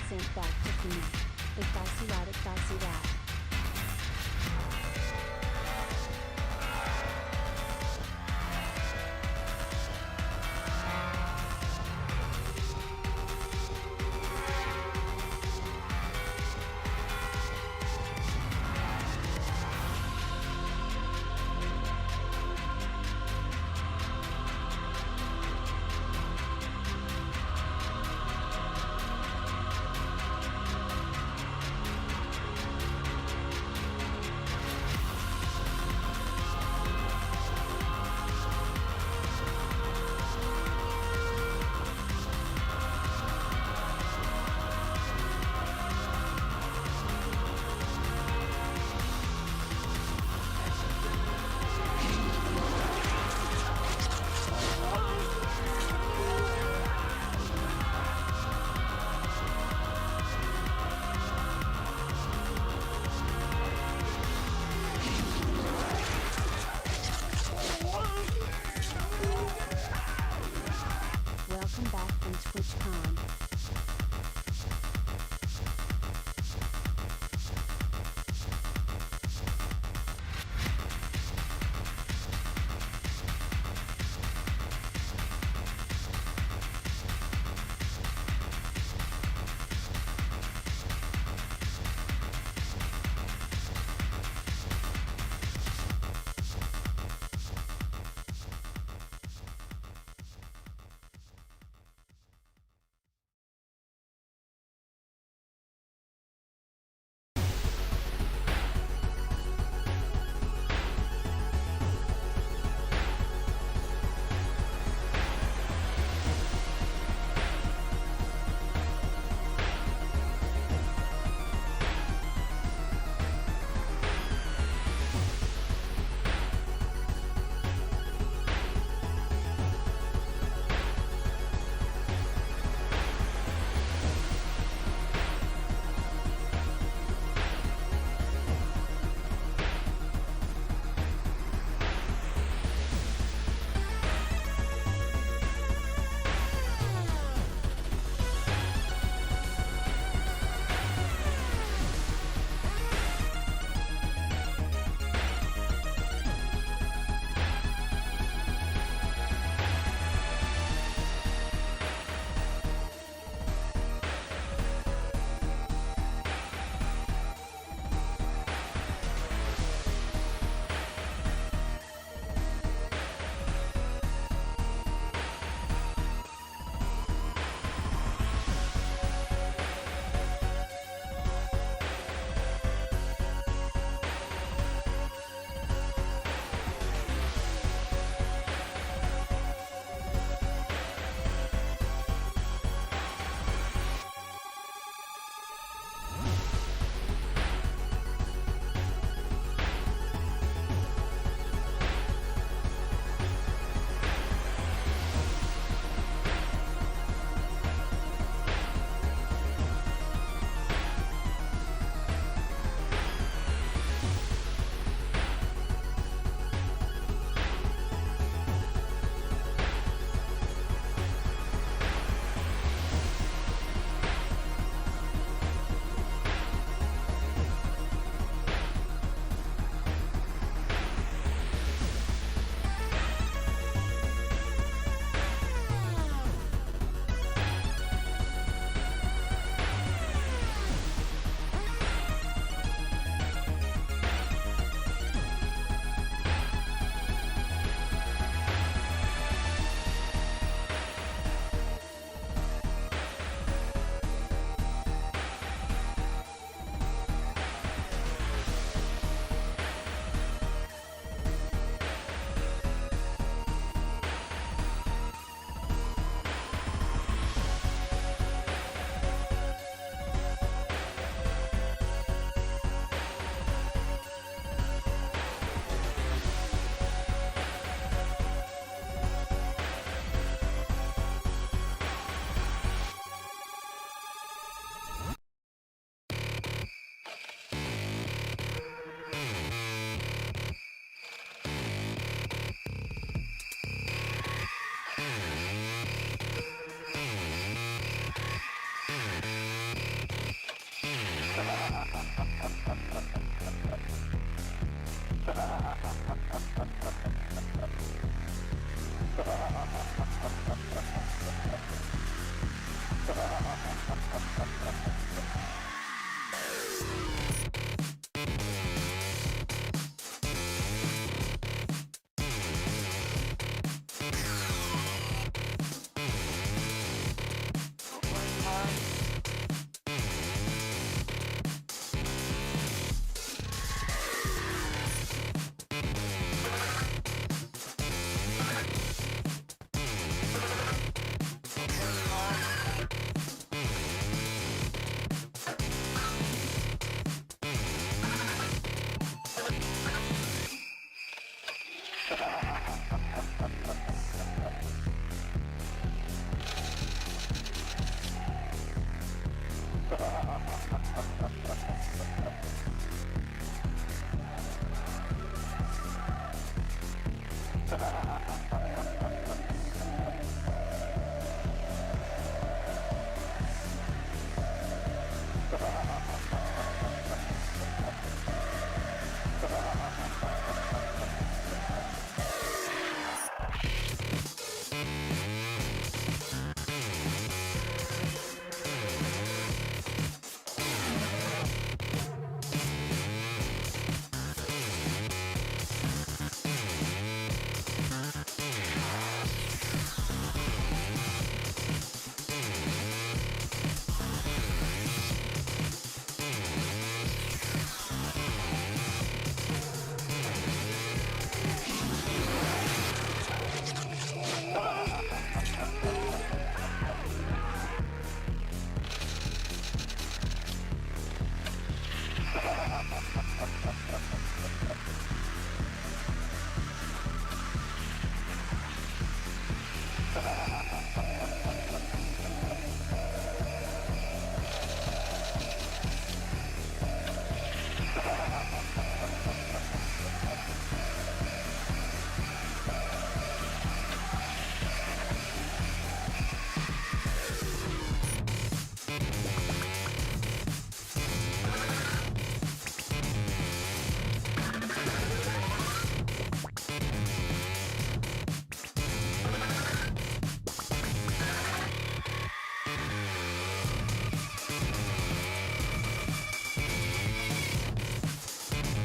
sent back to me. Ecdycis that.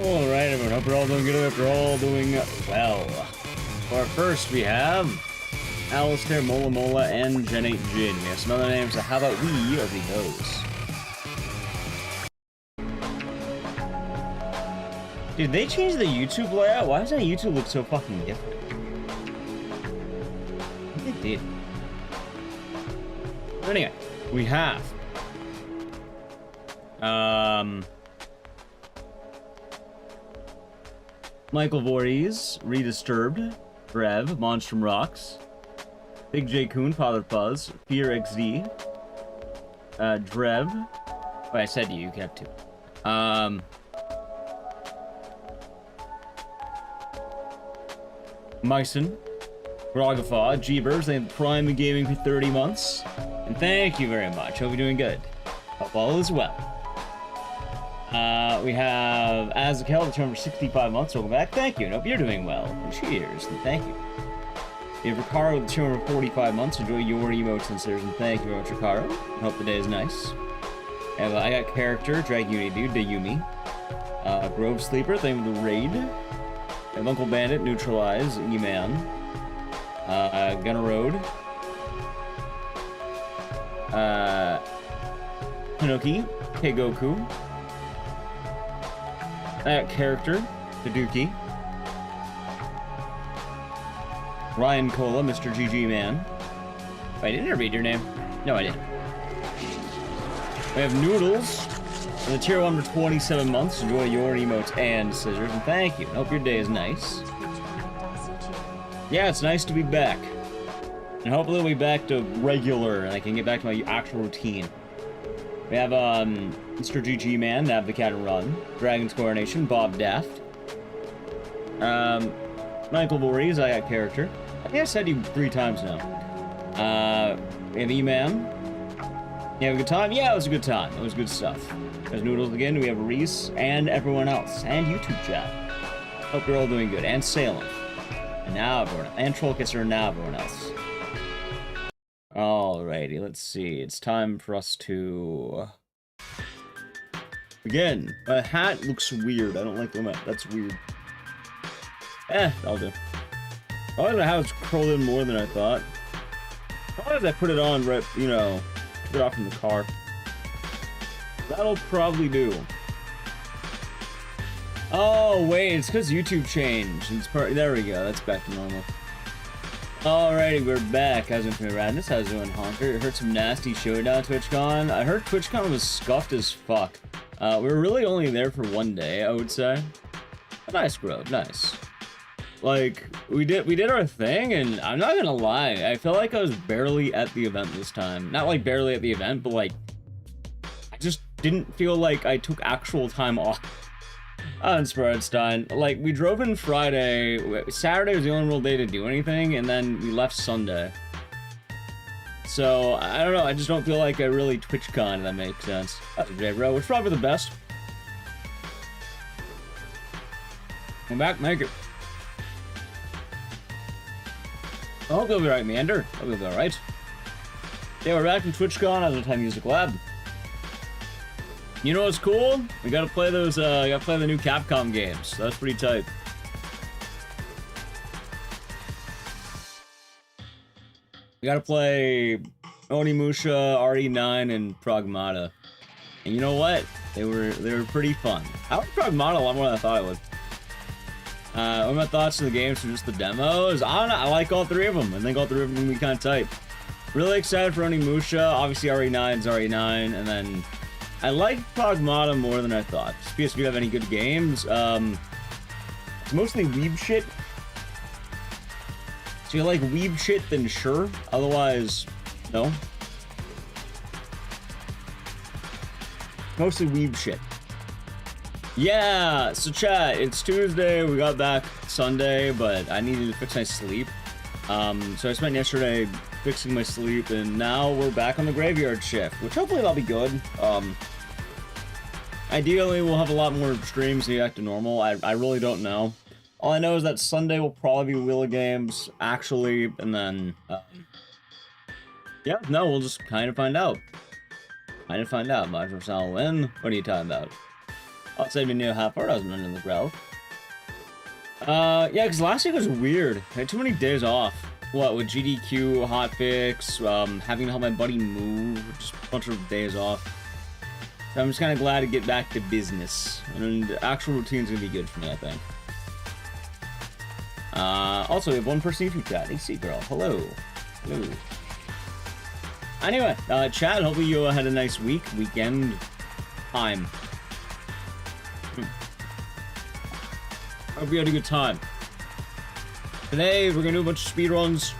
Alright, everyone. Hope you're all doing good. Hope you're all doing well. For first, we have Alistair, Mola Mola, and Gen8 Jin. We have some other names, so how about we already knows? Dude, they changed the YouTube layout? Why does that YouTube look so fucking different? I think they did. Anyway, we have Michael Voorhees, Redisturbed, Brev, Monstrum Rocks, Big J Coon, Father Fuzz, Fear XD, Drev. Oh, I said you can have two. Myson, Grogafa, Jeebers, they have Prime in Gaming for 30 months. And thank you very much. Hope you're doing good. Hope all is well. We have Azakel, the term for 65 months. Welcome back. Thank you. And hope you're doing well. And cheers. And thank you. We have Ricaro with the term for 45 months. Enjoy your emotes and sirs. And thank you very much, Ricaro. Hope the day is nice. We have I Got Character, Drag Unity Dude, Dayumi. Grove Sleeper, thank you for the raid. We have Uncle Bandit, Neutralize, E-Man. Gunner Road. Hinoki, Keigoku. That character, Taduki. Ryan Cola, Mr. GG Man. Wait, didn't I read your name? No, I didn't. We have Noodles, in the tier 1 for 27 months. Enjoy your emotes and scissors, and thank you. Hope your day is nice. Yeah, it's nice to be back. And hopefully we'll be back to regular, and I can get back to my actual routine. We have, Mr. GG Man, Nav the Cat and Run, Dragon's Coronation, Bob Daft, Michael Voorhees, I Got Character. I think I said you 3 times now. We have E-Man. You have a good time? Yeah, it was a good time. It was good stuff. There's Noodles again. We have Reese and everyone else, and YouTube chat. Hope you're all doing good. And Salem. And now everyone, and Trollkisser, and now everyone else. Alrighty, let's see. It's time for us to begin. My hat looks weird. I don't like the hat. That's weird. I'll do. I don't know how it's curled in more than I thought. Probably as I put it on right, you know, took it off from the car. That'll probably do. Oh, wait, it's because YouTube changed. It's there we go. That's back to normal. Alrighty, we're back. How's it doing, Radness? How's it doing, Honker? I heard some nasty showdown at TwitchCon. I heard TwitchCon was scuffed as fuck. We were really only there for 1 day, I would say. A nice growth, nice. Like, we did our thing, and I'm not gonna lie, I felt like I was barely at the event this time. Not like barely at the event, but like, I just didn't feel like I took actual time off. On Spreadstein. Like, we drove in Friday, Saturday was the only real day to do anything, and then we left Sunday. So, I don't know, I just don't feel like I really TwitchCon, if that makes sense. That's a J-Bro, which is probably the best. Come back, make it. I hope you'll be right, Meander. I hope you'll be alright. Yeah, we're back from TwitchCon as a Time Music Lab. You know what's cool? We gotta play those, gotta play the new Capcom games. That's pretty tight. We gotta play Onimusha, RE9, and Pragmata. And you know what? They were pretty fun. I like Pragmata a lot more than I thought I would. What are my thoughts on the games from just the demos? I don't know, I like all 3 of them. I think all 3 of them will be kind of tight. Really excited for Onimusha. Obviously RE9's RE9, and then I like Pragmata more than I thought. Just because we have any good games. It's mostly weeb shit. So you like weeb shit, then sure. Otherwise, no. Mostly weeb shit. Yeah, so chat, it's Tuesday. We got back Sunday, but I needed to fix my sleep. So I spent yesterday fixing my sleep, and now we're back on the graveyard shift, which hopefully that'll be good. Ideally, we'll have a lot more streams to get back to normal. I really don't know. All I know is that Sunday will probably be Wheel of Games, actually, and then, yeah, no, we'll just kind of find out. Might as well win. What are you talking about? Outside the new half hour, I was running the growth. Yeah, because last week was weird. I had too many days off. What, with GDQ, hotfix, having to help my buddy move, just a bunch of days off. So I'm just kind of glad to get back to business. And the actual routine's gonna be good for me, I think. Also, we have one person in YouTube chat. AC girl, hello. Hello. Anyway, chat, hopefully you had a nice weekend time. Hope you had a good time. Today, we're gonna do a bunch of speedruns.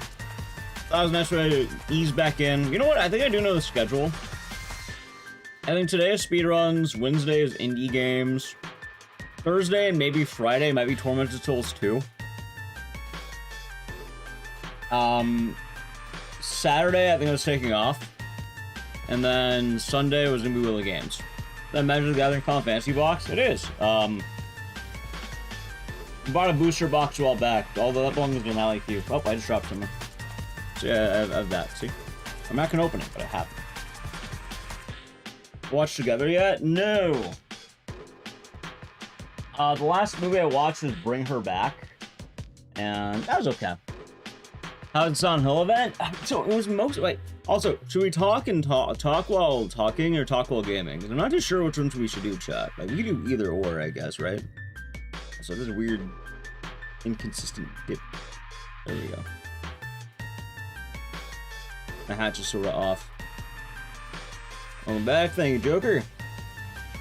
That was a nice way to ease back in. You know what? I think I do know the schedule. I think today is speedruns, Wednesday is indie games, Thursday and maybe Friday might be Tormented Souls 2. Saturday, I think I was taking off. And then Sunday was gonna be Wheel of Games. Then Magic the Gathering Final Fantasy box? It is. Bought a booster box a while back, although that belongs to an alley queue. Oh, I just dropped something. So yeah, I have that, see? I'm not gonna open it, but I have it. Watched Together yet? No! The last movie I watched was Bring Her Back. And that was okay. How did Silent Hill event? So it was mostly, like, also, should we talk while talking or talk while gaming? 'Cause I'm not too sure which ones we should do, chat. Like, we could do either or, I guess, right? So this is weird, inconsistent dip. There we go. My hatch is sort of off. Welcome back, thank you, Joker.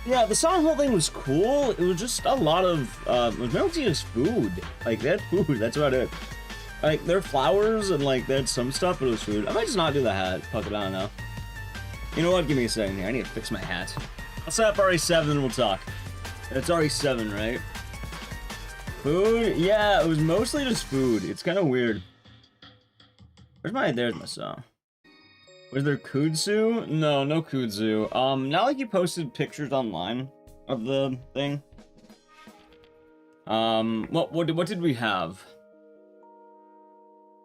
Yeah, the Silent Hill thing was cool. It was just a lot of, it was mostly just food. Like, they had food, that's about it. Like, there are flowers and, like, they had some stuff, but it was food. I might just not do the hat. Fuck it, I don't know. You know what? Give me a second here. I need to fix my hat. I'll set up RE7 and we'll talk. It's RE7, right? Food? Yeah, it was mostly just food. It's kind of weird. There's my song. Was there kudzu? No, no kudzu. Not like you posted pictures online of the thing. What did we have?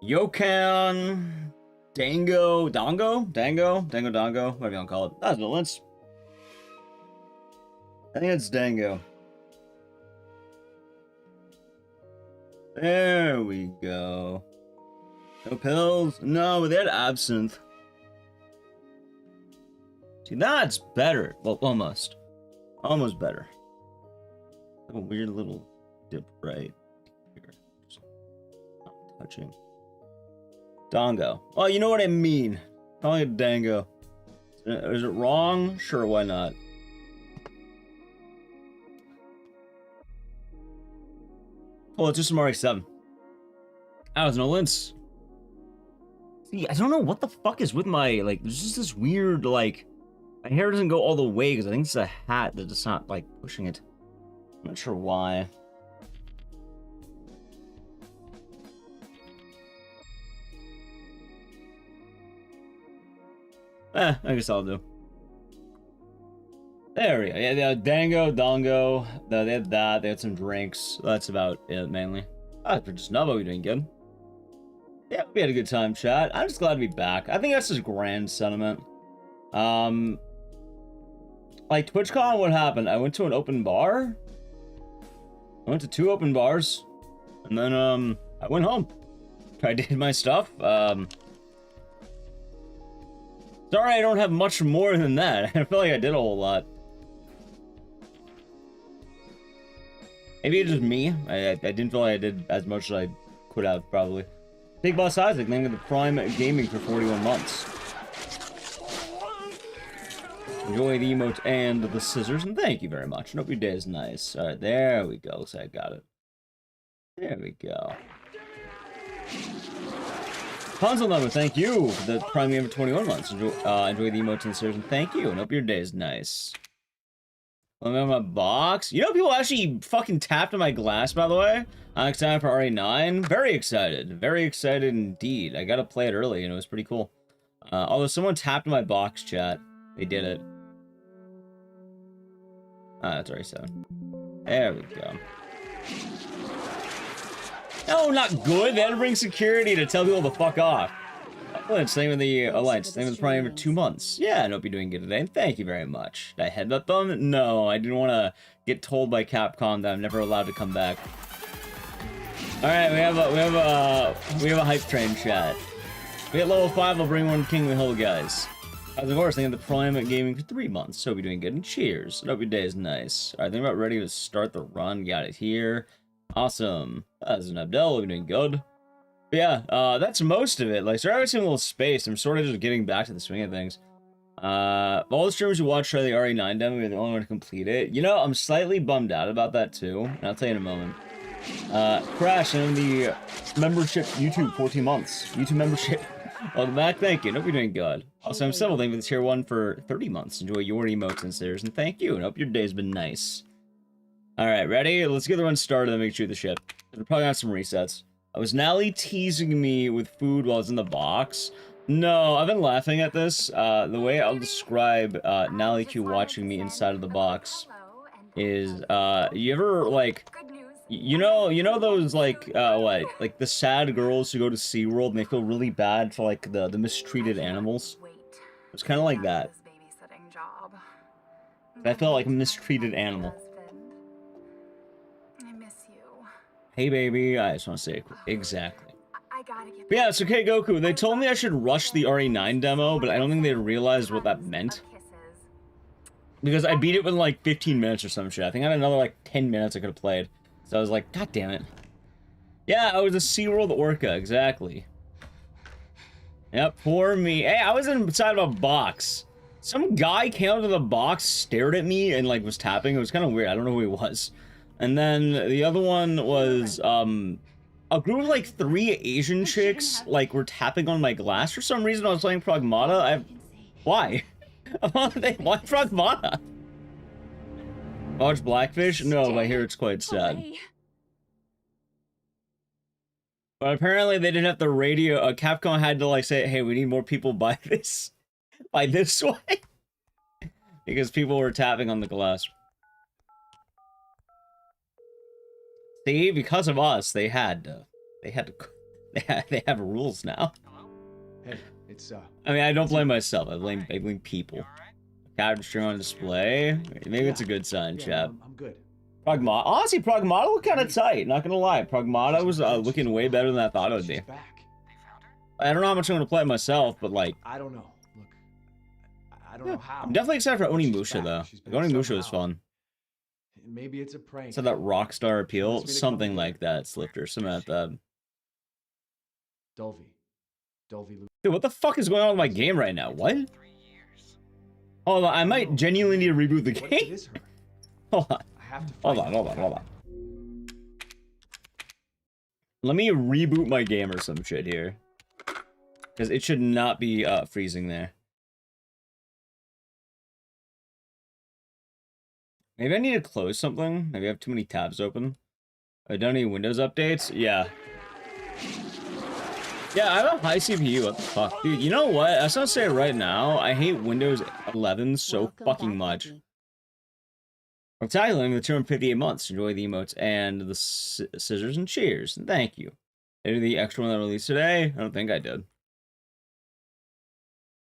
Yokan, Dango, whatever you want to call it. That's no lens. I think it's Dango. There we go. No pills? No, but they had absinthe. See, that's better. Well, almost. Almost better. A weird little dip right here. Just not touching. Dongo. Oh, you know what I mean. Calling it Dango. Is it wrong? Sure, why not? Oh, it's just some RX-7. That was no lens. See, I don't know what the fuck is with my, like, there's just this weird, like, my hair doesn't go all the way because I think it's a hat that's just not, like, pushing it. I'm not sure why. I guess I'll do. There we go. Yeah, they had Dango, Dongo. They had that. They had some drinks. That's about it, mainly. For just Nubbo, we're doing good. Yeah, we had a good time, chat. I'm just glad to be back. I think that's just grand sentiment. Like, TwitchCon, what happened? I went to an open bar. I went to 2 open bars. And then, I went home. I did my stuff. Sorry, I don't have much more than that. I feel like I did a whole lot. Maybe it's just me. I didn't feel like I did as much as I could have, probably. Big Boss Isaac, named the Prime Gaming for 41 months. Enjoy the emote and the scissors, and thank you very much. And hope your day is nice. Alright, there we go. Looks like I got it. There we go. Console number, thank you for the Prime Game for 21 months. Enjoy the emotes and the scissors, and thank you. And hope your day is nice. Remember my box? You know, people actually fucking tapped on my glass, by the way. I'm excited for RE9. Very excited. Very excited indeed. I got to play it early, and it was pretty cool. Although someone tapped on my box, chat. They did it. That's RE7. There we go. No, not good. They had to bring security to tell people to fuck off. Well, it's name of the Alliance, for name the of the Prime for 2 months. Yeah, I hope you're doing good today. Thank you very much. Did I head that thumb? No, I didn't want to get told by Capcom that I'm never allowed to come back. All right, we have a hype train chat. We at level 5, I'll bring one King of the Hill, guys. Of course, thinking the Prime at Gaming for 3 months. So hope you're doing good, and cheers. Hope your day is nice. All right, think about ready to start the run. Got it here. Awesome. As an Abdel, we're doing good. But yeah, that's most of it. Like, sorry, I was in a little space. I'm sort of just getting back to the swing of things. All the streamers who watch try the RE9 demo, we're the only one to complete it. You know, I'm slightly bummed out about that too, and I'll tell you in a moment. Crash, and the membership YouTube 14 months. YouTube membership. Welcome back, thank you. Hope you're doing good. Also, I'm Civil, thank you for the tier 1 for 30 months. Enjoy your emotes and stickers, and thank you, and hope your day's been nice. Alright, ready? Let's get the run started and make sure the ship. We're probably have some resets. Was Nally teasing me with food while I was in the box? No, I've been laughing at this. The way I'll describe Nally Q watching me inside of the box is, you ever, like, you know those, like, like the sad girls who go to SeaWorld and they feel really bad for, like, the mistreated animals? It's kind of like that. I felt like a mistreated animal. Hey, baby, I just want to say exactly. But yeah, it's okay, Goku. They told me I should rush the RE9 demo, but I don't think they realized what that meant. Because I beat it within like 15 minutes or some shit. I think I had another like 10 minutes I could have played. So I was like, god damn it. Yeah, I was a SeaWorld orca, exactly. Yep, poor me. Hey, I was inside of a box. Some guy came out of the box, stared at me, and like was tapping. It was kind of weird. I don't know who he was. And then the other one was, a group of like 3 Asian chicks, like, were tapping on my glass. For some reason, I was playing Pragmata. Why? Why Pragmata? Watch Blackfish? No, but I hear it's quite sad. But apparently they didn't have the radio. Capcom had to, like, say, hey, we need more people by this way. Because people were tapping on the glass. See, because of us, they have rules now. Hey, it's I mean, I don't blame myself. I blame people. Capture string on display. Maybe it's a good sign, chap. I'm good. Pragmata. Honestly, Pragmata looked kind of tight. Not gonna lie, Pragmata was looking way better than I thought it would be. I don't know how much I'm gonna play myself, but like, I don't know. Look, I don't know how. I'm definitely excited for Onimusha though. Onimusha was fun. Maybe it's a prank. So that rockstar appeal, something like that, Slifter, something like that. Dolby. Dude, what the fuck is going on with my game right now? What? Hold on, I might genuinely need to reboot the game. Hold on. Hold on. Let me reboot my game or some shit here. Because it should not be freezing there. Maybe I need to close something. Maybe I have too many tabs open. I don't need Windows updates? Yeah. Yeah, I have a high CPU. What the fuck? Dude, you know what? I was gonna say right now, I hate Windows 11 so fucking much. I'm tackling the 258 months. Enjoy the emotes and the scissors and cheers. Thank you. Maybe the extra one that released today? I don't think I did.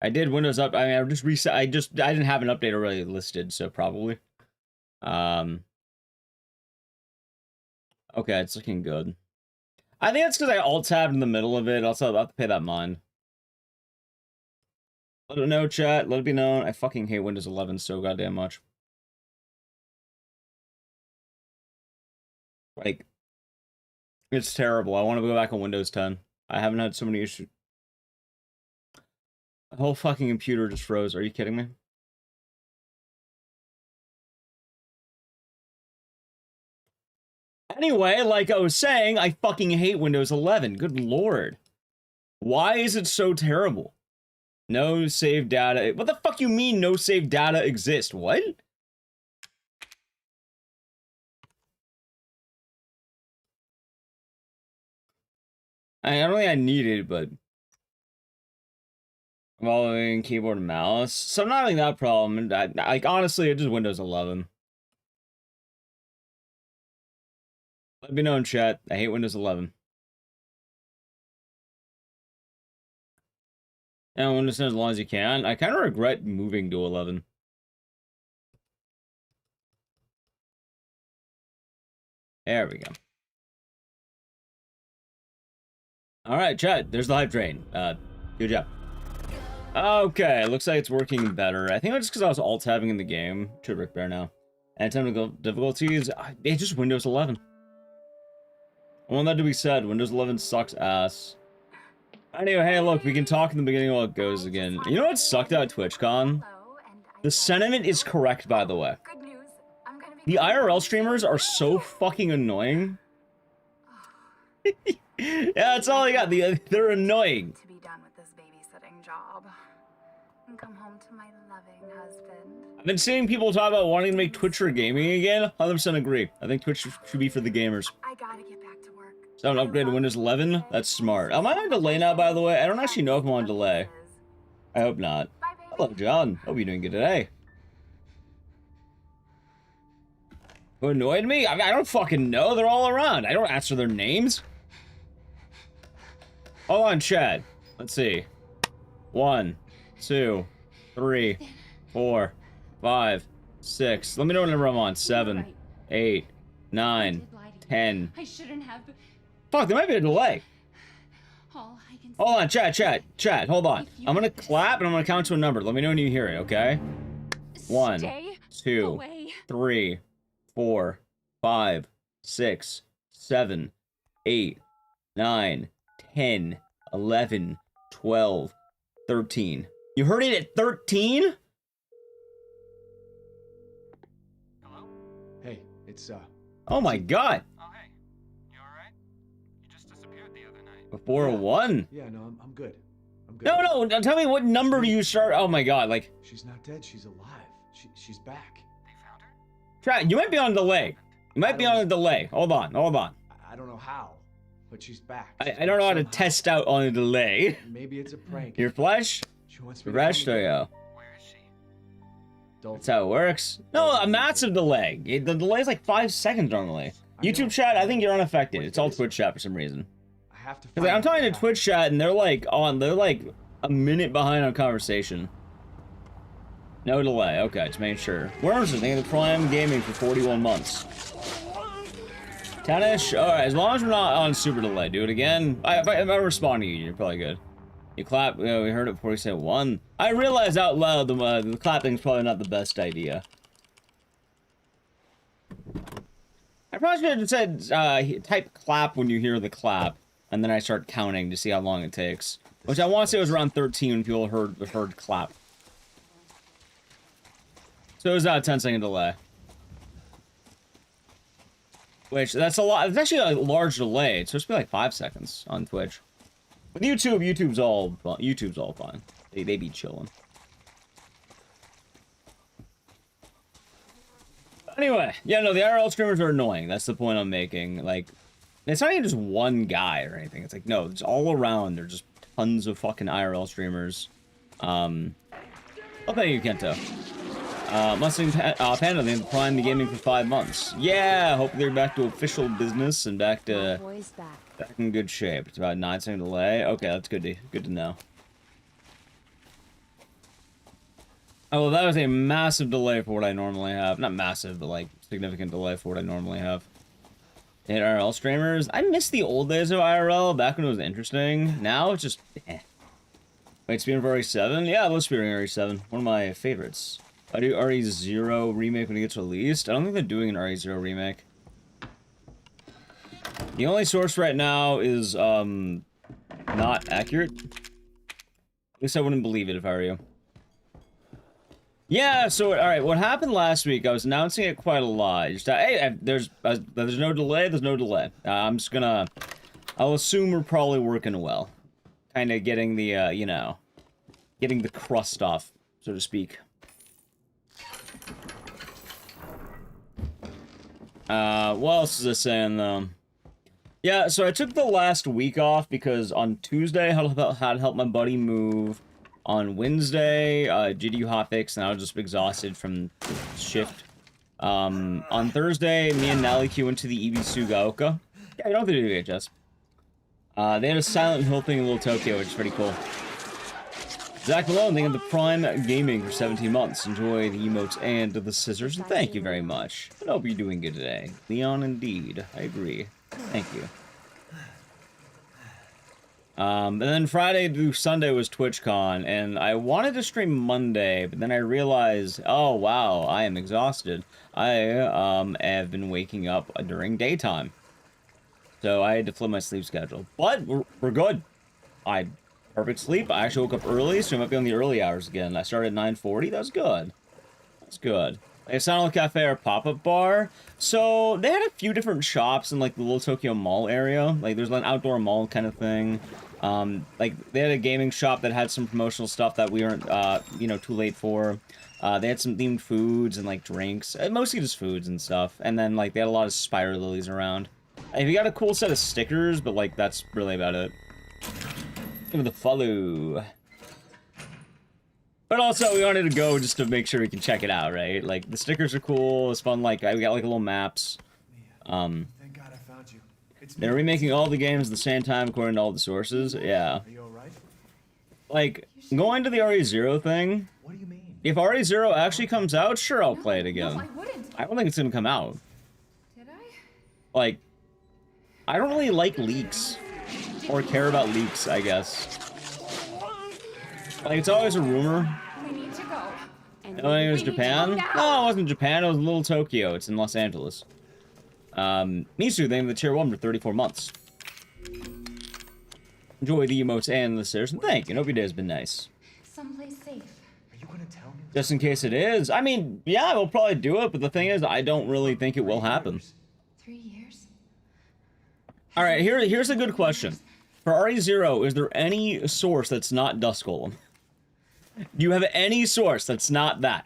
I did Windows up. I mean, I just reset. I didn't have an update already listed, so probably. Okay, it's looking good. I think that's because I alt-tabbed in the middle of it. Also, I'll have to pay that mind. Let it know, chat. Let it be known. I fucking hate Windows 11 so goddamn much. Like, it's terrible. I want to go back on Windows 10. I haven't had so many issues. The whole fucking computer just froze. Are you kidding me? Anyway, like I was saying, I fucking hate Windows 11. Good lord. Why is it so terrible? No save data. What the fuck you mean no save data exists? What? I don't think I need it, but following keyboard and mouse. So I'm not having that problem. Like honestly, it's just Windows 11. Let me know in chat. I hate Windows 11. And Windows 10 as long as you can. I kind of regret moving to 11. There we go. All right, chat. There's the hype train. Good job. Okay, looks like it's working better. I think that's just because I was alt-tabbing in the game. To Rick Bear now. And technical difficulties, it's just Windows 11. I want that to be said. Windows 11 sucks ass. Anyway, hey, look, we can talk in the beginning while it goes again. You know what sucked out TwitchCon? The sentiment is correct, by the way. The IRL streamers are so fucking annoying. Yeah, that's all I got. They're annoying. To be done with this babysitting job and come home to my loving husband. I've been seeing people talk about wanting to make Twitch for gaming again. 100% agree. I think Twitch should be for the gamers. I gotta get back to work. So an upgrade to Windows 11? That's smart. Am I on delay now, by the way? I don't actually know if I'm on delay. I hope not. Hello, John. Hope you're doing good today. Who annoyed me? I don't fucking know. They're all around. I don't answer their names. Hold on, Chad. Let's see. 1, 2, 3, 4, 5, 6. Let me know what number I'm on. 7, 8, 9, 10. I shouldn't have. Fuck, there might be a delay. Hold on, chat. Hold on. I'm gonna clap and I'm gonna count to a number. Let me know when you hear it, okay? 1, 2, 3, 4, 5, 6, 7, 8, 9, 10, 11, 12, 13. You heard it at 13? Hello? Hey, it's Oh my god. Oh hey, you alright? You just disappeared the other night. Before 1? Yeah, no, I'm good. I'm good. No, tell me what number do you start? Oh my god, like. She's not dead. She's alive. She's back. They found her? Chat, you might be on delay. You might be on a delay. Hold on. I don't know how, but she's back. I don't know how to test out on a delay. Maybe it's a prank. Your flesh? She wants me to Fresh, come there you again. go. Where is she? That's how it works. No, a massive delay. The delay is like 5 seconds normally. YouTube chat, I think you're unaffected. It's all Twitch chat for some reason. I have to. Cause I'm talking to Twitch chat and they're like a minute behind on conversation. No delay. Okay, just making sure. Worms are thinking of Prime Gaming for 41 months. 10-ish? Alright, as long as we're not on super delay. Do it again. If I respond to you, you're probably good. You clap. We heard it before you said 1. I realized out loud the clapping's probably not the best idea. I probably should have said type clap when you hear the clap, and then I start counting to see how long it takes. Which I want to say was around 13 when people heard clap. So it was a 10-second delay. Which, that's a lot. It's actually a large delay. It's supposed to be like 5 seconds on Twitch. With YouTube's all fine. They be chilling. Anyway, yeah, no, the IRL streamers are annoying. That's the point I'm making. Like, it's not even just one guy or anything. It's like, no, it's all around. There's just tons of fucking IRL streamers. Oh, thank you, Kento. Mustang Panda, they've been Prime the gaming for 5 months. Yeah, hope they're back to official business and back in good shape. It's about a 9-second delay. Okay, that's good to know. Oh, well, that was a massive delay for what I normally have. Not massive, but like significant delay for what I normally have. Hit IRL streamers. I miss the old days of IRL back when it was interesting. Now it's just eh. Wait, Speedrun for RE7? Yeah, I love Speedrun RE7. One of my favorites. I do RE0 remake when it gets released. I don't think they're doing an RE0 remake. The only source right now is not accurate. At least I wouldn't believe it if I were you. Yeah, so alright, what happened last week, I was announcing it quite a lot. Just, hey, there's no delay, there's no delay. I'm just gonna, I'll assume we're probably working well. Kind of getting the, you know, getting the crust off, so to speak. What else is it saying, though? Yeah, so I took the last week off because on Tuesday I had to help my buddy move. On Wednesday, GDU hotfix, and I was just exhausted from the shift. On Thursday, me and Nally Q went to the Ibisu Gaoka. Yeah, you don't have to do VHS. They had a Silent Hill thing in Little Tokyo, which is pretty cool. Zach Malone, thank you the Prime Gaming for 17 months. Enjoy the emotes and the scissors, and thank you very much. I hope you're doing good today. Leon, indeed. I agree. Thank you. And then Friday through Sunday was TwitchCon, and I wanted to stream Monday, but then I realized, oh wow, I am exhausted. I have been waking up during daytime. So I had to flip my sleep schedule. But we're good. I had perfect sleep. I actually woke up early, so I might be on the early hours again. I started at 9:40. That was good. That's good. Like Sound Cafe or pop-up bar. So they had a few different shops in like the Little Tokyo Mall area. Like there's like an outdoor mall kind of thing. Like they had a gaming shop that had some promotional stuff that we weren't, you know, too late for. They had some themed foods and like drinks, mostly just foods and stuff. And then like they had a lot of spider lilies around. And we got a cool set of stickers, but like that's really about it. Give it the follow. But also we wanted to go just to make sure we can check it out, right? Like the stickers are cool. It's fun. Like we got like little maps. Thank God I found you. They're remaking all the games at the same time according to all the sources. Yeah. Are you alright? Like, going to the RE0 thing, What do you mean? if RE0 actually comes out, sure, I'll play it again. No, I wouldn't. I don't think it's gonna come out. Did I? Like, I don't really like leaks. Or care about leaks, I guess. Like, it's always a rumor. We need to go. And Oh, it was We need to Japan? go now. No, it wasn't Japan, it was Little Tokyo. It's in Los Angeles. Misu, thank you for the tier 1 for 34 months. Enjoy the emotes and the stairs, and thank you. Hope your day has been nice. Someplace safe. Are you gonna tell me? Just in case it is. I mean, yeah, we'll probably do it, but the thing is, I don't really think it will happen. 3 years? Alright, here's a good question. For RE0, is there any source that's not Dust Golem? Do you have any source that's not that?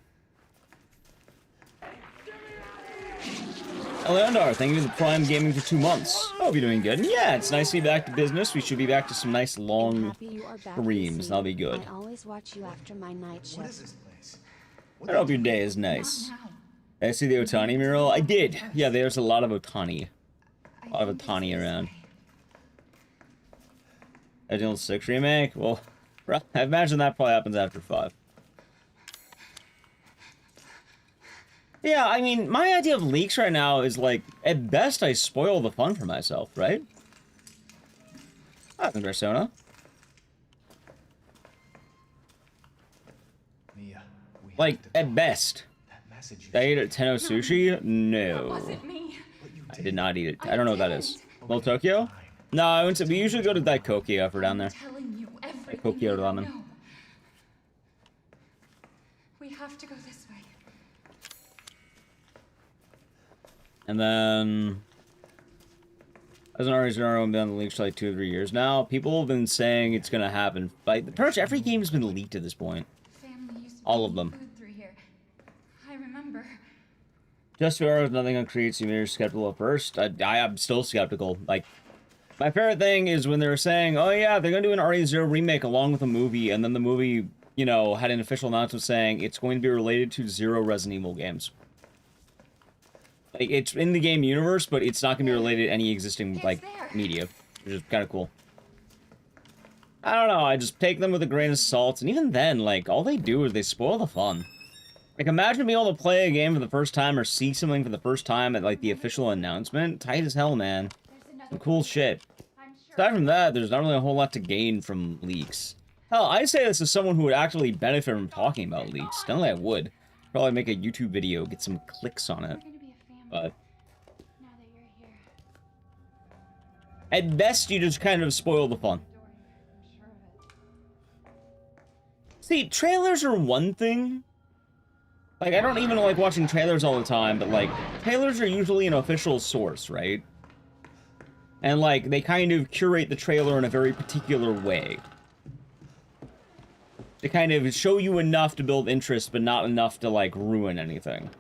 Eleandar, thank you for the Prime Gaming for 2 months. I hope you're doing good. And yeah, it's nice to be back to business. We should be back to some nice long happy you are back streams. this That'll be week. good. I always watch you after my night shift. What is this place? I hope your day is nice. Not now. I see the Otani mural. I did. Yeah, there's a lot of Otani. I A lot of think it's Otani this around. way. Resident 6 remake? Well, I imagine that probably happens after 5. Yeah, I mean, my idea of leaks right now is like, at best I spoil the fun for myself, right? Ah, Persona. Mia, we Like, have to at talk. best. That message you Did I eat at Tenno Sushi? That No. wasn't me. But you I did not eat it. I don't know what that is. didn't. Little Tokyo? Fine. No, I went to, we usually go to Daikokyo if we're down there. I'm telling you everything Kokio you ramen. know. We have to go this way. And then, as an RE0, I've been on the leaks for like 2 or 3 years now. People have been saying it's gonna happen. Like, pretty much every game has been leaked at this point. Family used to All bring of them. food through here. I remember. Just VR is nothing on Create, so you're skeptical at first. I am still skeptical. Like, my favorite thing is when they were saying, oh yeah, they're gonna do an RE0 remake along with a movie, and then the movie, you know, had an official announcement saying it's going to be related to 0 Resident Evil games. Like, it's in the game universe, but it's not gonna be related to any existing, It's like, there. media. Which is kind of cool. I don't know, I just take them with a grain of salt, and even then, like, all they do is they spoil the fun. Like, imagine being able to play a game for the first time or see something for the first time at, like, the official announcement. Tight as hell, man. There's another Some cool shit. I'm sure. Aside from that, there's not really a whole lot to gain from leaks. Hell, I say this as someone who would actually benefit from talking about leaks. Not only I would. Probably make a YouTube video, get some clicks on We're it. gonna be a family But now that you're here. at best, you just kind of spoil the fun. Dory, I'm sure of it. See, trailers are one thing. Like, I don't even like watching trailers all the time, but, like, trailers are usually an official source, right? And, like, they kind of curate the trailer in a very particular way. They kind of show you enough to build interest, but not enough to, like, ruin anything.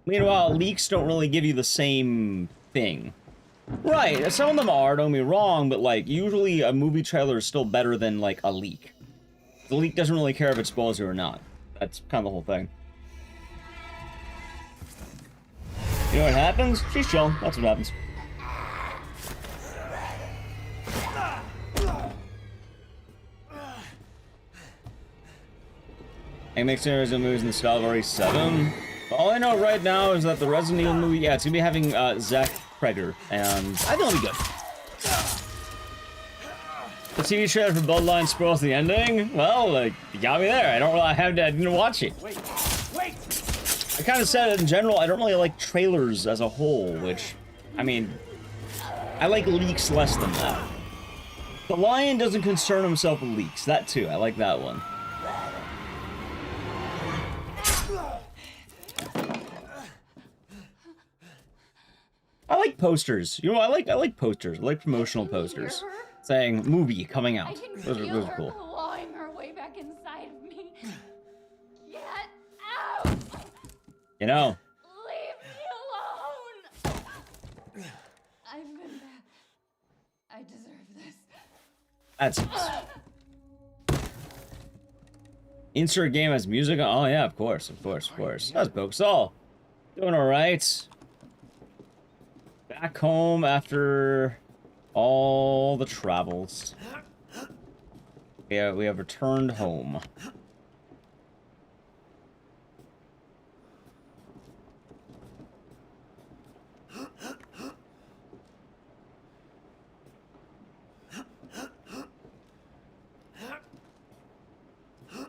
Meanwhile, leaks don't really give you the same thing. Right, some of them are, don't get me wrong, but, like, usually a movie trailer is still better than, like, a leak. The leak doesn't really care if it spoils you or not. That's kind of the whole thing. You know what happens? She's chilling. That's what happens. It makes Resident movies in the style of RE7. All I know right now is that the Resident Evil movie, yeah, it's gonna be having Zach Kreger, and I think it'll be good. The TV trailer for Bloodline spoils the ending. Well, like, you got me there. I didn't watch it. Wait. I kind of said it in general. I don't really like trailers as a whole, which, I mean, I like leaks less than that. The Lion doesn't concern himself with leaks. That too. I like that one. I like posters. You know, I like posters. I like promotional posters saying movie coming out. Those are cool. Clawing her way back inside of me. Get out! You know. Leave me alone! I've been bad. I deserve this. That's it. Insert game has music. Oh yeah, of course. That's Pokesall. Doing alright. Back home after all the travels. Yeah, we have returned home.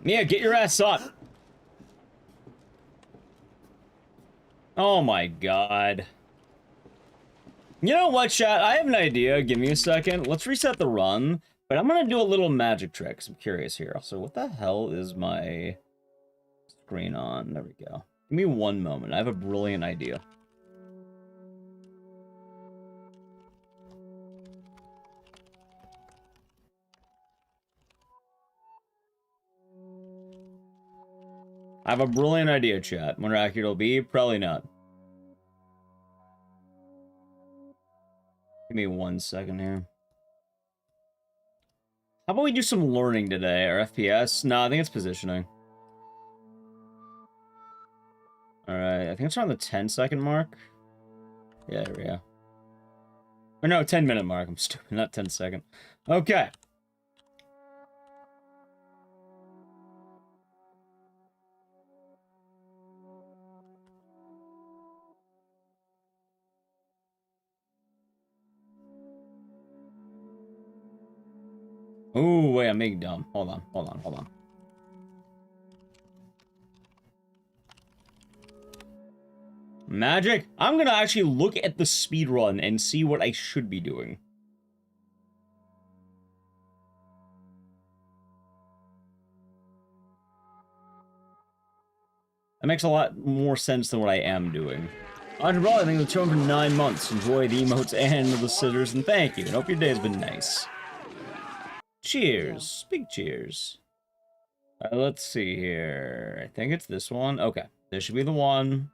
Mia, get your ass up. Oh my god. You know what, chat? I have an idea. Give me a second. Let's reset the run. But I'm gonna do a little magic trick, 'cause I'm curious here. So what the hell is my screen on? There we go. Give me one moment. I have a brilliant idea. I have a brilliant idea, chat. Wonder how accurate it'll be? Probably not. Give me 1 second here. How about we do some learning today, or FPS? No, I think it's positioning. Alright, I think it's around the 10-second mark. Yeah, there we go. Or no, 10-minute mark. I'm stupid, not 10-second. Okay. Ooh, wait, I'm being dumb. Hold on. Magic? I'm gonna actually look at the speedrun and see what I should be doing. That makes a lot more sense than what I am doing. Andre Brawley, thank you for the show for 9 months. Enjoy the emotes and the scissors, and thank you. And hope your day has been nice. Cheers. Big cheers. Let's see here. I think it's this one. Okay. This should be the one.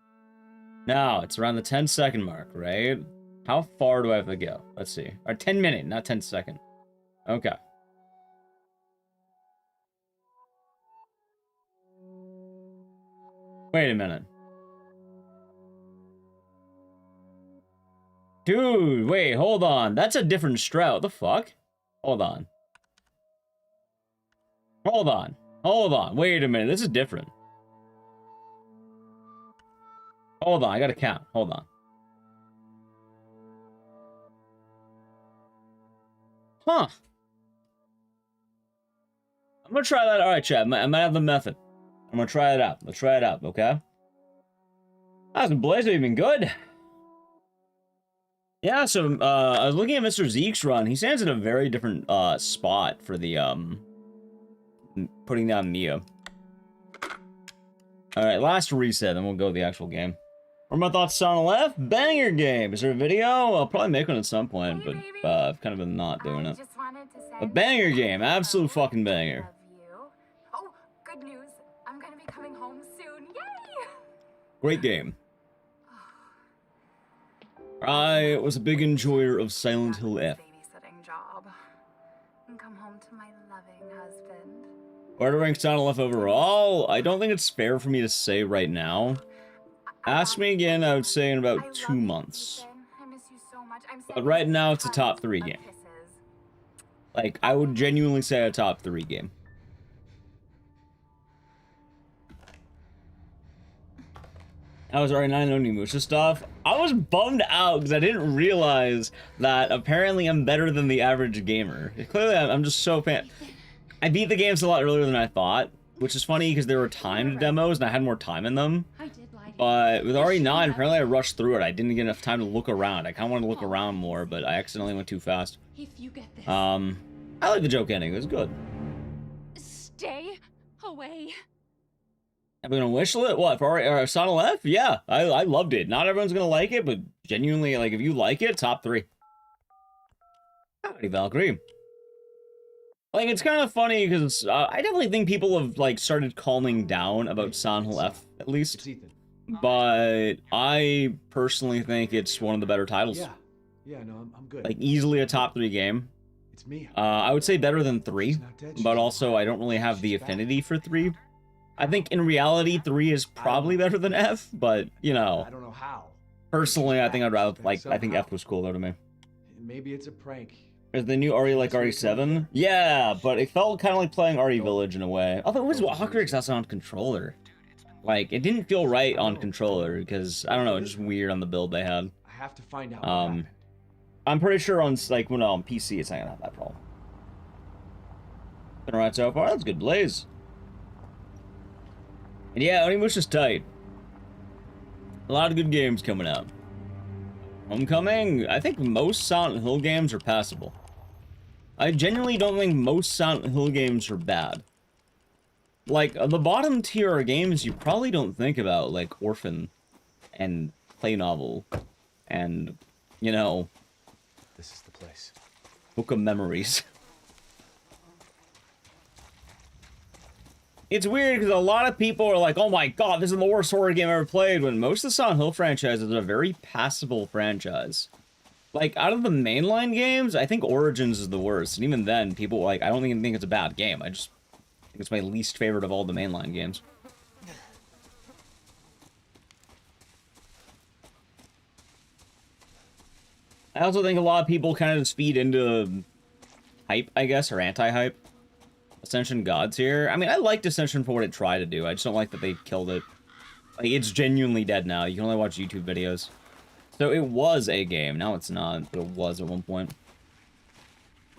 Now, it's around the 10-second mark, right? How far do I have to go? Let's see. Or 10-minute, not 10-second. Okay. Wait a minute. Dude, wait, hold on. That's a different Stroud. What the fuck? Hold on. Hold on. Wait a minute. This is different. Hold on. I gotta count. Hold on. Huh. I'm gonna try that. Alright, chat. I might have the method. I'm gonna try it out. Let's try it out, okay? Hasn't Blaze even good? Yeah, so, I was looking at Mr. Zeke's run. He stands in a very different, spot for the, putting down Mia. Alright, last reset, then we'll go to the actual game. What are my thoughts on the left? Banger game! Is there a video? I'll probably make one at some point, but I've kind of been not doing it. A banger game, absolute fucking banger. Oh, good news. I'm gonna be coming home soon. Yay! Great game. I was a big enjoyer of Silent Hill F. Babysitting job. And come home to my loving husband. Where to rank Silent Hill F overall? I don't think it's fair for me to say right now. Ask me again, I would say in about 2 months. I miss you so much. But right now, it's a top 3 game. Like, I would genuinely say a top 3 game. I was already 9 Onimusha stuff. I was bummed out because I didn't realize that apparently I'm better than the average gamer. Clearly, I'm just so fan. I beat the games a lot earlier than I thought, which is funny because there were timed demos and I had more time in them. I did lie to you. But with RE9, apparently I rushed through it. I didn't get enough time to look around. I kind of wanted to look around more, but I accidentally went too fast. If you get this, I like the joke ending. It was good. stay away. Am I gonna wish it? What, for Sonic F? Yeah, I loved it. Not everyone's gonna like it, but genuinely, like, if you like it, top 3. Howdy, Valkyrie. Like, it's kind of funny because I definitely think people have, like, started calming down about Silent Hill F, at least. It's Ethan. But I personally think it's one of the better titles. Yeah, no, I'm good. Like, easily a top 3 game. It's me. I would say better than 3, She's not dead, but she's also alive. I don't really have the She's back. affinity for 3. I think in reality 3 is probably better than F, but you know, I don't know how. personally I think I'd rather like I think Somehow. F was cooler to me. Maybe it's a prank. Is the new RE like RE7? Yeah, but it felt kind of like playing RE Village in a way. Although it was awkward because that's on controller. Like it didn't feel right on controller because I don't know, just weird on the build they had. I have to find out what happened. I'm pretty sure on like when on PC it's not gonna have that problem. Been alright so far. That's good, Blaze. And yeah, Onimusha's tight. A lot of good games coming out. Homecoming, I think most Silent Hill games are passable. I genuinely don't think most Silent Hill games are bad. Like, the bottom tier are games you probably don't think about, like Orphan and Play Novel and, you know, This is the place. Book of Memories. It's weird because a lot of people are like, oh my god, this is the worst horror game I ever played, when most of the Silent Hill franchises are a very passable franchise. Like, out of the mainline games, I think Origins is the worst, and even then, people, like, I don't even think it's a bad game, I just think it's my least favorite of all the mainline games. I also think a lot of people kind of just feed into hype, I guess, or anti-hype. Ascension Gods here. I mean, I liked Ascension for what it tried to do. I just don't like that they killed it. Like, it's genuinely dead now. You can only watch YouTube videos. So it was a game. Now it's not, but it was at one point.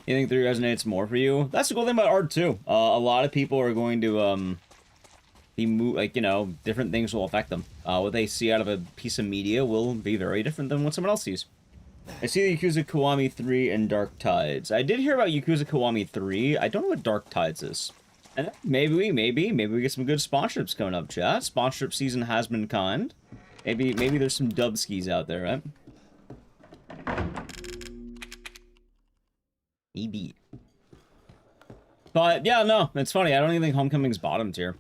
You think 3 resonates more for you? That's the cool thing about art, too. A lot of people are going to, be like, you know, different things will affect them. What they see out of a piece of media will be very different than what someone else sees. I see the Yakuza Kiwami 3 and Dark Tides. I did hear about Yakuza Kiwami 3. I don't know what Dark Tides is. And maybe we get some good sponsorships coming up, chat. Sponsorship season has been kind. Maybe there's some dubskis out there, right? EB. But yeah, no, it's funny. I don't even think Homecoming's bottom tier.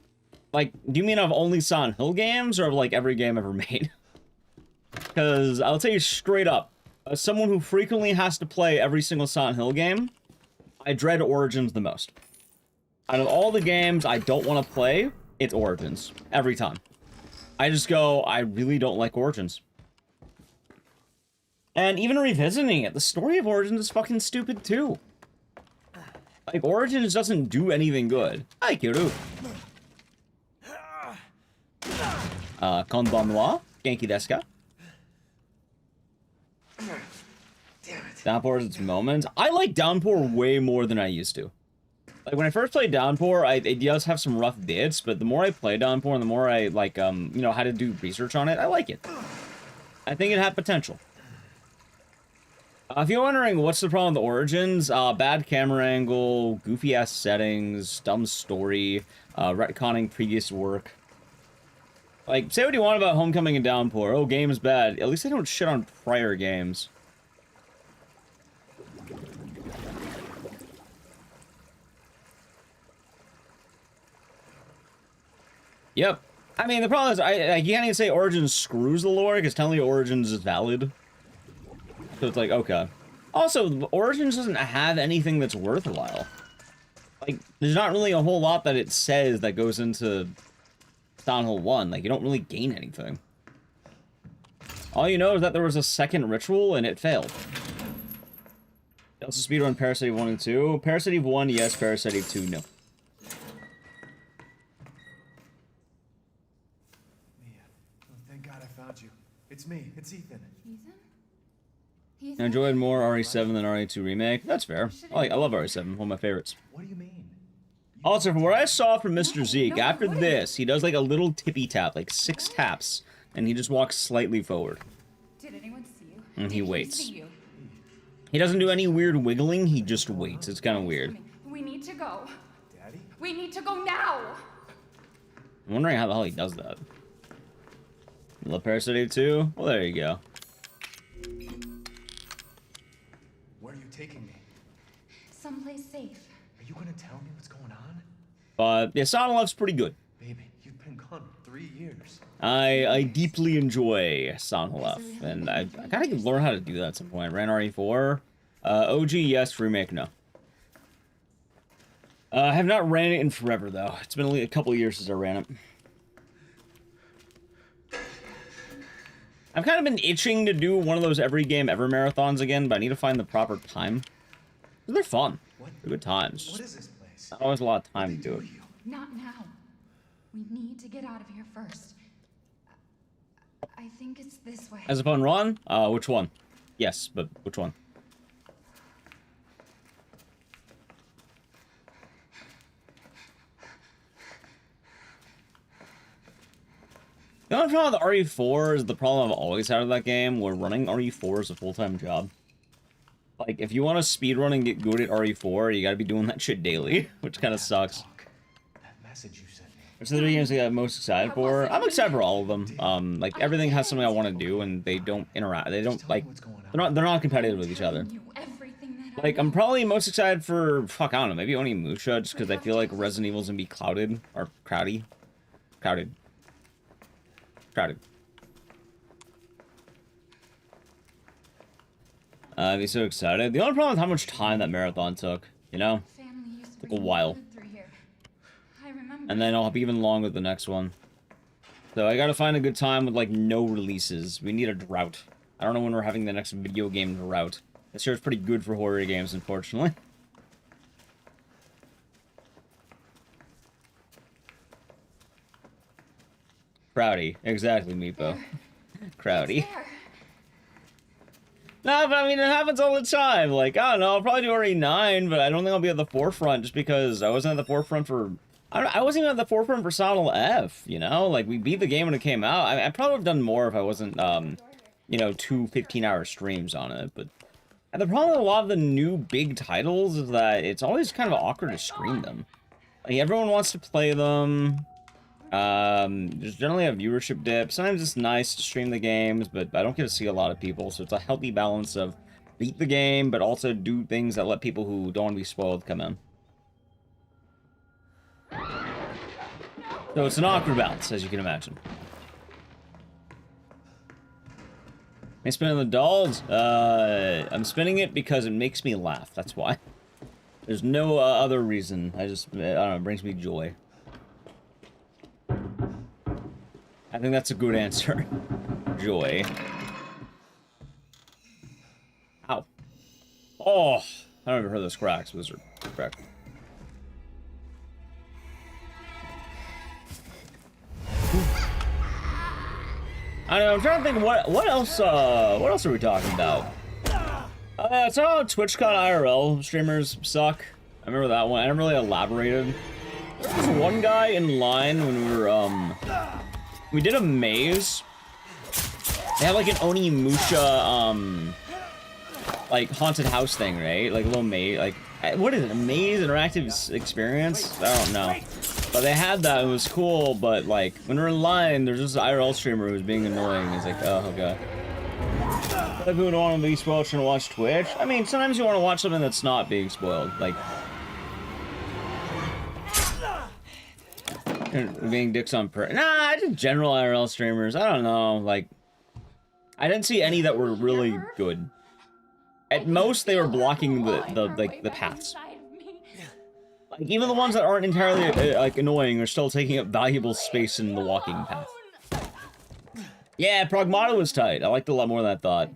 Like, do you mean of only Silent Hill games or of like every game ever made? Because I'll tell you straight up. As someone who frequently has to play every single Silent Hill game, I dread Origins the most. Out of all the games I don't want to play, it's Origins. Every time. I just go, I really don't like Origins. And even revisiting it, the story of Origins is fucking stupid too. Like, Origins doesn't do anything good. Hi, Kiru. Konbanwa? Genki desu ka? Downpour has its moments. I like Downpour way more than I used to. Like, when I first played Downpour, it does have some rough bits, but the more I play Downpour and the more I, like, you know, had to do research on it, I like it. I think it had potential. If you're wondering what's the problem with Origins, bad camera angle, goofy-ass settings, dumb story, retconning previous work. Like, say what you want about Homecoming and Downpour. Oh, game's bad. At least they don't shit on prior games. Yep. I mean, the problem is, you can't even say Origins screws the lore, because technically Origins is valid. So it's like, okay. Also, Origins doesn't have anything that's worthwhile. Like, there's not really a whole lot that it says that goes into Silent Hill 1. Like, you don't really gain anything. All you know is that there was a second ritual, and it failed. You also speedrun Parasite 1 and 2. Parasite 1, yes. Parasite 2, no. Thank God I It's me. It's Ethan. Ethan? I Ethan? enjoyed more RE7 than RE2 remake. That's fair. I love RE7, one of my favorites. What do you mean? Also, from what I saw from Mr. Zeke, after this, he does like a little tippy tap, like 6 taps, and he just walks slightly forward. Did anyone see you? And he Did waits. see you? He doesn't do any weird wiggling, he just waits. It's kind of weird. We need to go. Daddy? We need to go now. I'm wondering how the hell he does that. You love Parasite 2? Well, there you go. Where are you taking me? Someplace safe. Are you gonna tell me what's going on? But yeah, Sonolove's pretty good. Baby, you've been gone 3 years. I deeply enjoy Sonolove, and I gotta learn how to do that at some point. Ran RE4. OG, yes. Remake, no. I have not ran it in forever, though. It's been only a couple years since I ran it. I've kind of been itching to do one of those every game ever marathons again, but I need to find the proper time. They're fun. They're good times. What is this place? Not always a lot of time to do it. Not now. We need to get out of here first. I think it's this way. As a fun run? Which one? Yes, but which one? The only problem with RE4 is the problem I've always had with that game, where running RE4 is a full-time job. Like, if you want to speedrun and get good at RE4, you gotta be doing that shit daily, which kind of sucks. That message you sent me. Which are the games I'm most excited for. I'm excited for all of them. Like, everything has something I want to do, and they don't interact. They don't, like, they're not competitive with each other. Like, I'm probably most excited for, fuck, I don't know, maybe Onimusha, just because I feel like Resident Evil's gonna be crowded. I'd be so excited. The only problem is how much time that marathon took, you know? Took a while. And then I'll be even longer with the next one. So I gotta find a good time with, like, no releases. We need a drought. I don't know when we're having the next video game drought. This year's pretty good for horror games, unfortunately. Crowdy. Exactly, Meepo. Crowdy. No, but I mean, it happens all the time. Like, I don't know, I'll probably do RE9, but I don't think I'll be at the forefront just because I wasn't at the forefront for... I wasn't even at the forefront for Sonal F, you know? Like, we beat the game when it came out. I probably would have done more if I wasn't, you know, 2 15-hour streams on it, but... And the problem with a lot of the new big titles is that it's always kind of awkward to stream them. Like, everyone wants to play them. There's generally a viewership dip. Sometimes it's nice to stream the games, but I don't get to see a lot of people, so it's a healthy balance of beat the game, but also do things that let people who don't want to be spoiled come in. So it's an awkward balance, as you can imagine. Am I spinning the dolls? I'm spinning it because it makes me laugh, that's why. There's no other reason. I don't know, it brings me joy. I think that's a good answer. Joy. Ow. Oh! I don't ever heard those cracks. Those are cracked. I don't know, I'm trying to think what else are we talking about? It's how TwitchCon IRL streamers suck. I remember that one. I never really elaborated. There was one guy in line when we were, we did a maze. They had like an Onimusha, like haunted house thing, right? Like a little maze, like, what is it? A maze interactive experience? I don't know. But they had that, it was cool, but like, when we're in line, there's this IRL streamer who's being annoying. He's like, oh god. If people don't want to be spoiled, trying to watch Twitch. I mean, sometimes you want to watch something that's not being spoiled, like being dicks on Nah, just general IRL streamers. I don't know, like, I didn't see any that were really good. At most, they were blocking the paths. Like, even the ones that aren't entirely, like, annoying are still taking up valuable space in the walking path. Yeah, Pragmata was tight. I liked it a lot more than I thought.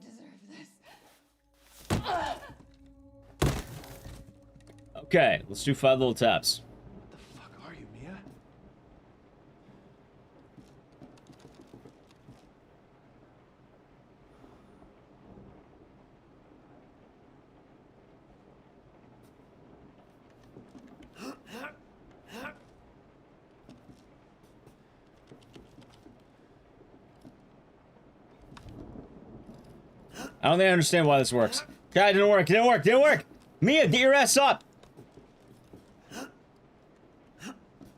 Okay, let's do 5 little taps. What the fuck are you, Mia? I don't think I understand why this works. God, it didn't work. It didn't work. It didn't work. Mia, get your ass up.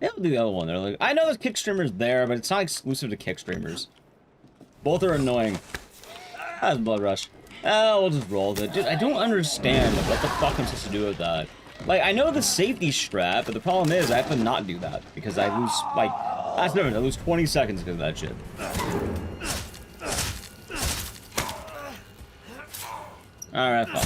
Yeah, we'll do the other one. They're like, I know there's kick streamers there, but it's not exclusive to kick streamers. Both are annoying. That's blood rush. Oh, we'll just roll with it. Dude, I don't understand what the fuck I'm supposed to do with that. Like, I know the safety strap, but the problem is I have to not do that because I lose, like, that's different. I lose 20 seconds because of that shit. Alright, fine.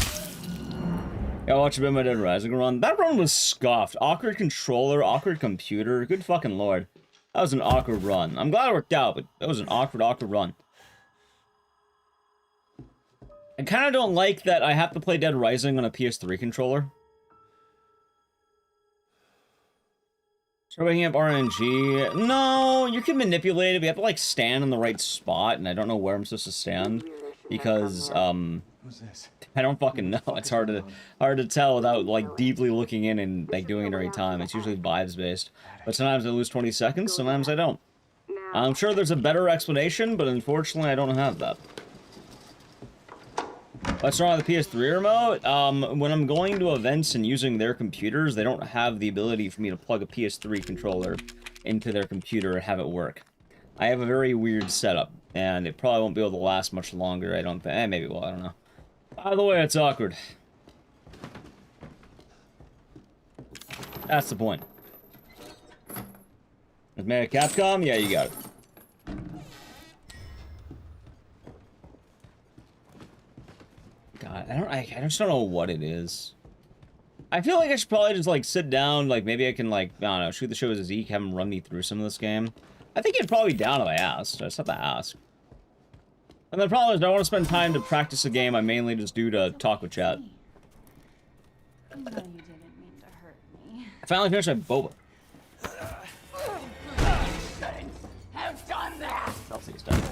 Yeah, watch a bit of my Dead Rising run. That run was scuffed. Awkward controller, awkward computer. Good fucking lord. That was an awkward run. I'm glad it worked out, but that was an awkward run. I kind of don't like that I have to play Dead Rising on a PS3 controller. Start waking up RNG. No, you can manipulate it. We have to, like, stand in the right spot, and I don't know where I'm supposed to stand. Because, Who's this? I don't fucking know. It's hard to tell without, like, deeply looking in and, like, doing it every time. It's usually vibes-based. But sometimes I lose 20 seconds, sometimes I don't. I'm sure there's a better explanation, but unfortunately I don't have that. What's wrong with the PS3 remote? When I'm going to events and using their computers, they don't have the ability for me to plug a PS3 controller into their computer and have it work. I have a very weird setup, and it probably won't be able to last much longer, I don't think. Maybe it will, I don't know. By the way, it's awkward. That's the point. Is made a Capcom? Yeah, you got it. God, I just don't know what it is. I feel like I should probably just, like, sit down, like, maybe I can, like, I don't know, shoot the show as a Zeke, have him run me through some of this game. I think he'd probably be down if I asked. I just have to ask. And the problem is, I don't want to spend time to practice a game I mainly just do to talk with chat. I know you didn't mean to hurt me. I finally finished my boba. Have done that. I'll see you done.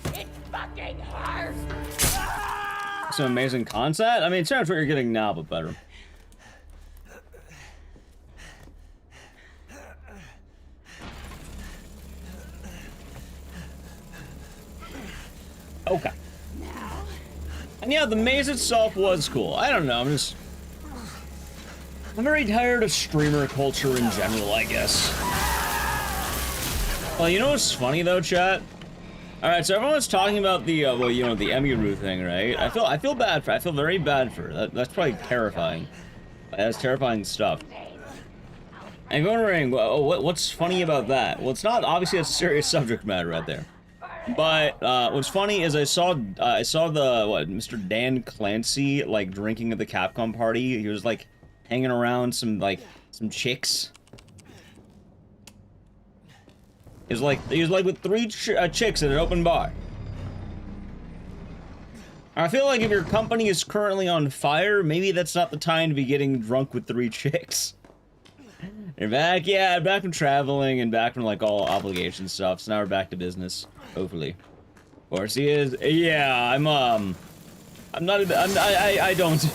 It's fucking hard. Some amazing content? I mean, it's not what you're getting now, but better. Okay. And yeah, the maze itself was cool. I don't know, I'm very tired of streamer culture in general, I guess. Well, you know what's funny though, chat? Alright, so everyone's talking about the, well, you know, the Emiru thing, right? I feel bad for her. I feel very bad for her. That's probably terrifying. That's terrifying stuff. And wondering, what's funny about that? Well, it's not, obviously, it's a serious subject matter right there. But, what's funny is I saw the, Mr. Dan Clancy, like, drinking at the Capcom party. He was, like, hanging around some chicks. He was like with 3 chicks at an open bar. I feel like if your company is currently on fire, maybe that's not the time to be getting drunk with 3 chicks. You're back, yeah, back from traveling and back from like all obligation stuff. So now we're back to business, hopefully. Of course he is. Yeah, I don't. It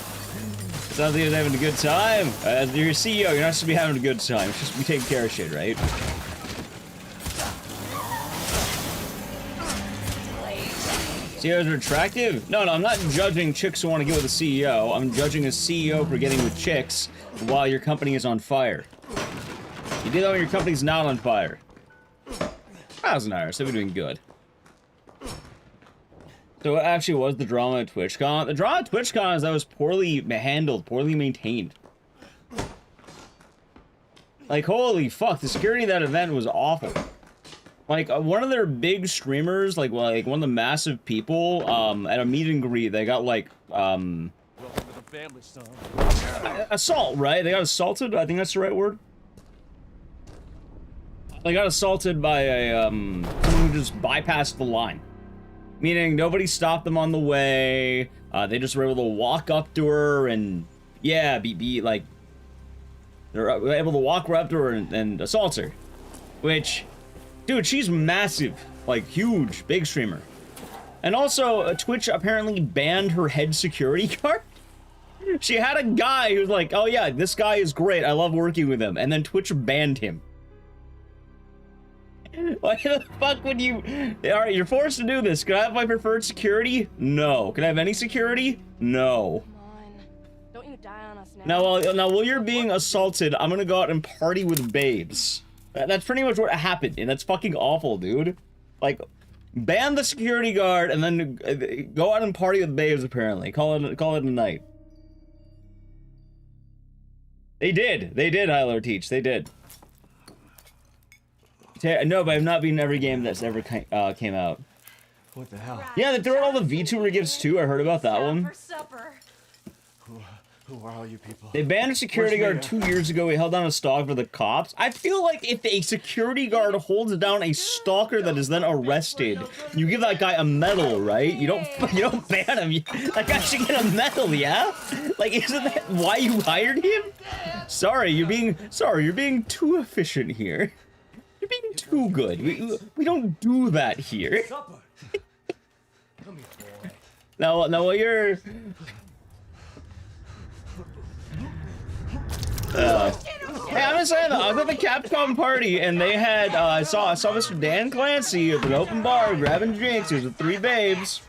sounds like he's having a good time. As your CEO, you're not supposed to be having a good time. It's just be taking care of shit, right? CEOs are attractive? No, I'm not judging chicks who want to get with a CEO. I'm judging a CEO for getting with chicks while your company is on fire. You do that when your company's not on fire. 1,000 hours, so we're doing good. So what actually was the drama at TwitchCon? The drama at TwitchCon is that it was poorly handled, poorly maintained. Like, holy fuck, the security of that event was awful. Like, one of their big streamers, like one of the massive people, at a meet and greet, they got, like, assault, right? They got assaulted? I think that's the right word. They got assaulted by a, someone who just bypassed the line. Meaning, nobody stopped them on the way, they just were able to walk up to her and, yeah, like, they're able to walk right up to her and assault her. Which... dude, she's massive. Like, huge. Big streamer. And also, Twitch apparently banned her head security guard. She had a guy who's like, oh yeah, this guy is great. I love working with him. And then Twitch banned him. Why the fuck would you? Alright, you're forced to do this. Can I have my preferred security? No. Can I have any security? No. Come on. Don't you die on us now. Now, while you're being assaulted, I'm gonna go out and party with babes. That's pretty much what happened, and that's fucking awful, dude. Like, ban the security guard and then go out and party with babes, apparently. Call it a night. They did, Ecdycis, they did. No, but I've not been in every game that's ever came out. What the hell? Yeah, they threw out all the VTuber gifts too. I heard about that one. For supper. Who are all you people? They banned a security guard 2 years ago. He held down a stalker for the cops. I feel like if a security guard holds down a stalker that is then arrested, you give that guy a medal, right? You don't ban him. That guy should get a medal, yeah? Like, isn't that why you hired him? Sorry, you're being too efficient here. You're being too good. We don't do that here. Supper. Come here, boy. Now while you're hey, I'm just saying though, I was at the Capcom party and they had I saw Mr. Dan Clancy at an open bar grabbing drinks. He was with 3 babes.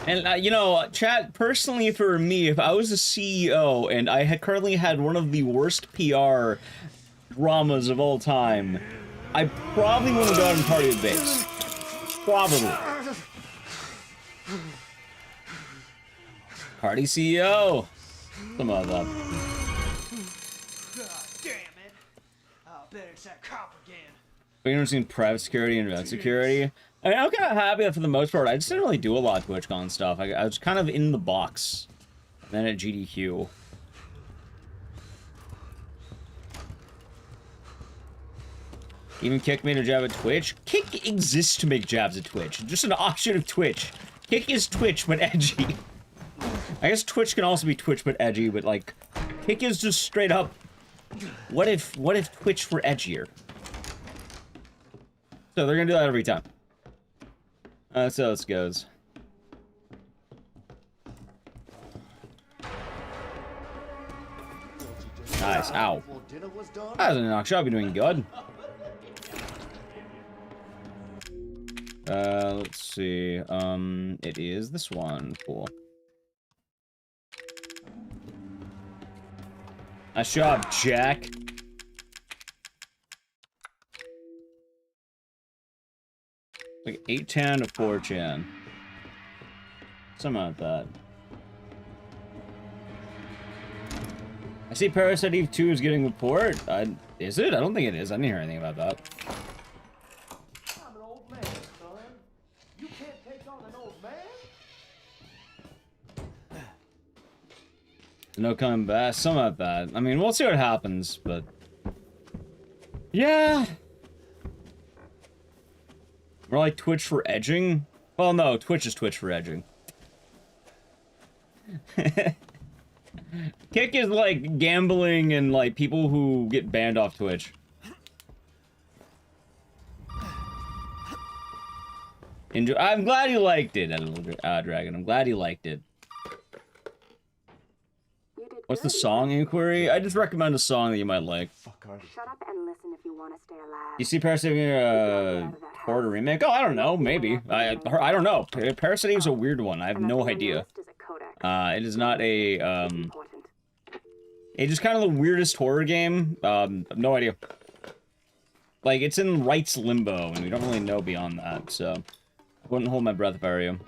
And you know, chat, personally for me, if I was a CEO and I had currently had one of the worst PR dramas of all time, I probably wouldn't go out and party with babes. Probably. Party CEO. Some of them. God damn it. I'll bet it's that cop again. Have you ever seen private security and event security? I mean, I'm kind of happy that for the most part, I just didn't really do a lot of TwitchCon stuff. I was kind of in the box. And then at GDQ. Even Kick made a jab at Twitch. Kick exists to make jabs at Twitch. Just an offshoot of Twitch. Kick is Twitch, but edgy. I guess Twitch can also be Twitch, but edgy, but like, Kick is just straight up, what if Twitch were edgier? So they're gonna do that every time. That's how this goes. Nice, ow. That was a knock shot, be doing good. Let's see, it is this one, cool. Nice job, Jack. Like 8chan to 4chan. Something like that. I see Parasite Eve 2 is getting a port. Is it? I don't think it is. I didn't hear anything about that. I'm an old man, son. You can't take on an old man? No coming back. Something like that. I mean, we'll see what happens, but... yeah. More like Twitch for edging? Well, no, Twitch is Twitch for edging. Kick is like gambling and like people who get banned off Twitch. I'm glad you liked it, Dragon. I'm glad you liked it. What's the song inquiry? I just recommend a song that you might like. Shut up and listen if you want to stay alive. You see Parasite Eve Horde remake? Oh, I don't know. Maybe. I don't know. Parasite Eve is a weird one. I have no idea. It is not a it's just kind of the weirdest horror game. No idea. Like, it's in rights limbo, and we don't really know beyond that, so I wouldn't hold my breath if I were you.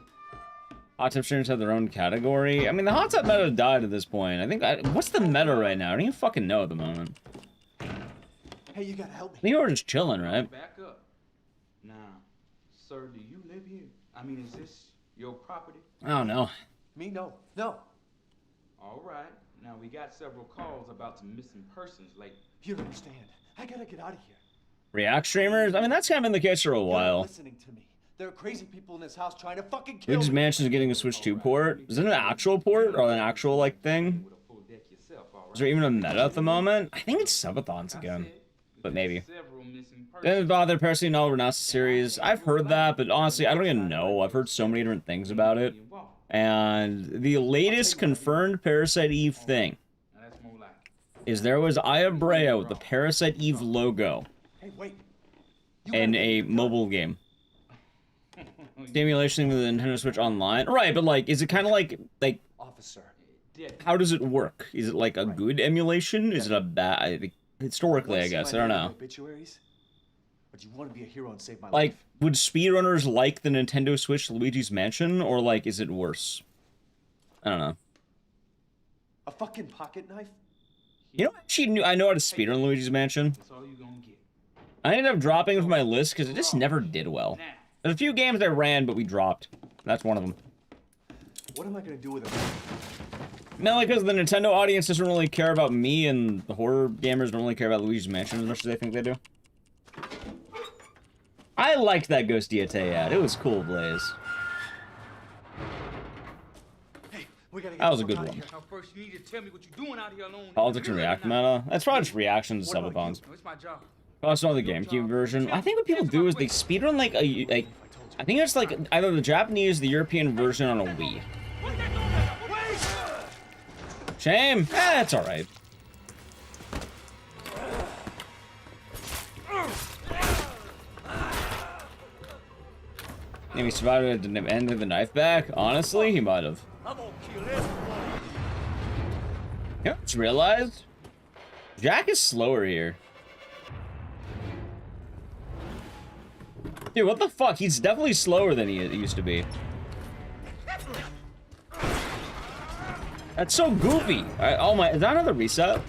Hot tub streamers have their own category. I mean, the hot tub meta died at this point. I think what's the meta right now? I don't even fucking know at the moment. Hey, you gotta help me. I think we're just chilling, right? Back up. Now, sir, do you live here? I mean, is this your property? I don't know. Me? No. No. All right. Now, we got several calls about some missing persons lately. You don't understand. I gotta get out of here. React streamers? I mean, that's kind of been the case for a while. You're not listening to me. There are crazy people in this house trying to fucking kill Luigi's me. Mansion is getting a Switch 2 port. Is it an actual port or an actual, like, thing? Is there even a meta at the moment? I think it's subathons again. But maybe. Didn't bother Parasite Novel Renounced series. I've heard that, but honestly, I don't even know. I've heard so many different things about it. And the latest confirmed Parasite Eve thing is there was Aya Brea with the Parasite Eve logo Hey, wait. in a mobile game. Stimulation with the Nintendo Switch Online. Right, but like, is it kind of like, Officer. how does it work? Is it like a good emulation? Is it a bad, historically, I guess, I don't know. Obituaries? But you want to be a hero and save my Like, life. would speedrunners like the Nintendo Switch Luigi's Mansion, or like, is it worse? I don't know. A fucking pocket knife? You know, actually, I know how to speedrun Luigi's Mansion. That's all you gonna get. I ended up dropping it from my list because it just never did well. There's a few games I ran, but we dropped. That's one of them. What am I gonna do with it? Mainly because the Nintendo audience doesn't really care about me, and the horror gamers don't really care about Luigi's Mansion as much as they think they do. I liked that Ghost Diete ad. It was cool, Blaze. Hey, we gotta get That was the a fuck good outta one. here. Now first you need to tell me what you're doing out here alone. Politics and React meta. That's probably just reactions to What about subathons. No, it's my job. Also, the GameCube version. I think what people do is they speedrun like a I think it's like either the Japanese or the European version on a Wii. Shame. That's all right. Maybe survived at the end of the knife back. Honestly, he might have. Yeah, just realized Jack is slower here. Dude, what the fuck? He's definitely slower than he used to be. That's so goofy. Oh my, is that another reset?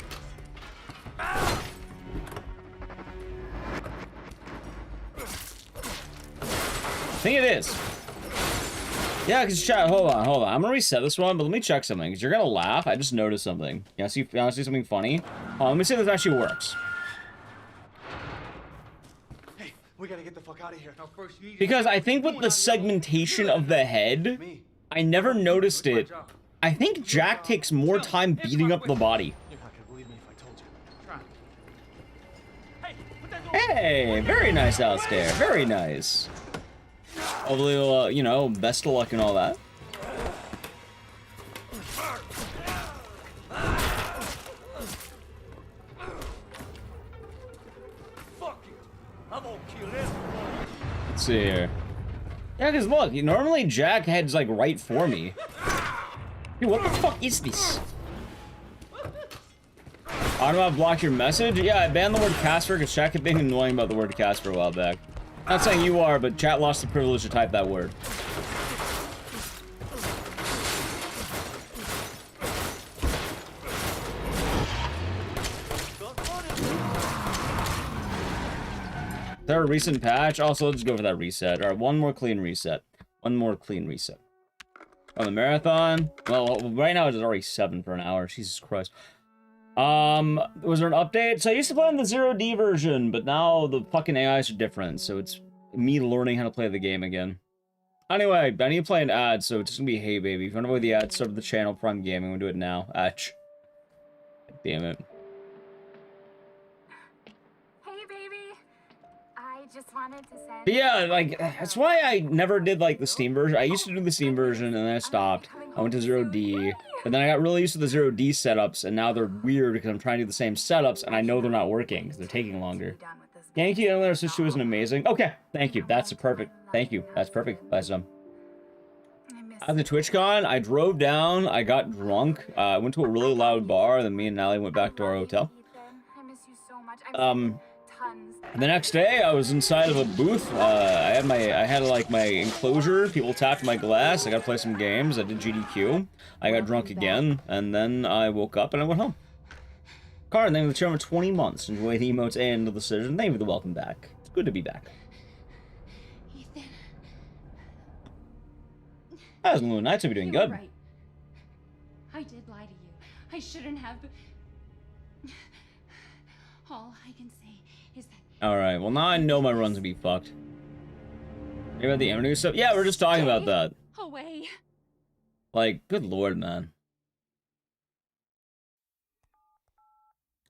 I think it is. Yeah, because chat, hold on. I'm gonna reset this one, but let me check something, because you're gonna laugh. I just noticed something. You wanna see something funny? Hold on, let me see if this actually works. Hey, we gotta get the fuck out of here. Now first you need to Because I think with the segmentation of the head, I never noticed it. I think Jack takes more time beating up the body. You're not gonna believe me if I told you. try. Hey, very nice out there. Very nice. Hopefully, you know, best of luck and all that. Fuck it. I'm gonna kill everyone. Let's see here. Yeah, because look, normally Jack heads like right for me. Dude, what the fuck is this? Automatic block your message? Yeah, I banned the word Casper because chat kept being annoying about the word Casper a while back. Not saying you are, but chat lost the privilege to type that word. Is there a recent patch? Also, let's go for that reset. Alright, one more clean reset. One more clean reset. On the marathon? Well, right now it's already 7 for an hour. Jesus Christ. Was there an update? So I used to play on the 0D version, but now the fucking AIs are different, so it's me learning how to play the game again. Anyway, I need to play an ad, so it's just gonna be Hey Baby. If you want to avoid the ad, start the channel, Prime Gaming. We'll do it now. Atch. Damn it. Hey, baby. I just wanted to send. But yeah, like, that's why I never did, like, the Steam version. I used to do the Steam version, and then I stopped. I went to 0D, but then I got really used to the 0D setups, and now they're weird because I'm trying to do the same setups, and I know they're not working, because they're taking longer. Yankee Another Switch 2 isn't amazing. Okay, thank you. That's perfect. Thank you. That's perfect. That's At the TwitchCon, I drove down, I got drunk, I went to a really loud bar, and then me and Natalie went back to our hotel. I miss you so much. Tons. The next day, I was inside of a booth. I had like my enclosure. People tapped my glass. I got to play some games. I did GDQ. I got drunk again, and then I woke up and I went home. Card, thank you for the channel for 20 months. Enjoy the emotes and the decision. Thank you for the welcome back. It's good to be back. Ethan. How's Moon Knights? Hope you're doing You were good. right. I did lie to you. I shouldn't have. All I can say is that. Alright, well now I know my run's gonna be fucked. Maybe about the interview stuff? Yeah, we're just talking about that. Away. Like, good lord, man.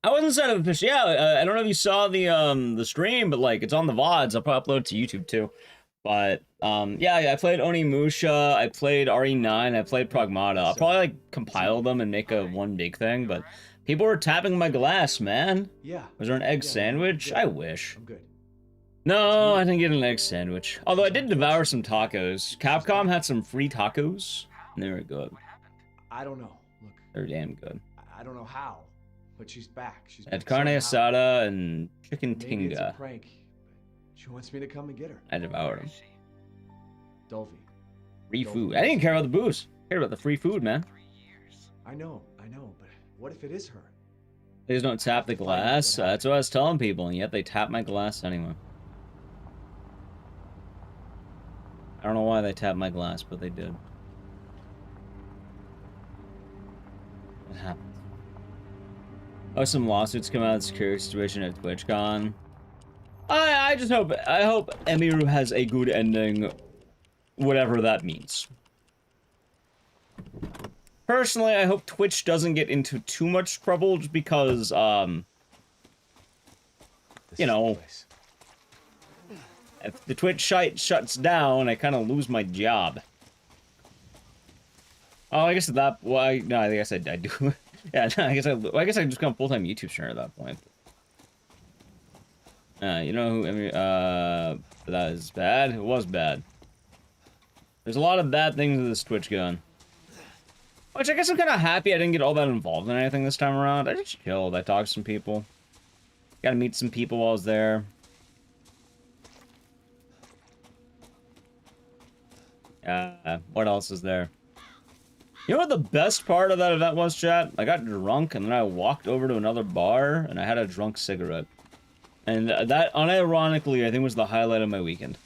I wasn't set up officially. Yeah, I don't know if you saw the stream, but like it's on the VODs. I'll probably upload it to YouTube too. But yeah, I played Onimusha, I played RE9, I played Pragmata. I'll probably like compile them and make a one big thing, but People were tapping my glass, man. Yeah. Was there an egg Yeah, sandwich? good. I wish. I'm good. No, I didn't get an egg sandwich. Although I did devour some tacos. Capcom had some free tacos, and they were good. I don't know. Look, They're damn good. I don't know how, but she's back. She's Had back carne somehow. asada and chicken Maybe it's a tinga. prank. She wants me to come and get her. I devoured them. Dolphy. Free food. I didn't care about the booze. I cared about the free food, man. I know, but what if it is her? Please don't tap the glass. That's what I was telling people, and yet they tap my glass anyway. I don't know why they tapped my glass, but they did. What happened? Oh, some lawsuits come out of the security situation at TwitchCon. I just hope, I hope Emiru has a good ending, whatever that means. Personally, I hope Twitch doesn't get into too much trouble just because, you know, if the Twitch site shuts down, I kind of lose my job. Oh, I guess that, well, no, I guess I do. Yeah, no, I guess I just become a full-time YouTube streamer at that point. You know who, I mean, that is bad. It was bad. There's a lot of bad things with this Twitch gun. Which I guess I'm kind of happy I didn't get all that involved in anything this time around. I just chilled. I talked to some people. Got to meet some people while I was there. What else is there? You know what the best part of that event was, chat? I got drunk and then I walked over to another bar and I had a drunk cigarette. And that, unironically, I think was the highlight of my weekend.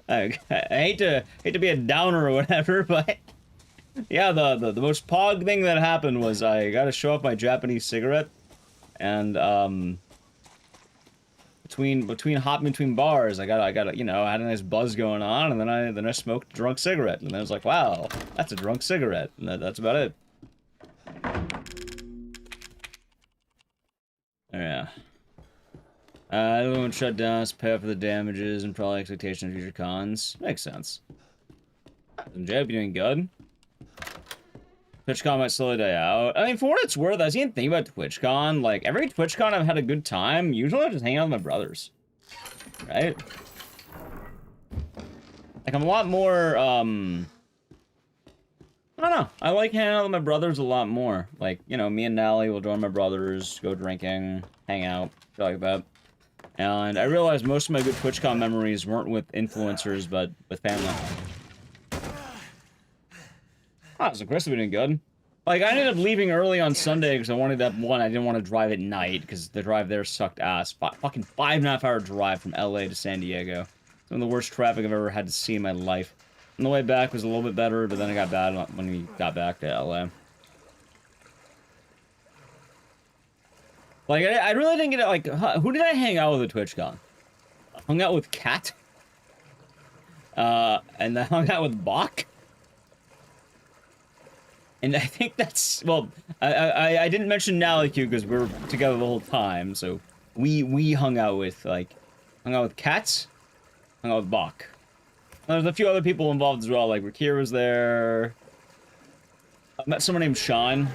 I hate to be a downer or whatever, but yeah, the most pog thing that happened was I got to show off my Japanese cigarette, and between hopping between bars, I got you know, I had a nice buzz going on, and then I smoked a drunk cigarette, and then I was like, wow, that's a drunk cigarette, and that's about it. Yeah. Everyone shut down to pay up for the damages and probably expectation of future cons. Makes sense. Jeb, you doing good? TwitchCon might slowly die out. I mean, for what it's worth, I was even thinking about TwitchCon. Like, every TwitchCon I've had a good time. Usually I just hang out with my brothers. Right? Like, I'm a lot more, I don't know. I like hanging out with my brothers a lot more. Like, you know, me and Nally will join my brothers, go drinking, hang out, shit like that. And I realized most of my good TwitchCon memories weren't with influencers, but with family. Oh, so Chris has been good. Like, I ended up leaving early on Sunday because I wanted that one. I didn't want to drive at night because the drive there sucked ass. Fucking 5.5 hour drive from LA to San Diego. Some of the worst traffic I've ever had to see in my life. On the way back was a little bit better, but then it got bad when we got back to LA. Like, I really didn't get it, like, who did I hang out with at TwitchCon? I hung out with Kat. And I hung out with Bach. And I think that's, well, I didn't mention Naliku because we were together the whole time, so we hung out with, like, hung out with Kat, hung out with Bach. There's a few other people involved as well, like Rakir was there. I met someone named Sean.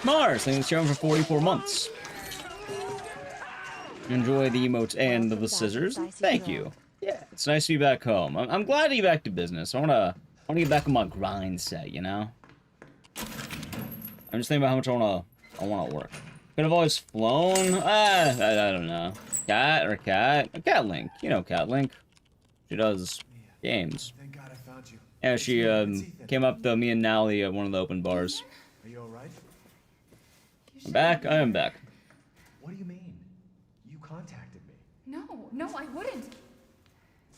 Mars, thanks for sharing for 44 months. Enjoy the emotes and the scissors. Thank you. Yeah, it's nice to be back home. I'm glad to be back to business. I wanna get back on my grind set, you know? I'm just thinking about how much I wanna work. Could have always flown. I don't know. Cat. Cat Link. You know Cat Link. She does games. Thank God I found you. Yeah, she came up to me and Nally at one of the open bars. Are you alright? I'm back. I am back. What do you mean? You contacted me. No, I wouldn't.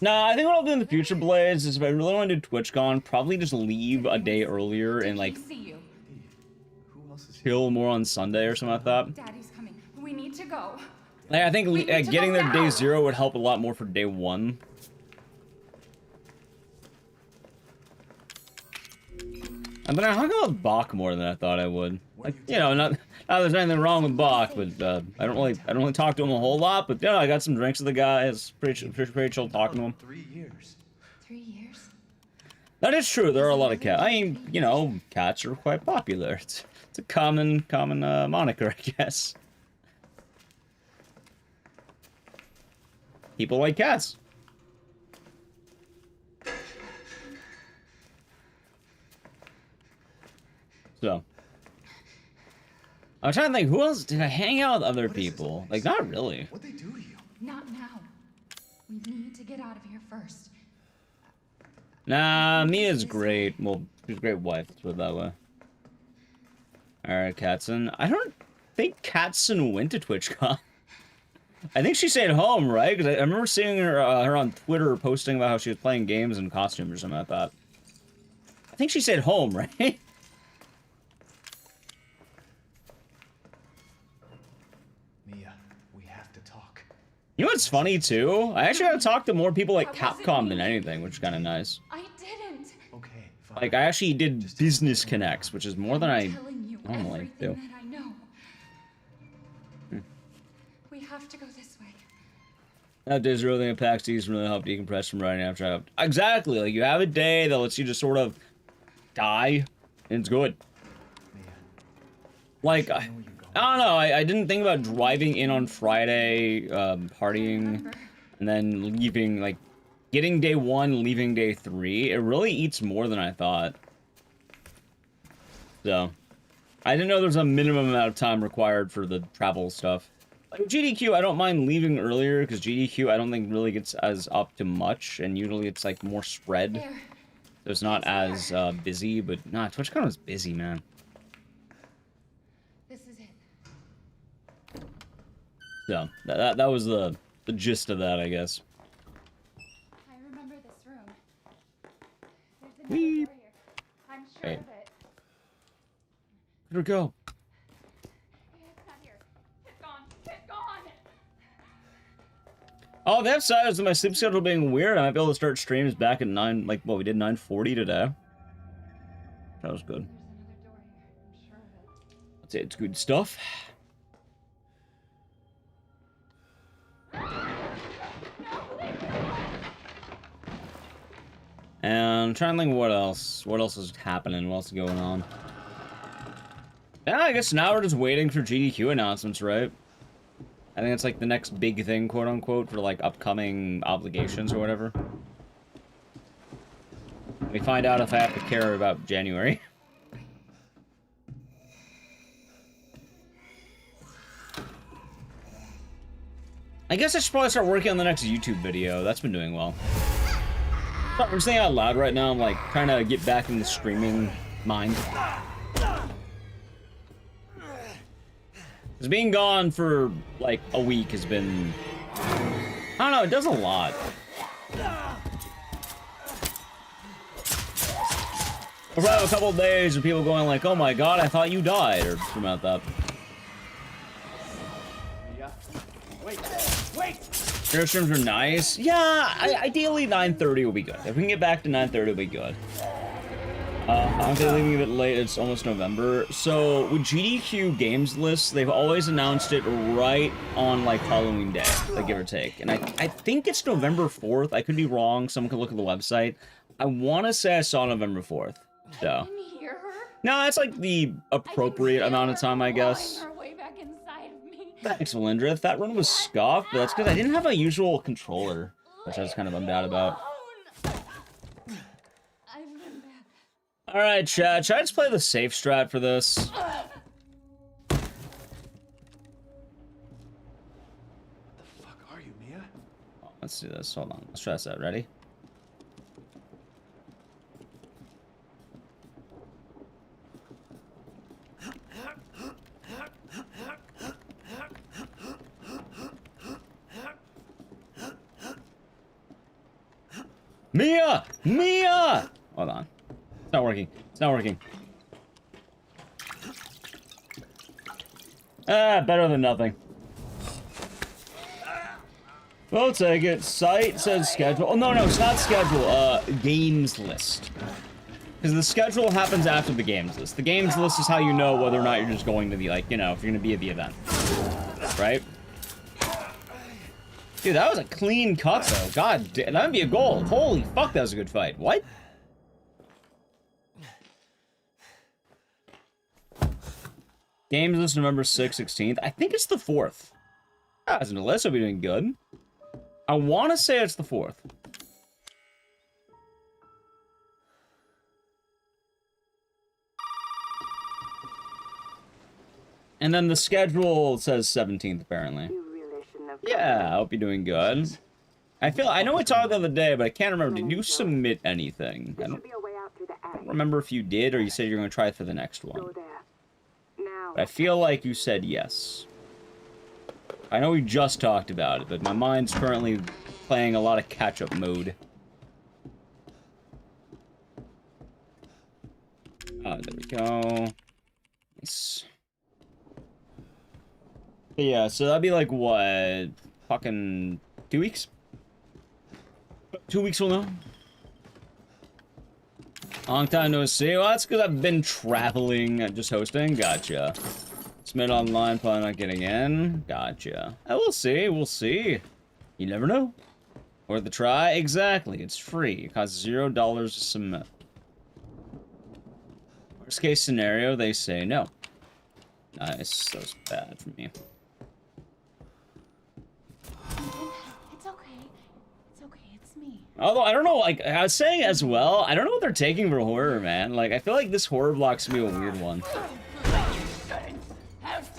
Nah, I think what I'll do in the future, Blaze, is if I really want to do TwitchCon, probably just leave a day earlier and, like, See you. Who else is here? chill more on Sunday or something like that. Daddy's coming. We need to go. Like, I think need to getting go there day now. 0 would help a lot more for day 1. And then I hung out with Bach more than I thought I would. Like, you know, not there's anything wrong with Bach, but I don't really talk to him a whole lot. But you know, I got some drinks with the guy. It's pretty chill talking to him. 3 years. 3 years? That is true. There are a lot of cats. I mean, you know, cats are quite popular. It's a common moniker, I guess. People like cats. So, I'm trying to think, who else did I hang out with? Other people? Like, not really. What'd they do to you? Not now. We need to get out of here first. Nah, Mia's great. Well, she's a great wife, let's put it that way. Alright, Katzen. I don't think Katzen went to TwitchCon. I think she stayed home, right? Because I remember seeing her, her on Twitter posting about how she was playing games in costume or something like that. I think she stayed home, right? Mia, we have to talk. You know what's funny, too? I actually got to talk to more people like Capcom than anything, which is kind of nice. I didn't. Okay, fine. Like, I actually did business connects, which is more than I Telling you normally do. everything that I know. We have to go this way. That day's really impacts these really help decompress from writing after job. Exactly, like you have a day that lets you just sort of die, and it's good. Mia, Like, I don't know, I didn't think about driving in on Friday, partying, and then leaving, like, getting day 1, leaving day 3. It really eats more than I thought. So, I didn't know there's a minimum amount of time required for the travel stuff. Like, GDQ, I don't mind leaving earlier, because GDQ I don't think really gets as up to much, and usually it's, like, more spread. There. So it's not as busy, but nah, TwitchCon was busy, man. This is it. So, that was the gist of that, I guess. I remember this room. There's another Whee! door here. I'm sure Wait. of it. Where'd it go? It's not here. It's gone. It's gone. Oh, the upside is my sleep schedule being weird. I might be able to start streams back at 9, like, what, we did 9:40 today. That was good. There's another door here. I'm sure of it. I'd say it's good stuff. And I'm trying to think what else. What else is happening? What else is going on? Yeah, I guess now we're just waiting for GDQ announcements, right? I think it's like the next big thing, quote unquote, for like upcoming obligations or whatever. We find out if I have to care about January. I guess I should probably start working on the next YouTube video. That's been doing well. I'm just thinking out loud right now. I'm like trying to get back in the streaming mind. Because being gone for like a week has been, I don't know, it does a lot. We'll have a couple of days of people going like, oh my god, I thought you died, or something like that. Mia, wait, wait! Your streams are nice. Yeah, ideally 9:30 will be good. If we can get back to 9:30, it'll be good. I'm leaving a bit late. It's almost November. So with GDQ games lists, they've always announced it right on like Halloween Day, like give or take. And I think it's November 4th. I could be wrong. Someone could look at the website. I want to say I saw November 4th. So. I didn't hear her. No, it's like the appropriate amount of time, I guess. Her way back inside of me. Thanks, Valindra. That run was scuffed, but that's because I didn't have a usual controller, which I was kind of bummed out about. I've been bad. Alright, chat. Should I just play the safe strat for this? The fuck are you, Mia? Oh, let's do this. Hold on. Let's try this out. Ready? Mia! Mia! Hold on. It's not working. It's not working. Ah, better than nothing. We'll take it. Site says schedule. Oh, no, it's not schedule. Games list. Because the schedule happens after the games list. The games list is how you know whether or not you're just going to be, like, you know, if you're going to be at the event. Right? Dude, that was a clean cut, though. God damn, that would be a goal. Holy fuck, that was a good fight. What? Games list November 6th, 16th. I think it's the 4th. As an list, I'll be doing good. I want to say it's the 4th. And then the schedule says 17th, apparently. Yeah, I hope you're doing good. I know we talked the other day, but I can't remember. Did you submit anything? I don't remember if you did, or you said you're going to try it for the next one. But I feel like you said yes. I know we just talked about it, but my mind's currently playing a lot of catch-up mode. There we go. Nice. Yeah, so that'd be like, what? Fucking 2 weeks? 2 weeks we'll know. Long time no see. Well, that's because I've been traveling, just hosting. Gotcha. Submit online, probably not getting in. Gotcha. We'll see, we'll see. You never know. Worth a try? Exactly. It's free. It costs $0 to submit. Worst case scenario, they say no. Nice. That was bad for me. It's okay. It's okay. It's me. Although, I don't know, like, I was saying as well, I don't know what they're taking for horror, man. Like, I feel like this horror block's gonna be a weird one.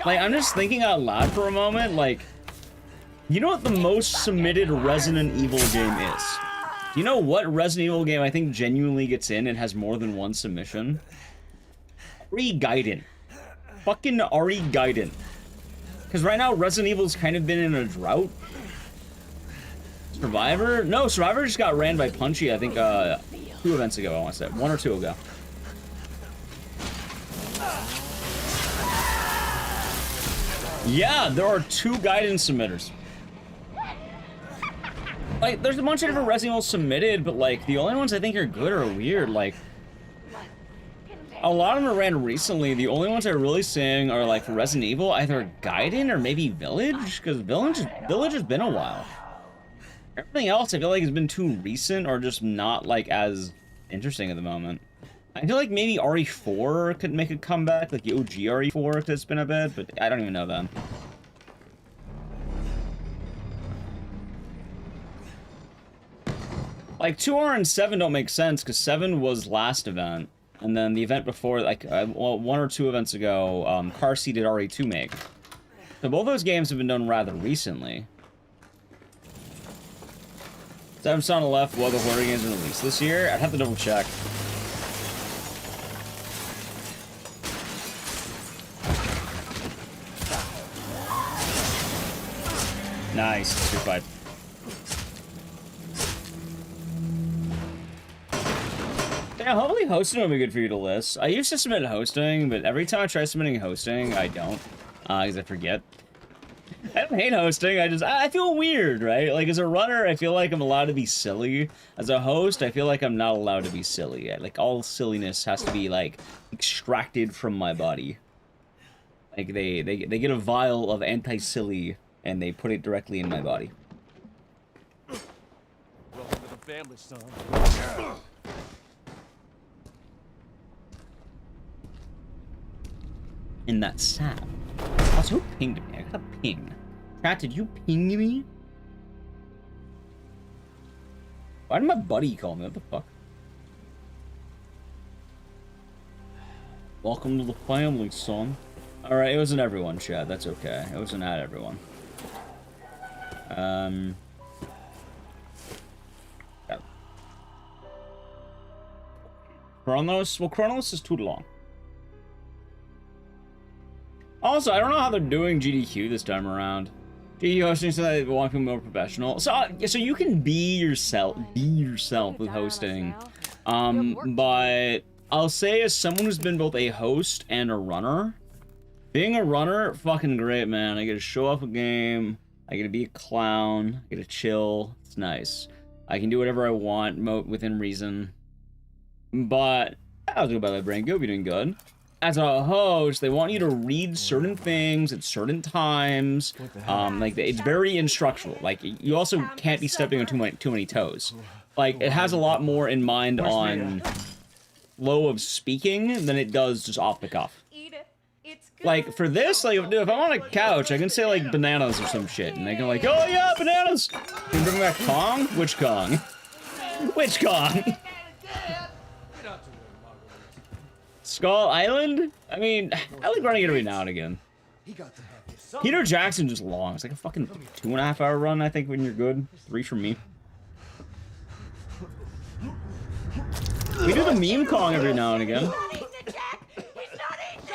Like, I'm just thinking out loud for a moment, like, you know what the most submitted Resident Evil game is? Do you know what Resident Evil game I think genuinely gets in and has more than one submission? Ari Gaiden. Fucking Ari Gaiden. Because right now, Resident Evil's kind of been in a drought. Survivor? No, Survivor just got ran by Punchy, I think, 2 events ago, I want to say. 1 or 2 ago. Yeah, there are 2 guidance submitters. Like, there's a bunch of different Resident Evil submitted, but, like, the only ones I think are good are weird. Like, a lot of them are ran recently. The only ones I'm really seeing are, like, for Resident Evil, either Gaiden or maybe Village, because Village has been a while. Everything else, I feel like, has been too recent or just not, like, as interesting at the moment. I feel like maybe RE4 could make a comeback, like the OG RE4 could spin a bit, but I don't even know then. Like, 2R and 7 don't make sense, because 7 was last event, and then the event before, like, well, 1 or 2 events ago, Car Seat did RE2 make. So both those games have been done rather recently. 7's on the left, what other horror games are released this year? I'd have to double check. Nice, good fight. Yeah, hopefully hosting will be good for you to list. I used to submit hosting, but every time I try submitting hosting, I don't. Because I forget. I don't hate hosting, I feel weird, right? Like, as a runner, I feel like I'm allowed to be silly. As a host, I feel like I'm not allowed to be silly. Like, all silliness has to be, like, extracted from my body. Like, they get a vial of anti-silly, and they put it directly in my body. Welcome to the family, son. And that's sad. Also, who pinged me? I got a ping. Chat, did you ping me? Why did my buddy call me? What the fuck? Welcome to the family, son. Alright, it wasn't everyone, chat. That's okay. It wasn't at everyone. Yeah. Chronos? Well, Chronos is too long. Also, I don't know how they're doing GDQ this time around. GDQ hosting so they want to be more professional. So you can be yourself with hosting. But I'll say as someone who's been both a host and a runner, being a runner, fucking great, man. I get to show off a game. I get to be a clown. I get to chill. It's nice. I can do whatever I want within reason. But I was good by my brain. Go be doing good. As a host, they want you to read certain things at certain times. Like, it's very instructional. Like, you also can't be stepping on too many toes. Like, it has a lot more in mind on flow of speaking than it does just off the cuff. Eat it. It's like, for this, like, if I'm on a couch, I can say, like, bananas or some shit, and they can, like, oh, yeah, bananas! Can you bring back Kong? Which Kong? Which Kong? Skull Island? I mean, I like running it every now and again. Peter Jackson just long. It's like a fucking 2.5 hour run, I think, when you're good. 3 from me. We do the meme Kong every now and again.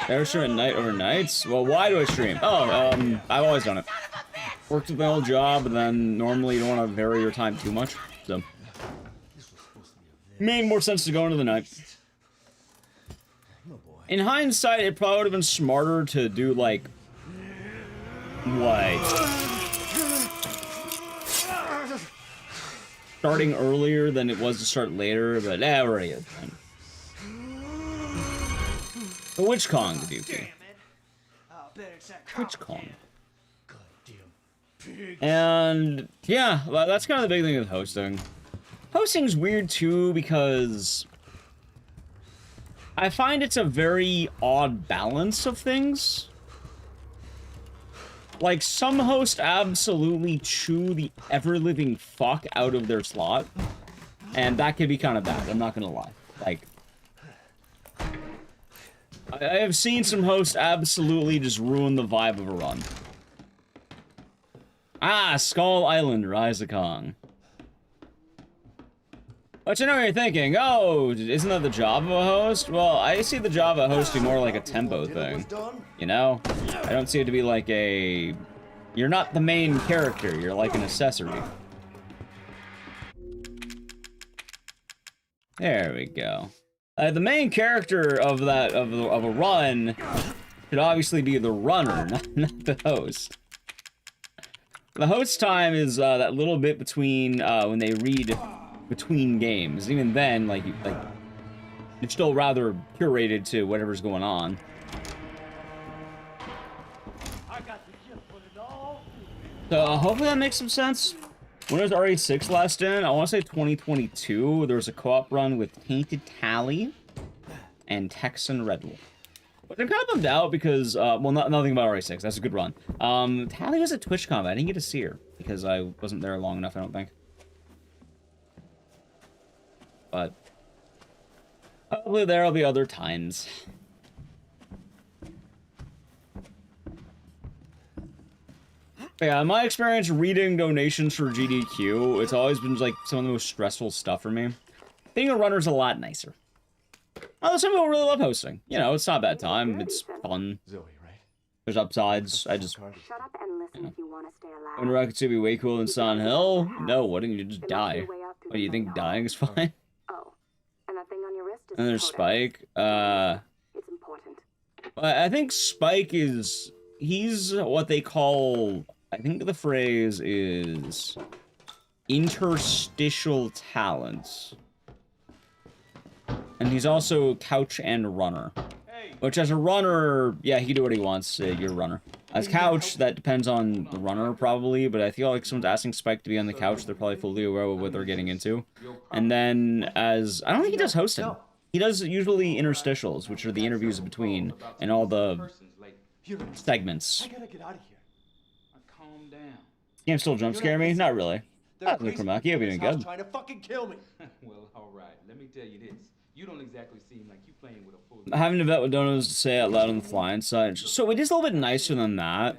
Ever stream at night overnights? Well, why do I stream? Oh, I've always done it. Worked with my old job, and then normally you don't want to vary your time too much, so. Made more sense to go into the night. In hindsight, it probably would have been smarter to do, like, what? Starting earlier than it was to start later, but we're already at time. But which Kong did you do? Which Kong? And yeah, that's kind of the big thing with hosting. Hosting's weird too because I find it's a very odd balance of things. Like, some hosts absolutely chew the ever-living fuck out of their slot, and that can be kind of bad, I'm not gonna lie. Like, I have seen some hosts absolutely just ruin the vibe of a run. Ah, Skull Island, Rise of Kong. But you know what you're thinking, oh, isn't that the job of a host? Well, I see the job of hosting more like a tempo thing, you know? I don't see it to be like a... You're not the main character, you're like an accessory. There we go. The main character of a run should obviously be the runner, not the host. The host time is that little bit between when they read between games. Even then, like it's still rather curated to whatever's going on. So hopefully that makes some sense. When was RE6 last in? I want to say 2022. There was a co-op run with Tainted Tally and Texan Red Wolf. But I'm kind of bummed out because, well, nothing about RE6. That's a good run. Tally was at TwitchCon, but I didn't get to see her because I wasn't there long enough, I don't think. But hopefully there'll be other times. But yeah, in my experience reading donations for GDQ, it's always been like some of the most stressful stuff for me. Being a runner's a lot nicer. Although some people really love hosting. You know, it's not a bad time. It's fun. Zoe, right? There's upsides. I just... Shut up and listen if you want to stay alive. Wonder I could still be way cool in Silent Hill? No, why didn't you just die? What, do you think dying is fine? Oh, and that thing on your wrist is... And there's Spike. It's important. I think Spike is... He's what they call... I think the phrase is... interstitial talents. And he's also couch and runner. Which as a runner, yeah, he can do what he wants. You're a runner. As couch, that depends on the runner probably, but I feel like someone's asking Spike to be on the couch, they're probably fully aware of what they're getting into. And then as... I don't think he does hosting. He does usually interstitials, which are the interviews between, and all the segments. I gotta get out of here. Calm down. You can still jump scare me? Not really. Look from back, you'll be doing good. Trying to fucking kill me. Well, alright. Let me tell you this. You don't exactly seem like you playing with a full... Having to vet what donos to say out loud on the fly and such. So it is a little bit nicer than that.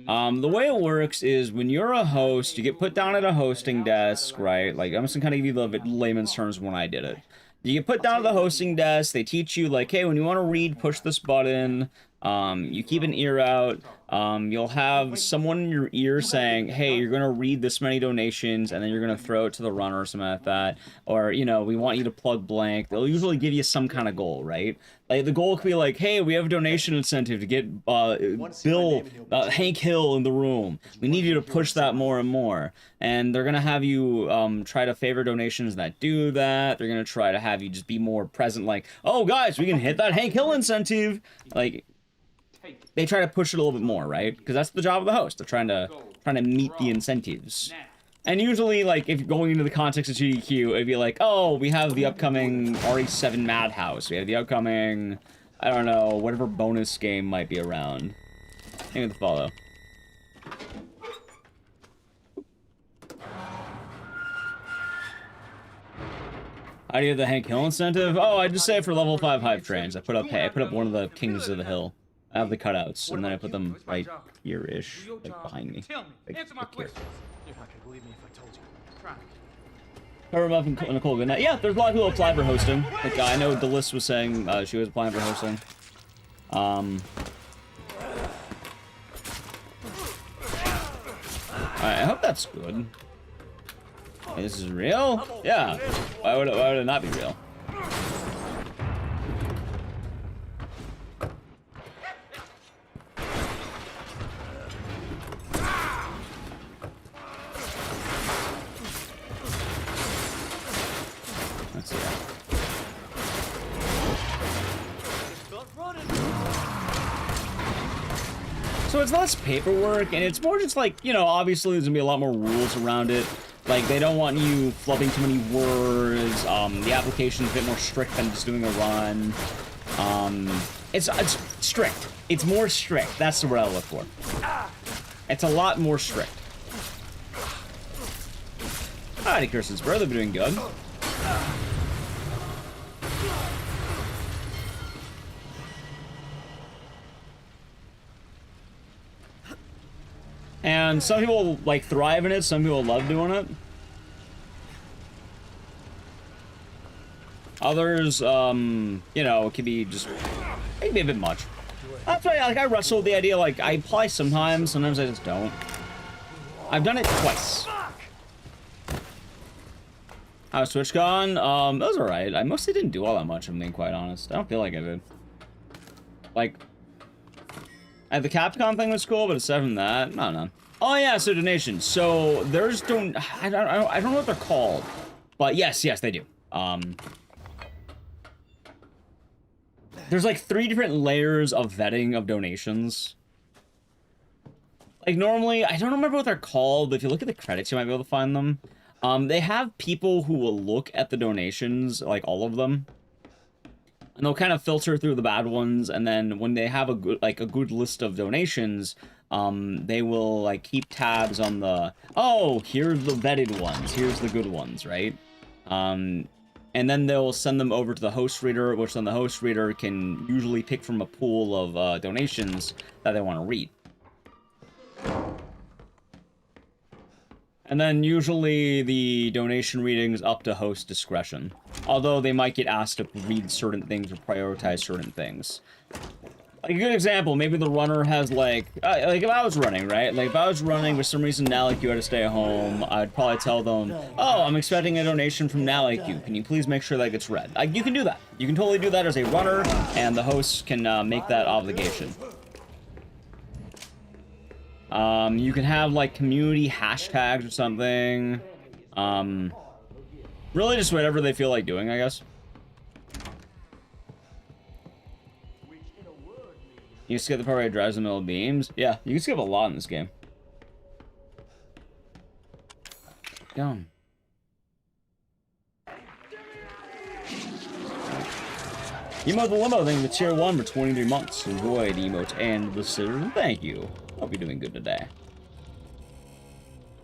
The way it works is when you're a host, you get put down at a hosting desk, right? Like, I'm just gonna kind of give you the layman's terms when I did it. You get put down at the hosting desk, they teach you, like, hey, when you want to read, push this button. You keep an ear out. You'll have someone in your ear saying, hey, you're going to read this many donations, and then you're going to throw it to the runner or something like that. Or, you know, we want you to plug blank. They'll usually give you some kind of goal, right? Like, the goal could be like, hey, we have a donation incentive to get Hank Hill in the room. We need you to push that more and more. And they're going to have you try to favor donations that do that. They're going to try to have you just be more present, like, oh, guys, we can hit that Hank Hill incentive. Like... They try to push it a little bit more, right? Because that's the job of the host. They're trying to meet the incentives. And usually, like, if you're going into the context of GDQ, it'd be like, oh, we have the upcoming RE7 Madhouse. We have the upcoming I don't know, whatever bonus game might be around. Hang with the follow. How do you have the Hank Hill incentive? Oh, I just say for level 5 hype trains. I put up one of the Kings of the Hill. I have the cutouts, and then I put them right here-ish, like behind me. Like, Answer my like here. questions. You're not gonna believe me if I told you. Try. Cover Muff and Nicole, good night. Yeah, there's a lot of people apply for hosting. Like, I know Delis was saying she was applying for hosting. Alright, I hope that's good. Hey, this is real? Yeah. Why would it not be real? Let's see. So it's less paperwork, and it's more just like, you know, obviously there's gonna be a lot more rules around it. Like, they don't want you flubbing too many words. The application's a bit more strict than just doing a run. It's strict. It's more strict. That's the word I look for. It's a lot more strict. Alrighty, Kirsten's brother, they're doing good. And some people, like, thrive in it, some people love doing it. Others, you know, it can be just, it can be a bit much. That's why, like, I wrestle with the idea, like, I apply sometimes I just don't. I've done it twice. How's TwitchCon? That was alright. I mostly didn't do all that much, if I'm being quite honest. I don't feel like I did. Like, the Capcom thing was cool, but aside from that, I don't know. Oh yeah, so donations. So there's I don't know what they're called, but yes, they do. There's like 3 different layers of vetting of donations. Like normally, I don't remember what they're called, but if you look at the credits, you might be able to find them. They have people who will look at the donations, like all of them. And they'll kind of filter through the bad ones, and then when they have a good list of donations, they will like keep tabs on the, oh, here's the vetted ones, here's the good ones, right? And then they'll send them over to the host reader, which then the host reader can usually pick from a pool of donations that they want to read. And then usually the donation reading is up to host discretion. Although they might get asked to read certain things or prioritize certain things. Like a good example, maybe the runner has like if I was running, right? Like if I was running for some reason Nalik, you had to stay at home, I'd probably tell them, oh, I'm expecting a donation from Nalik, can you please make sure that gets read? Like you can do that. You can totally do that as a runner, and the host can make that obligation. You can have like community hashtags or something. Really just whatever they feel like doing, I guess. You can skip the part where it drives in the middle of beams. Yeah, you can skip a lot in this game. Down. Emote the Limo, thank you for tier 1 for 23 months. Enjoyed emote and the scissors. Thank you. Hope you're doing good today.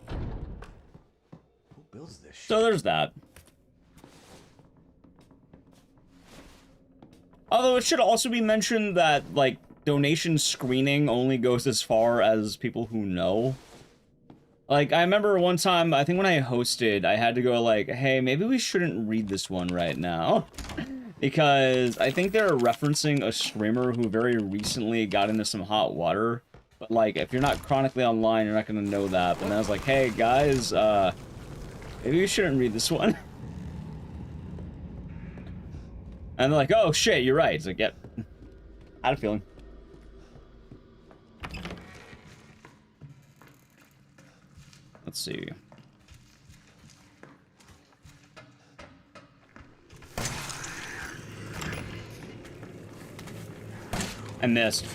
Who builds this shit? So there's that. Although it should also be mentioned that, like, donation screening only goes as far as people who know. Like, I remember one time, I think when I hosted, I had to go like, hey, maybe we shouldn't read this one right now. Because I think they're referencing a streamer who very recently got into some hot water. But, like, if you're not chronically online, you're not going to know that. And I was like, hey, guys, maybe we shouldn't read this one. And they're like, oh, shit, you're right. It's like, yep. I had a feeling. Let's see. I missed.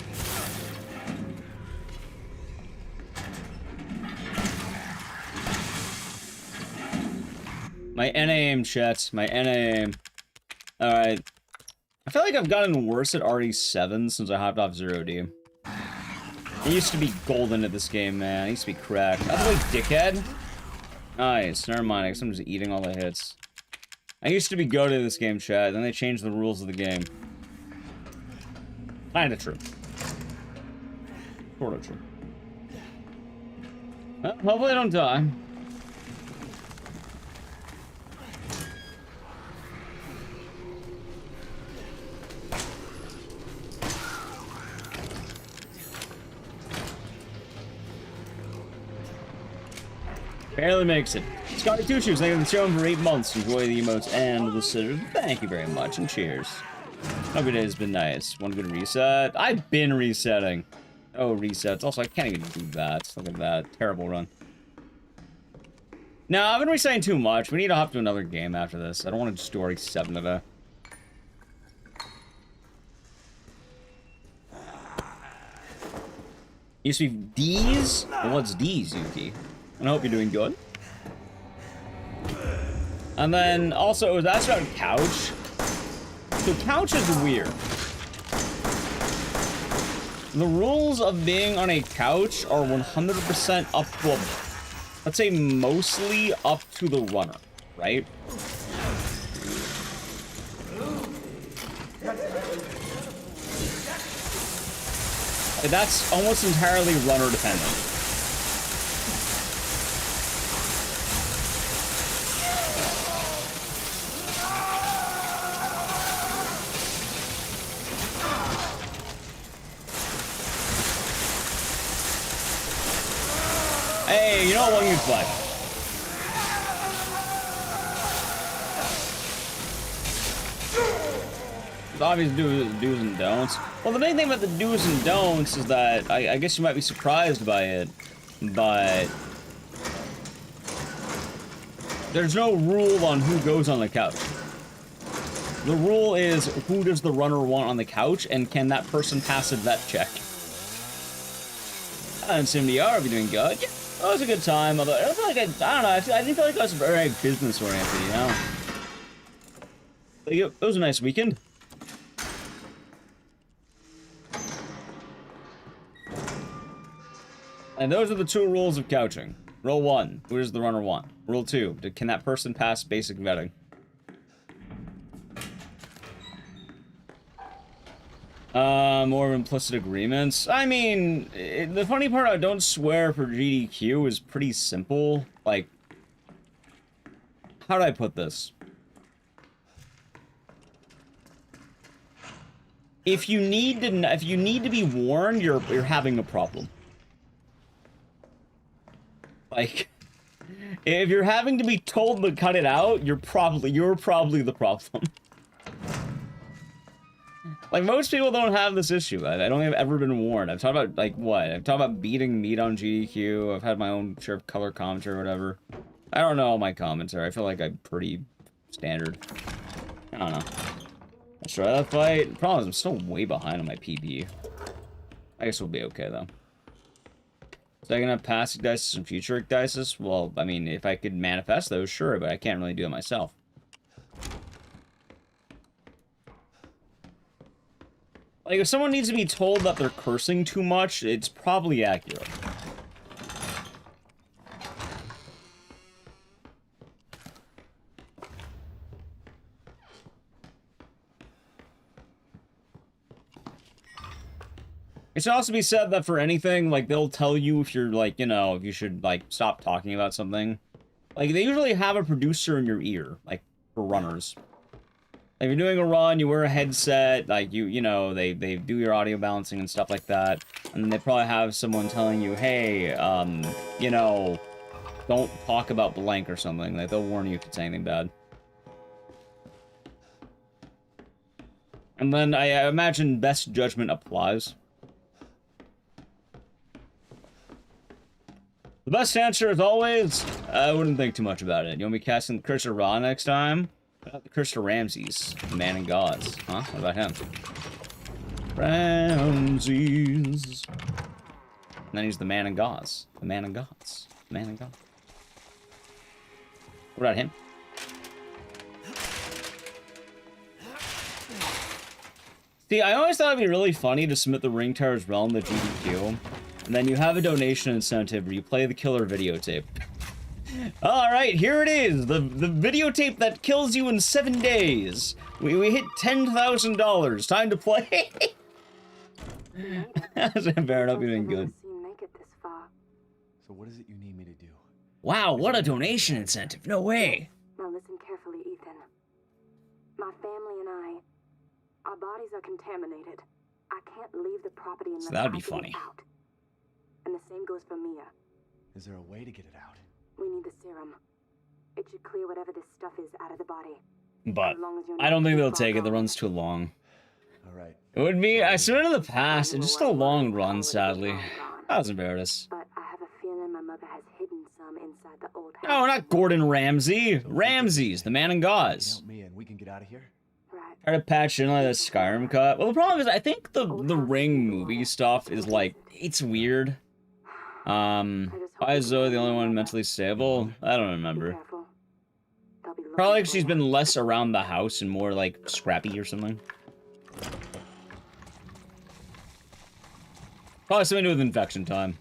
My NAM, chat. My NAM. Alright. I feel like I've gotten worse at RE7 since I hopped off 0D. I used to be golden at this game, man. I used to be cracked. By the way, dickhead. Nice. Never mind. I guess I'm just eating all the hits. I used to be good at this game, chat. Then they changed the rules of the game. Kinda true. Sorta true. Well, hopefully I don't die. Barely makes it. Scotty Two Shoes, thank you for the show for 8 months. Enjoy the emotes and the scissors. Thank you very much, and cheers. Hope your day has been nice. One good reset. I've been resetting. Oh, resets. Also, I can't even do that. Look at that. Terrible run. No, I've been resetting too much. We need to hop to another game after this. I don't want to just do RE7 today. Used to be D's? Well, what's D's, Yuki? And I hope you're doing good. And then, also, that's about couch. So, couch is weird. The rules of being on a couch are 100% up to, let's say, mostly up to the runner, right? That's almost entirely runner dependent. Hey, you know what? You play. There's obvious do's and don'ts. Well, the main thing about the do's and don'ts is that I guess you might be surprised by it, but there's no rule on who goes on the couch. The rule is who does the runner want on the couch, and can that person pass a vet check? And SimDR, are you doing good? Yeah. It was a good time, although I feel like I don't know, I didn't feel like I was very business-oriented, you know? Like, it was a nice weekend. And those are the 2 rules of couching. Rule 1, who does the runner want? Rule 2, can that person pass basic vetting? More of implicit agreements. I mean, the funny part about don't swear for GDQ is pretty simple. Like, how do I put this? If you need to be warned, you're having a problem. Like, if you're having to be told to cut it out, you're probably the problem. Like, most people don't have this issue. I don't think I've ever been warned. I've talked about, like, what? I've talked about beating meat on GDQ. I've had my own share of color commentary or whatever. I don't know all my commentary. I feel like I'm pretty standard. I don't know. Let's try that fight. The problem is I'm still way behind on my PB. I guess we'll be okay, though. So I can have past Ecdycis and future Ecdycis? Well, I mean, if I could manifest those, sure, but I can't really do it myself. Like, if someone needs to be told that they're cursing too much, it's probably accurate. It should also be said that for anything, like, they'll tell you if you're, like, you know, if you should, like, stop talking about something. Like, they usually have a producer in your ear, like, for runners. If you're doing a run, you wear a headset, like, you know, they do your audio balancing and stuff like that. And then they probably have someone telling you, hey, you know, don't talk about blank or something. Like, they'll warn you if it's anything bad. And then I imagine best judgment applies. The best answer, as always, I wouldn't think too much about it. You want me casting the Curse of Ra next time? What about the Curse of Ramses? The man and gods. Huh? What about him? Ramses. And then he's the man and gods. The man and gods. The man and gods. What about him? See, I always thought it'd be really funny to submit the Ring Tower's Realm to GDQ, and then you have a donation incentive where you play the killer videotape. Alright, here it is, the videotape that kills you in 7 days. We hit $10,000, time to play. That's fair enough, you're doing good. So what is it you need me to do? Wow, what a donation incentive, no way. Now listen carefully, Ethan. My family and I, our bodies are contaminated. I can't leave the property unless that'd be I get funny. it out. And the same goes for Mia. Is there a way to get it out? We need the serum. It should clear whatever this stuff is out of the body. But As long as you're I don't not think too they'll far take it, the gone. run's too long. Alright. It would be, I swear in the past, You it's were just a right, long already run, been sadly. long gone. That was embarrassing. But I have a feeling my mother has hidden some inside the old house. No, not Gordon Ramsay. Ramses, the man in gauze. Help me and we can get out of here? Right. Try to patch in like the Skyrim cut. Well, the problem is, I think the Ring movie stuff is like, it's weird. Why is Zoe the only one mentally stable? I don't Be remember. careful. They'll be Probably looking like for she's you. been less around the house and more like scrappy or something. Probably something to do with infection time.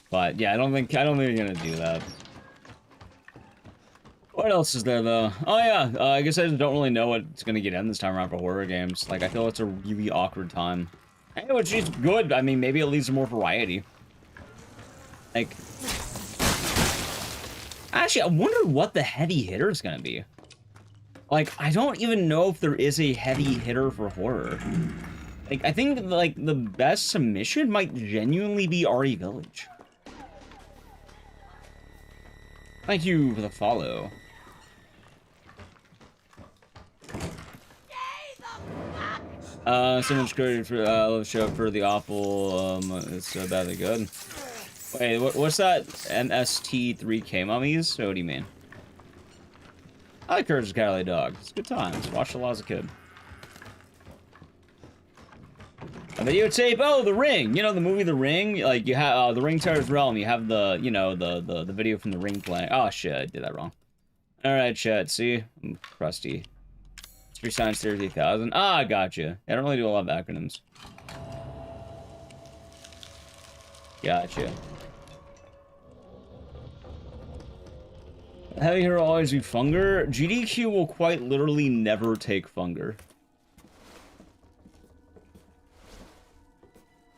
But yeah, I don't think they're gonna do that. What else is there though? Oh yeah, I guess I just don't really know what's gonna get in this time around for horror games. Like I feel it's a really awkward time. Hey, which is good. I mean, maybe it leads to more variety. Like, actually, I wonder what the heavy hitter is gonna be. Like, I don't even know if there is a heavy hitter for horror. Like, I think like the best submission might genuinely be RE Village. Thank you for the follow. Someone's created for show up for the awful. It's so badly good. Wait, what's that? MST3K mummies? What do you mean? I like Courage the Cowardly Dog. It's good times. Watched a lot as a kid. A videotape. Oh, The Ring. You know the movie The Ring. Like you have The Ring Tower's Realm. You have the the video from The Ring playing. Oh shit, I did that wrong. All right, chat. See, I'm crusty. 3 Science 30,000. Ah, gotcha. I don't really do a lot of acronyms. Gotcha. Heavy Hero will always be Funger. GDQ will quite literally never take Funger.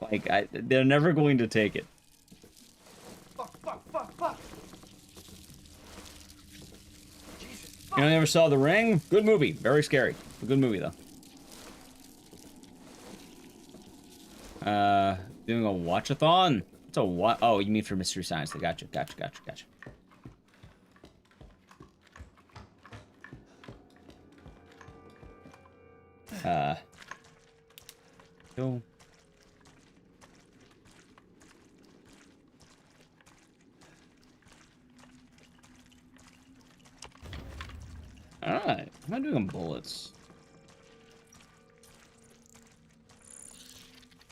Like, they're never going to take it. Fuck. Jesus, fuck. You know, never saw The Ring? Good movie. Very scary. A good movie, though. Doing a watch-a-thon? It's a what? Oh, you mean for Mystery Science. Gotcha. Cool. Alright, I'm not doing bullets.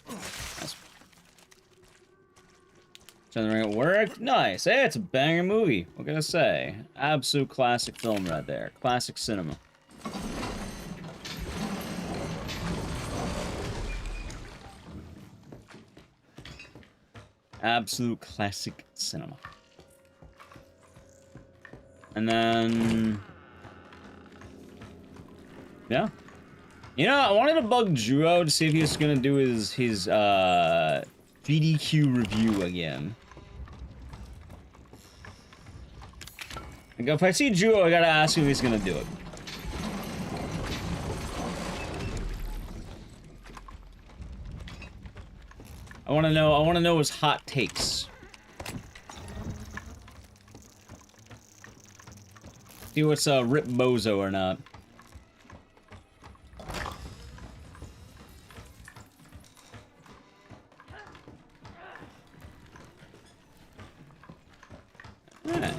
Nice. Turn the Ring at work? Nice. Hey, it's a banger movie. What can I say? Absolute classic film right there. Classic cinema. Absolute classic cinema. And then... yeah. You know, I wanted to bug Juo to see if he was gonna do his GDQ review again. Like, if I see Juo, I gotta ask him if he's gonna do it. I wanna know his hot takes. See what's Rip Bozo or not. Alright.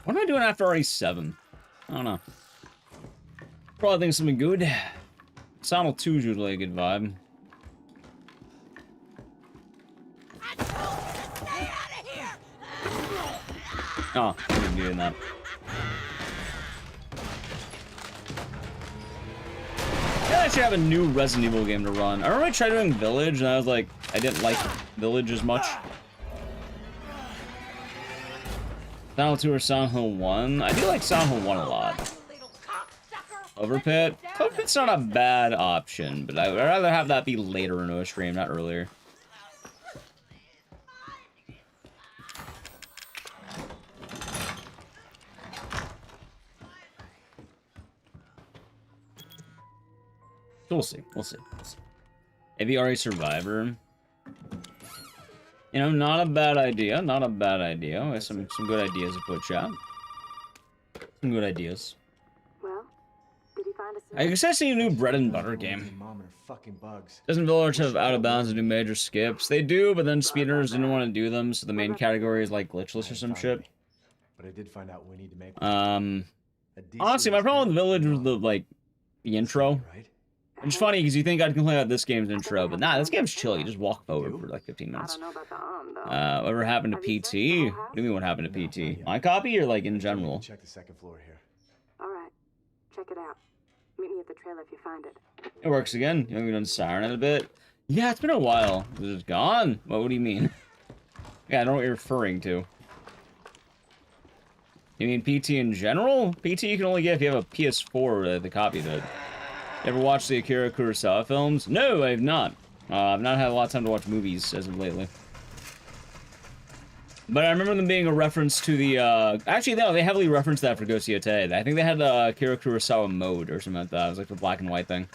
What am I doing after RE7? I don't know. Probably think something good. Sonal 2 is usually a good vibe. Oh, I didn't do that. Yeah, I should have a new Resident Evil game to run. I remember I tried doing Village, and I was like, I didn't like Village as much. Silent 2 or Silent Hill 1? I do like Silent Hill 1 a lot. Overpit? Overpit's not a bad option, but I'd rather have that be later into a stream, not earlier. We'll see. We'll see. We'll see. AVRA Survivor. You know, not a bad idea. Not a bad idea. Some good ideas to put chat. Some good ideas. Well, did he find a I guess I see a new bread and butter game. Mom and her fucking bugs. Doesn't Village have out of bounds and do major skips? They do, but then speedrunners didn't want to do them, so the main category is like glitchless or some shit. But I did find out we need to make. Honestly, my problem with Village was the intro. It's funny because you think I'd complain about this game's intro, but nah, this game's chill. You just walk forward for like 15 minutes. Whatever happened to PT? What do you mean what happened to PT? My copy or like in general? Check the second floor here. All right, check it out. Meet me at the trailer if you find it. It works again. You haven't done Siren in a bit. Yeah, it's been a while. Is it gone? What do you mean? Yeah, I don't know what you're referring to. You mean PT in general? PT you can only get if you have a PS4 the copy of it. Ever watched the Akira Kurosawa films? No, I have not. I've not had a lot of time to watch movies as of lately. But I remember them being a reference to the, actually, no, they heavily referenced that for Ghost Yote. I think they had the Akira Kurosawa mode or something like that. It was like the black and white thing.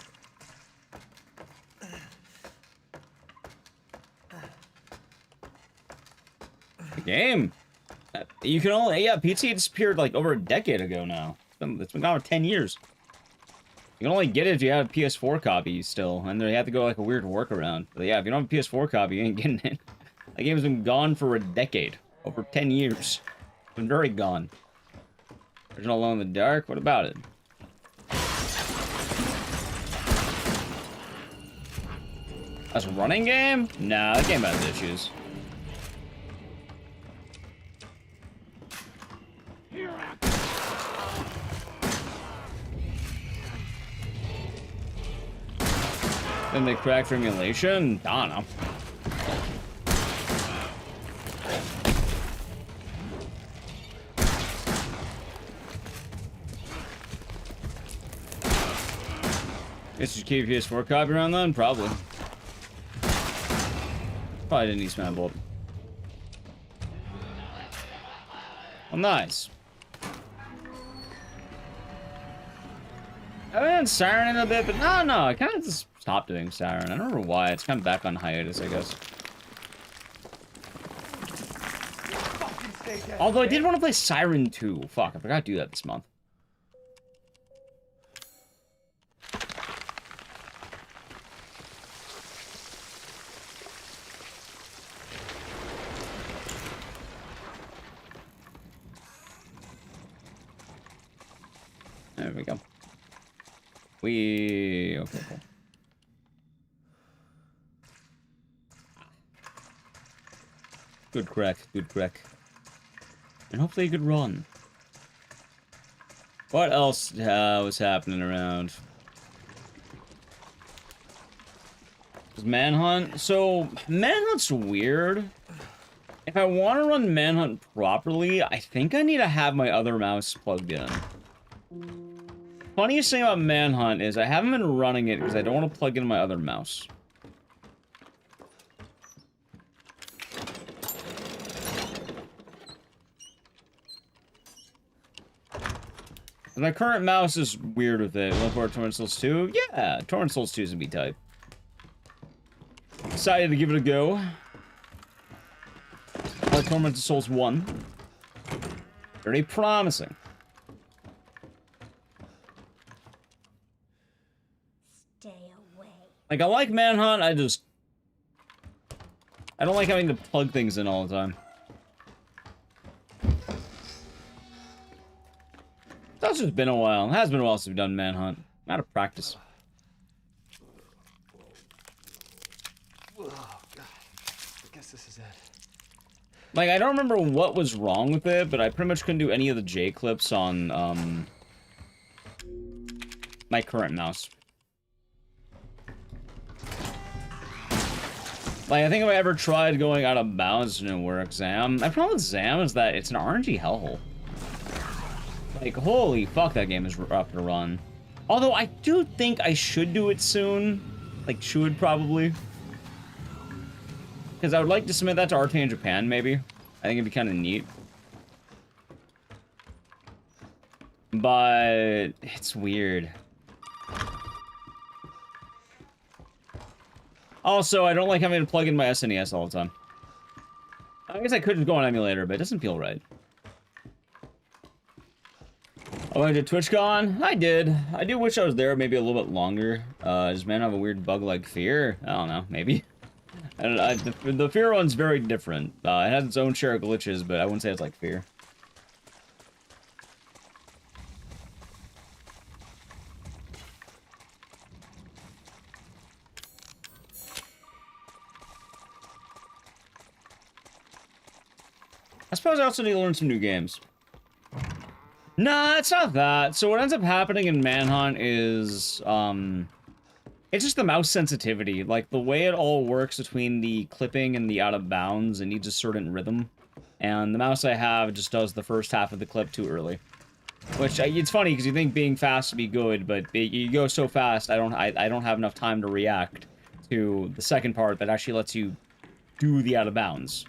The game. You can only, yeah, PT disappeared like over a decade ago now. It's been gone for 10 years. You can only get it if you have a PS4 copy still, and they have to go like a weird workaround. But yeah, if you don't have a PS4 copy, you ain't getting it. That game's been gone for a decade. Over 10 years. It's been very gone. Original Alone in the Dark? What about it? That's a running game? Nah, that game has issues. Then they cracked for emulation? I don't know. Guess you keep PS4 copy around then? Probably. Probably didn't need Smash Bolt. Well, nice. I've been in Siren in a bit, but no, I kind of just stopped doing Siren. I don't remember why. It's kind of back on hiatus, I guess. Although I did want to play Siren 2. Fuck, I forgot to do that this month. There we go. Okay, cool. Good crack, good crack. And hopefully a good run. What else was happening around? Was Manhunt? So, Manhunt's weird. If I want to run Manhunt properly, I think I need to have my other mouse plugged in. Funniest thing about Manhunt is I haven't been running it because I don't want to plug in my other mouse. And my current mouse is weird with it. Will port Torrent Souls 2? Yeah, Torrent Souls 2 is gonna be tight. Excited to give it a go. Or Torrent Souls 1. Very promising. Like, I like Manhunt, I don't like having to plug things in all the time. That's just been a while. It has been a while since we've done Manhunt. I'm out of practice. Oh, God. I guess this is it. Like, I don't remember what was wrong with it, but I pretty much couldn't do any of the J clips on, my current mouse. Like, I think if I ever tried going out of bounds, it didn't work. Zam. My problem with Zam is that it's an RNG hellhole. Like, holy fuck, that game is rough to run. Although, I do think I should do it soon. Like, should, probably. Because I would like to submit that to RT in Japan, maybe. I think it'd be kind of neat. But it's weird. Also, I don't like having to plug in my SNES all the time. I guess I could just go on emulator, but it doesn't feel right. I went to TwitchCon. I did. I do wish I was there maybe a little bit longer. Does man have a weird bug-like fear? I don't know, maybe. I don't know. The fear one's very different. It has its own share of glitches, but I wouldn't say it's like fear. I suppose I also need to learn some new games. Nah, it's not that. So what ends up happening in Manhunt is, it's just the mouse sensitivity. Like, the way it all works between the clipping and the out of bounds, it needs a certain rhythm. And the mouse I have just does the first half of the clip too early. Which, it's funny, because you think being fast would be good, but you go so fast, I don't have enough time to react to the second part that actually lets you do the out of bounds.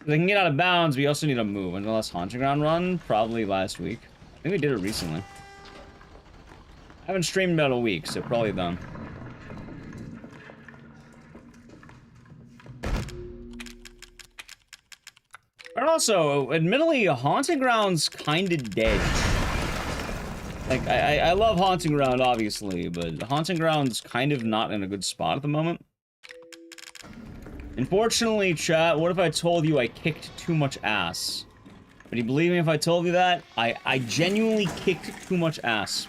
If I can get out of bounds, we also need to move. And the last Haunting Ground run, probably last week. I think we did it recently. I haven't streamed about a week, so probably done. And also, admittedly, Haunting Ground's kinda dead. Like, I love Haunting Ground, obviously, but Haunting Ground's kind of not in a good spot at the moment. Unfortunately, chat, what if I told you I kicked too much ass? Would you believe me if I told you that? I genuinely kicked too much ass.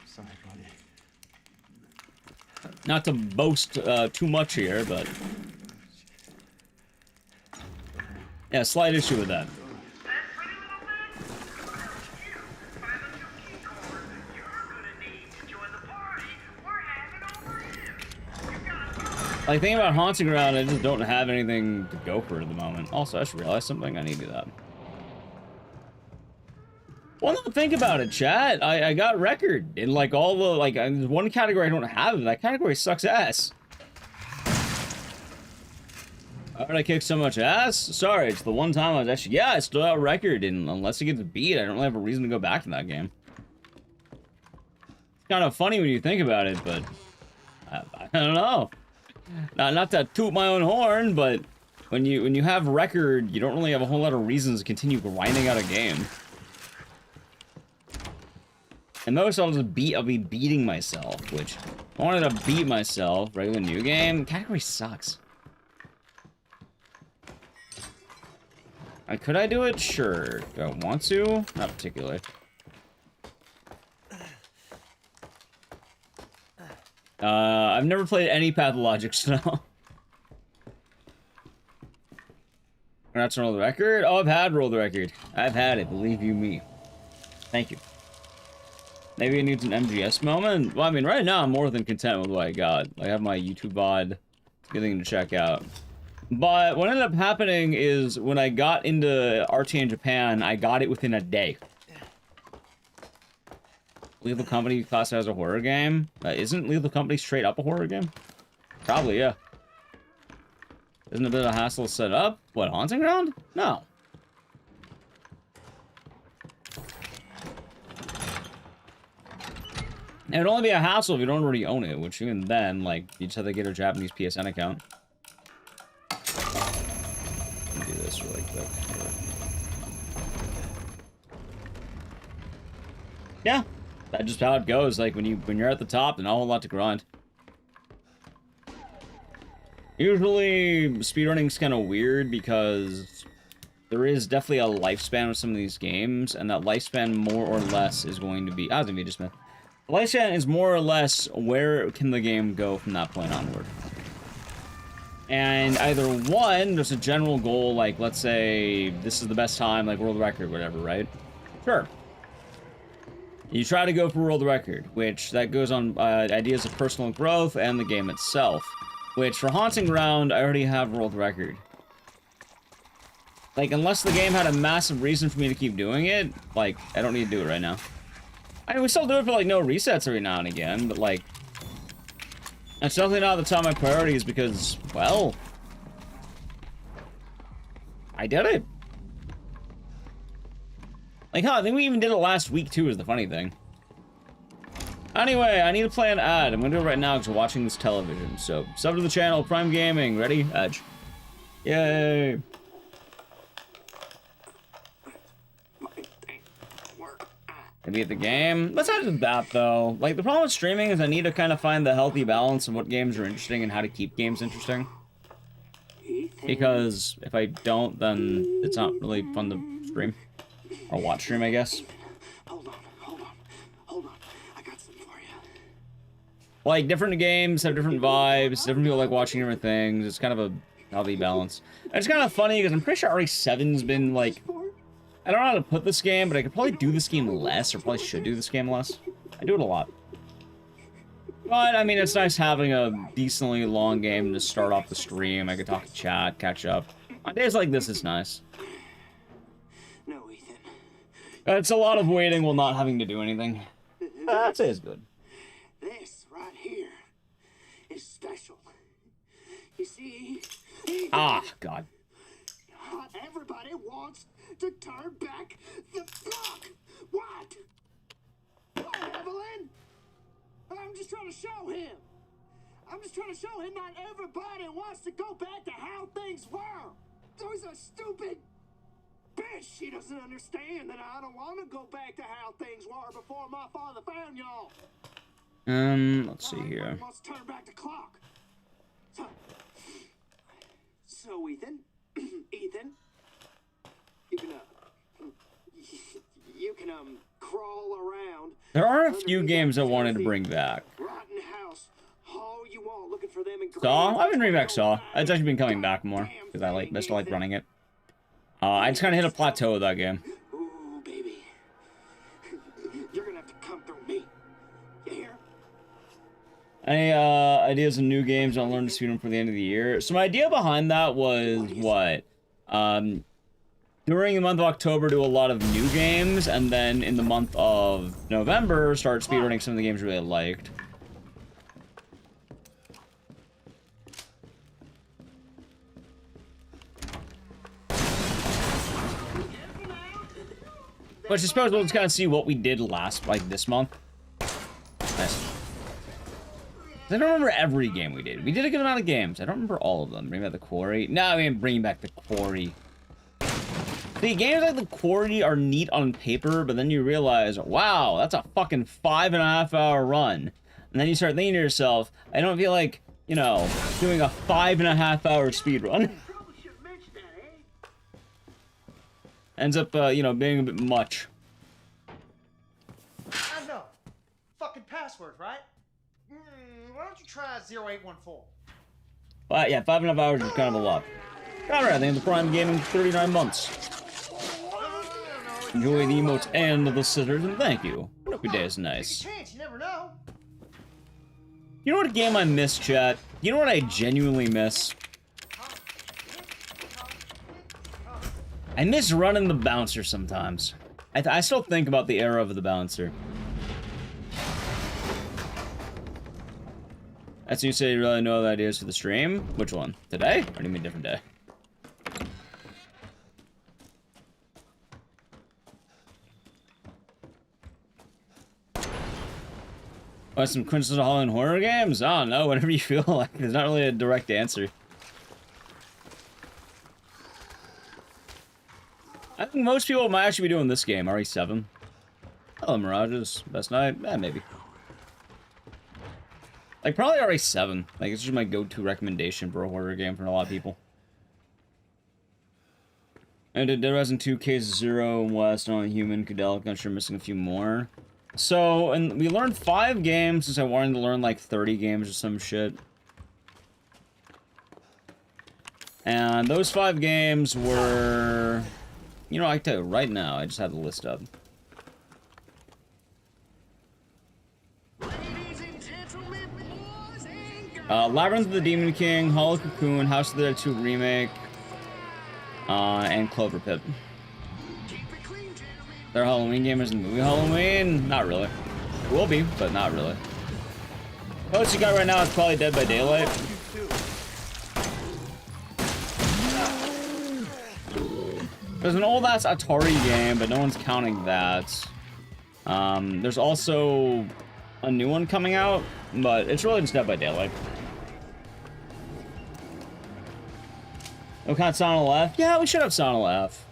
Sorry, buddy. Not to boast too much here, but... yeah, slight issue with that. Like, thinking about Haunting Ground, I just don't have anything to go for at the moment. Also, I just realized something. I need to do that. Well, no, think about it, chat. I got record in, like, all the, like, there's one category I don't have, and that category sucks ass. Why did I kick so much ass? Sorry, it's the one time I was actually, yeah, I still got record, and unless it gets beat, I don't really have a reason to go back to that game. It's kind of funny when you think about it, but I don't know. Not to toot my own horn, but when you have record, you don't really have a whole lot of reasons to continue grinding out a game. And most I'll be beating myself, which I wanted to beat myself. Regular new game category sucks. Could I do it? Sure. Do I want to? Not particularly. I've never played any Pathologic Snow. That's roll the record? Oh, I've had roll the record. I've had it, believe you me. Thank you. Maybe it needs an MGS moment? Well, I mean, right now I'm more than content with what I got. I have my YouTube VOD. Good thing to check out. But what ended up happening is when I got into RT in Japan, I got it within a day. Lethal Company classified as a horror game? Isn't Lethal Company straight up a horror game? Probably, yeah. Isn't it a bit of a hassle to set up? What, Haunting Ground? No. It would only be a hassle if you don't already own it, which even then, like, you just have to get a Japanese PSN account. Let me do this really quick. Yeah. That's just how it goes. Like, when you're at the top, there's not a whole lot to grind. Usually, speedrunning's kind of weird because there is definitely a lifespan with some of these games, and that lifespan more or less is going to be... I was going to be just... Lifespan is more or less where can the game go from that point onward. And either one, there's a general goal, like, let's say, this is the best time, like, world record, whatever, right? Sure. You try to go for world record, which that goes on ideas of personal growth and the game itself. Which, for Haunting Ground, I already have world record. Like, unless the game had a massive reason for me to keep doing it, like, I don't need to do it right now. I mean, we still do it for, like, no resets every now and again, but, like, it's definitely not the top of my priorities because, well, I did it. Like, I think we even did it last week, too, is the funny thing. Anyway, I need to play an ad. I'm gonna do it right now because we're watching this television. So, sub to the channel, Prime Gaming. Ready? Edge. Yay. Maybe at the game. Let's not do that, though. Like, the problem with streaming is I need to kind of find the healthy balance of what games are interesting and how to keep games interesting. Because if I don't, then it's not really fun to stream. Or watch stream, I guess. Hold on. I got some for you. Like, different games have different vibes. Different people like watching different things. It's kind of a healthy balance. And it's kind of funny because I'm pretty sure RE7's been, like... I don't know how to put this game, but I could probably do this game less, or probably should do this game less. I do it a lot. But, I mean, it's nice having a decently long game to start off the stream. I could talk to chat, catch up. On days like this, it's nice. No, Ethan. It's a lot of waiting while not having to do anything. I'd say it's good. This right here is special. You see? Ah, God. Everybody wants to turn back the clock. What? What, Evelyn? I'm just trying to show him. Not everybody wants to go back to how things were. There's a stupid bitch. She doesn't understand that I don't want to go back to how things were before my father found y'all. Let's see here. Everybody wants to turn back the clock. So Ethan, you can crawl around. There are a few games I wanted to bring back. Rotten house. All you want, looking for them in Saw? I've been bringing back Saw. It's actually been coming back more because I just like running it. I just kind of hit a plateau with that game. Ooh, baby. You're gonna have to come through me. You hear? Any ideas of new games I'll learn to speedrun for the end of the year? So my idea behind that was what? During the month of October, do a lot of new games, and then in the month of November, start speedrunning some of the games I really liked. But I suppose we'll just kind of see what we did last, like, this month. Nice. I don't remember every game we did. We did a good amount of games. I don't remember all of them. Bring back the Quarry. No, I mean, bring back the Quarry. See, games like the Quarry are neat on paper, but then you realize, wow, that's a fucking 5.5 hour run. And then you start thinking to yourself, I don't feel like, you know, doing a 5.5 hour speedrun. Ends up, you know, being a bit much. I know. Fucking password, right? Why don't you try 0814? But yeah, 5.5 hours is kind of a lot. Alright, I think the Prime Gaming 39 months. Enjoy the emotes and the scissors, and thank you. Hope your day is nice. Chance, you never know. You know what game I miss, chat? You know what I genuinely miss? I miss running the bouncer sometimes. I still think about the era of the bouncer. That's you say you really know the ideas for the stream? Which one? Today? Or do you mean a different day? Oh, some quintessential Halloween horror games? I don't know, whatever you feel like. There's not really a direct answer. I think most people might actually be doing this game, RE7. Hello, Mirages. Best night? Eh, maybe. Like, probably RE7. Like, it's just my go-to recommendation for a horror game for a lot of people. I did Dead Rising 2, Case 0, West, On Human, Cadelic. I'm sure I'm missing a few more. So, and we learned 5 games since I wanted to learn, like, 30 games or some shit. And those 5 games were... You know, I can tell you right now, I just had the list up. Labyrinth of the Demon King, Hollow Cocoon, House of the Dead 2 Remake, and Clover Pit. Their Halloween game is in the movie Halloween? Not really. It will be, but not really. Most you got right now is probably Dead by Daylight. There's an old-ass Atari game, but no one's counting that. There's also a new one coming out, but it's really just Dead by Daylight. No count Sonic F? Yeah, we should have Sonic F.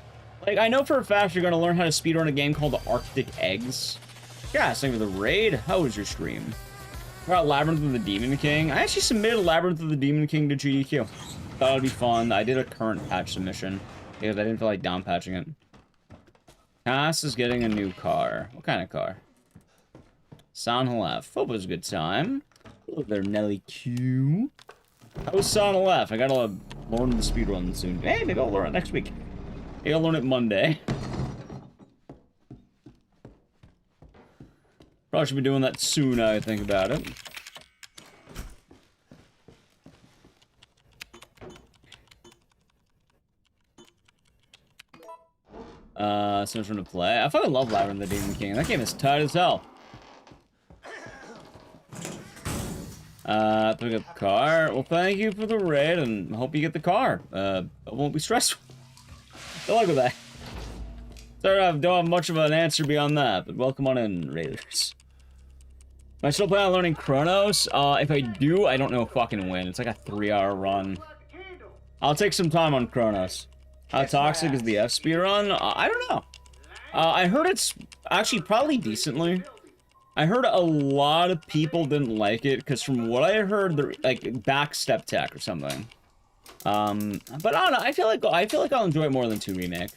Like, I know for a fact you're gonna learn how to speedrun a game called the Arctic Eggs. Yeah, same with the raid. How was your stream? About Labyrinth of the Demon King. I actually submitted Labyrinth of the Demon King to GDQ. Thought it'd be fun. I did a current patch submission because I didn't feel like down patching it. Cass is getting a new car. What kind of car? Sonic F. Hope it was a good time. Hello there, Nelly Q. How was Sonic F? I gotta learn the speedrun soon. Hey, maybe I'll learn it next week. Maybe I'll learn it Monday. Probably should be doing that soon, I think about it. So much fun to play. I fucking love Labyrinth of the Demon King. That game is tight as hell. Pick up the car. Well, thank you for the raid, and hope you get the car. It won't be stressful. Good luck with that. Sorry, I don't have much of an answer beyond that, but welcome on in, Raiders. Am I still planning on learning Chronos? If I do, I don't know fucking when. It's like a 3-hour run. I'll take some time on Chronos. How toxic is the F speedrun? I don't know. I heard it's actually probably decently. I heard a lot of people didn't like it, because from what I heard, they're like backstep tech or something. But I don't know, I feel like I'll enjoy it more than 2 Remake.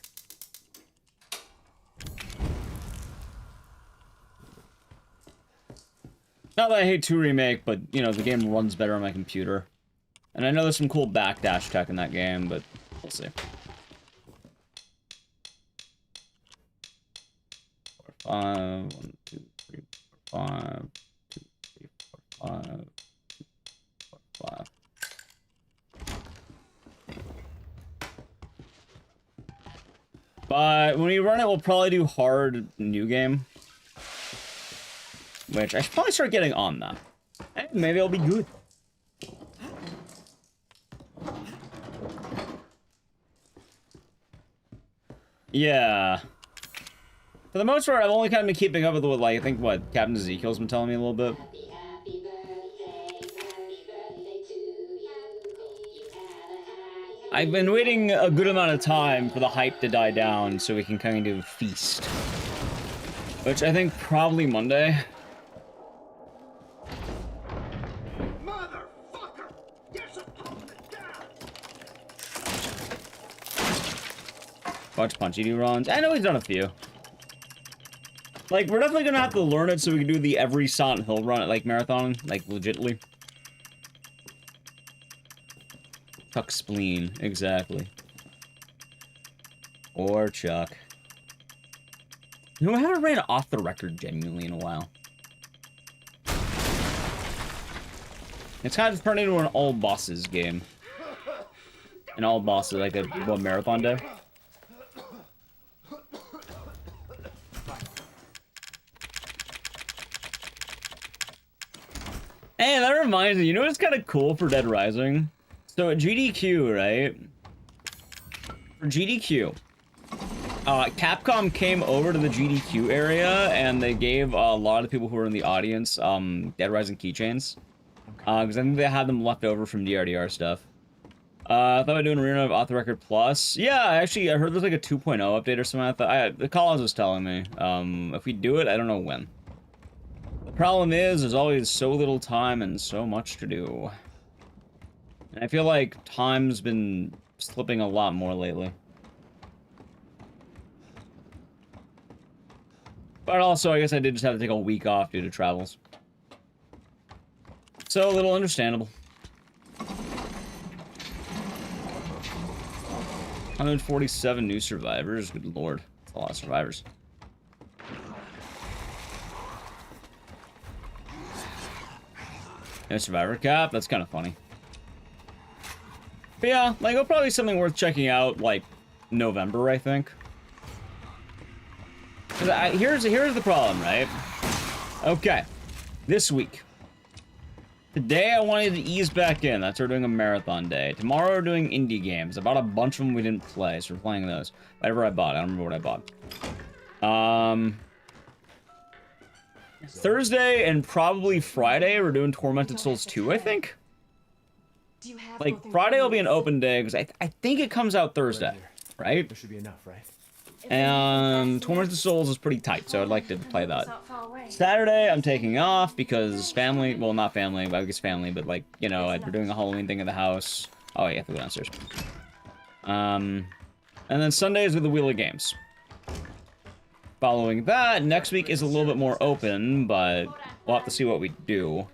Not that I hate 2 Remake, but, you know, the game runs better on my computer. And I know there's some cool backdash tech in that game, but we'll see. 4, 5, 1, 2, 3, 4, 5, 2, 3, 4, 5, 2, 4, 5. But when we run it, we'll probably do hard new game. Which I should probably start getting on that. And maybe it'll be good. Yeah. For the most part, I've only kind of been keeping up with what, like, I think what Captain Ezekiel's been telling me a little bit. I've been waiting a good amount of time for the hype to die down so we can kind of feast. Which I think probably Monday. Motherfucker! You're supposed to die! Watch Punchy do runs. I know he's done a few. Like, we're definitely gonna have to learn it so we can do the every Silent Hill run at, like, marathon. Like, legitly. Chuck Spleen, exactly. Or Chuck. You know, I haven't ran off the record genuinely in a while. It's kind of turned into an all bosses game. An all bosses, like a marathon day. Hey, that reminds me, you know what's kind of cool for Dead Rising? So at GDQ, right? For GDQ, Capcom came over to the GDQ area and they gave a lot of people who were in the audience Dead Rising keychains. Because I think they had them left over from DRDR stuff. I thought I'd do an Arena of Off the Record Plus. Yeah, actually, I heard there's like a 2.0 update or something. The Collins was telling me. If we do it, I don't know when. The problem is, there's always so little time and so much to do. And I feel like time's been slipping a lot more lately. But also, I guess I did just have to take a week off due to travels. So, a little understandable. 147 new survivors. Good lord. That's a lot of survivors. No survivor cap? That's kind of funny. But yeah, like, it'll probably be something worth checking out, like, November, I think. Here's the problem, right? Okay. This week. Today I wanted to ease back in. That's why we're doing a marathon day. Tomorrow we're doing indie games. I bought a bunch of them we didn't play, so we're playing those. Whatever I bought. I don't remember what I bought. Thursday and probably Friday we're doing Tormented Souls 2, I think. Like, Friday will be an open day, because I think it comes out Thursday, right? There should be enough, right? And Tormented Souls is pretty tight, so I'd like to play that. Saturday, I'm taking off because family, well, not family, but I guess family, but like, you know, we're doing a Halloween thing at the house. Oh, yeah, I have to go downstairs. And then Sunday is with the Wheel of Games. Following that, next week is a little bit more open, but we'll have to see what we do.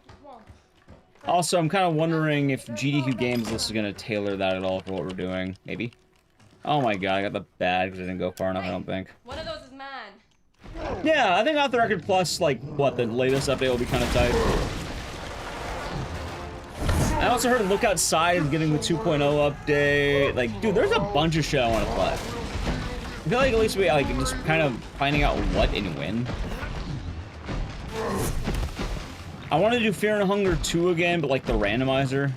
Also, I'm kind of wondering if GDQ Games List is going to tailor that at all for what we're doing. Maybe. Oh my god, I got the bad because I didn't go far enough, I don't think. One of those is mine. Yeah, I think Off the Record Plus, like, what, the latest update will be kind of tight. I also heard Look Outside is getting the 2.0 update. Like, dude, there's a bunch of shit I want to play. I feel like at least we, like, just kind of finding out what and when. I want to do Fear and Hunger 2 again, but like the randomizer.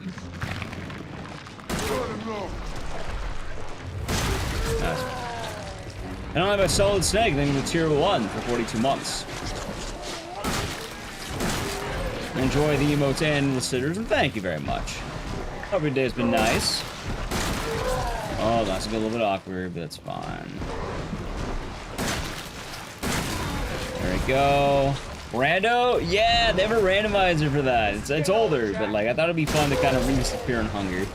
I don't have a Solid Snake, then it's tier 1 for 42 months. Enjoy the emotes and listeners, and thank you very much. Hope your day's been nice. Oh, that's a little bit awkward, but that's fine. There we go. Rando? Yeah, they have a randomizer for that. It's older, but like I thought it'd be fun to kind of revisit Fear and Hunger.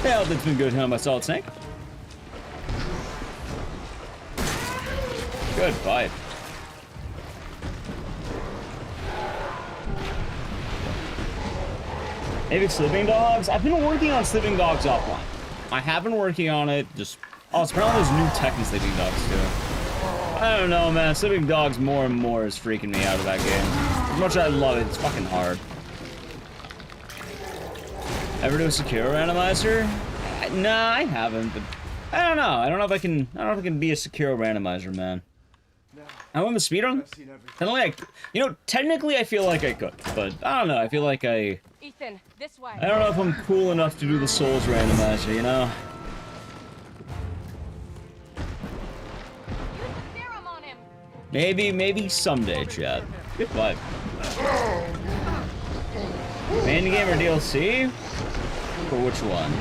Yeah, that's been good, huh, my Solid Snake? Good fight. Maybe Sleeping Dogs? I've been working on Sleeping Dogs offline. I have been working on it, just... Oh, it's apparently there's new tech in Sleeping Dogs, too. I don't know, man. Sleeping Dogs more and more is freaking me out of that game. As much as I love it, it's fucking hard. Ever do a Sekiro randomizer? Nah, I haven't, but... I don't know. I don't know if I can be a Sekiro randomizer, man. I want the speedrun? You know, technically I feel like I could, but I don't know. I feel like Ethan, this way. I don't know if I'm cool enough to do the Souls randomizer, you know? Maybe someday, Chad. Good vibe. Main game or DLC? For which one?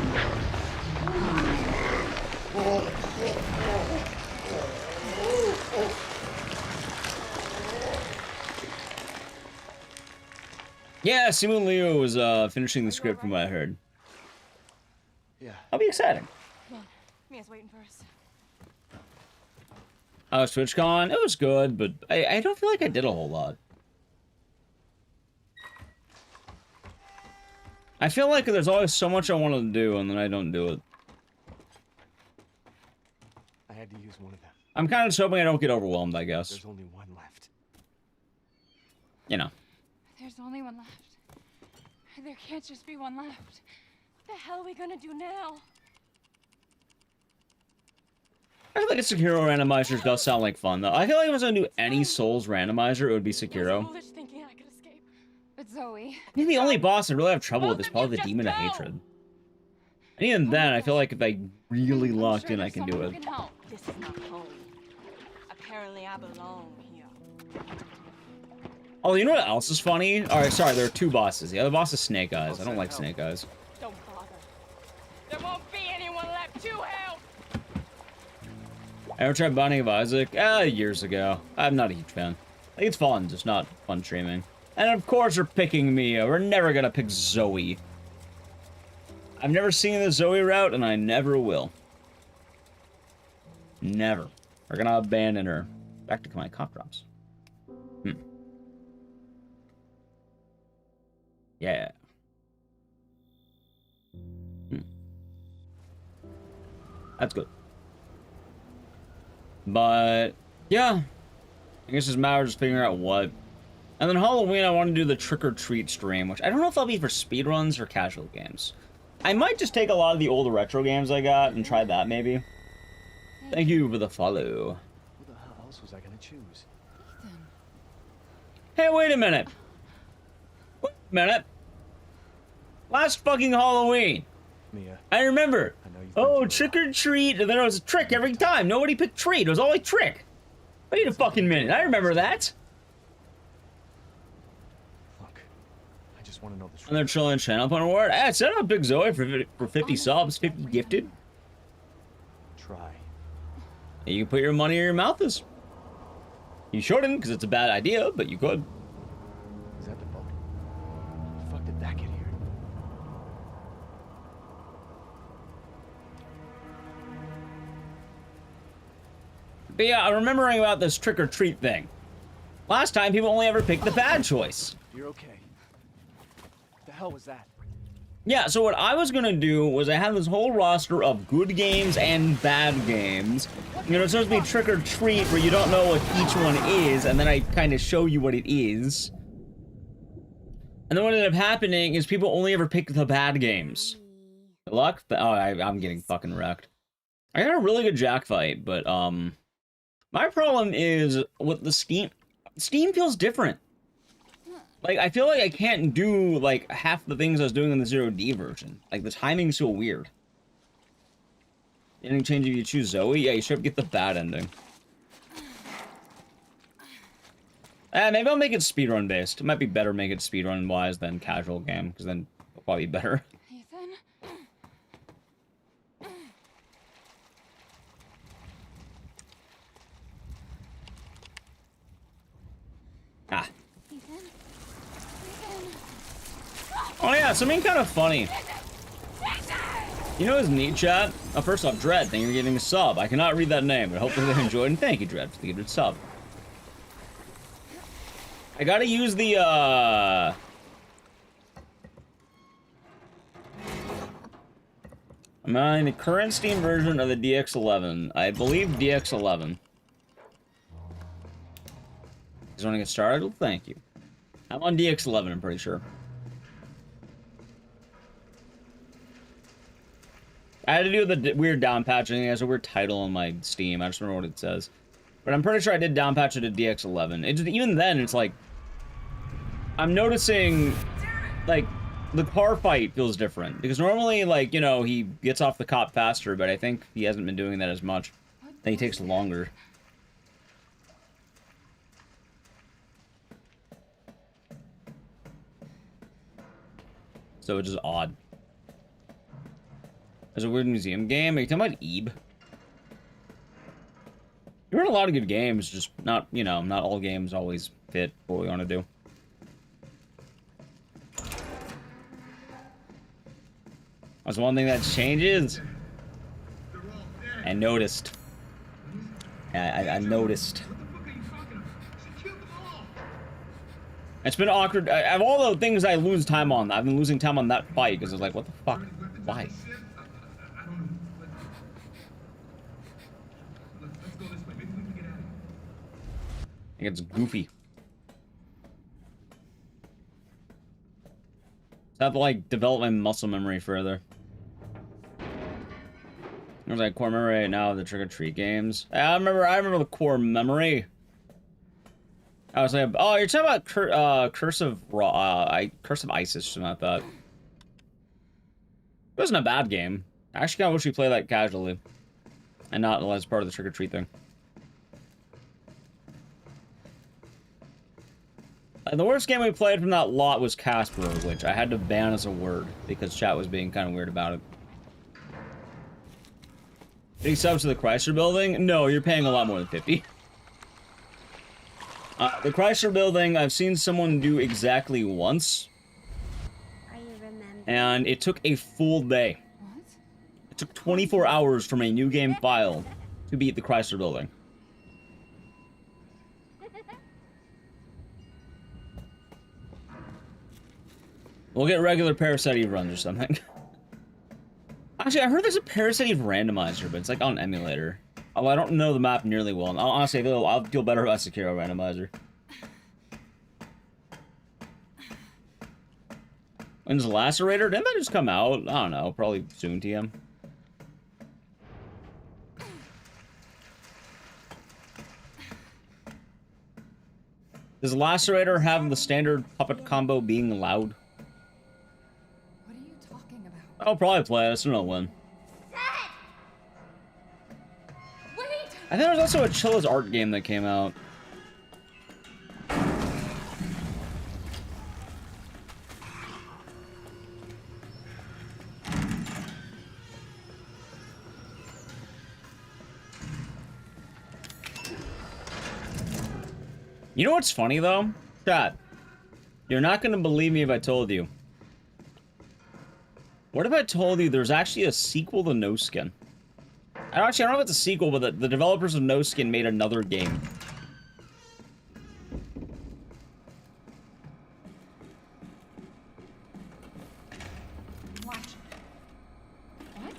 Yeah, Simon Leo was finishing the script from what I heard. Yeah. That'll be exciting. Come on. Mia's waiting for us. TwitchCon, it was good, but I don't feel like I did a whole lot. I feel like there's always so much I want to do, and then I don't do it. I had to use one of them. I'm kind of just hoping I don't get overwhelmed, I guess. There's only one left. You know. There's only one left. There can't just be one left. What the hell are we gonna do now? I feel like a Sekiro randomizer does sound like fun, though. I feel like if I was gonna do any Souls randomizer, it would be Sekiro. Foolish thinking I could escape. But Zoe... I think the only boss I really have trouble with is probably the Demon of Hatred. And even then, I feel like if I really locked in, I can do it. This is not home. Apparently I belong here. Oh, you know what else is funny? Alright, sorry, there are two bosses. The other boss is Snake Eyes. I don't like Snake Eyes. Don't bother. There won't be anyone left to help! I ever tried Binding of Isaac? Years ago. I'm not a huge fan. I think it's fun, just not fun streaming. And of course we're picking Mia. We're never gonna pick Zoe. I've never seen the Zoe route, and I never will. Never. We're gonna abandon her. Back to my cough drops. Yeah. That's good. But yeah, I guess it's a matter of just figuring out what. And then Halloween, I want to do the trick-or-treat stream, which I don't know if that'll be for speedruns or casual games. I might just take a lot of the old retro games I got and try that, maybe. Thank you for the follow. Who the hell else was I gonna choose? Hey, wait a minute. Wait a minute. Last fucking Halloween. Mia. I remember. I know you've Oh, trick or treat, and then it was a trick every time. Nobody picked treat. It was always trick. Wait a fucking minute. I remember that. Look, I just want to know the truth. And they're chilling channel point award. Ah, set up Big Zoe for 50 subs, 50 gifted. Try. You can put your money where your mouth is. You shouldn't, because it's a bad idea, but you could. Is that the boat? How the fuck did that get here? But yeah, I'm remembering about this trick-or-treat thing. Last time, people only ever picked the bad choice. You're okay. What the hell was that? Yeah, so what I was gonna do was I had this whole roster of good games and bad games. You know, it's supposed to be trick-or-treat where you don't know what each one is, and then I kind of show you what it is. And then what ended up happening is people only ever pick the bad games. Good luck? Oh, I'm getting fucking wrecked. I got a really good jack fight, but, my problem is with the Steam. Steam feels different. Like, I feel like I can't do, like, half the things I was doing in the 0D version. Like, the timing's so weird. Any change if you choose Zoe? Yeah, you should get the bad ending. Maybe I'll make it speedrun based. It might be better make it speedrun wise than casual game, because then it'll probably be better. Ethan? Ah. Oh yeah, something kind of funny. You know what's neat, chat? Oh, first off, Dread, thank you for getting a sub. I cannot read that name, but hopefully they enjoyed, and thank you, Dread, for the gifted sub. I gotta use the, I'm on the current Steam version of the DX11. I believe DX11. Just want to get started? Well, thank you. I'm on DX11, I'm pretty sure. I had to do the weird down patching. It has a weird title on my Steam. I just remember what it says. But I'm pretty sure I did down patch it to DX11. Even then, it's like... I'm noticing, like, the car fight feels different. Because normally, like, you know, he gets off the cop faster, but I think he hasn't been doing that as much. I think he takes longer. So it's just odd. There's a weird museum game. Are you talking about Ebe? You run a lot of good games, just not, you know, not all games always fit what we want to do. That's one thing that changes. I noticed. I noticed. It's been awkward. Of all the things I lose time on, I've been losing time on that fight because I was like, what the fuck? Why? I think it's goofy. I have to, like, develop my muscle memory further. There's like core memory right now of the trick-or-treat games. I remember the core memory. I was like, oh, you're talking about Curse of Isis, something like that. It wasn't a bad game. I actually kind of wish we played that casually. And not as part of the trick-or-treat thing. The worst game we played from that lot was Casper, which I had to ban as a word because chat was being kind of weird about it. 50 subs to the Chrysler Building? No, you're paying a lot more than 50. The Chrysler Building, I've seen someone do exactly once. And it took a full day. What? It took 24 hours from a new game file to beat the Chrysler Building. We'll get regular Parasite runs or something. Actually, I heard there's a Parasite randomizer, but it's like on emulator. Oh, I don't know the map nearly well. Honestly, I'll feel better about Sekiro randomizer. When's Lacerator? Didn't that just come out? I don't know. Probably soon, TM. Does Lacerator have the standard puppet combo being loud? What are you talking about? I'll probably play it. I still don't know when. Wait! I think there's also a Chilla's art game that came out. You know what's funny though? Chat, you're not gonna believe me if I told you. What if I told you there's actually a sequel to No Skin? Actually, I don't know if it's a sequel, but the developers of No Skin made another game. Watch. What?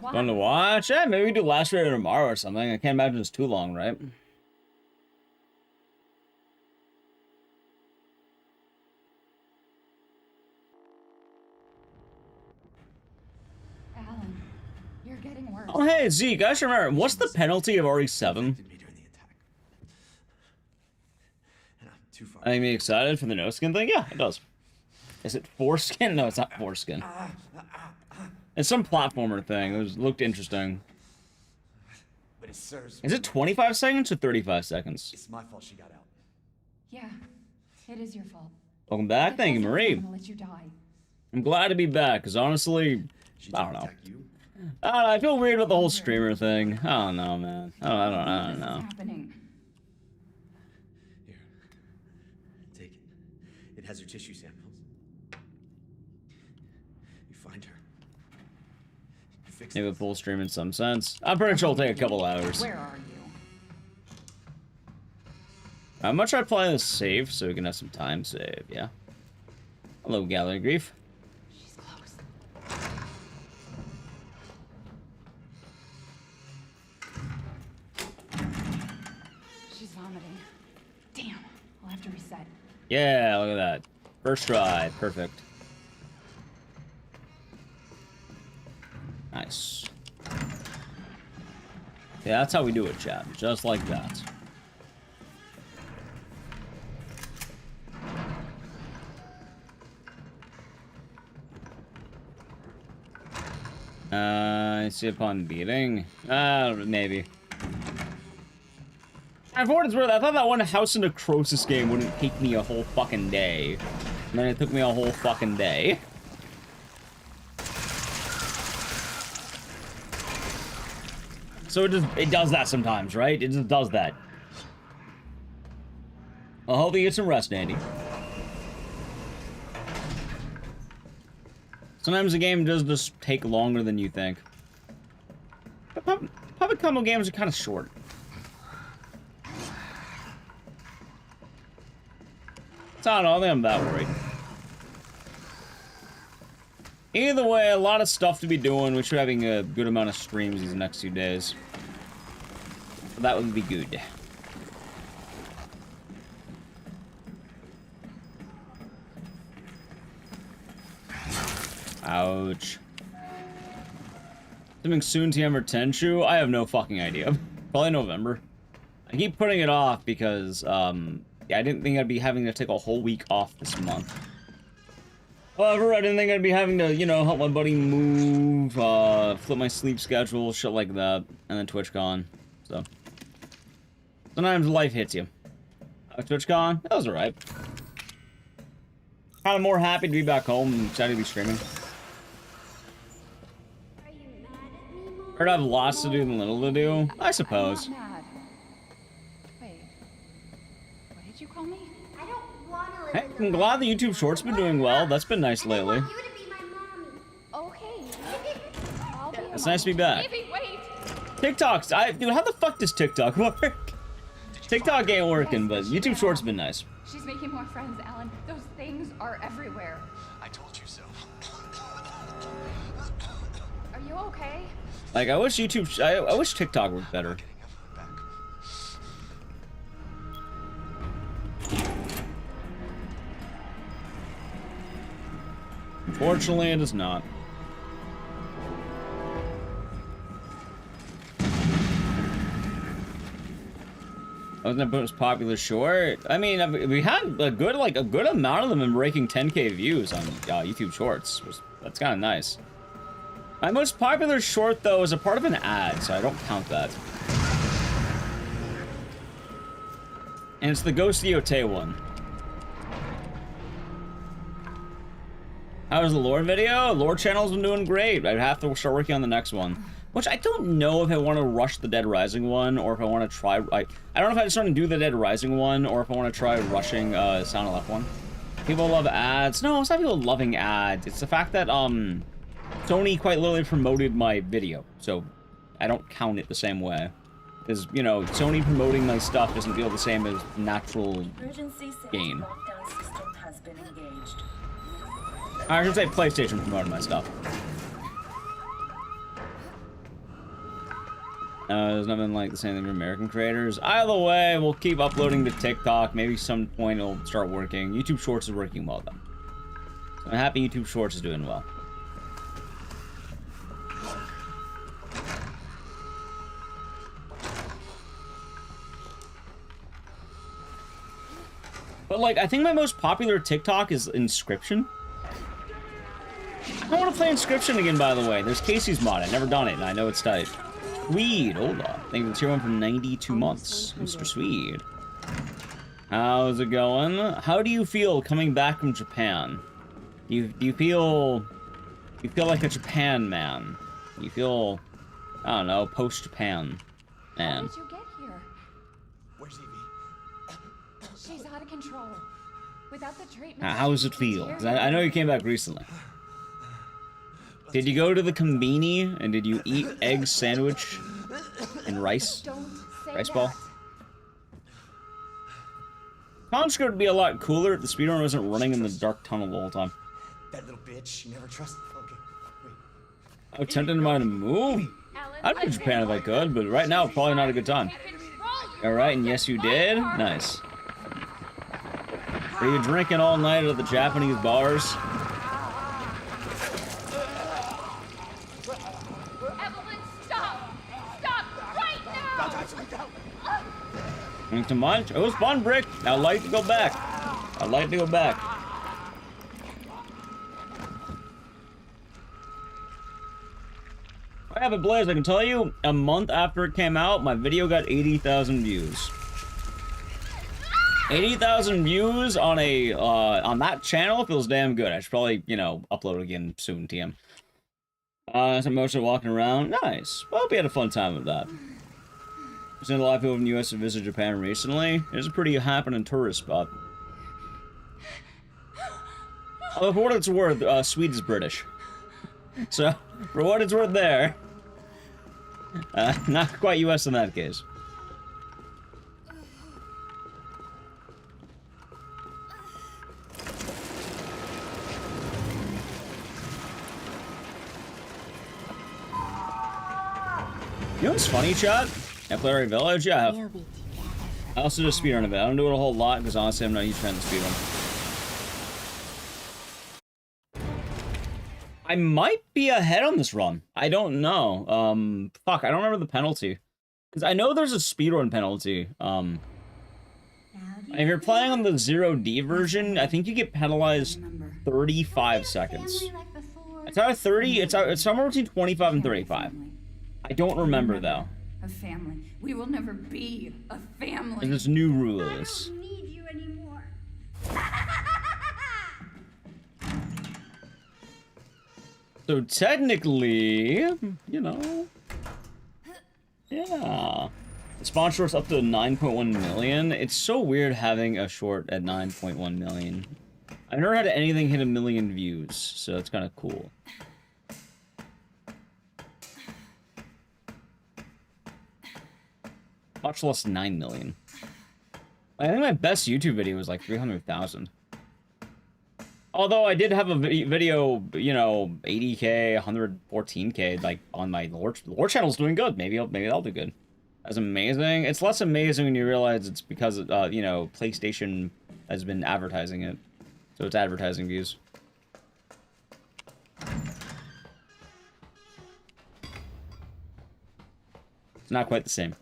Why? Fun to watch? Yeah, maybe we do Lacerator tomorrow or something. I can't imagine it's too long, right? Alan, you're getting worse. Oh, hey, Zeke, I should remember. What's the penalty of RE7? Are you excited for the No Skin thing? Yeah, it does. Is it foreskin? No, it's not foreskin. It's some platformer thing. It looked interesting. But it serves. Is it 25 seconds or 35 seconds? It's my fault she got out. Yeah, it is your fault. Welcome back. Thank you, Marie. I'm gonna let you die. I'm glad to be back, because honestly, I don't know. I feel weird about the whole streamer thing. I don't know, man. I don't know. Happening. Here. Take it. It has her tissue samples. You find her. You fix Maybe a full stream in some sense. I'm pretty sure it'll take a couple hours. Where are you? I'm gonna try playing this safe so we can have some time save, yeah? Hello, Gallery Grief. She's close. She's vomiting. Damn, I'll have to reset. Yeah, look at that. First try, perfect. Nice. Yeah, that's how we do it, chat. Just like that. I see upon beating. Maybe. And for what it's worth, I thought that one House of Necrosis game wouldn't take me a whole fucking day. And then it took me a whole fucking day. So it does that sometimes, right? It just does that. I hope you get some rest, Andy. Sometimes the game does just take longer than you think. But puppet combo games are kind of short. So I don't know, I think I'm that worried. Either way, a lot of stuff to be doing. We should be having a good amount of streams these next few days. That would be good. Ouch. Something soon TM or Tenchu? I have no fucking idea. Probably November. I keep putting it off because, yeah, I didn't think I'd be having to take a whole week off this month. However, I didn't think I'd be having to, you know, help my buddy move, flip my sleep schedule, shit like that, and then TwitchCon, so. Sometimes life hits you. TwitchCon? That was alright. Kind of more happy to be back home and excited to be streaming. Heard I have lots to do than little to do? I suppose. I'm not mad. Wait. What did you call me? I don't want to live Hey, in the I'm glad the YouTube Short's been doing well. That's been nice lately. I want you to be my mommy. Okay. I'll be a It's nice to be back. Baby, wait. TikTok's, dude, how the fuck does TikTok work? TikTok ain't working, but YouTube Short's been nice. She's making more friends, Alan. Those things are everywhere. I told you so. Are you okay? Like, I wish I wish TikTok worked better. Unfortunately, it is not. Wasn't the most popular short? I mean, we had a good amount of them in breaking 10K views on YouTube Shorts. That's kind of nice. My most popular short, though, is a part of an ad, so I don't count that. And it's the Ghost Yote one. How was the lore video? Lore channel's been doing great. I'd have to start working on the next one. Which I don't know if I want to rush the Dead Rising one, or if I want to try... I don't know if I just want to do the Dead Rising one, or if I want to try rushing Sound of Left one. People love ads. No, it's not people loving ads. It's the fact that, Sony quite literally promoted my video. So, I don't count it the same way. Because, you know, Sony promoting my stuff doesn't feel the same as natural gain. I should say PlayStation promoted my stuff. There's nothing like the same thing for American creators. Either way, we'll keep uploading to TikTok. Maybe some point it'll start working. YouTube Shorts is working well, though. So I'm happy YouTube Shorts is doing well. But, like, I think my most popular TikTok is Inscription. I want to play Inscription again, by the way. There's Casey's mod. I've never done it, and I know it's tight. Swede, hold on. Thank you for tier 1 for 92 months. Mr. Swede. How's it going? How do you feel coming back from Japan? Do you feel like a Japan man? You feel, I don't know, post-Japan man. How did you get here? Where's Evie? She's out of control. Without the treatment... How does it feel? 'Cause I know you came back recently. Did you go to the Combini and did you eat egg sandwich and rice? Rice ball? Conscript would be a lot cooler if the speedrun wasn't running in the dark tunnel the whole time. That little bitch, you never trust. Okay, wait. I'm tempted to move. I'd go to Japan if I could, but right now, probably not a good time. Alright, and yes you did? Nice. Are you drinking all night at the Japanese bars? Not too much? It was fun, Brick. I'd like to go back. I'd like to go back. I have it, Blaze. I can tell you, a month after it came out, my video got 80,000 views. 80,000 views on a on that channel feels damn good. I should probably, you know, upload it again soon, TM. Some motion walking around. Nice. Well, we had a fun time with that. I've seen a lot of people from the US to visit Japan recently. It's a pretty happening tourist spot. Although, for what it's worth, Sweden is British. So, for what it's worth there, not quite US in that case. You know what's funny, chat? At Clary Village? Yeah, I have. I also do a speedrun of it. I don't do it a whole lot because honestly I'm not a huge fan of the speedrun. I might be ahead on this run. I don't know. Fuck, I don't remember the penalty. Because I know there's a speedrun penalty. If you're playing on the 0D version, I think you get penalized 35 seconds. It's either 30, it's somewhere between 25 and 35. I don't remember though. A family. We will never be a family. And there's new rules. I don't need you anymore. So technically, you know, yeah. The spawn short's up to 9.1 million. It's so weird having a short at 9.1 million. I've never had anything hit 1 million views, so it's kind of cool. Much less 9 million. I think my best YouTube video was like 300,000. Although I did have a video, you know, 80K, 114K, like on my lore channel's doing good. Maybe I'll do good. That's amazing. It's less amazing when you realize it's because, you know, PlayStation has been advertising it. So it's advertising views. It's not quite the same.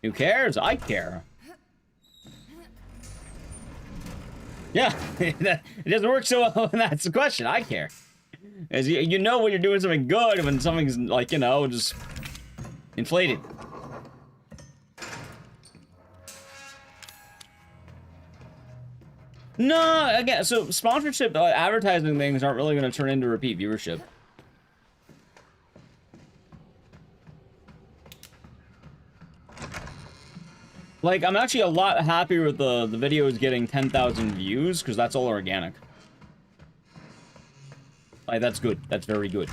Who cares? I care. Yeah, it doesn't work so well when that's the question. I care. As you know when you're doing something good when something's like, you know, just inflated. No, again, so sponsorship, advertising things aren't really going to turn into repeat viewership. Like, I'm actually a lot happier with the videos getting 10,000 views, because that's all organic. Like, that's good. That's very good.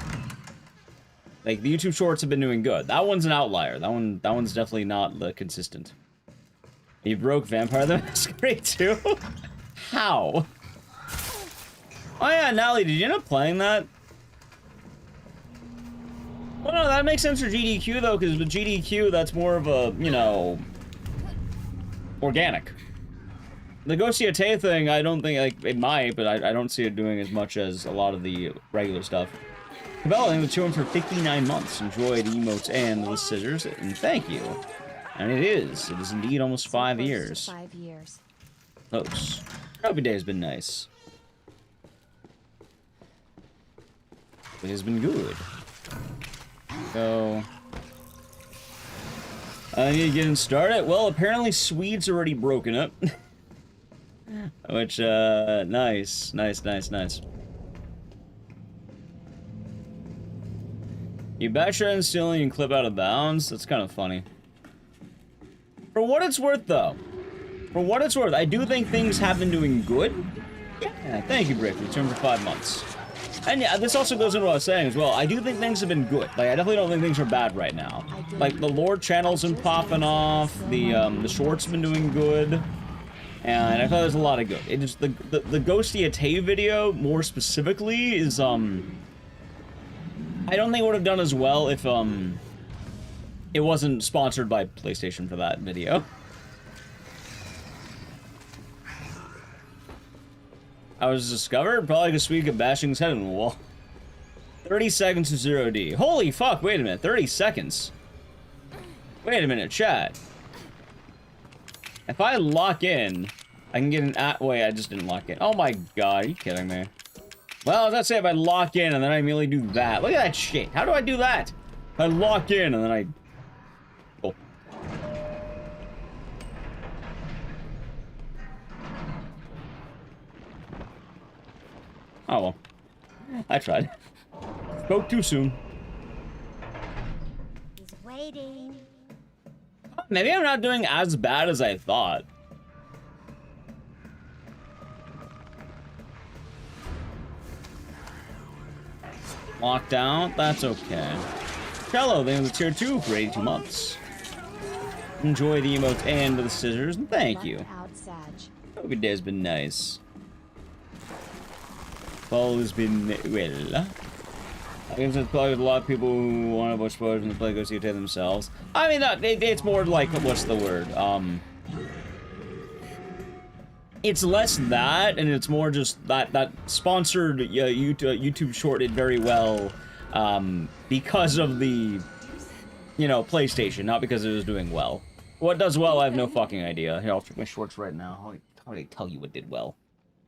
Like, the YouTube Shorts have been doing good. That one's an outlier. That one's definitely not consistent. You broke Vampire the Masquerade too? How? Oh yeah, Nally, did you end up playing that? Well, no, that makes sense for GDQ, though, because with GDQ, that's more of a, you know, organic. The Ghostiate thing, I don't think, like, it might, but I don't see it doing as much as a lot of the regular stuff. Cabela, thank you for chewing for 59 months. Enjoy the emotes and the scissors, and thank you. And it is indeed almost 5 years. 5 years. Close. Every day has been nice. It has been good. So, I need to get started. Well, apparently Swede's already broken it. Which, nice. You backshot and stealing and clip out of bounds? That's kind of funny. For what it's worth, though. For what it's worth, I do think things have been doing good. Yeah, thank you, Brick. Return for 5 months. And yeah, this also goes into what I was saying as well. I do think things have been good. Like, I definitely don't think things are bad right now. Like, the Lord channel's been popping off. The shorts have been doing good. And I thought there's a lot of good. It just, the Ghostiate video, more specifically, is, I don't think it would have done as well if, it wasn't sponsored by PlayStation for that video. I was discovered? Probably because Swede kept bashing his head in the wall. 30 seconds to 0D. Holy fuck, wait a minute. 30 seconds? Wait a minute, chat. If I lock in, I can get an wait, I just didn't lock in. Oh my god, are you kidding me? Well, I was gonna say if I lock in and then I immediately do that. Look at that shit. How do I do that? If I lock in and then I... Oh. Oh well. I tried. Spoke too soon. He's waiting. Maybe I'm not doing as bad as I thought. Locked out? That's okay. Cello, thank you for tier 2 for 82 months. Enjoy the emotes and the scissors, and thank you. Hope your day's been nice. Fall has been well. I guess it's probably a lot of people who want to watch spoilers and play Ghostiate themselves. I mean, it's more like, what's the word? It's less that, and it's more just that sponsored YouTube short did very well, because of the, you know, PlayStation, not because it was doing well. What does well, I have no fucking idea. Here, I'll check my shorts right now. How do I tell you what did well?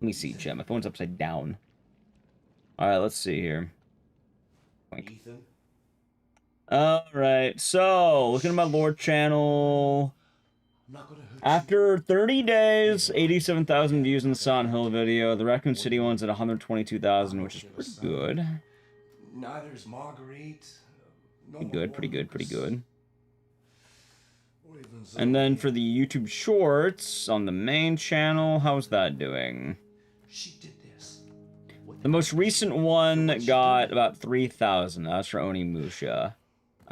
Let me see, Jim. My phone's upside down. Alright, let's see here. Ethan? Alright, so, looking at my Lord channel. After 30 days, 87,000 views in the Silent Hill video. The Raccoon City one's at 122,000, which is pretty good. Neither is Marguerite. Pretty good. And then for the YouTube Shorts on the main channel, how's that doing? The most recent one got about 3,000. That's for Onimusha.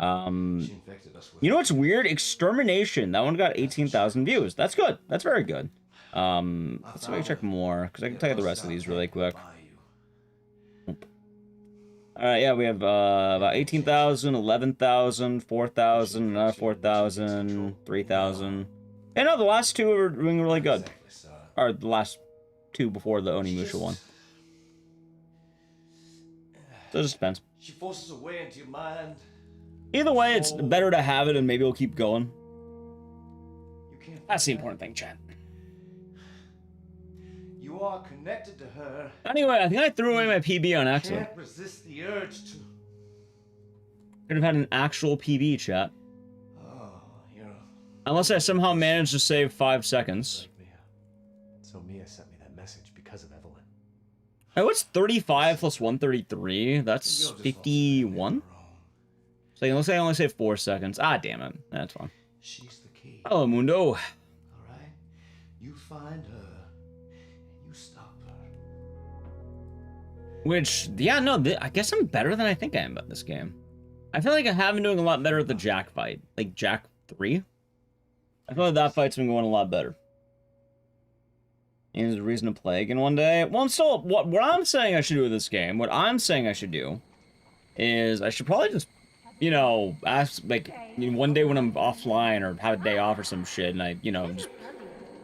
You know what's weird? Extermination. That one got 18,000 views. That's good. That's very good. Let's see if I can check more, because I can tell you the rest of these really quick. Alright, yeah, we have about 18,000, 11,000, 4,000, another 4,000, 3,000. And no, the last two are doing really good. Or the last two before the Onimusha one. So it just depends. She forces her way into your mind. Either way, it's better to have it and maybe we'll keep going. That's the important thing, chat. You are connected to her. Anyway, I think I threw away my PB on accident. Can't resist the urge to. Could have had an actual PB, chat. Oh, you're... Unless I somehow managed to save 5 seconds. Mia. So Mia sent me that message because of Evelyn. Oh, what's 35 plus 133? That's 51? So it looks like I only saved 4 seconds. Ah, damn it. That's fine. She's the key. Hello, Mundo. All right? You find her. You stop her. Which, yeah, no, I guess I'm better than I think I am about this game. I feel like I have been doing a lot better at the Jack fight. Like, Jack 3? I feel like that fight's been going a lot better. And there's a reason to play again one day. Well, I'm still, what I'm saying I should do with this game, what I'm saying I should do, is I should probably just, you know, ask, like, you know, one day when I'm offline or have a day off or some shit, and I, you know, just,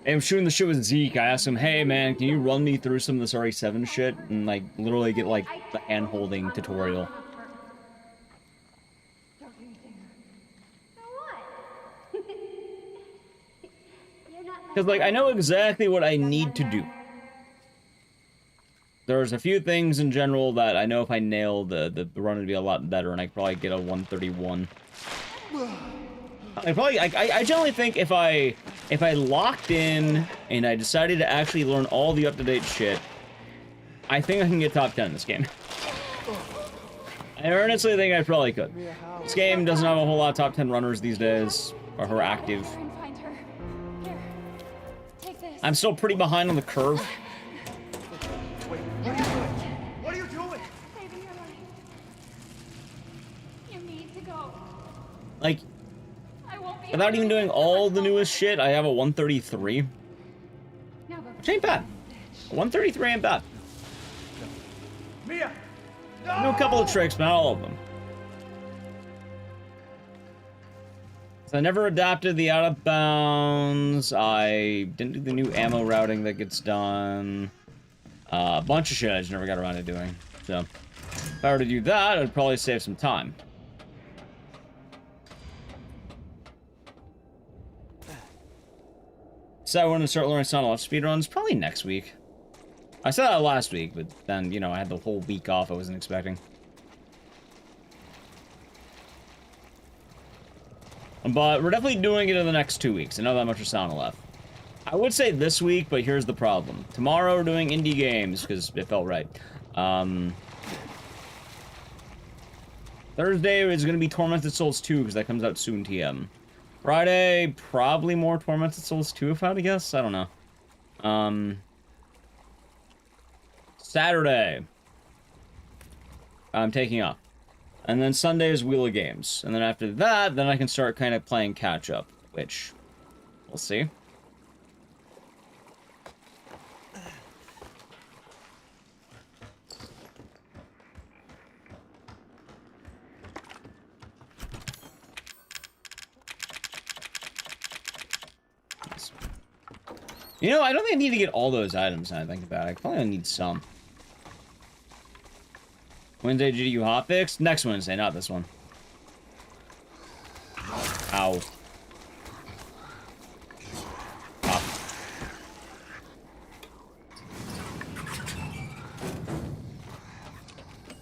I'm shooting the shit with Zeke, I ask him, hey man, can you run me through some of this RE7 shit? And, like, literally get, like, the hand-holding tutorial. Because, like, I know exactly what I need to do. There's a few things in general that I know if I nailed, the run would be a lot better, and I could probably get a 131. I generally think if I locked in and I decided to actually learn all the up-to-date shit, I think I can get top 10 in this game. I earnestly think I probably could. This game doesn't have a whole lot of top 10 runners these days, or who are active. I'm still pretty behind on the curve. Wait, what are you doing? What are you doing? Saving your life. You need to go. Like, I won't be without even doing all the newest shit, I have a 133. Which ain't bad. 133 ain't bad. Mia! I know a couple of tricks, but not all of them. So I never adapted the out of bounds. I didn't do the new ammo routing that gets done. A bunch of shit I just never got around to doing. So if I were to do that, I'd probably save some time. So I want to start learning Sound Off speedruns probably next week. I said that last week, but then, you know, I had the whole week off I wasn't expecting. But we're definitely doing it in the next 2 weeks. I know that much for Sound left. I would say this week, but here's the problem. Tomorrow we're doing indie games, because it felt right. Thursday is going to be Tormented Souls 2, because that comes out soon, TM. Friday, probably more Tormented Souls 2, if I had to guess. I don't know. Saturday, I'm taking off. And then Sunday is Wheel of Games. And then after that, then I can start kind of playing catch-up, which we'll see. You know, I don't think I need to get all those items now I think about it. I probably only need some. Wednesday GDU hotfix? Next Wednesday, not this one. Ow. Ah.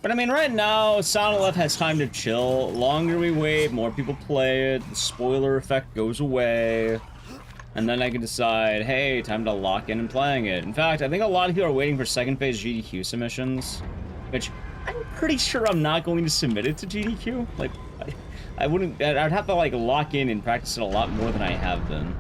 But I mean, right now, Sound Left has time to chill. Longer we wait, more people play it, the spoiler effect goes away. And then I can decide, hey, time to lock in and playing it. In fact, I think a lot of people are waiting for second phase GDQ submissions, which I'm pretty sure I'm not going to submit it to GDQ. Like, I wouldn't, I'd have to, like, lock in and practice it a lot more than I have been.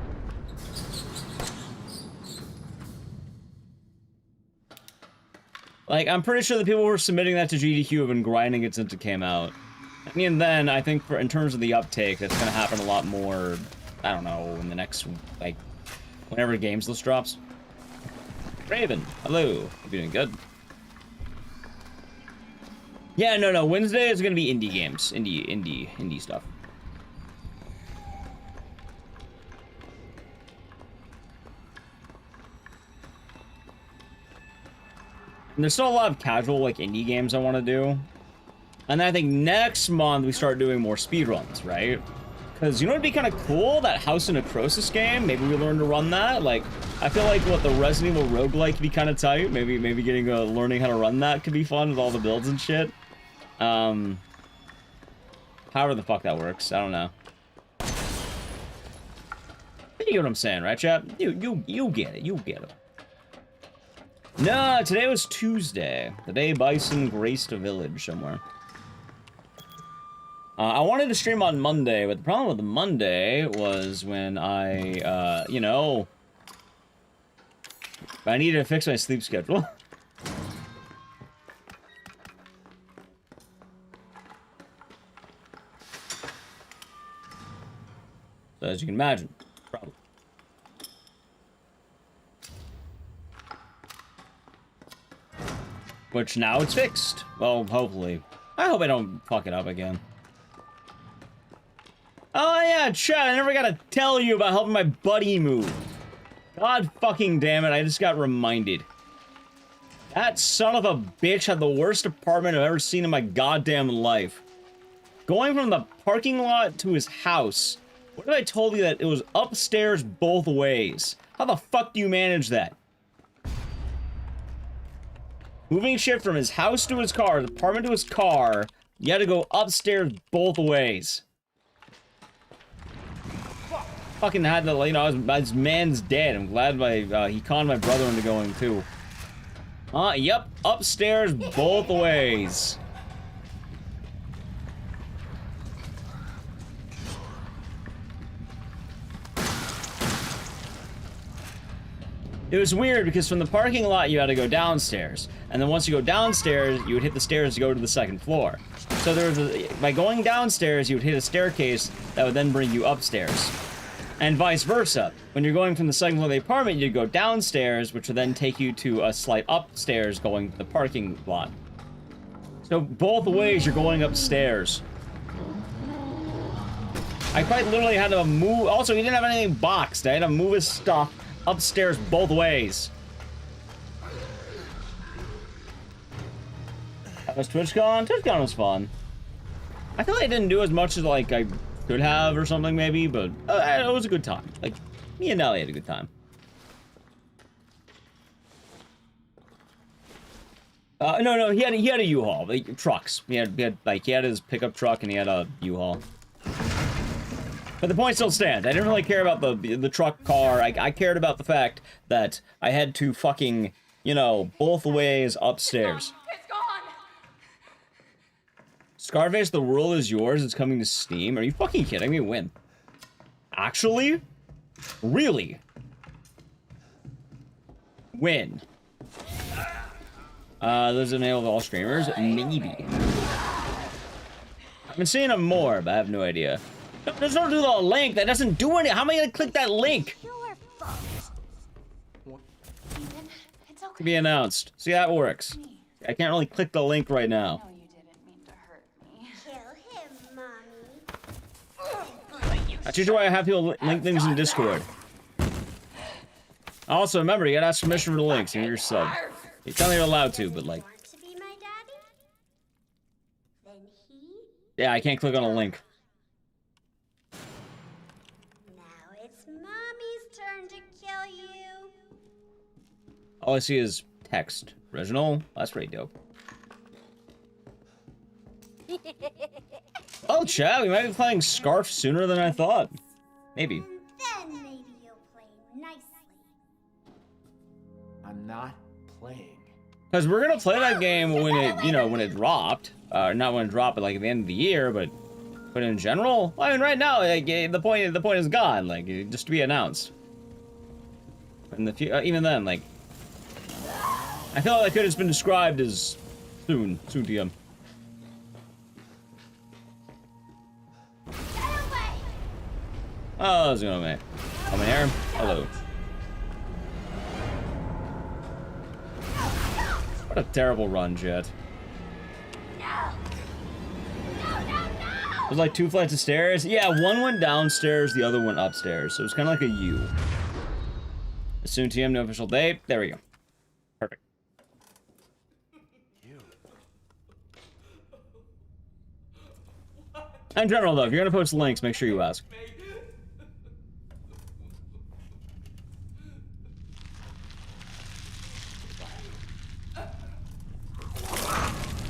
Like, I'm pretty sure the people who are submitting that to GDQ have been grinding it since it came out. I mean, then I think in terms of the uptake, that's gonna happen a lot more, I don't know, in the next, like, whenever Games List drops. Raven, hello. Hope you're doing good. Yeah, no. Wednesday is gonna be indie games. Indie stuff. And there's still a lot of casual, like, indie games I want to do. And I think next month we start doing more speedruns, right? Because you know what'd be kind of cool? That House of Necrosis game. Maybe we learn to run that. Like, I feel like what the Resident Evil roguelike could be kind of tight. Maybe getting learning how to run that could be fun with all the builds and shit. However the fuck that works, I don't know. You get what I'm saying, right, chap? You get it. You get it. No, today was Tuesday. The day Bison graced a village somewhere. I wanted to stream on Monday, but the problem with the Monday was when I, you know, I needed to fix my sleep schedule. So as you can imagine, problem. Which now it's fixed. Well, hopefully. I hope I don't fuck it up again. Oh yeah, chat, I never gotta tell you about helping my buddy move. God fucking damn it, I just got reminded. That son of a bitch had the worst apartment I've ever seen in my goddamn life. Going from the parking lot to his house. What if I told you that it was upstairs both ways? How the fuck do you manage that? Moving shit from his house to his car, his apartment to his car, you had to go upstairs both ways. Fucking had to, you know, his man's dead. I'm glad he conned my brother into going too. Yep, upstairs both ways. It was weird because from the parking lot you had to go downstairs, and then once you go downstairs, you would hit the stairs to go to the second floor. So there was by going downstairs, you would hit a staircase that would then bring you upstairs. And vice versa. When you're going from the second floor of the apartment, you'd go downstairs, which would then take you to a slight upstairs going to the parking lot. So both ways you're going upstairs. I quite literally had to move. Also, he didn't have anything boxed. I had to move his stuff upstairs both ways. That was TwitchCon? TwitchCon was fun. I feel like I didn't do as much as like I could have or something maybe, but it was a good time. Like, me and Nelly had a good time. No, he had a U-Haul, like, trucks. He had his pickup truck and he had a U-Haul. But the point still stands. I didn't really care about the truck car. I cared about the fact that I had to fucking, you know, both ways upstairs. It's gone. Scarface, The World Is Yours. It's coming to Steam. Are you fucking kidding me? When? Actually? Really? When? There's an enable of all streamers? Maybe. I've been seeing them more, but I have no idea. No, there's no do the link. That doesn't do anything. How am I gonna click that link? Ethan, it's okay. To be announced. See how it works. I can't really click the link right now. No, you didn't mean to hurt me. Kill him, Mommy. That's usually why I have people link things in Discord. Also, remember, you gotta ask permission for the links. You're your sub. You tell me you're allowed to, but like... Want to be my daddy? Then he... Yeah, I can't click on a link. Now it's Mommy's turn to kill you. All I see is text. Original? That's pretty dope. Oh, chat, we might be playing Scarf sooner than I thought. Maybe. Then maybe you'll play nicely. I'm not playing. Because we're gonna play that game when it, you know, when it dropped. Not when it dropped, but like at the end of the year, but in general, I mean, right now, like, the point is gone, like, just to be announced. In the even then, like, I feel like it could have been described as soon to you. Oh, how's it going, mate? I'm in here. Hello. What a terrible run, Jet. There's like 2 flights of stairs. Yeah, one went downstairs, the other went upstairs. So it's kind of like a U. Soon TM, no official date. There we go. Perfect. In general, though, if you're gonna post links, make sure you ask.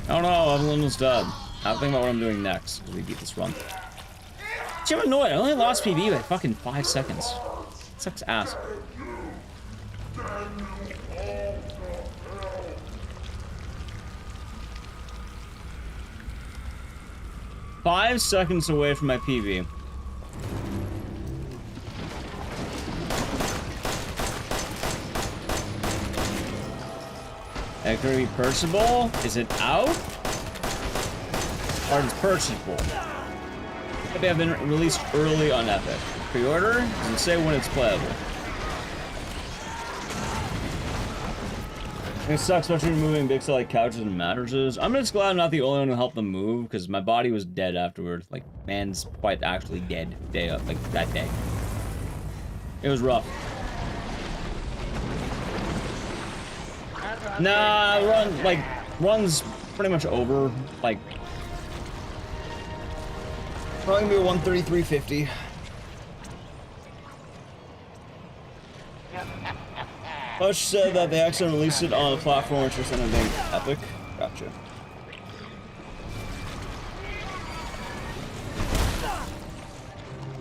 Oh no, Evelyn's dead. I have to think about what I'm doing next as we beat this run. See, I'm annoyed. I only lost PB by fucking 5 seconds. Sucks ass. Five seconds away from my PB. It's gonna be purchasable? Is it out? Or it's purchasable? Maybe I've been released early on Epic. Pre-order? Doesn't say when it's playable. It sucks, especially removing big stuff like couches and mattresses. I'm just glad I'm not the only one who helped them move, because my body was dead afterwards. Like, man's quite actually dead day up, like that day. It was rough. Nah, run's pretty much over. Like, probably gonna be a 133.50. Bush said that they accidentally released it on a platform which was named Epic. Gotcha.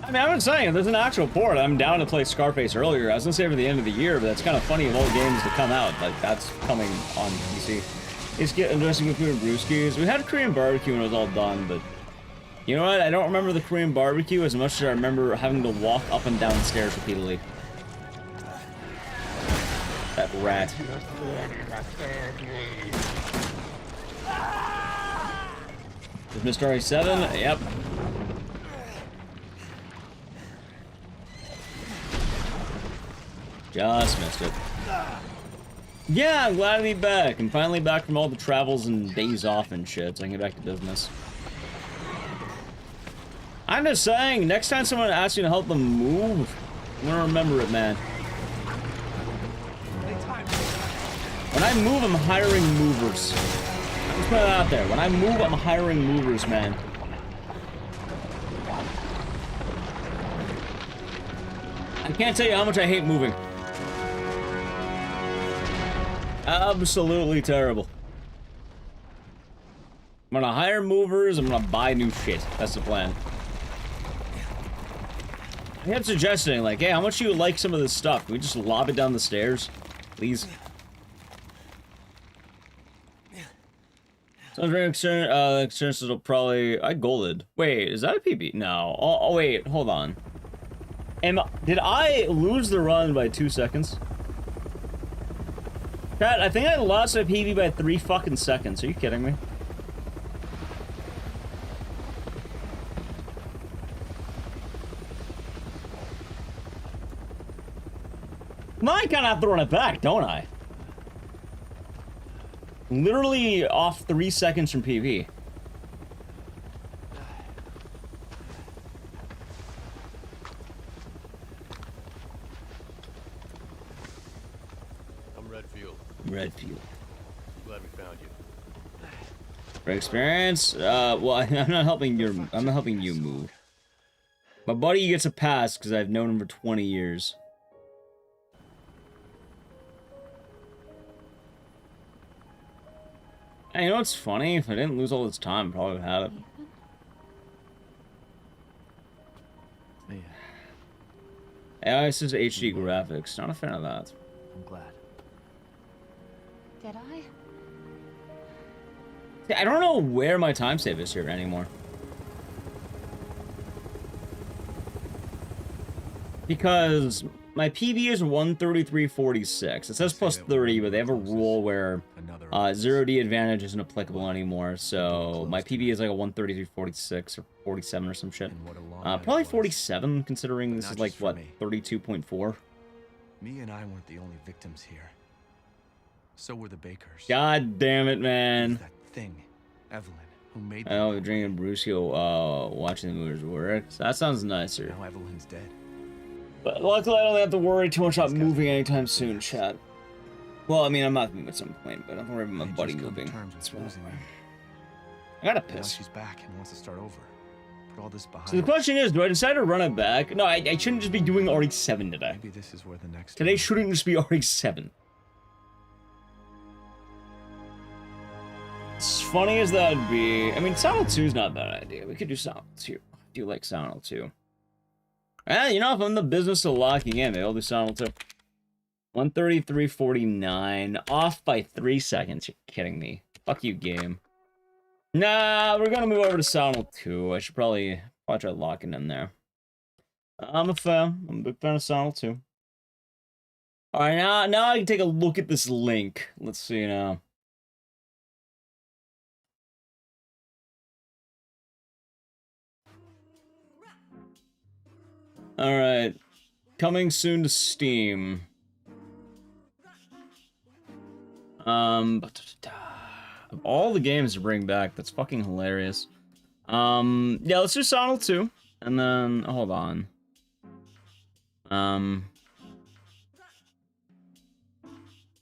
I mean, I'm not saying if there's an actual port. I'm down to play Scarface earlier. I was gonna say for the end of the year, but that's kind of funny of all games to come out. Like, that's coming on PC. It's getting interesting with food and brewskis. We had Korean barbecue when it was all done, but you know what? I don't remember the Korean barbecue as much as I remember having to walk up and down the stairs repeatedly. That rat. Is Mr. RE7? Yep. Just missed it. Yeah, I'm glad to be back. I'm finally back from all the travels and days off and shit, so I can get back to business. I'm just saying, next time someone asks you to help them move, I'm gonna remember it, man. When I move, I'm hiring movers. Let's put it out there. When I move, I'm hiring movers, man. I can't tell you how much I hate moving. Absolutely terrible. I'm gonna hire movers, I'm gonna buy new shit. That's the plan. I kept suggesting, like, hey, how much do you like some of this stuff? Can we just lob it down the stairs? Please? Sounds very experiences will probably... I golded. Wait, is that a PB? No. Oh, wait, hold on. Did I lose the run by 2 seconds? Chat, I think I lost my PB by 3 fucking seconds. Are you kidding me? I kind of have to run it back, don't I? Literally off 3 seconds from PB. I'm Redfield. Redfield. Glad we found you. For experience? Well, I'm not helping you move. My buddy gets a pass because I've known him for 20 years. Hey, you know what's funny? If I didn't lose all this time, I probably would have had it. AI says HD graphics. Not a fan of that. I'm glad. Did I? See, I don't know where my time save is here anymore. Because my PB is 133.46. It says plus 30, but they have a rule where 0D advantage isn't applicable anymore, so my PB is like a 133.46 or 47 or some shit. Probably 47, considering this is like, what, 32.4? Me and I weren't the only victims here. So were the Bakers. God damn it, man. That thing, Evelyn, who made I know, drinking Brusio, watching the movies works. That sounds nicer. Now Evelyn's dead. But luckily I don't have to worry too much about moving anytime soon, chat. Well, I mean, I'm not moving at some point, but I'm worried about my buddy moving. That's why. I gotta piss. Now she's back and wants to start over. Put all this behind. So the question is, do I decide to run it back? No, I shouldn't just be doing RH7 today. Maybe this is where the next Today shouldn't just be RH7. As funny as that would be, I mean, Silent 2 is not a bad idea. We could do Silent 2. I do like Silent 2. You know, if I'm in the business of locking in, maybe I'll do Silent 2. 133.49, off by 3 seconds. You're kidding me. Fuck you, game. Nah, we're gonna move over to Silent 2. I should probably try locking in there. I'm a fan. I'm a big fan of Silent 2. Alright, now I can take a look at this link. Let's see now. Alright. Coming soon to Steam. Of all the games to bring back, that's fucking hilarious. Yeah, let's do Silent 2. And then, hold on.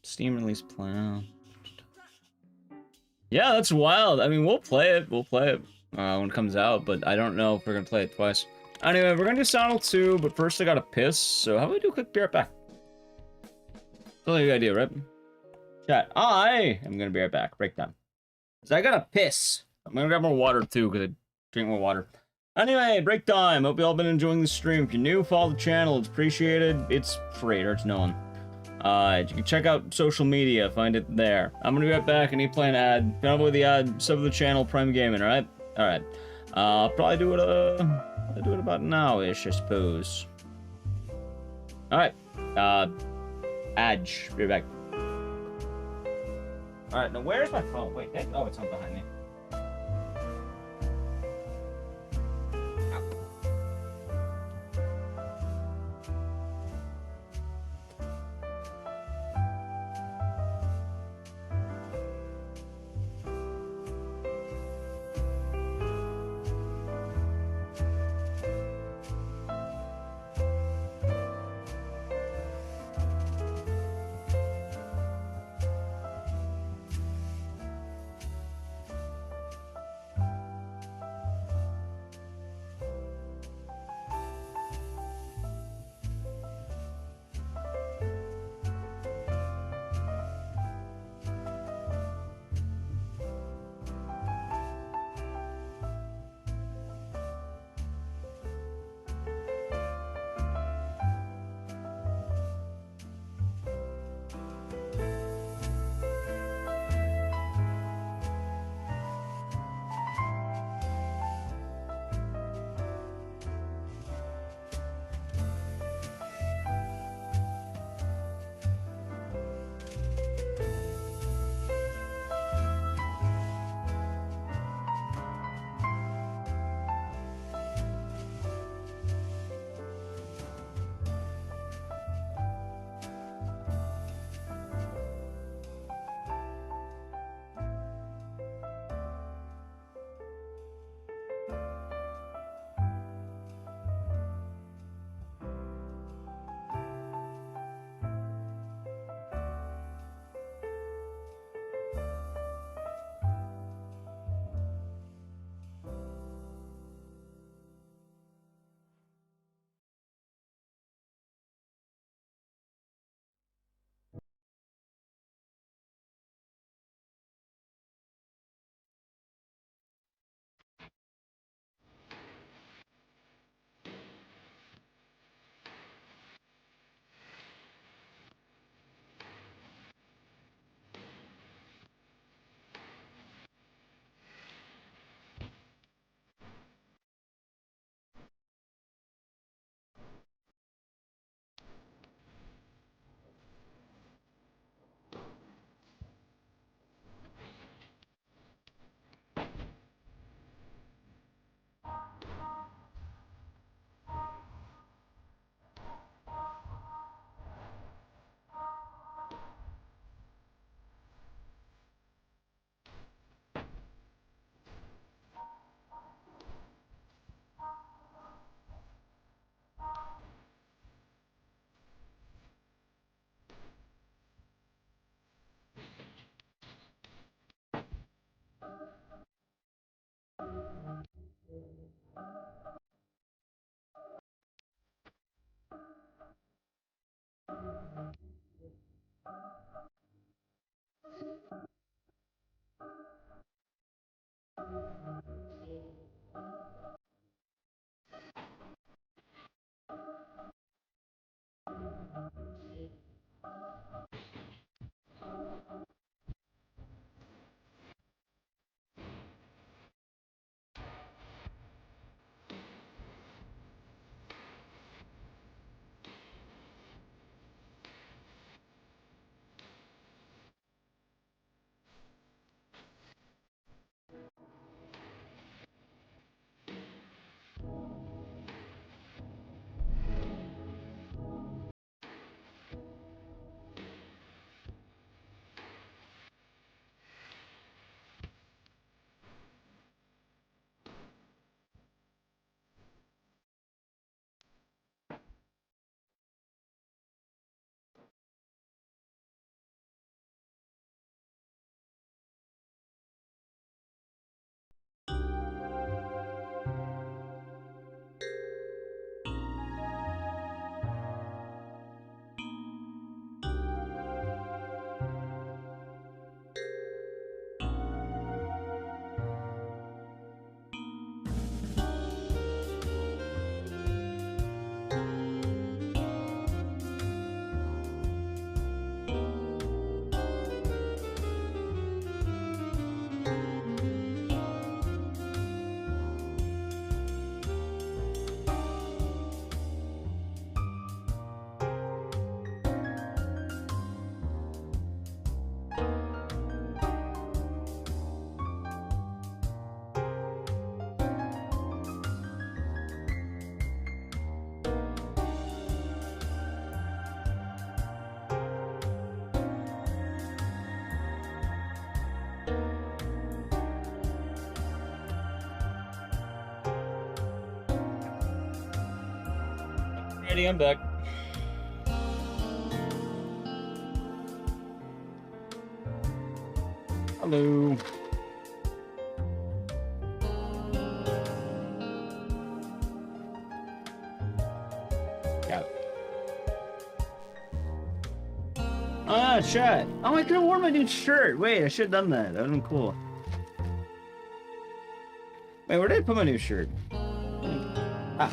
Steam release plan. Yeah, that's wild. I mean, we'll play it. We'll play it when it comes out, but I don't know if we're gonna play it twice. Anyway, we're gonna do Silent 2, but first I gotta piss, so how about we do a quick be right back? That's a good idea, right? Chat, I am gonna be right back. Breakdown. Cause I gotta piss. I'm gonna grab more water too, because I drink more water. Anyway, break time. Hope you all been enjoying the stream. If you're new, follow the channel. It's appreciated. It's free. It hurts no one. You can check out social media. Find it there. I'm gonna be right back. I need to play an ad. If you don't avoid the ad, sub to the channel, Prime Gaming, alright? Alright. I'll probably do it, I'll do it about now-ish, I suppose. Alright. Adge. Be right back. Alright, now where's my phone? Wait, oh, it's on behind me. Alrighty, I'm back. Hello. Got it. Ah, chat. Oh, I could have worn my new shirt. Wait, I should have done that. That would have been cool. Wait, where did I put my new shirt? Ah.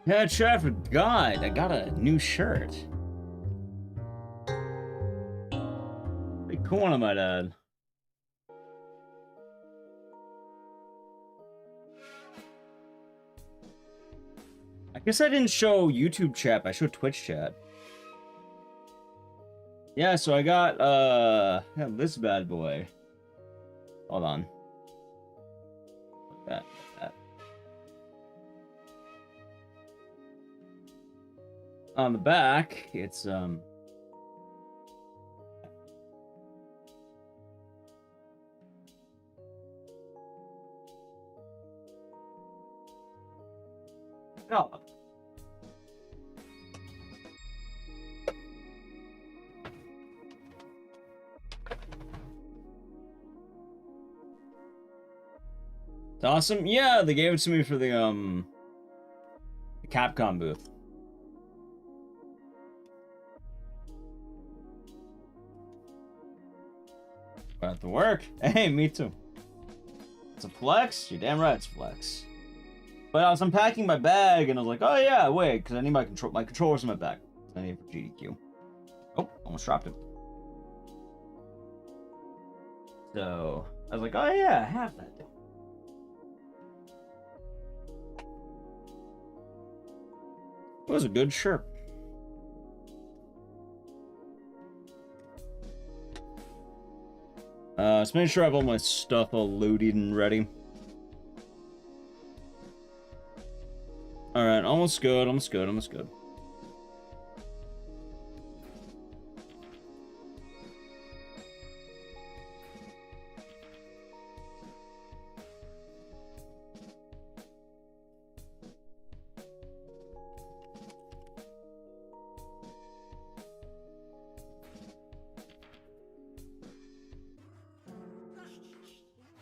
Yeah, chat, I forgot. I got a new shirt. Pretty cool one, I might add. I guess I didn't show YouTube chat, I showed Twitch chat. Yeah, so I got, this bad boy. Hold on. Like that. On the back, it's, Oh. It's awesome. Yeah, they gave it to me for the Capcom booth. About to work. Hey, me too. It's a flex? You're damn right it's flex. But I was unpacking my bag and I was like, oh yeah, wait, because I need my controller's in my bag. I need it for GDQ. Oh, almost dropped it. So I was like, oh yeah, I have that. It was a good shirt. Let's make sure I have all my stuff all loaded and ready. Alright, almost good, almost good, almost good.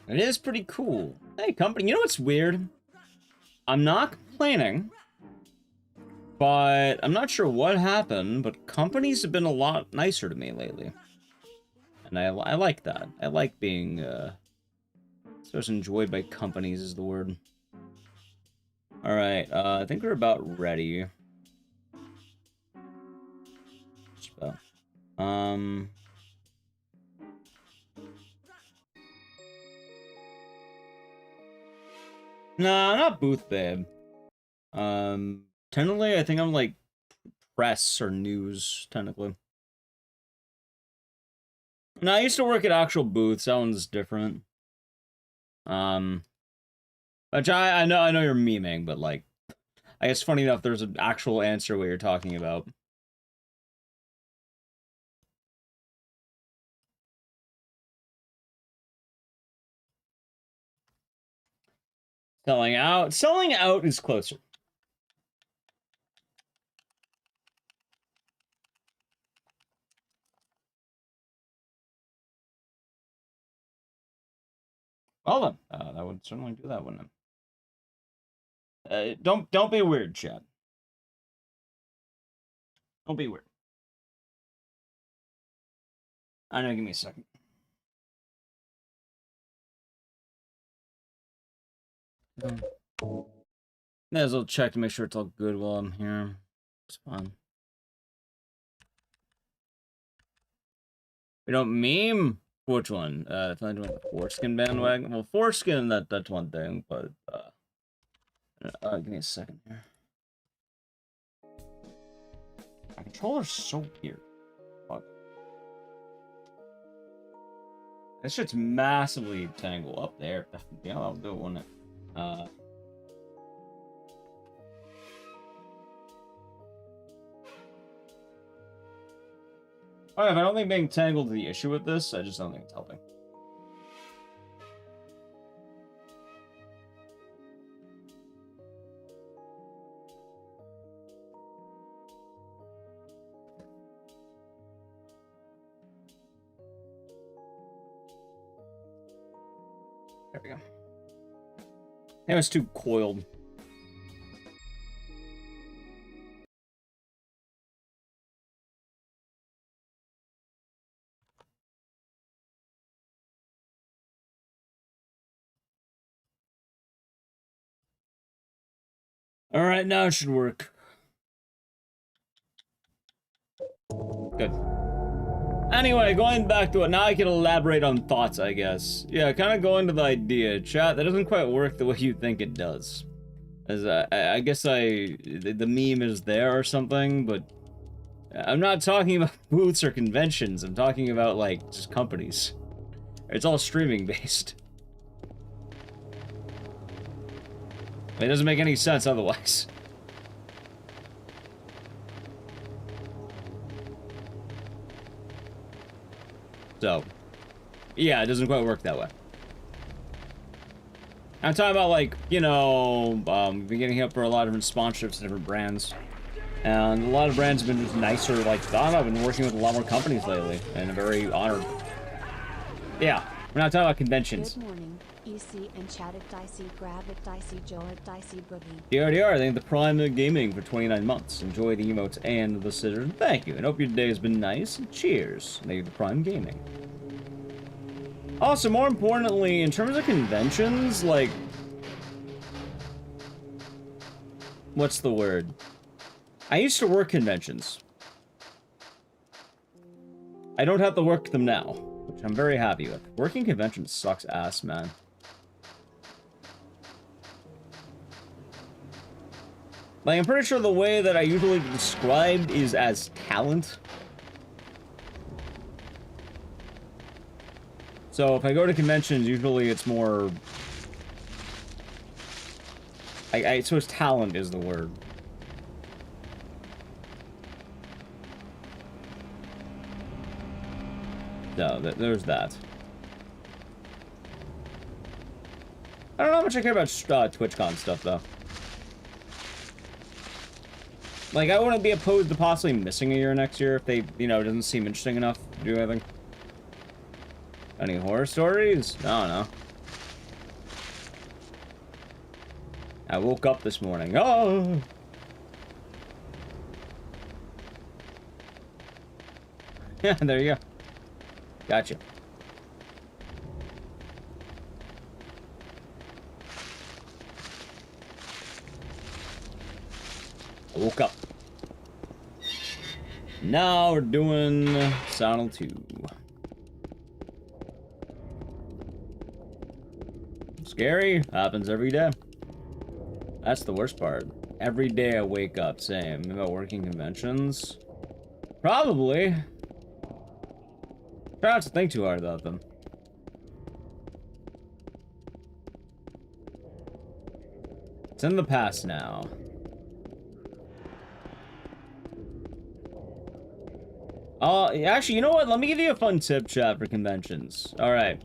It is pretty cool. Hey, company, you know what's weird? I'm not complaining, but I'm not sure what happened, but companies have been a lot nicer to me lately. And I like that. I like being, so it's enjoyed by companies is the word. Alright, I think we're about ready. Just about. Nah, not booth babe. Technically, I think I'm like press or news, technically. No, I used to work at actual booths. That one's different. Which I know you're memeing, but like, I guess funny enough, there's an actual answer what you're talking about. Selling out. Selling out is closer. Well then, that would certainly do that, wouldn't it? Don't be weird, chat. Don't be weird. I know, give me a second. May as well check to make sure it's all good while I'm here. It's fine. We don't meme? Which one? If I'm doing the foreskin bandwagon. Well, foreskin, that's one thing, but give me a second here. My controller's so weird. Fuck. This shit's massively tangled up there. Yeah, I'll do it, won't it? Alright, if I don't think being tangled is the issue with this, I just don't think it's helping. There we go. It was too coiled. Alright, now it should work. Good. Anyway, going back to it, now I can elaborate on thoughts, I guess. Yeah, kind of going to the idea. Chat, that doesn't quite work the way you think it does. As I guess the meme is there or something, but I'm not talking about booths or conventions. I'm talking about, like, just companies. It's all streaming based. It doesn't make any sense otherwise. So, yeah, it doesn't quite work that way. I'm talking about, like, you know, we've been getting hit for a lot of different sponsorships and different brands. And a lot of brands have been just nicer, like, I don't know, I've been working with a lot more companies lately, and I'm very honored. Yeah, we're not talking about conventions. Good morning, EC and Chat Ecdycis, Grab Ecdycis, Joe Ecdycis, Boogie. DRDR, thank the Prime Gaming for 29 months. Enjoy the emotes and the scissors. Thank you, and hope your day has been nice. Cheers. Thank you to Prime Gaming. Also, more importantly, in terms of conventions, like... What's the word? I used to work conventions. I don't have to work them now, which I'm very happy with. Working conventions sucks ass, man. Like, I'm pretty sure the way that I usually described is as talent. So if I go to conventions, usually it's more... I suppose talent is the word. No, there's that. I don't know how much I care about TwitchCon stuff, though. Like, I wouldn't be opposed to possibly missing a year next year if they, you know, it doesn't seem interesting enough to do anything. Any horror stories? I don't know. I woke up this morning. Oh! Yeah, there you go. Gotcha. I woke up. Now we're doing Sonal 2. Scary. Happens every day. That's the worst part. Every day I wake up, same. About working conventions? Probably. Try not to think too hard about them. It's in the past now. Actually, you know what? Let me give you a fun tip, chat, for conventions. Alright.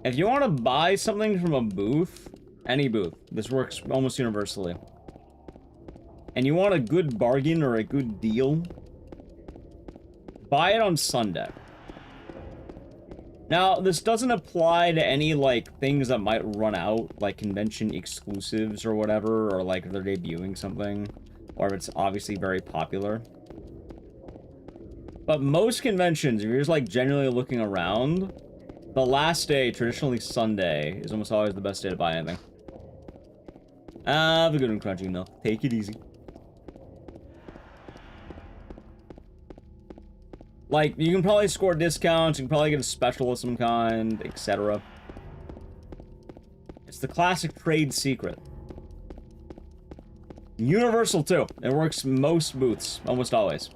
If you want to buy something from a booth, any booth, this works almost universally, and you want a good bargain or a good deal, buy it on Sunday. Now, this doesn't apply to any, like, things that might run out, like convention exclusives or whatever, or, like, if they're debuting something, or if it's obviously very popular. But most conventions, if you're just, like, genuinely looking around, the last day, traditionally Sunday, is almost always the best day to buy anything. Have a good one, Crunchy Milk. Take it easy. Like, you can probably score discounts, you can probably get a special of some kind, etc. It's the classic trade secret. Universal, too. It works most booths, almost always.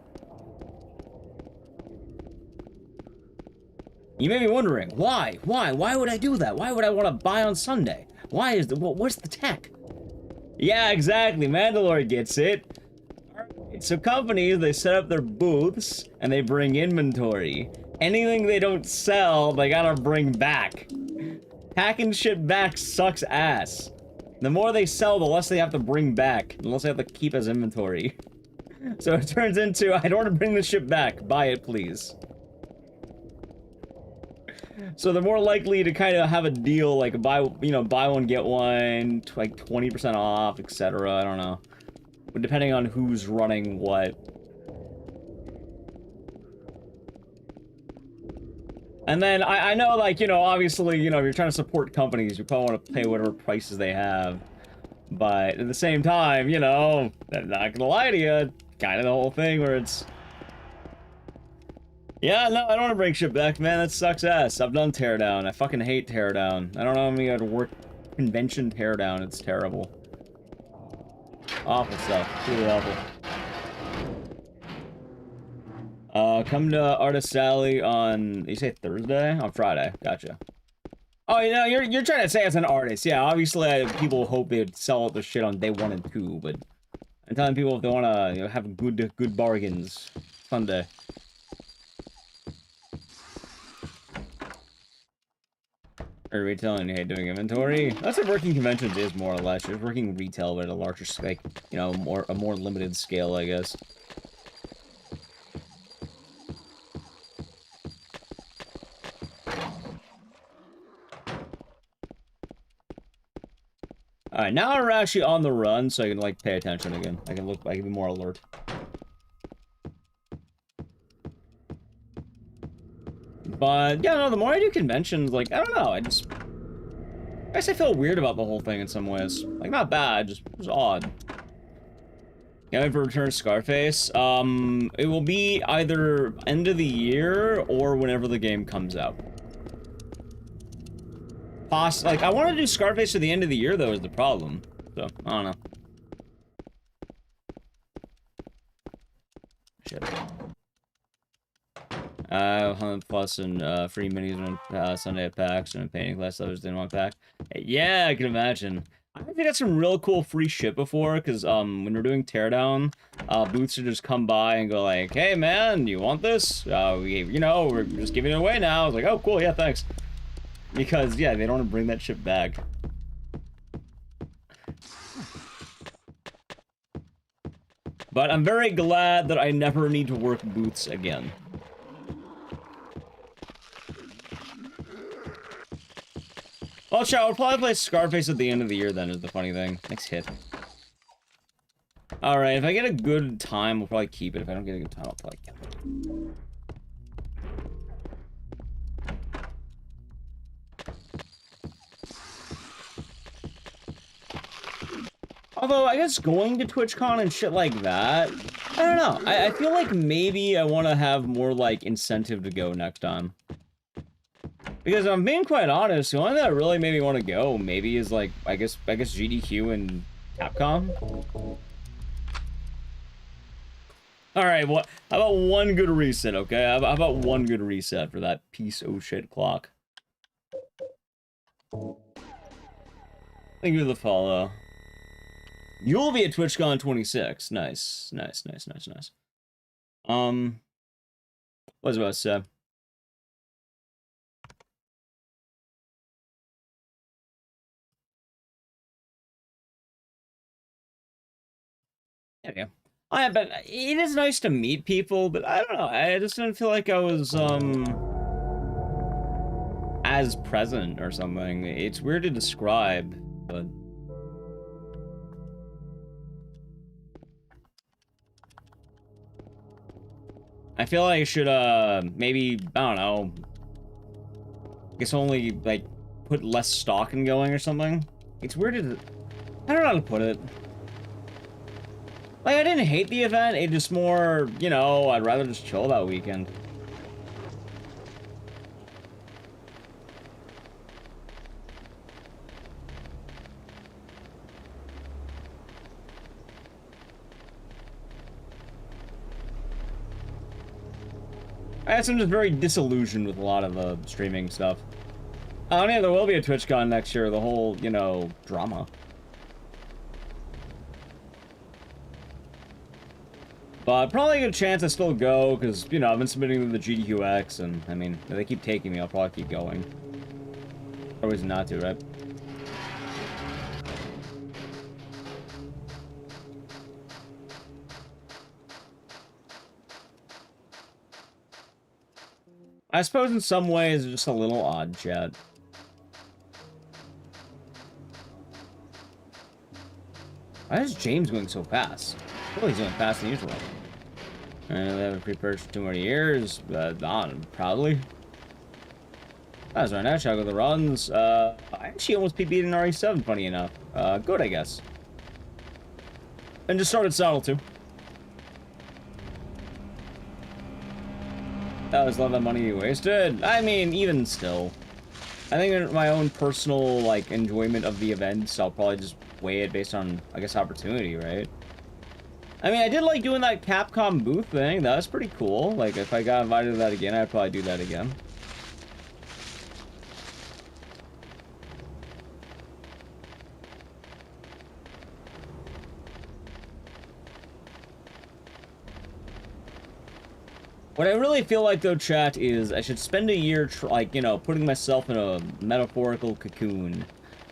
You may be wondering, why? Why would I do that? Why would I want to buy on Sunday? Why is the, what's the tech? Yeah, exactly, Mandalore gets it. Alright, so companies, they set up their booths, and they bring inventory. Anything they don't sell, they gotta bring back. Packing shit back sucks ass. The more they sell, the less they have to bring back. The less they have to keep as inventory. So it turns into, I don't want to bring this shit back. Buy it, please. So they're more likely to kind of have a deal, like buy one, get one, like 20% off, etc. I don't know. But depending on who's running what. And then I know, like, you know, obviously, you know, if you're trying to support companies, you probably want to pay whatever prices they have. But at the same time, you know, I'm not gonna lie to you, kind of the whole thing where it's... Yeah, no, I don't want to bring shit back, man. That sucks ass. I've done Teardown. I fucking hate Teardown. I don't know how many other work convention Teardown. It's terrible. Awful stuff. Really awful. Come to Artist Sally on, you say Thursday? On Friday. Gotcha. Oh, you know, you're trying to say as an artist. Yeah, obviously people hope they'd sell out the shit on day 1 and 2, but I'm telling people if they want to, you know, have good bargains Sunday. Or retail and you hate doing inventory. That's what working conventions is, more or less. You're working retail, but at a larger, like, you know, a more limited scale, I guess. Alright, now we're actually on the run, so I can, like, pay attention again. I can be more alert. But, yeah, no, the more I do conventions, like, I don't know, I guess I feel weird about the whole thing in some ways. Like, not bad, just odd. Yeah, for Return of Scarface, it will be either end of the year or whenever the game comes out. Like, I want to do Scarface at the end of the year, though, is the problem. So, I don't know. Shit. 100 plus and free minis on Sunday at PAX and a painting class others didn't want pack. Yeah, I can imagine. I think I got some real cool free shit before, because when we're doing Teardown, booths would just come by and go like, hey man, you want this? You know, we're just giving it away now. I was like, oh cool, yeah, thanks. Because, yeah, they don't want to bring that shit back. But I'm very glad that I never need to work booths again. Well, chat, we'll probably play Scarface at the end of the year then, is the funny thing. Next hit. Alright, if I get a good time, we'll probably keep it. If I don't get a good time, I'll probably keep it. Although, I guess going to TwitchCon and shit like that, I don't know. I feel like maybe I want to have more, like, incentive to go next time. Because I'm being quite honest, the only thing that really made me want to go, maybe, is, like, I guess GDQ and Capcom. Alright, how about one good reset, okay? How about one good reset for that piece of shit clock? Thank you for the follow. You'll be at TwitchCon 26. Nice. Nice. What was I about to say? There we go. But it is nice to meet people, but I don't know. I just didn't feel like I was, as present or something. It's weird to describe, but... I feel like I should, maybe, I don't know, I guess only, like, put less stock in going or something. It's weird to, I don't know how to put it. Like, I didn't hate the event, it just more, you know, I'd rather just chill that weekend. I guess I'm just very disillusioned with a lot of the streaming stuff. Oh yeah, there will be a TwitchCon next year, the whole, you know, drama. But probably a good chance I still go, because, you know, I've been submitting to the GDQX, and, I mean, if they keep taking me, I'll probably keep going. No reason not to, right? I suppose in some ways it's just a little odd, chat. Why is James going so fast? Well, he's going faster than usual. And they haven't pre-purchased for 2 more years. Probably. That's right now. Check out the runs. I actually almost PB'd an RE7, funny enough. Good, I guess. And just started Saddle too. That was a lot of money you wasted. I mean, even still. I think in my own personal, like, enjoyment of the events, I'll probably just weigh it based on, I guess, opportunity, right? I mean, I did like doing that Capcom booth thing. That was pretty cool. Like, if I got invited to that again, I'd probably do that again. What I really feel like, though, chat, is I should spend a year, like, you know, putting myself in a metaphorical cocoon.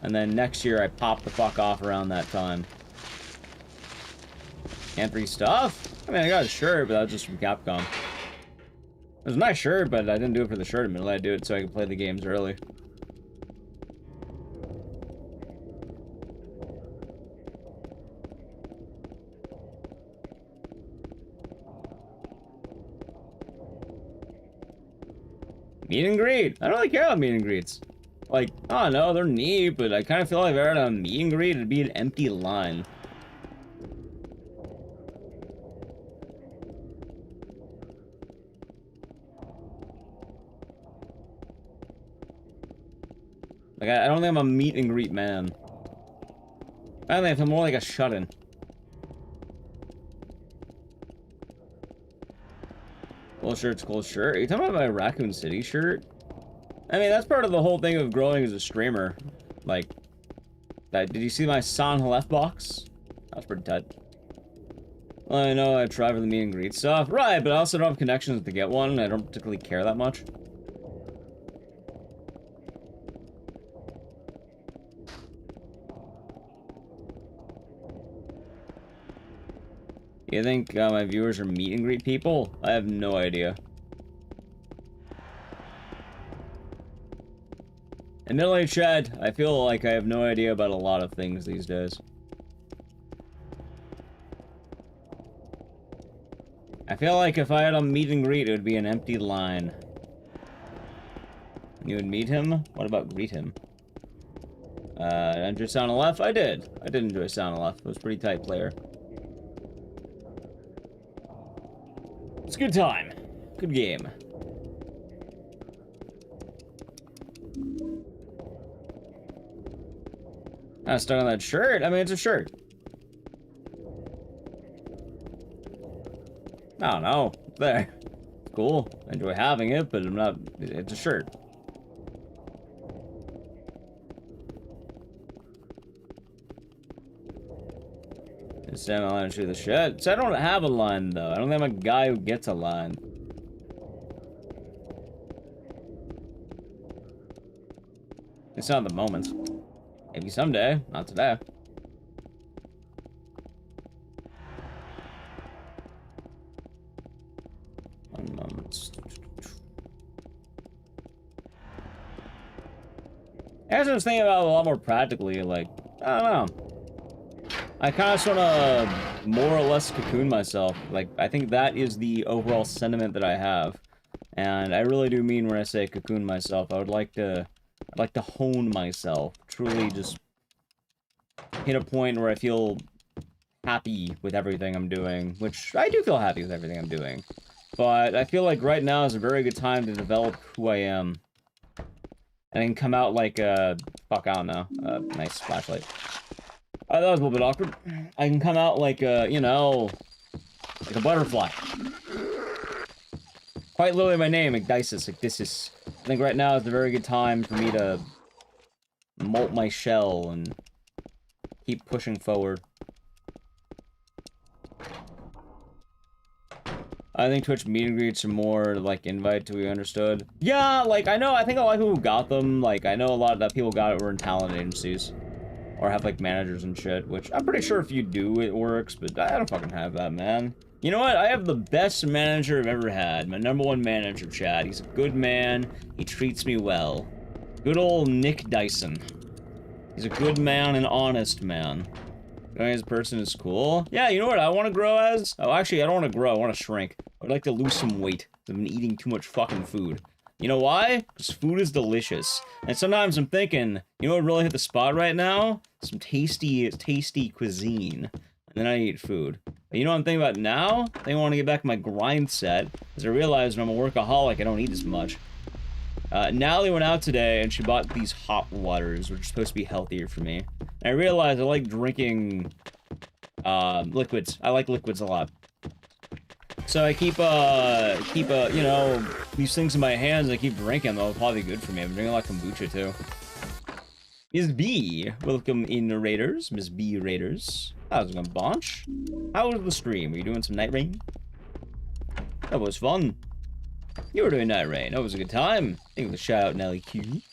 And then next year, I pop the fuck off around that time. And free stuff? I mean, I got a shirt, but that was just from Capcom. It was a nice shirt, but I didn't do it for the shirt. I do it so I could play the games early. Meet and greet. I don't really care about meet and greets. Like, I don't know, they're neat, but I kind of feel like if I were at a meet and greet, it'd be an empty line. Like, I don't think I'm a meet and greet man. I think I'm more like a shut-in. Cool shirt's cool shirt. Are you talking about my Raccoon City shirt? I mean, that's part of the whole thing of growing as a streamer. Like, that. Did you see my San Halef box? That's pretty tight. Well, I know I try for the meet and greet stuff. Right, but I also don't have connections to get one. I don't particularly care that much. You think my viewers are meet and greet people? I have no idea. Admittedly, Chad, I feel like I have no idea about a lot of things these days. I feel like if I had a meet and greet, it would be an empty line. You would meet him? What about greet him? Enjoy Sound Aleph? I did. I did enjoy Sound Aleph. It was a pretty tight player. It's a good time. Good game. I'm stuck on that shirt. I mean, it's a shirt. I don't know. It's there. It's cool. I enjoy having it, but I'm not... It's a shirt. Stand on line and shoot the shit. So I don't have a line, though. I don't think I'm a guy who gets a line. It's not the moment. Maybe someday. Not today. One moment. I was thinking about it a lot more practically, like, I don't know. I kind of sort of more or less cocoon myself. Like, I think that is the overall sentiment that I have. And I really do mean when I say cocoon myself. I'd like to hone myself. Truly just hit a point where I feel happy with everything I'm doing. Which, I do feel happy with everything I'm doing. But I feel like right now is a very good time to develop who I am. And then come out like a... Fuck, I don't know. Nice flashlight. That was a little bit awkward. I can come out like a, you know, like a butterfly. Quite literally my name, Ecdycis. I think right now is a very good time for me to molt my shell and keep pushing forward. I think Twitch meet and greets are more like invite to be understood. Yeah, like I think a lot of people who got them, like I know a lot of people got it were in talent agencies. Or have, like, managers and shit, which I'm pretty sure if you do, it works, but I don't fucking have that, man. You know what? I have the best manager I've ever had. My #1 manager, Chad. He's a good man. He treats me well. Good old Nick Dyson. He's a good man and honest man. Growing as a person is cool. Yeah, you know what I want to grow as? Oh, actually, I don't want to grow. I want to shrink. I would like to lose some weight. I've been eating too much fucking food. You know why? Because food is delicious. And sometimes I'm thinking, you know what really hit the spot right now? Some tasty, tasty cuisine. And then I eat food. But you know what I'm thinking about now? I think I want to get back to my grind set. As I realize when I'm a workaholic, I don't eat as much. Natalie went out today and she bought these hot waters, which are supposed to be healthier for me. And I realized I like drinking, liquids. I like liquids a lot. So I keep, you know, these things in my hands and I keep drinking. They'll probably be good for me. I'm drinking a lot of kombucha too. Ms. B, welcome in, Raiders. Ms. B Raiders. How's it going, Bonch? How was the stream? Were you doing some Night Rain? That was fun. You were doing Night Rain. That was a good time. Thank you for the shout out, Nelly Q.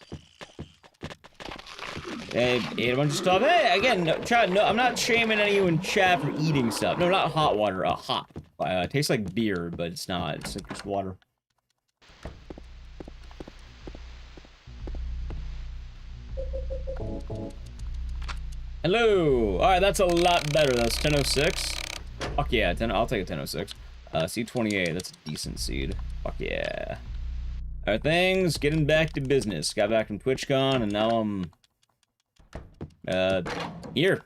Hey, ate a bunch of stuff. Hey, again, no, chat, no, I'm not shaming anyone in chat for eating stuff. No, not hot water. Hot. It tastes like beer, but it's not. It's like just water. Hello. All right, that's a lot better. That's 1006. Fuck yeah, I'll take a 1006. C28. That's a decent seed. Fuck yeah. All right, things getting back to business. Got back from TwitchCon, and now I'm here.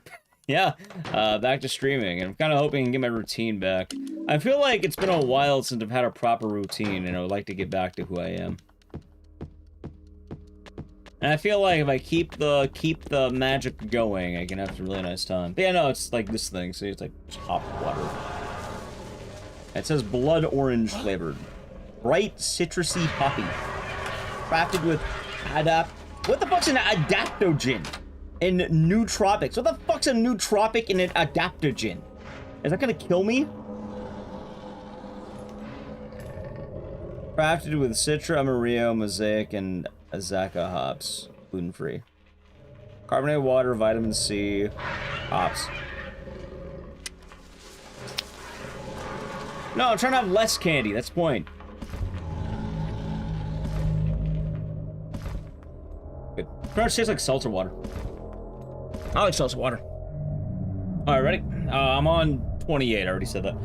Yeah, back to streaming, and I'm kind of hoping I can get my routine back. I feel like it's been a while since I've had a proper routine, and I would like to get back to who I am. And I feel like if I keep the magic going, I can have a really nice time. But yeah, no, it's like this thing. See, it's like hot water. It says blood orange flavored, bright citrusy poppy, crafted with what the fuck's an adaptogen? In nootropics. What the fuck's a nootropic in an adaptogen? Is that gonna kill me? Crafted with Citra, Amarillo, Mosaic, and Azaka hops. Gluten-free. Carbonated water, vitamin C, hops. No, I'm trying to have less candy. That's the point. Good. Crunch tastes like seltzer water. I like seltzer water. Alright, ready? I'm on 28, I already said that.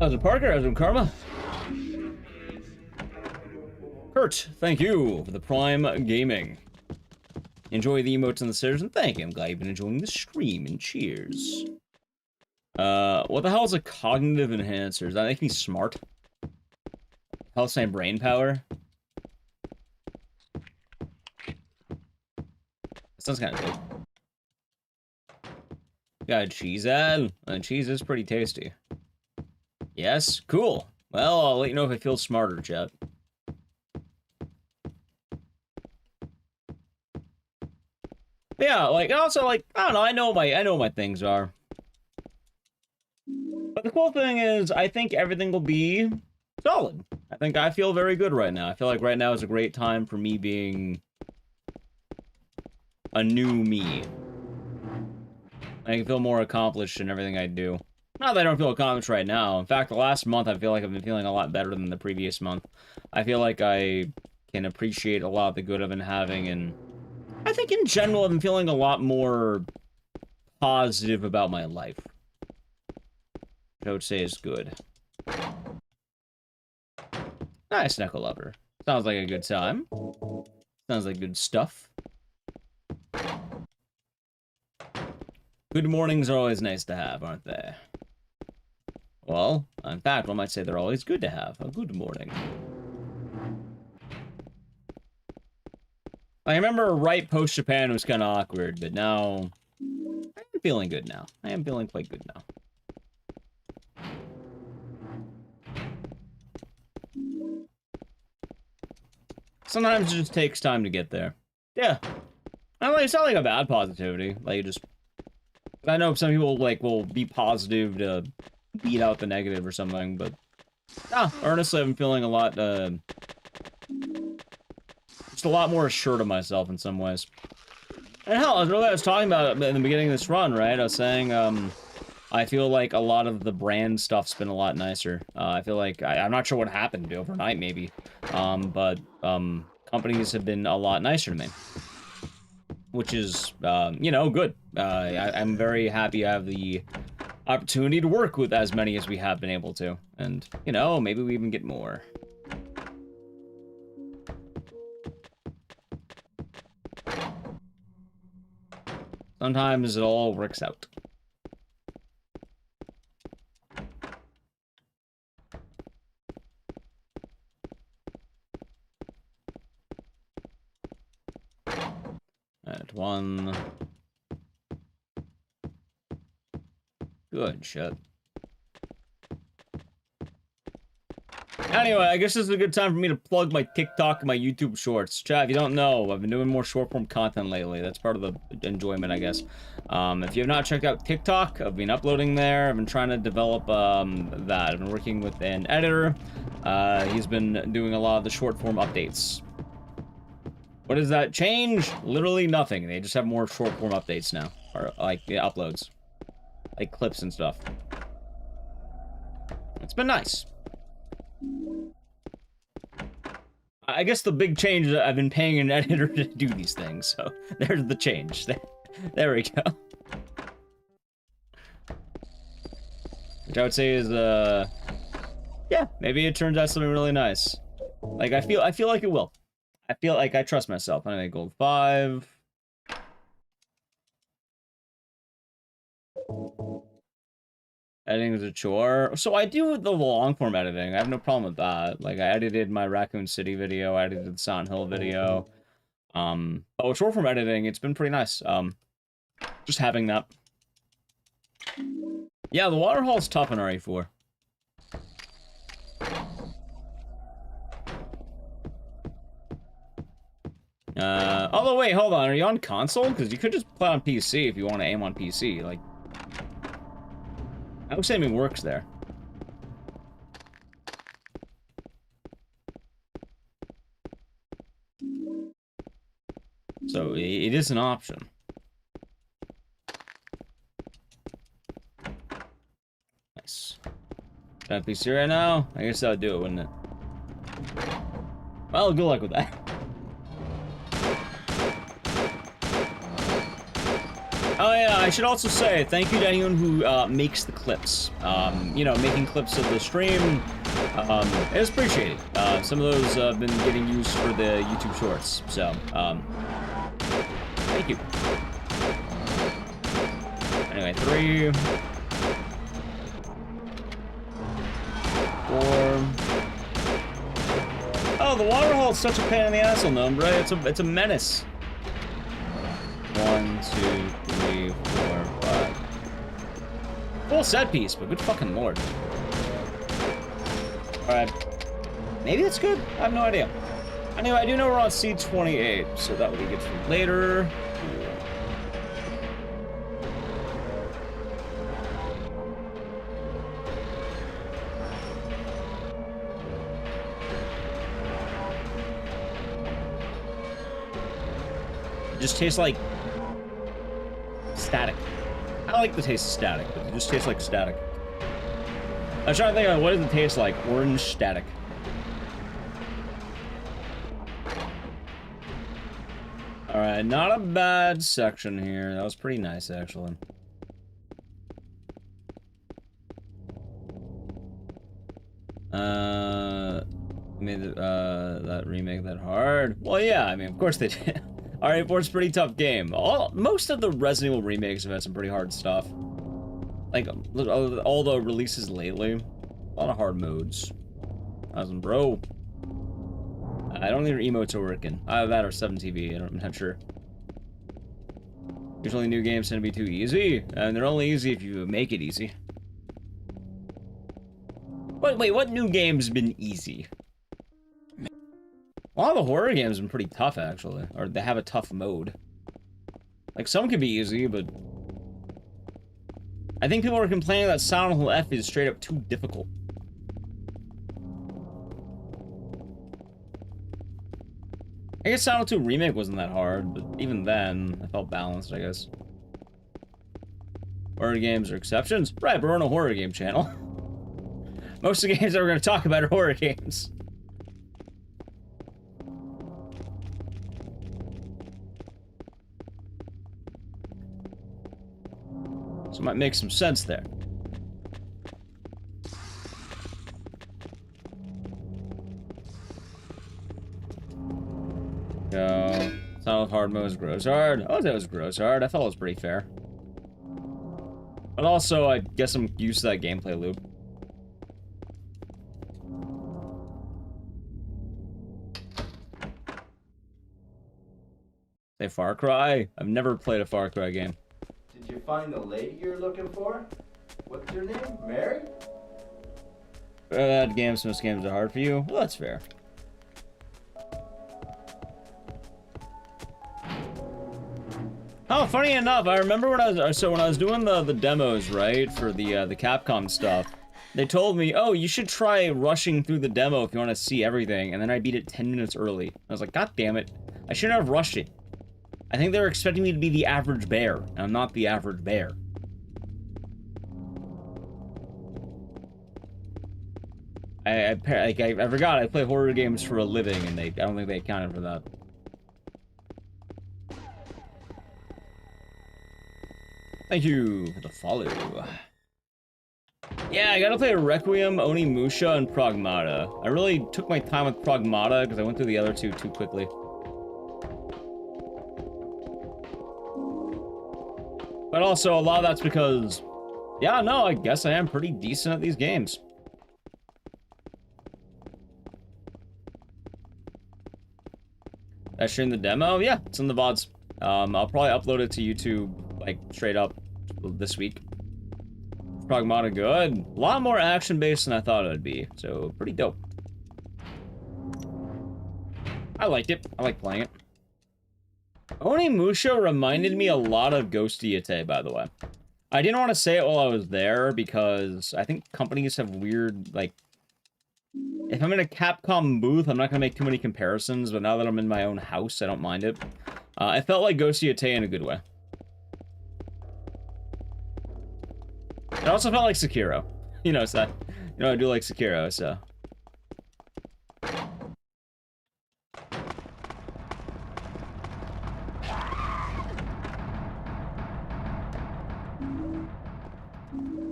How's it, Parker? How's it, Karma? Kurt, thank you for the Prime Gaming. Enjoy the emotes and the stickers, and thank you. I'm glad you've been enjoying the stream, and cheers. What the hell is a cognitive enhancer? Does that make me smart? Hell's my brain power? That sounds kind of dope. Got a cheese ad? And cheese is pretty tasty. Yes? Cool. Well, I'll let you know if I feel smarter, chat. But yeah, like, also, like, I don't know, I know what my things are. But the cool thing is, I think everything will be solid. I feel very good right now. I feel like right now is a great time for me being a new me. I can feel more accomplished in everything I do. Not that I don't feel accomplished right now. In fact, the last month I feel like I've been feeling a lot better than the previous month. I feel like I can appreciate a lot of the good I've been having, and I think in general I've been feeling a lot more positive about my life. Which I would say is good. Nice, Knuckle Lover. Sounds like a good time. Sounds like good stuff. Good mornings are always nice to have, aren't they? Well, in fact, one might say they're always good to have. A good morning. I remember right post-Japan was kind of awkward, but now I'm feeling good now. I am feeling quite good now. Sometimes it just takes time to get there. Yeah. It's not like a bad positivity. Like, just... I know some people, like, will be positive to beat out the negative or something, but... honestly, I'm feeling a lot, just a lot more assured of myself in some ways. And hell, I was talking about in the beginning of this run, right? I was saying, I feel like a lot of the brand stuff's been a lot nicer. I feel like, I'm not sure what happened overnight, maybe. But companies have been a lot nicer to me. Which is, you know, good. I'm very happy I have the opportunity to work with as many as we have been able to. And, you know, maybe we even get more. Sometimes it all works out. Alright, one. Good shit. Anyway, I guess this is a good time for me to plug my TikTok and my YouTube shorts. Chat, if you don't know, I've been doing more short-form content lately. That's part of the enjoyment, I guess. If you have not checked out TikTok, I've been uploading there. I've been trying to develop that. I've been working with an editor. He's been doing a lot of the short-form updates. What does that change? Literally nothing. They just have more short-form updates now. Or, like, the uploads. Like, clips and stuff. It's been nice. I guess the big change is that I've been paying an editor to do these things, so there's the change. There we go. Which I would say is, yeah, maybe it turns out something really nice. Like, I feel like it will. I feel like I trust myself. Anyway, gold 5. Editing is a chore. So I do the long form editing. I have no problem with that. Like, I edited my Raccoon City video, I edited the Silent Hill video. But with short form editing, it's been pretty nice. Just having that. Yeah, the waterhole is tough in RE4. Although wait, hold on, are you on console? Because you could just play on PC if you want to aim on PC, like... I would say it works there. So, it is an option. Nice. Trying to PC right now? I guess that would do it, wouldn't it? Well, good luck with that. Oh yeah, I should also say thank you to anyone who makes the clips. You know, making clips of the stream is appreciated. Some of those have been getting used for the YouTube shorts, so thank you. Anyway, 3, 4. Oh, the waterhole is such a pain in the ass on them, right? It's a menace. 1, 2, 3, 4, 5. Full set piece, but good fucking lord. Alright. Maybe it's good? I have no idea. Anyway, I do know we're on C28, so that will be good for later. It just tastes like static. I like the taste of static, but it just tastes like static. I was trying to think of what does it taste like? Orange static. Alright, not a bad section here. That was pretty nice, actually. Made that remake that hard? Well, yeah, I mean, of course they did. RE4's a pretty tough game. Most of the Resident Evil remakes have had some pretty hard stuff. Like, all the releases lately. A lot of hard modes. Awesome, bro. I don't think your emotes are working. Either that or 7TV, I'm not sure. Usually new games tend to be too easy, and they're only easy if you make it easy. Wait, what new game's been easy? A lot of the horror games have been pretty tough, actually. Or they have a tough mode. Like, some can be easy, but... I think people are complaining that Silent Hill F is straight up too difficult. I guess Silent Hill 2 Remake wasn't that hard, but even then, I felt balanced, I guess. Horror games are exceptions? Right, but we're on a horror game channel. Most of the games that we're going to talk about are horror games. So it might make some sense there. Go. Sound of hard mode is gross hard. Oh, that was gross hard. I thought it was pretty fair. But also, I guess I'm used to that gameplay loop. Say Far Cry? I've never played a Far Cry game. Did you find the lady you're looking for? What's her name? Mary? That games, most games are hard for you. Well, that's fair. Oh, funny enough, I remember when I was doing the demos, right, for the Capcom stuff, they told me, oh, you should try rushing through the demo if you want to see everything, and then I beat it 10 minutes early. I was like, god damn it, I shouldn't have rushed it. I think they were expecting me to be the average bear, and I'm not the average bear. I forgot I play horror games for a living, and I don't think they accounted for that. Thank you for the follow. Yeah, I gotta play Requiem, Onimusha, and Pragmata. I really took my time with Pragmata because I went through the other two too quickly. But also, a lot of that's because, yeah, no, I guess I am pretty decent at these games. I streamed the demo? Yeah, it's in the VODs. I'll probably upload it to YouTube, like, straight up this week. Pragmata good. A lot more action-based than I thought it would be, so pretty dope. I liked it. I like playing it. Onimusha reminded me a lot of Ghostiyate, by the way. I didn't want to say it while I was there, because I think companies have weird, like... If I'm in a Capcom booth, I'm not going to make too many comparisons, but now that I'm in my own house, I don't mind it. It felt like Ghostiyate in a good way. It also felt like Sekiro. You know, so, you know, I do like Sekiro, so...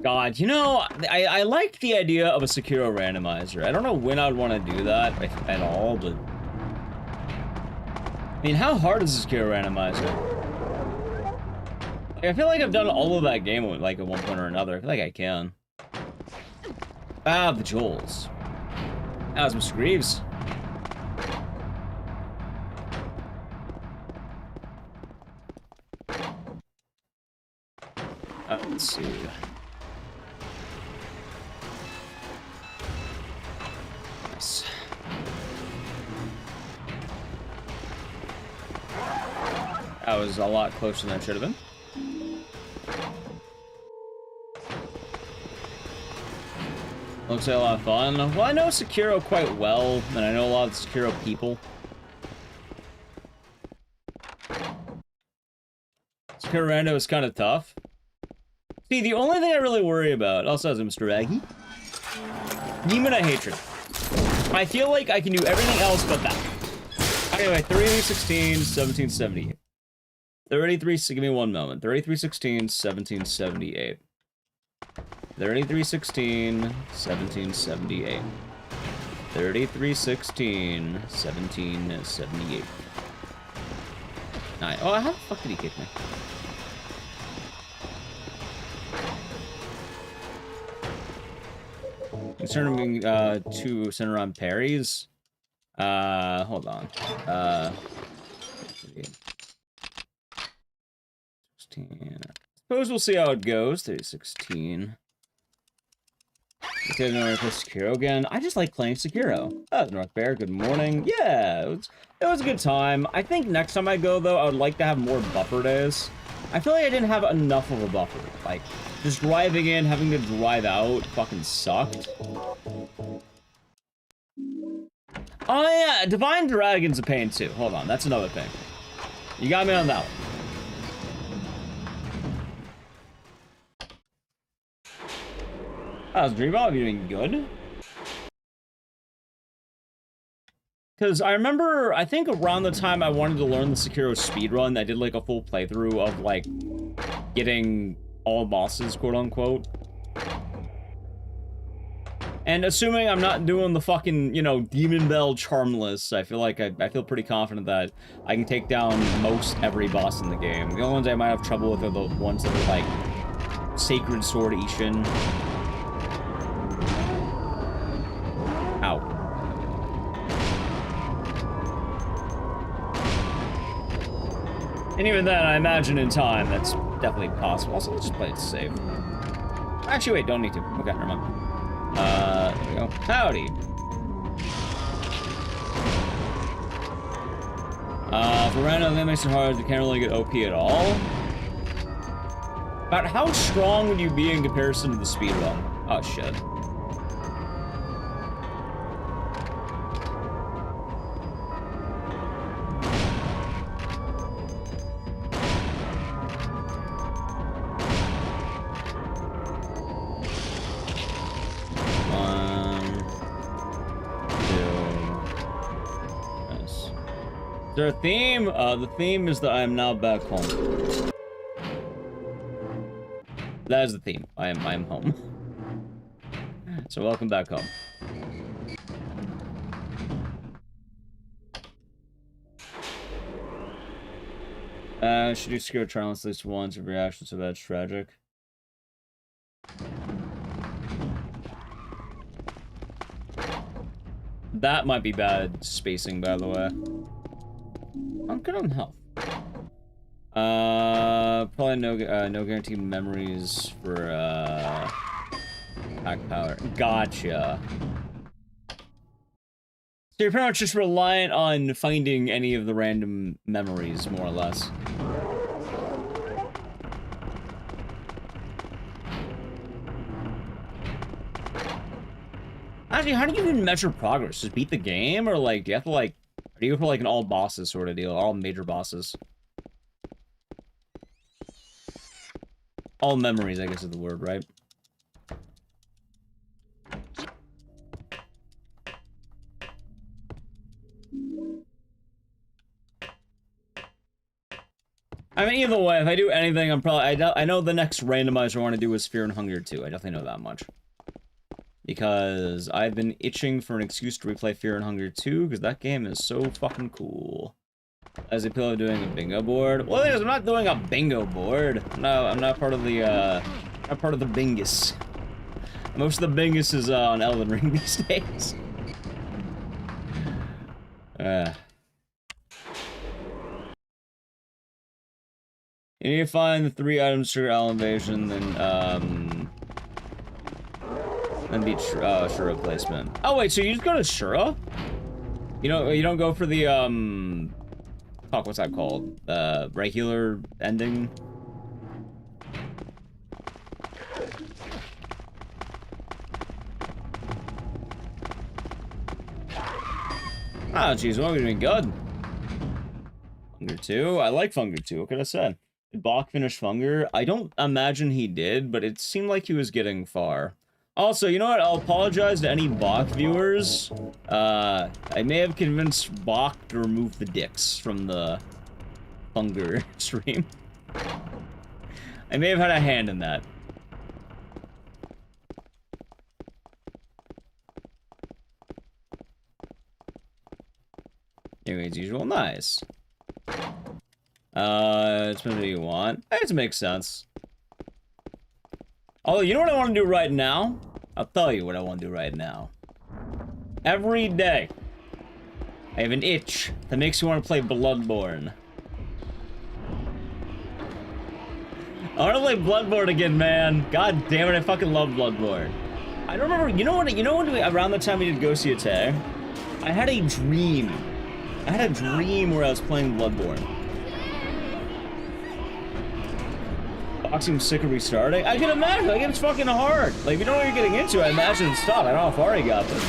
God, you know, I like the idea of a Sekiro randomizer. I don't know when I'd want to do that, if at all, but... I mean, how hard is a Sekiro randomizer? Like, I feel like I've done all of that game, like, at one point or another. I feel like I can. Ah, the Joels. That was Mr. Greaves. Let's see. Nice. That was a lot closer than it should have been. Looks like a lot of fun. Well, I know Sekiro quite well, and I know a lot of Sekiro people. Sekiro Rando is kind of tough. See, the only thing I really worry about, also has a Mr. Aggie, Demona Hatred. I feel like I can do everything else but that. Anyway, 3316, 1778. 33, give me one moment. 3316, 1778. 3316, 1778. 3316, 1778. Nice. Oh, how the fuck did he kick me? Concerning two Senran parries. Hold on. 16. Suppose we'll see how it goes. 316. Okay, then we're play Sekiro again. I just like playing Sekiro. North Bear, good morning. Yeah, it was a good time. I think next time I go, though, I would like to have more buffer days. I feel like I didn't have enough of a buffer. Like, just driving in, having to drive out, fucking sucked. Oh, yeah, Divine Dragon's a pain, too. Hold on, that's another thing. You got me on that one. How's Dreambot? You doing good? Because I remember, I think around the time I wanted to learn the Sekiro speedrun, I did like a full playthrough of like getting all bosses, quote unquote. And assuming I'm not doing the fucking, you know, Demon Bell Charmless, I feel like I feel pretty confident that I can take down most every boss in the game. The only ones I might have trouble with are the ones that are like Sacred Sword Ishin. Ow. And even then, I imagine in time, that's definitely possible. Also, let's just play it safe. Actually, wait, don't need to. Okay, never mind. There we go. Howdy. For random, that makes it hard. You can't really get OP at all. About how strong would you be in comparison to the speedrun? Oh, shit. Is there a theme? The theme is that I am now back home. That is the theme. I am home. So welcome back home. Should do Sekiro trial at least once of reaction, so that's tragic. That might be bad spacing, by the way. I'm good on health. Probably no guaranteed memories for pack power. Gotcha. So you're pretty much just reliant on finding any of the random memories, more or less. Actually, how do you even measure progress? Just beat the game, or like do you have to like? Or do you go for like an all bosses sort of deal? All major bosses. All memories, I guess is the word, right? I mean, either way, if I do anything, I'm probably... I know the next randomizer I want to do is Fear and Hunger 2. I definitely know that much. Because I've been itching for an excuse to replay Fear and Hunger 2, because that game is so fucking cool. As a pillow doing a bingo board. Well, I'm not doing a bingo board. No, I'm not part of the, not part of the bingus. Most of the bingus is, on Elden Ring these days. You need to find the 3 items to your elevation, then beat Shura replacement. Oh wait, so you just go to Shura? You don't go for the fuck, what's that called? Regular ending? Ah, jeez, what are we doing? Good. Funger 2? I like Funger 2, what could I say? Did Bach finish Funger? I don't imagine he did, but it seemed like he was getting far. Also, you know what? I'll apologize to any Bach viewers. I may have convinced Bach to remove the dicks from the Funger stream. I may have had a hand in that. Anyway, as usual, nice. It's what you want. It makes sense. Although, you know what I want to do right now? I'll tell you what I want to do right now. Every day, I have an itch that makes me want to play Bloodborne. I want to play Bloodborne again, man. God damn it, I fucking love Bloodborne. I don't remember, you know when around the time we did Go See It, I had a dream. I had a dream where I was playing Bloodborne. Boxing sick of restarting? I can imagine, like, it's fucking hard. Like, if you know what you're getting into, I imagine it's tough. I don't know how far he got this.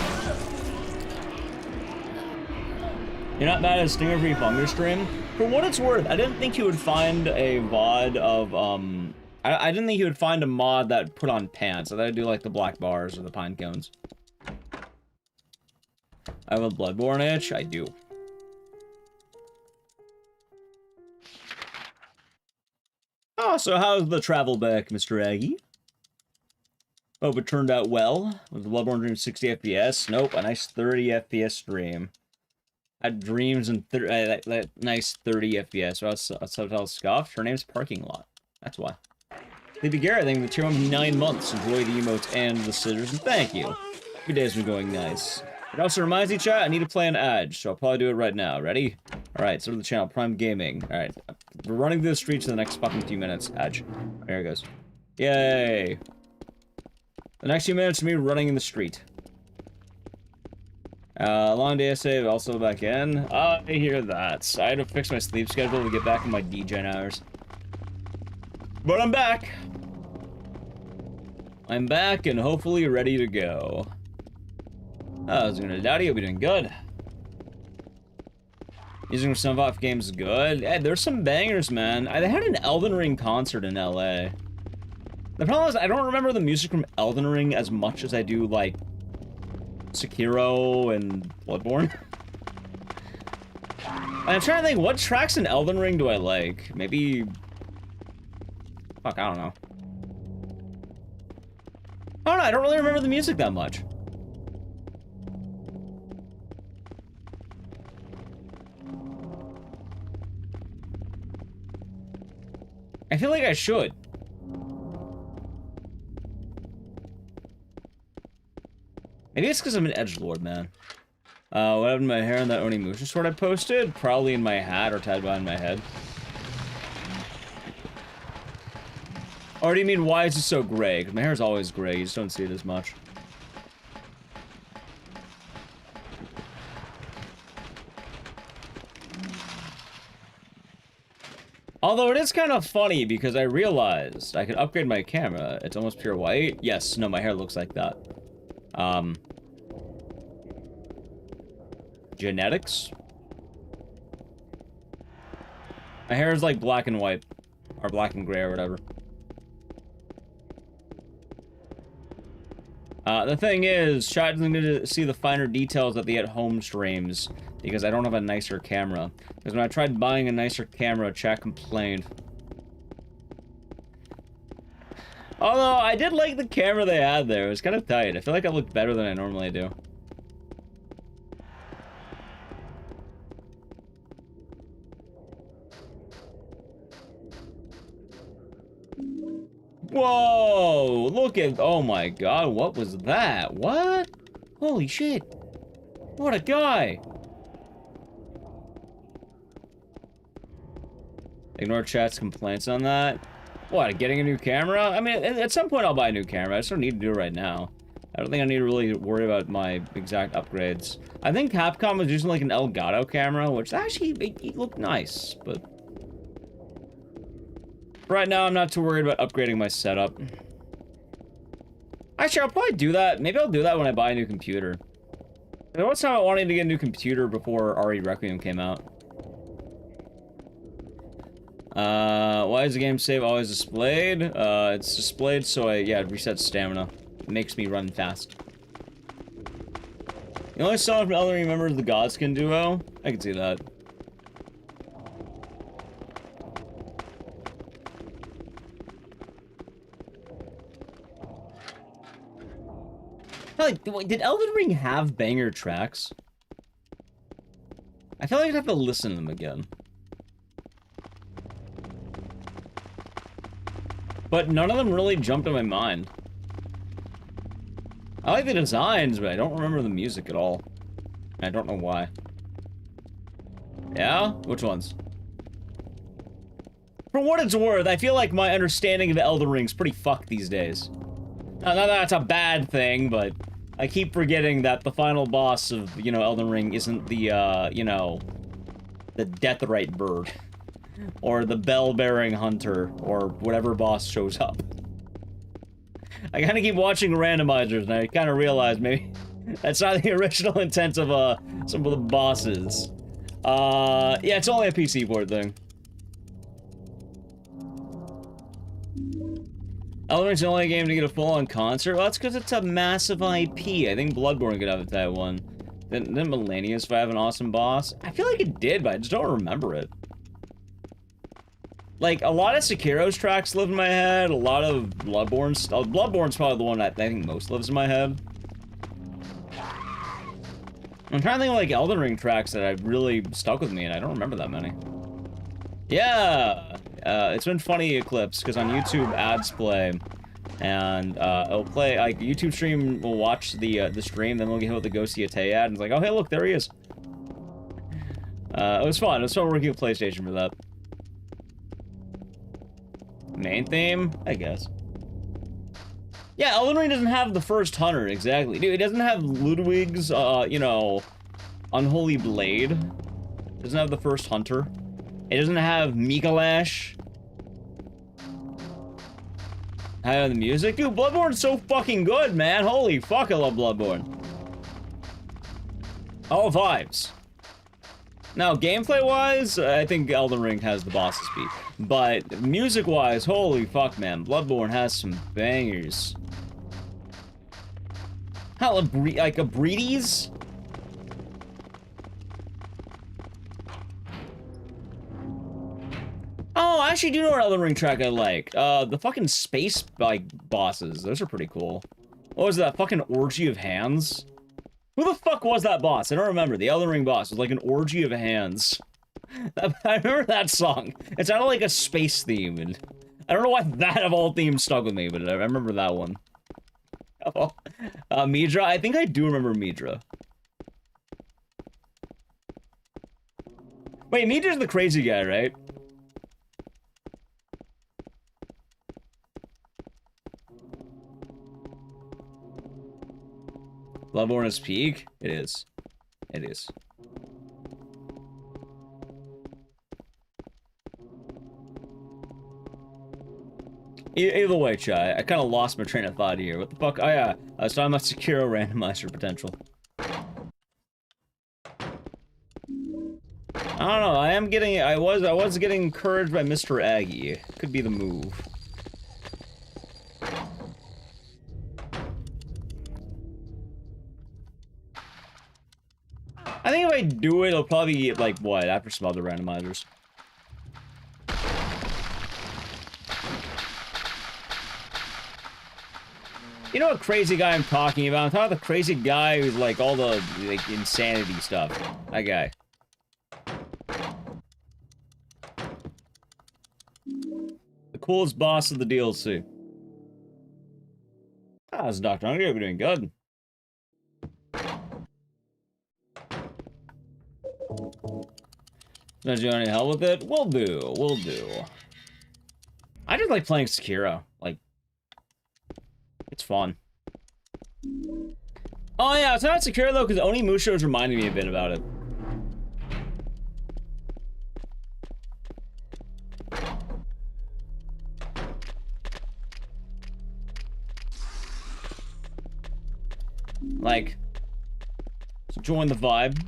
You're not mad at a Stinger Free Funger stream? For what it's worth, I didn't think you would find a VOD of, I didn't think he would find a mod that put on pants. I thought I'd do like the black bars or the pine cones. I have a Bloodborne itch? I do. Oh, so how's the travel back, Mr. Aggie? Hope it turned out well. Was the Bloodborne dream 60 FPS? Nope, a nice 30 FPS stream. Had dreams and that nice 30 FPS. Well, subtitle scuffed. Her name's Parking Lot. That's why. Leave Garrett, thank you for the 2 months, 9 months. Enjoy the emotes and the scissors, and thank you. Every day's been going nice. It also reminds me, chat, I need to play an Edge, so I'll probably do it right now. Ready? Alright, so to the channel, Prime Gaming. Alright, we're running through the streets in the next fucking few minutes. Edge. There it goes. Yay! The next few minutes of me running in the street. Long day save, also back in. I hear that. I had to fix my sleep schedule to get back in my DJing hours. But I'm back! I'm back and hopefully ready to go. How's it going, Daddy? Hope you're doing good. Using some off games is good. Yeah, there's some bangers, man. They had an Elden Ring concert in LA. The problem is, I don't remember the music from Elden Ring as much as I do, like, Sekiro and Bloodborne. I'm trying to think, what tracks in Elden Ring do I like? Maybe... Fuck, I don't know. I don't know, I don't really remember the music that much. I feel like I should. Maybe it's because I'm an edgelord, man. What happened to my hair and that Onimusha sword I posted? Probably in my hat or tied behind my head. Or do you mean, why is it so gray? Because my hair's always gray, you just don't see it as much. Although it is kind of funny because I realized I could upgrade my camera. It's almost pure white. Yes, no, my hair looks like that. Genetics? My hair is like black and white. Or black and gray or whatever. The thing is, chat doesn't get to see the finer details at the at-home streams because I don't have a nicer camera. Because when I tried buying a nicer camera, chat complained. Although, I did like the camera they had there. It was kind of tight. I feel like I looked better than I normally do. Whoa! Look at... Oh my god, what was that? What? Holy shit. What a guy! Ignore chat's complaints on that. What, getting a new camera? I mean, at some point I'll buy a new camera. I just don't need to do it right now. I don't think I need to really worry about my exact upgrades. I think Capcom was using like an Elgato camera, which actually, it looked nice, but... Right now, I'm not too worried about upgrading my setup. Actually, I'll probably do that. Maybe I'll do that when I buy a new computer. There was time I wanted to get a new computer before RE Requiem came out. Why is the game save always displayed? It's displayed so it resets stamina. It makes me run fast. The only song from Elden Ring remembers the Godskin duo? I can see that. Like, did Elden Ring have banger tracks? I feel like I'd have to listen to them again. But none of them really jumped in my mind. I like the designs, but I don't remember the music at all. I don't know why. Yeah? Which ones? For what it's worth, I feel like my understanding of Elden Ring's pretty fucked these days. Now, not that that's a bad thing, but I keep forgetting that the final boss of, you know, Elden Ring isn't the, you know, the Deathrite bird. Or the bell-bearing hunter, or whatever boss shows up. I kinda keep watching randomizers, and I kinda realize maybe that's not the original intent of, some of the bosses. Yeah, it's only a PC board thing. Elden Ring's the only game to get a full-on concert? Well, that's because it's a massive IP. I think Bloodborne could have that one. Didn't Millennius have an awesome boss? I feel like it did, but I just don't remember it. Like, a lot of Sekiro's tracks live in my head, a lot of Bloodborne's... Bloodborne's probably the one that I think most lives in my head. I'm trying to think of, like, Elden Ring tracks that have really stuck with me, and I don't remember that many. Yeah! It's been funny, Eclipse, because on YouTube, ads play, and, it'll play, like, YouTube stream will watch the stream, then we'll get hit with the Go See a Tay ad, and it's like, oh, hey, look, there he is. It was fun working with PlayStation for that. Main theme? I guess. Yeah, Elden Ring doesn't have the first hunter, exactly. Dude, it doesn't have Ludwig's, you know, Unholy Blade. It doesn't have the first hunter. It doesn't have Mikalash. I have the music. Dude, Bloodborne's so fucking good, man. Holy fuck, I love Bloodborne. All vibes. Now, gameplay-wise, I think Elden Ring has the boss's beat. But music-wise, holy fuck, man. Bloodborne has some bangers. Hell, like a Breedy's? Oh, I actually do know an Elden Ring track I like. The fucking space, like, bosses. Those are pretty cool. What was that? Fucking Orgy of Hands? Who the fuck was that boss? I don't remember. The Elden Ring boss was like an orgy of hands. I remember that song. It sounded like a space theme, and I don't know why that of all themes stuck with me, but I remember that one. Oh, Midra? I think I do remember Midra. Wait, Midra's the crazy guy, right? Bloodborne is peak? It is. It is. Either way, Chai, I kind of lost my train of thought here. What the fuck? Oh yeah, I was talking about Sekiro randomizer potential. I don't know. I was getting encouraged by Mr. Aggie. Could be the move. I think if I do it, it'll probably be, like, what, after some other randomizers. You know what crazy guy I'm talking about? I'm talking about the crazy guy who's, like, all the, like, insanity stuff. That guy. The coolest boss of the DLC. Ah, this is Dr. Hungry. Hope you're doing good. Does you want any help with it? Will do. Will do. I just like playing Sekiro. Like, it's fun. Oh yeah, it's not Sekiro though, because Onimusha is reminding me a bit about it. Like, so join the vibe.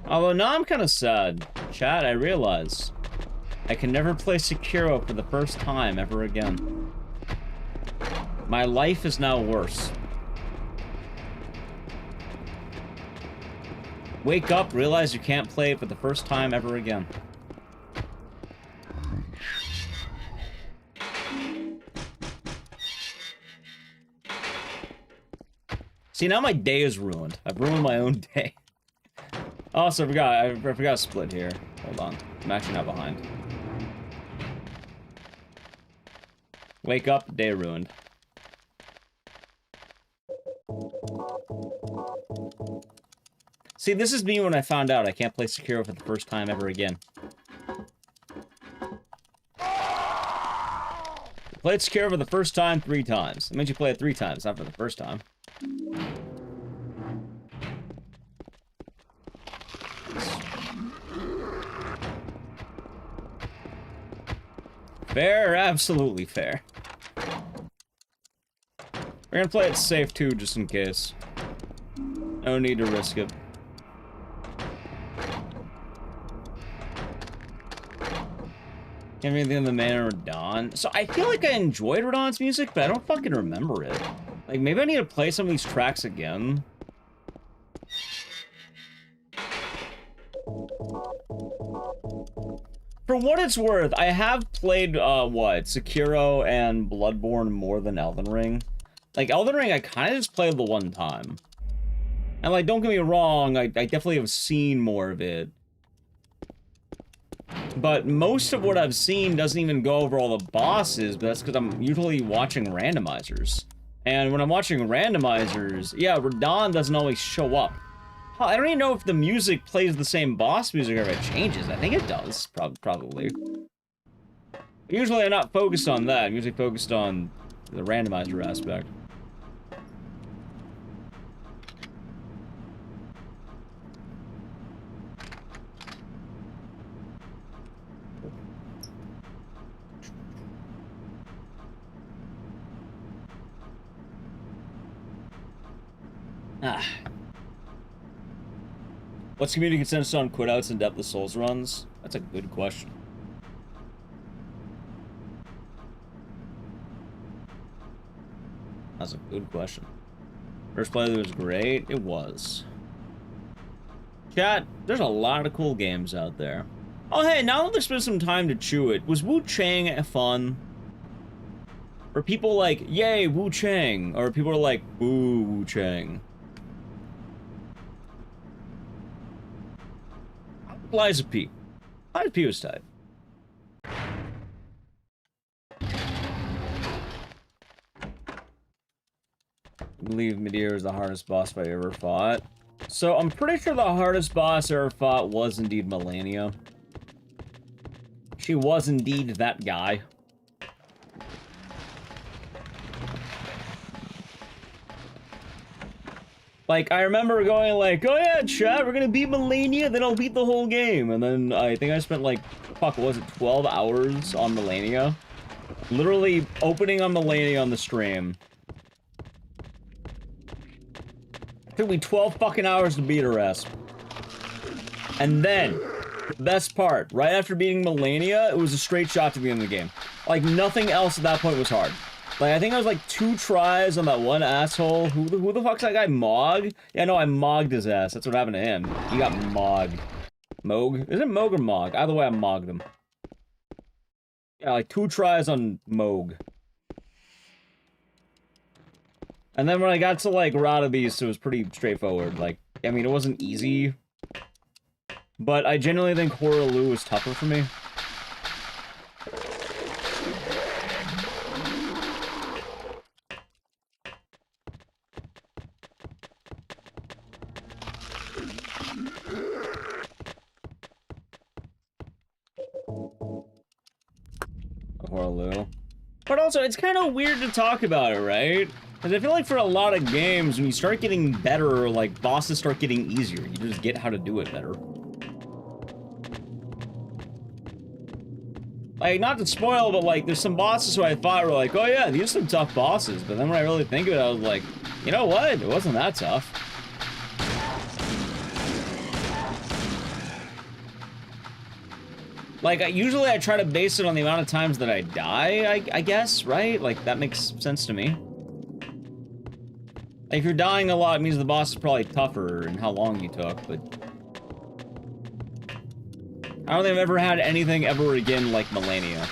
Although now I'm kind of sad. Chat, I realize I can never play Sekiro for the first time ever again. My life is now worse. Wake up, realize you can't play it for the first time ever again. See, now my day is ruined. I've ruined my own day. Also, I forgot to split here. Hold on. I'm actually not behind. Wake up, day ruined. See, this is me when I found out I can't play Sekiro for the first time ever again. You played Sekiro for the first time 3 times. That means you play it 3 times, not for the first time. Fair, absolutely fair. We're gonna play it safe too, just in case. No need to risk it. Can't remember anything of the man or Radon. So I feel like I enjoyed Radon's music, but I don't fucking remember it. Like, maybe I need to play some of these tracks again. For what it's worth, I have played, Sekiro and Bloodborne more than Elden Ring. Like, Elden Ring, I kind of just played the one time. And, like, don't get me wrong, I definitely have seen more of it. But most of what I've seen doesn't even go over all the bosses, but that's because I'm usually watching randomizers. And when I'm watching randomizers, yeah, Radon doesn't always show up. I don't even know if the music plays the same boss music or if it changes. I think it does, probably. Usually I'm not focused on that. I'm usually focused on the randomizer aspect. What's community consensus on quit-outs and Depth of Souls runs? That's a good question. That's a good question. First playthrough was great. It was. Chat, there's a lot of cool games out there. Oh, hey, now that there's been some time to chew it, was Wu Chang fun? Or people like, yay, Wu Chang? Or people are like, boo, Wu Chang? Liza P. Liza P was tight. I believe Midir is the hardest boss fight I ever fought. So I'm pretty sure the hardest boss I ever fought was indeed Melania. She was indeed that guy. Like, I remember going like, oh yeah, chat, we're gonna beat Melania, then I'll beat the whole game. And then I think I spent like, fuck, what was it, 12 hours on Melania? Literally opening on Melania on the stream. It took me 12 fucking hours to beat her ass. And then, the best part, right after beating Melania, it was a straight shot to the end of the game. Like, nothing else at that point was hard. Like, I think I was like 2 tries on that one asshole. Who the fuck's that guy? Mog? Yeah, no, I mogged his ass. That's what happened to him. He got mogged. Moog? Is it Moog or Mog? Either way, I mogged him. Yeah, like 2 tries on Moog. And then when I got to, like, Rada Beast, it was pretty straightforward. Like, I mean, it wasn't easy. But I genuinely think Horaloo was tougher for me. Horaloo. But also, it's kind of weird to talk about it, right? Because I feel like for a lot of games, when you start getting better, like, bosses start getting easier. You just get how to do it better. Like, not to spoil, but, like, there's some bosses who I thought were like, oh yeah, these are some tough bosses. But then when I really think of it, I was like, you know what? It wasn't that tough. Like, usually I try to base it on the amount of times that I die, I guess, right? Like, that makes sense to me. Like, if you're dying a lot, it means the boss is probably tougher and how long you took, but... I don't think I've ever had anything ever again like Melania.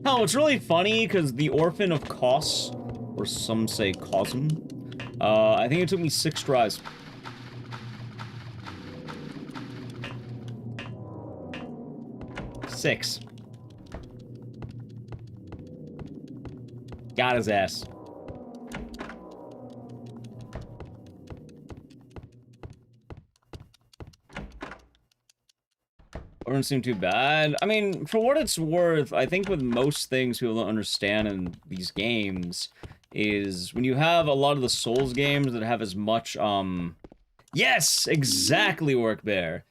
Oh, it's really funny, because the Orphan of Kos, or some say Cosm, I think it took me 6 tries. Six. Got his ass. Doesn't seem too bad. I mean, for what it's worth, I think with most things people don't understand in these games is when you have a lot of the Souls games that have as much, yes! Exactly, Work Bear.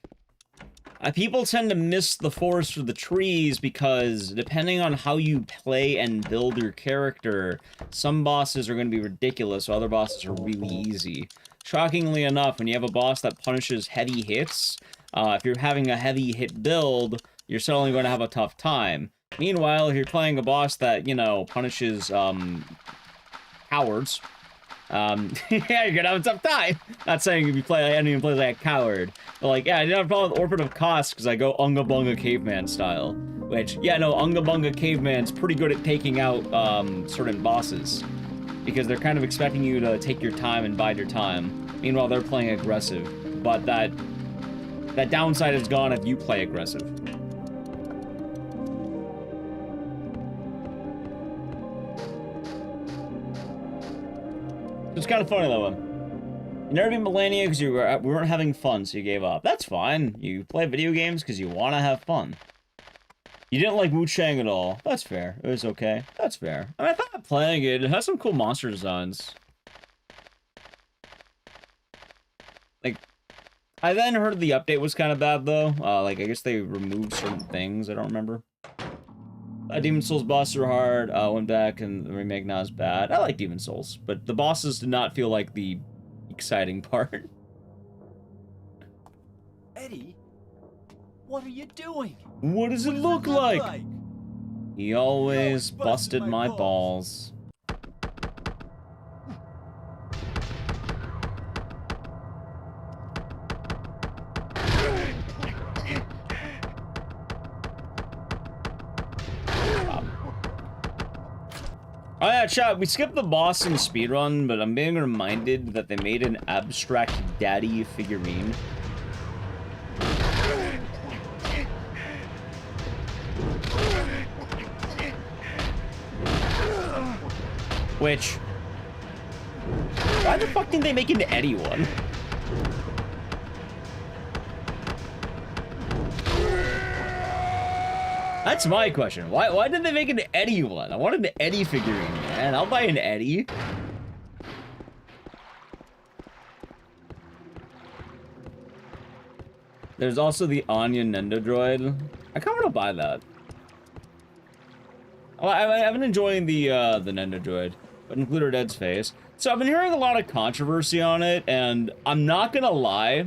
People tend to miss the forest for the trees because depending on how you play and build your character, some bosses are going to be ridiculous, while other bosses are really easy. shockingly enough, when you have a boss that punishes heavy hits, if you're having a heavy hit build, you're certainly going to have a tough time. Meanwhile, if you're playing a boss that, you know, punishes, cowards, yeah, you're gonna have a tough time. Not saying if you play, I don't even play like a coward. But like, yeah, I didn't have a problem with Orphan of Kosk because I go Unga Bunga Caveman style. Which, yeah, no, Unga Bunga Caveman's pretty good at taking out, certain bosses. Because they're kind of expecting you to take your time and bide your time. Meanwhile, they're playing aggressive. But that downside is gone if you play aggressive. It's kind of funny, though. You never beat Millennia because we weren't having fun, so you gave up. That's fine. You play video games because you want to have fun. You didn't like Wu Chang at all. That's fair. It was okay. That's fair. I mean, I thought playing it, it has some cool monster designs. Like, I then heard the update was kind of bad, though. Like, I guess they removed certain things. I don't remember. Demon Souls bosses were hard. Went back and the remake now is bad. I like Demon Souls, but the bosses did not feel like the exciting part. Eddie, what are you doing? What does it look like? He always busted my balls. Oh yeah, chat, we skipped the boss in Speedrun, but I'm being reminded that they made an abstract daddy figurine. Which... why the fuck didn't they make an Eddie one? That's my question. Why did they make an Eddie one? I wanted an Eddie figurine, man. I'll buy an Eddie. There's also the Anya Nendo droid. I kind of want to buy that. I've been enjoying the Nendo droid, but include Dead's face. So I've been hearing a lot of controversy on it, and I'm not gonna lie.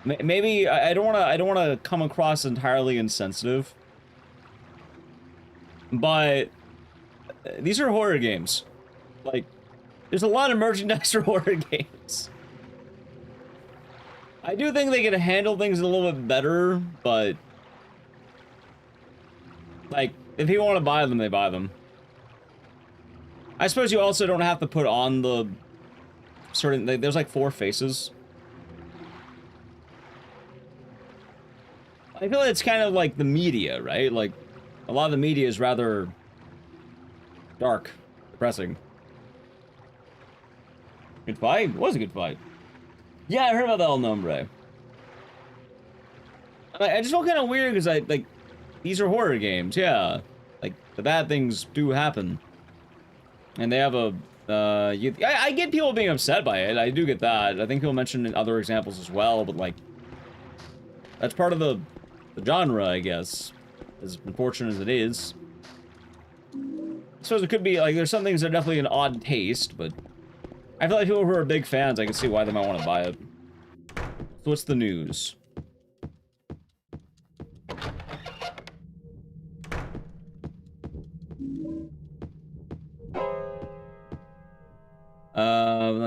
Maybe I don't want to come across entirely insensitive. But these are horror games. Like, there's a lot of merchandise for horror games. I do think they can handle things a little bit better, but like, if people want to buy them, they buy them. I suppose you also don't have to put on the certain, there's like 4 faces. I feel like it's kind of like the media, right? Like, a lot of the media is rather dark, depressing. Good fight? It was a good fight. Yeah, I heard about the El Nombre. I just felt kind of weird because like, these are horror games, yeah. Like, the bad things do happen. And they have a, I get people being upset by it, I do get that. I think people mentioned in other examples as well, but like, that's part of the genre, I guess. As unfortunate as it is. I suppose it could be, like, there's some things that are definitely an odd taste, but I feel like people who are big fans, I can see why they might want to buy it. So what's the news?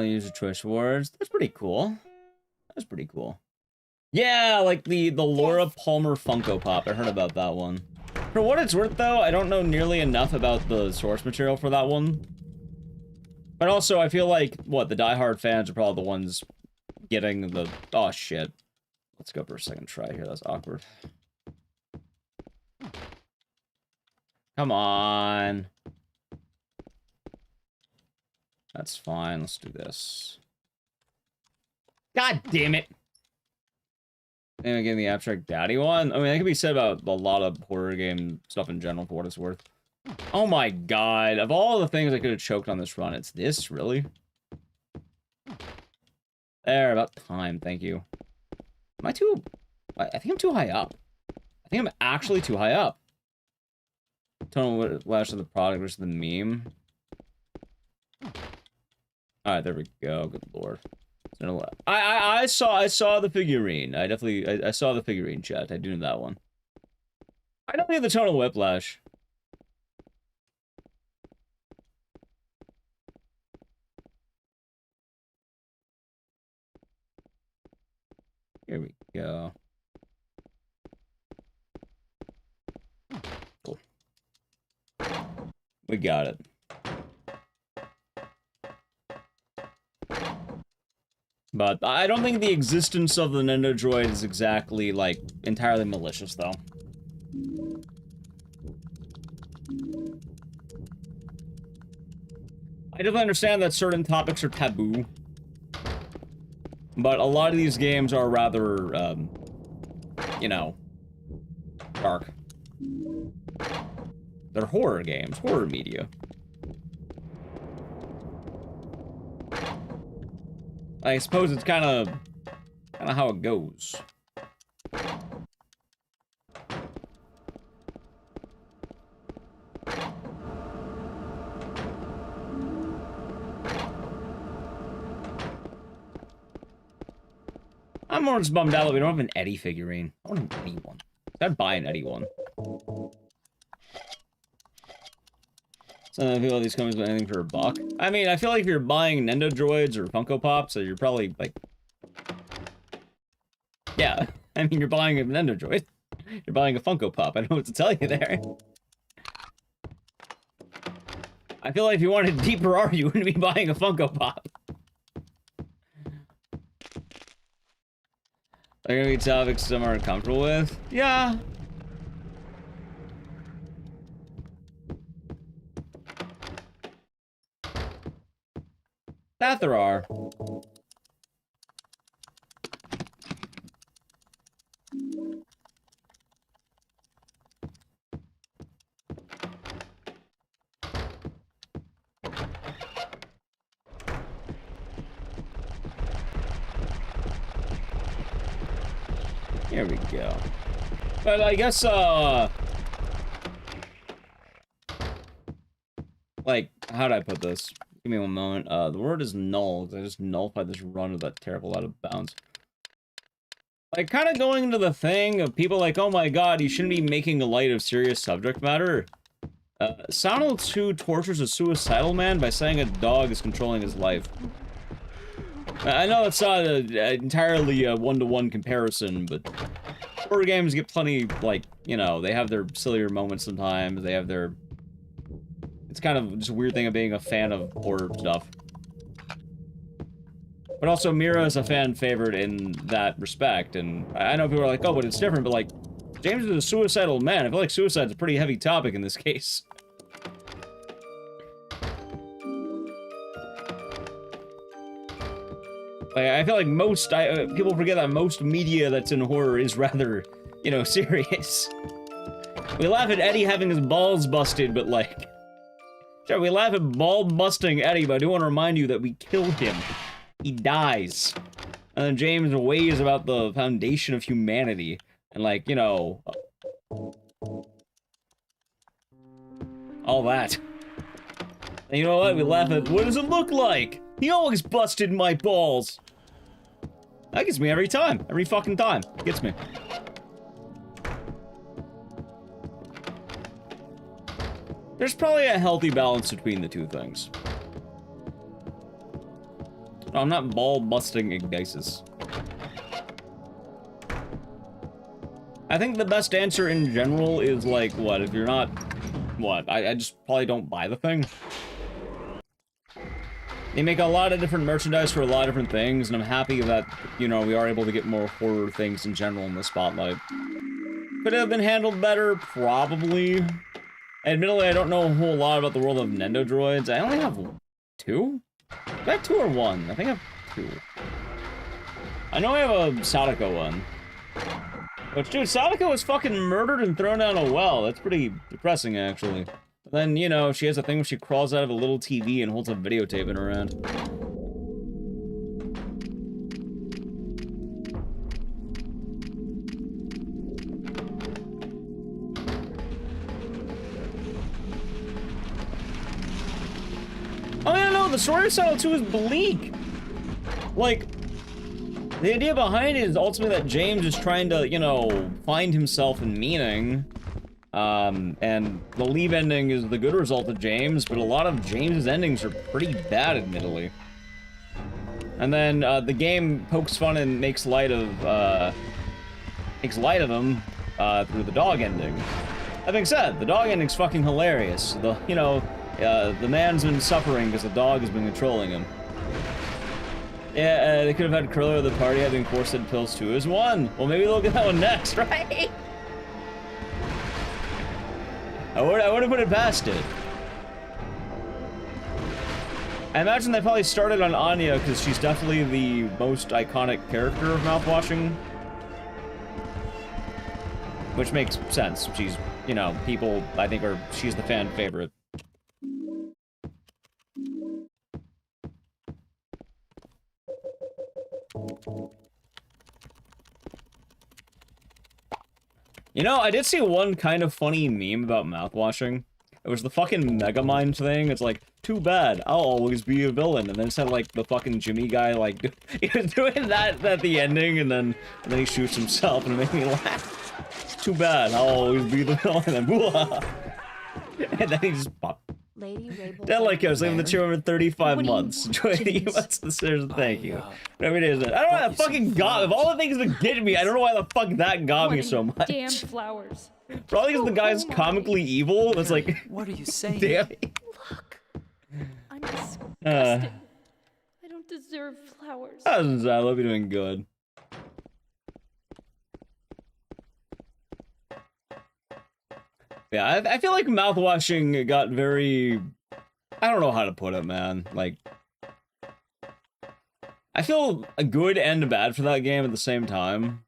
User choice awards. That's pretty cool. That's pretty cool. Yeah, like the Laura Palmer Funko Pop. I heard about that one. For what it's worth, though, I don't know nearly enough about the source material for that one. But also, I feel like, what, the diehard fans are probably the ones getting the... oh, shit. Let's go for a second try here. That's awkward. Come on. That's fine. Let's do this. God damn it! And again, the abstract daddy one. I mean, that could be said about a lot of horror game stuff in general, for what it's worth. Oh my god! Of all the things I could have choked on this run, it's this, really? There, about time. Thank you. Am I too? I think I'm too high up. I think I'm actually too high up. Total flash of the product versus the meme. All right, there we go. Good lord. I saw the figurine. I saw the figurine, chat. I do know that one. I don't need the tonal whiplash. Here we go. Cool. We got it. But I don't think the existence of the Nendo droid is exactly, like, entirely malicious, though. I definitely understand that certain topics are taboo. But a lot of these games are rather, you know, dark. They're horror games, horror media. I suppose it's kind of how it goes. I'm more just bummed out that we don't have an Eddie figurine. I want an Eddie one. I'd buy an Eddie one. So I feel like these companies do anything for $1. I mean, I feel like if you're buying Nendo droids or Funko Pops, so you're probably like, yeah. I mean, you're buying a Nendo droid. You're buying a Funko Pop. I don't know what to tell you there. I feel like if you wanted deeper art, you wouldn't be buying a Funko Pop. Are gonna be topics some are uncomfortable with? Yeah. That there are. Here we go. But I guess, like, how do I put this? Give me one moment. The word is null, because I just nullified this run of that terrible out of bounds. Like, kind of going into the thing of people like, oh my god, you shouldn't be making light of serious subject matter. Soundal 2 tortures a suicidal man by saying a dog is controlling his life. I know it's not entirely a one-to-one comparison, but horror games get plenty, like, you know, they have their sillier moments sometimes, they have their... It's kind of just a weird thing of being a fan of horror stuff. But also, Mira is a fan favorite in that respect, and I know people are like, oh, but it's different, but like, James is a suicidal man. I feel like suicide's a pretty heavy topic in this case. Like, I feel like most, people forget that most media that's in horror is rather, you know, serious. We laugh at Eddie having his balls busted, but like... Sure, we laugh at ball-busting Eddie, but I do want to remind you that we kill him. He dies. And then James weighs about the foundation of humanity. And like, you know... all that. And you know what? We laugh at, what does it look like? He always busted my balls. That gets me every time. Every fucking time. It gets me. There's probably a healthy balance between the two things. No, I'm not ball-busting Ecdycis. I think the best answer in general is like, what, if you're not... What, I just probably don't buy the thing. They make a lot of different merchandise for a lot of different things, and I'm happy that, you know, we are able to get more horror things in general in the spotlight. Could it have been handled better? Probably. Admittedly, I don't know a whole lot about the world of Nendo droids. I only have 2? Do I have 2 or 1? I think I have 2. I know I have a Sadako one. Which, dude, Sadako was fucking murdered and thrown down a well. That's pretty depressing, actually. But then, you know, she has a thing where she crawls out of a little TV and holds a videotape in her hand. Oh yeah, no, the story of Saddle 2 is bleak. Like, The idea behind it is ultimately that James is trying to, you know, find himself in meaning. And the leave ending is the good result of James, but a lot of James's endings are pretty bad, admittedly. And then, the game pokes fun and makes light of him, through the dog ending. That being said, the dog ending's fucking hilarious. The man's been suffering because the dog has been controlling him. Yeah, they could have had Curly at the party having 4 said pills too as one. Well, maybe they'll get that one next, right? I wouldn't put it past it. I imagine they probably started on Anya because she's definitely the most iconic character of mouthwashing. Which makes sense. She's, you know, people, I think, she's the fan favorite. You know, I did see one kind of funny meme about mouthwashing. It was the fucking Megamind thing. It's like, too bad, I'll always be a villain. And then it said, like, the fucking Jimmy guy, like, he was doing that at the ending, and then he shoots himself, and it made me laugh. Too bad, I'll always be the villain, and then, and then he just popped. Dead like I was leaving the 235 months. Enjoy the US listeners, thank you. Whatever it is. I don't know why that fucking got me. Of all the things that get me, I don't know why the fuck that got me so much. Damn flowers. Probably because the guy's comically evil. It's like, what are you saying? Damn. Look, I'm disgusted. I don't deserve flowers. I love you doing good. Yeah, I feel like mouthwashing got very... I don't know how to put it, man. Like... I feel a good and a bad for that game at the same time.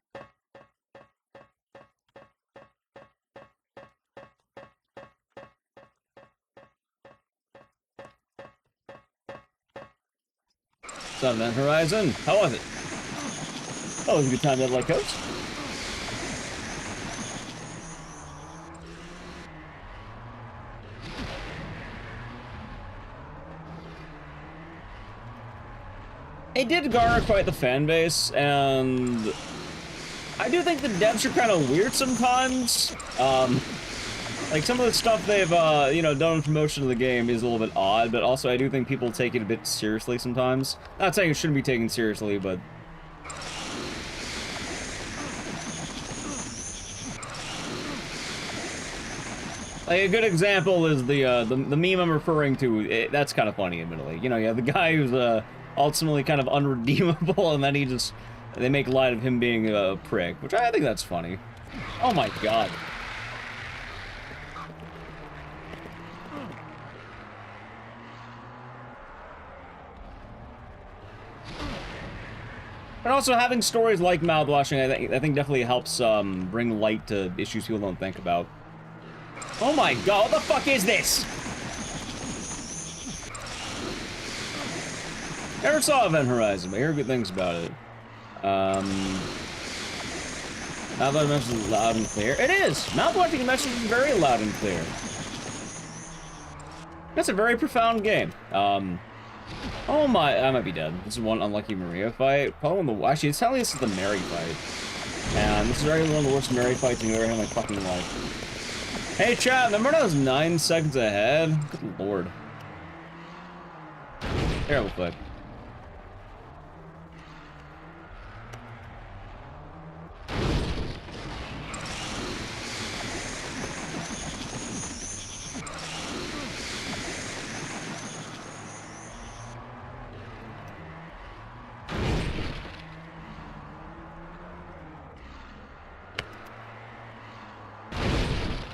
Sun Event Horizon, how was it? Oh, it was a good time to have like coach. It did garner quite the fan base, and I do think the devs are kind of weird sometimes. Like, some of the stuff they've, you know, done in promotion of the game is a little bit odd, but also I do think people take it a bit seriously sometimes. Not saying it shouldn't be taken seriously, but... Like, a good example is the meme I'm referring to. That's kind of funny, admittedly. You know, you have the guy who's, ultimately kind of unredeemable, and then they make light of him being a prick, which I think that's funny. Oh my god. And also having stories like mouthwashing, I think definitely helps bring light to issues people don't think about. Oh my god, what the fuck is this? Never saw Event Horizon, but I hear good things about it. Mouthwashing message is loud and clear. It is! Mouthwashing message is very loud and clear. That's a very profound game. Oh my, I might be dead. This is one unlucky Maria fight. Probably one of the, actually, it's telling me this is the Mary fight. And this is already one of the worst Mary fights I've ever had in my fucking life. Hey chat, remember when I was 9 seconds ahead? Good lord. Terrible fight.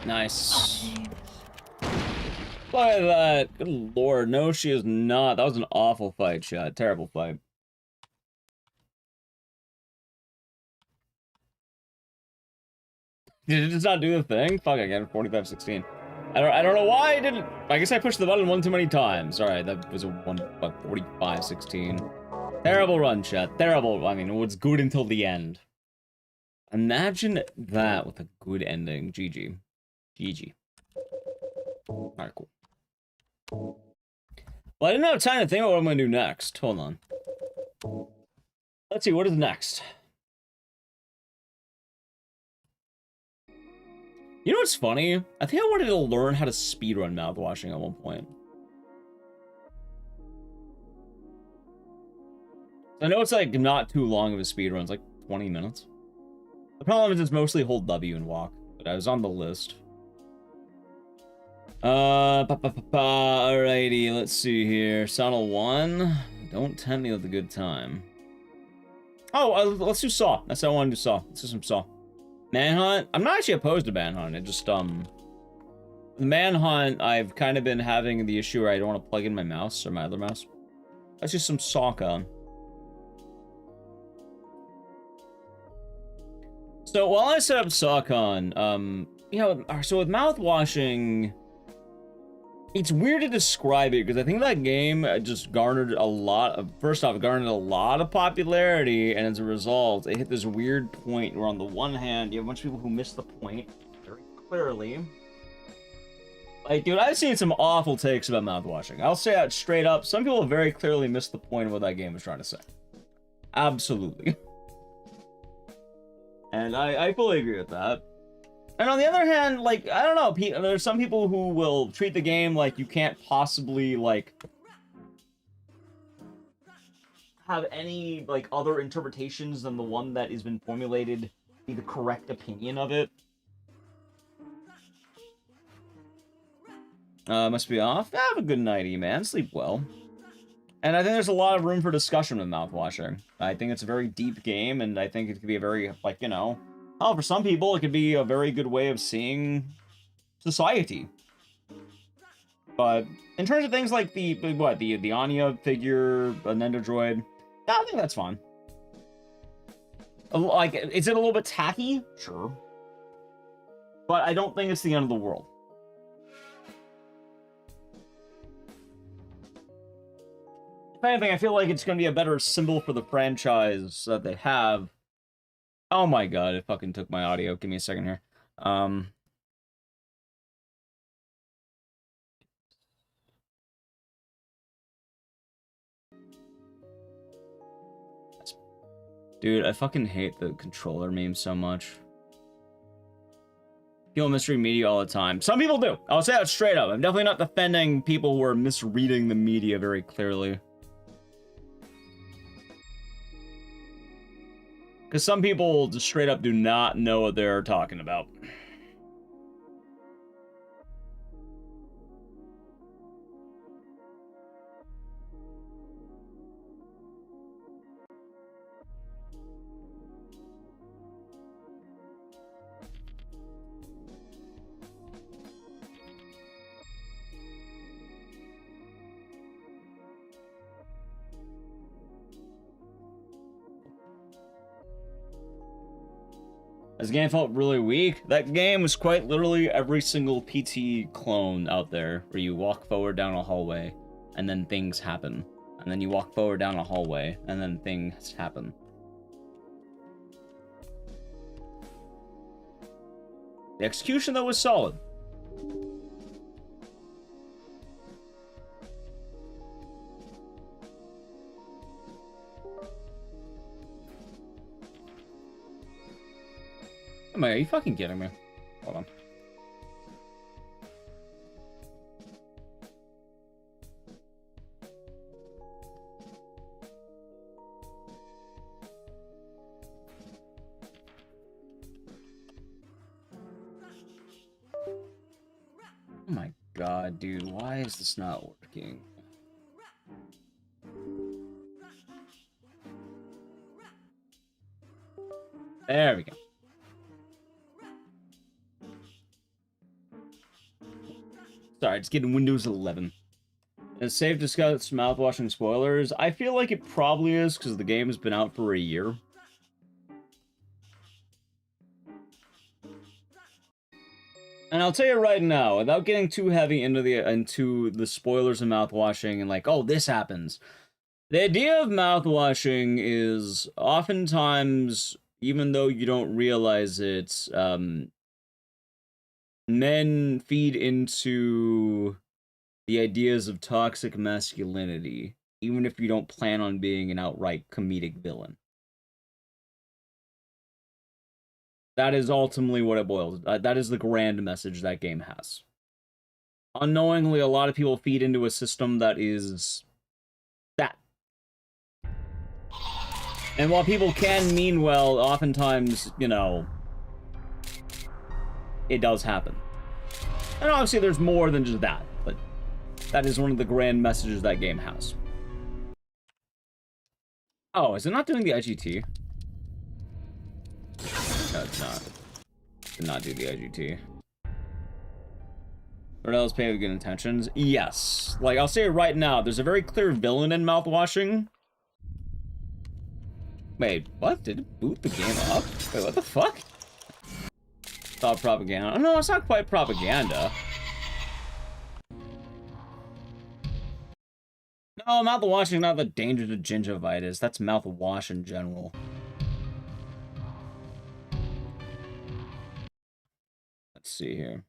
Nice. Look at that. Good lord. No, she is not. That was an awful fight, chat. Terrible fight. Did it just not do the thing? Fuck again. 45-16. I don't know why I didn't. I guess I pushed the button one too many times. Alright, that was a 45-16. Terrible run, chat. Terrible. I mean, it was good until the end. Imagine that with a good ending. GG. GG. Alright, cool. Well, I didn't have time to think about what I'm gonna do next. Hold on. Let's see, what is next? You know what's funny? I think I wanted to learn how to speedrun mouthwashing at one point. I know it's like not too long of a speedrun, it's like 20 minutes. The problem is it's mostly hold W and walk, but I was on the list. Alrighty, let's see here. Saddle 1. Don't tempt me with a good time. Oh, let's do Saw. That's how I want to do Saw. Let's do some Saw. Manhunt. I'm not actually opposed to Manhunt. It just, the Manhunt, I've kind of been having the issue where I don't want to plug in my mouse or my other mouse. Let's do some Saw-con. So while I set up Saw-con, you know, so with mouthwashing, it's weird to describe it because I think that game just garnered a lot of, first off, it garnered a lot of popularity, and as a result, it hit this weird point where on the one hand, you have a bunch of people who miss the point very clearly. Like, dude, I've seen some awful takes about mouthwashing. I'll say that straight up. Some people very clearly missed the point of what that game was trying to say. Absolutely. And I fully agree with that. And on the other hand, like, I don't know, there's some people who will treat the game like you can't possibly, like, have any, like, other interpretations than the one that has been formulated be the correct opinion of it. Must be off. Have a good nighty, man. Sleep well. And I think there's a lot of room for discussion with mouthwashing. I think it's a very deep game, and I think it could be a very, like, you know... Oh, for some people, it could be a very good way of seeing society. But in terms of things like the Anya figure, a Nendoroid, yeah, I think that's fine. Like, is it a little bit tacky? Sure. But I don't think it's the end of the world. If anything, I feel like it's going to be a better symbol for the franchise that they have. Oh my god, it fucking took my audio. Give me a second here. Dude, I fucking hate the controller meme so much. People misread media all the time. Some people do. I'll say that straight up. I'm definitely not defending people who are misreading the media very clearly. Because some people just straight up do not know what they're talking about. This game felt really weak. That game was quite literally every single PT clone out there, where you walk forward down a hallway, and then things happen. And then you walk forward down a hallway, and then things happen. The execution, though, was solid. Are you fucking kidding me? Hold on. Oh my god, dude, why is this not working? There we go. Sorry, it's getting Windows 11. Is it safe to discuss mouthwashing spoilers? I feel like it probably is, because the game has been out for a year. And I'll tell you right now, without getting too heavy into the spoilers of mouthwashing and like, oh, this happens. The idea of mouthwashing is oftentimes, even though you don't realize it, men feed into the ideas of toxic masculinity, even if you don't plan on being an outright comedic villain. That is ultimately what it boils. That is the grand message that game has. Unknowingly, a lot of people feed into a system that is that. And while people can mean well, oftentimes, you know, it does happen. And obviously there's more than just that, but that is one of the grand messages that game has. Oh, is it not doing the IGT? No, it's not. It did not do the IGT. Ronell's paid with good intentions? Yes. Like, I'll say it right now, there's a very clear villain in Mouthwashing. Wait, what? Did it boot the game up? Wait, what the fuck? Thought propaganda. Oh, no, it's not quite propaganda. No, mouthwash is not the danger to gingivitis. That's mouthwash in general. Let's see here.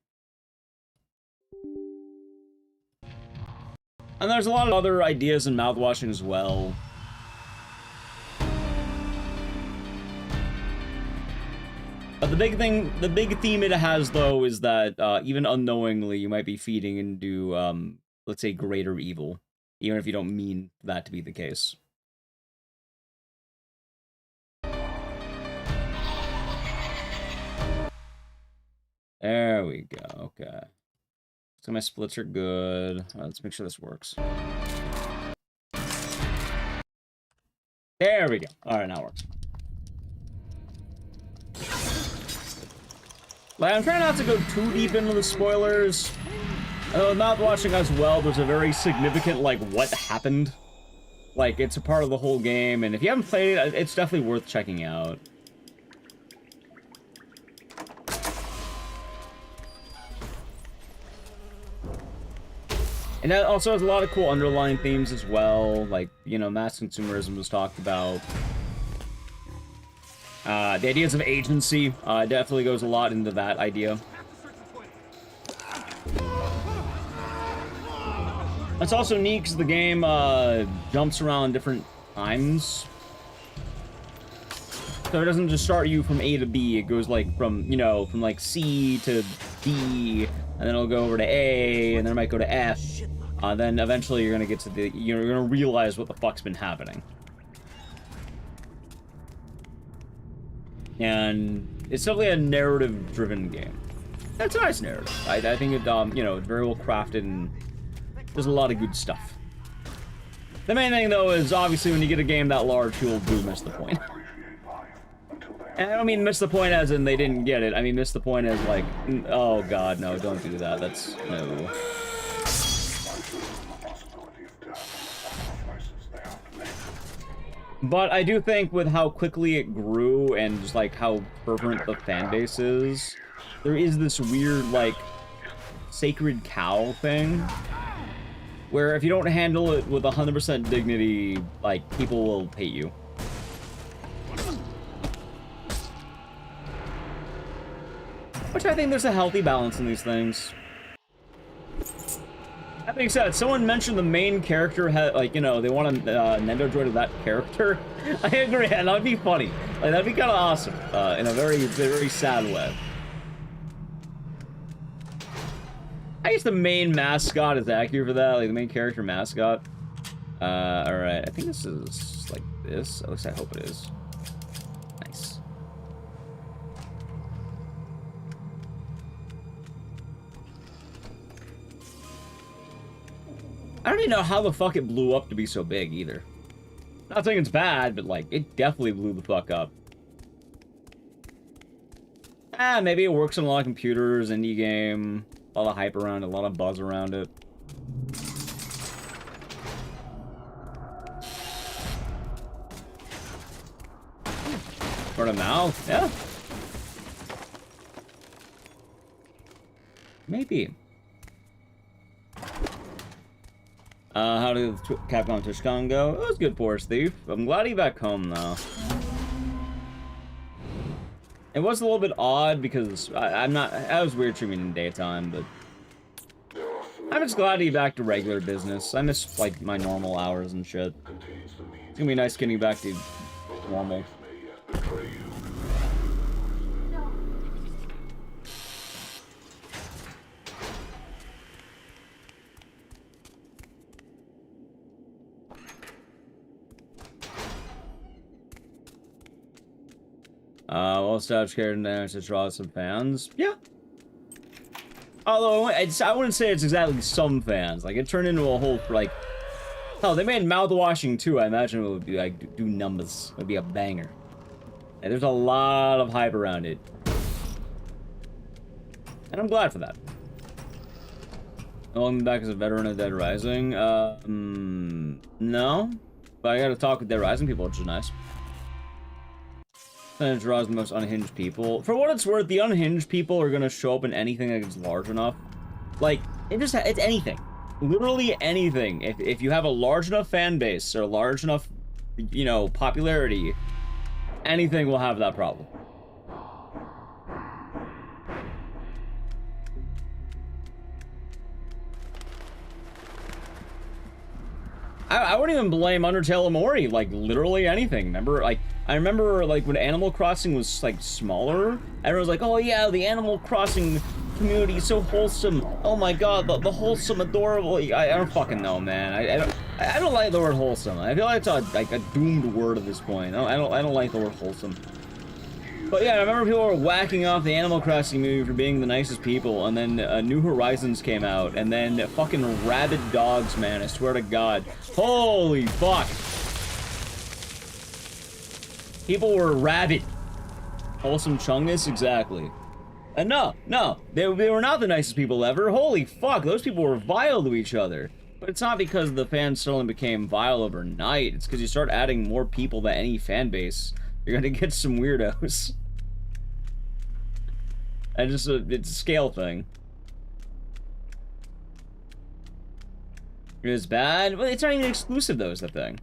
And there's a lot of other ideas in mouthwashing as well. But the big theme it has, though, is that even unknowingly, you might be feeding into, let's say, greater evil. Even if you don't mean that to be the case. There we go, okay. So my splits are good. Let's make sure this works. There we go. Alright, now it works. Like, I'm trying not to go too deep into the spoilers. Mouthwashing as well, there's a very significant, like, what happened. Like, it's a part of the whole game, and if you haven't played it, it's definitely worth checking out. And that also has a lot of cool underlying themes as well, like, you know, mass consumerism was talked about. The ideas of agency definitely goes a lot into that idea. That's also neat because the game jumps around different times. So it doesn't just start you from A to B, it goes like from, you know, from like C to D, and then it'll go over to A, and then it might go to F. Then eventually you're gonna get to the, you're gonna realize what the fuck's been happening. And it's definitely a narrative-driven game. It's a nice narrative. I think it, you know, it's very well crafted and there's a lot of good stuff. The main thing, though, is obviously when you get a game that large, people do miss the point. And I don't mean miss the point as in they didn't get it. I mean miss the point as like, oh god, no, don't do that. That's, no. But I do think with how quickly it grew and just like how fervent the fan base is, there is this weird like sacred cow thing where if you don't handle it with 100% dignity, like people will hate you. Which I think there's a healthy balance in these things. That being said, someone mentioned the main character had, like, you know, they want a Nendo droid of that character. I agree, and that'd be funny. Like, that'd be kind of awesome, in a very, very sad way. I guess the main mascot is accurate for that, like, the main character mascot. Alright, I think this is, like, this. At least I hope it is. Nice. I don't even know how the fuck it blew up to be so big, either. Not saying it's bad, but, like, it definitely blew the fuck up. Maybe it works on a lot of computers, indie game, a lot of hype around it, a lot of buzz around it. Word of mouth? Yeah. Maybe. How did Capcom TwitchCon go? It was good for us, Thief. I'm glad he's back home, though. It was a little bit odd because I was weird streaming in daytime, but I'm just glad to be back to regular business. I miss, like, my normal hours and shit. It's gonna be nice getting back to normal. All established character names to draw some fans. Yeah. Although I wouldn't say it's exactly some fans. Like it turned into a whole like. Oh, they made mouthwashing too. I imagine it would be like do numbers. It would be a banger. And there's a lot of hype around it, and I'm glad for that. Welcome back as a veteran of Dead Rising. No, but I got to talk with Dead Rising people, which is nice. It draws the most unhinged people. For what it's worth, the unhinged people are gonna show up in anything that gets large enough. Like, it's anything. Literally anything. If you have a large enough fan base or large enough, you know, popularity, anything will have that problem. I wouldn't even blame Undertale Omori, like, literally anything. Remember, like, I remember, like, when Animal Crossing was, like, smaller, everyone was like, oh, yeah, the Animal Crossing community is so wholesome. Oh, my God, the wholesome, adorable. I don't fucking know, man. I don't like the word wholesome. I feel like it's like a doomed word at this point. I don't like the word wholesome. But yeah, I remember people were whacking off the Animal Crossing movie for being the nicest people, and then New Horizons came out, and then fucking rabid dogs, man, I swear to God. Holy fuck. People were rabid. Wholesome chungus? Exactly. And no, they were not the nicest people ever. Holy fuck, those people were vile to each other. But it's not because the fans suddenly became vile overnight. It's because you start adding more people to any fan base, you're gonna get some weirdos. And just it's a scale thing. It was bad, but it's not even exclusive though, is the thing.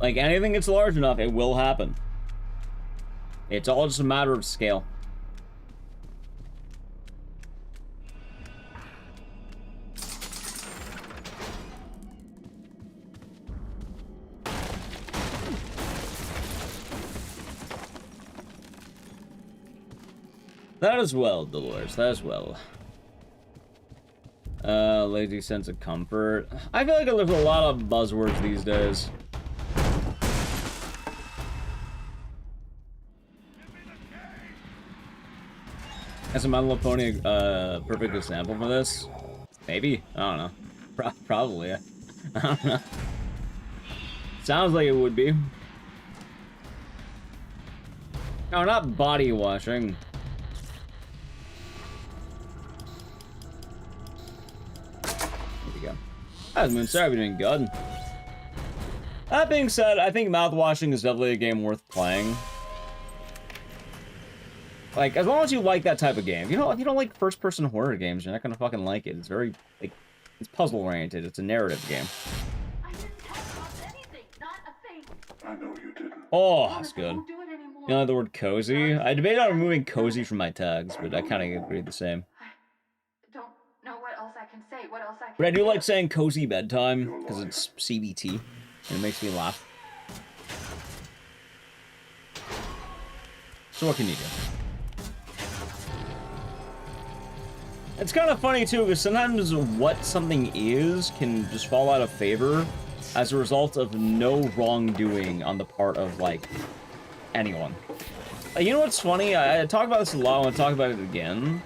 Like anything that's large enough, it will happen. It's all just a matter of scale. That as well, Dolores, that as well. Lazy sense of comfort. I feel like I live with a lot of buzzwords these days. Is a My Little Pony a perfect example for this? Maybe? I don't know. Probably. I don't know. Sounds like it would be. No, not body washing. How's Moonstar? We're doing good. That being said, I think mouthwashing is definitely a game worth playing. Like, as long as you like that type of game. You know, if you don't like first-person horror games, you're not gonna fucking like it. It's very, like, it's puzzle-oriented. It's a narrative game. I didn't talk about anything, not a thing. I know you didn't. Oh, that's good. You know the word cozy? I debated on removing cozy from my tags, but I kind of agree the same. Don't know what else I can say. What else I can But I do like saying cozy bedtime, because it's CBT, and it makes me laugh. So what can you do? It's kind of funny too, because sometimes what something is can just fall out of favor as a result of no wrongdoing on the part of, like, anyone. You know what's funny? I talk about this a lot, I want to talk about it again.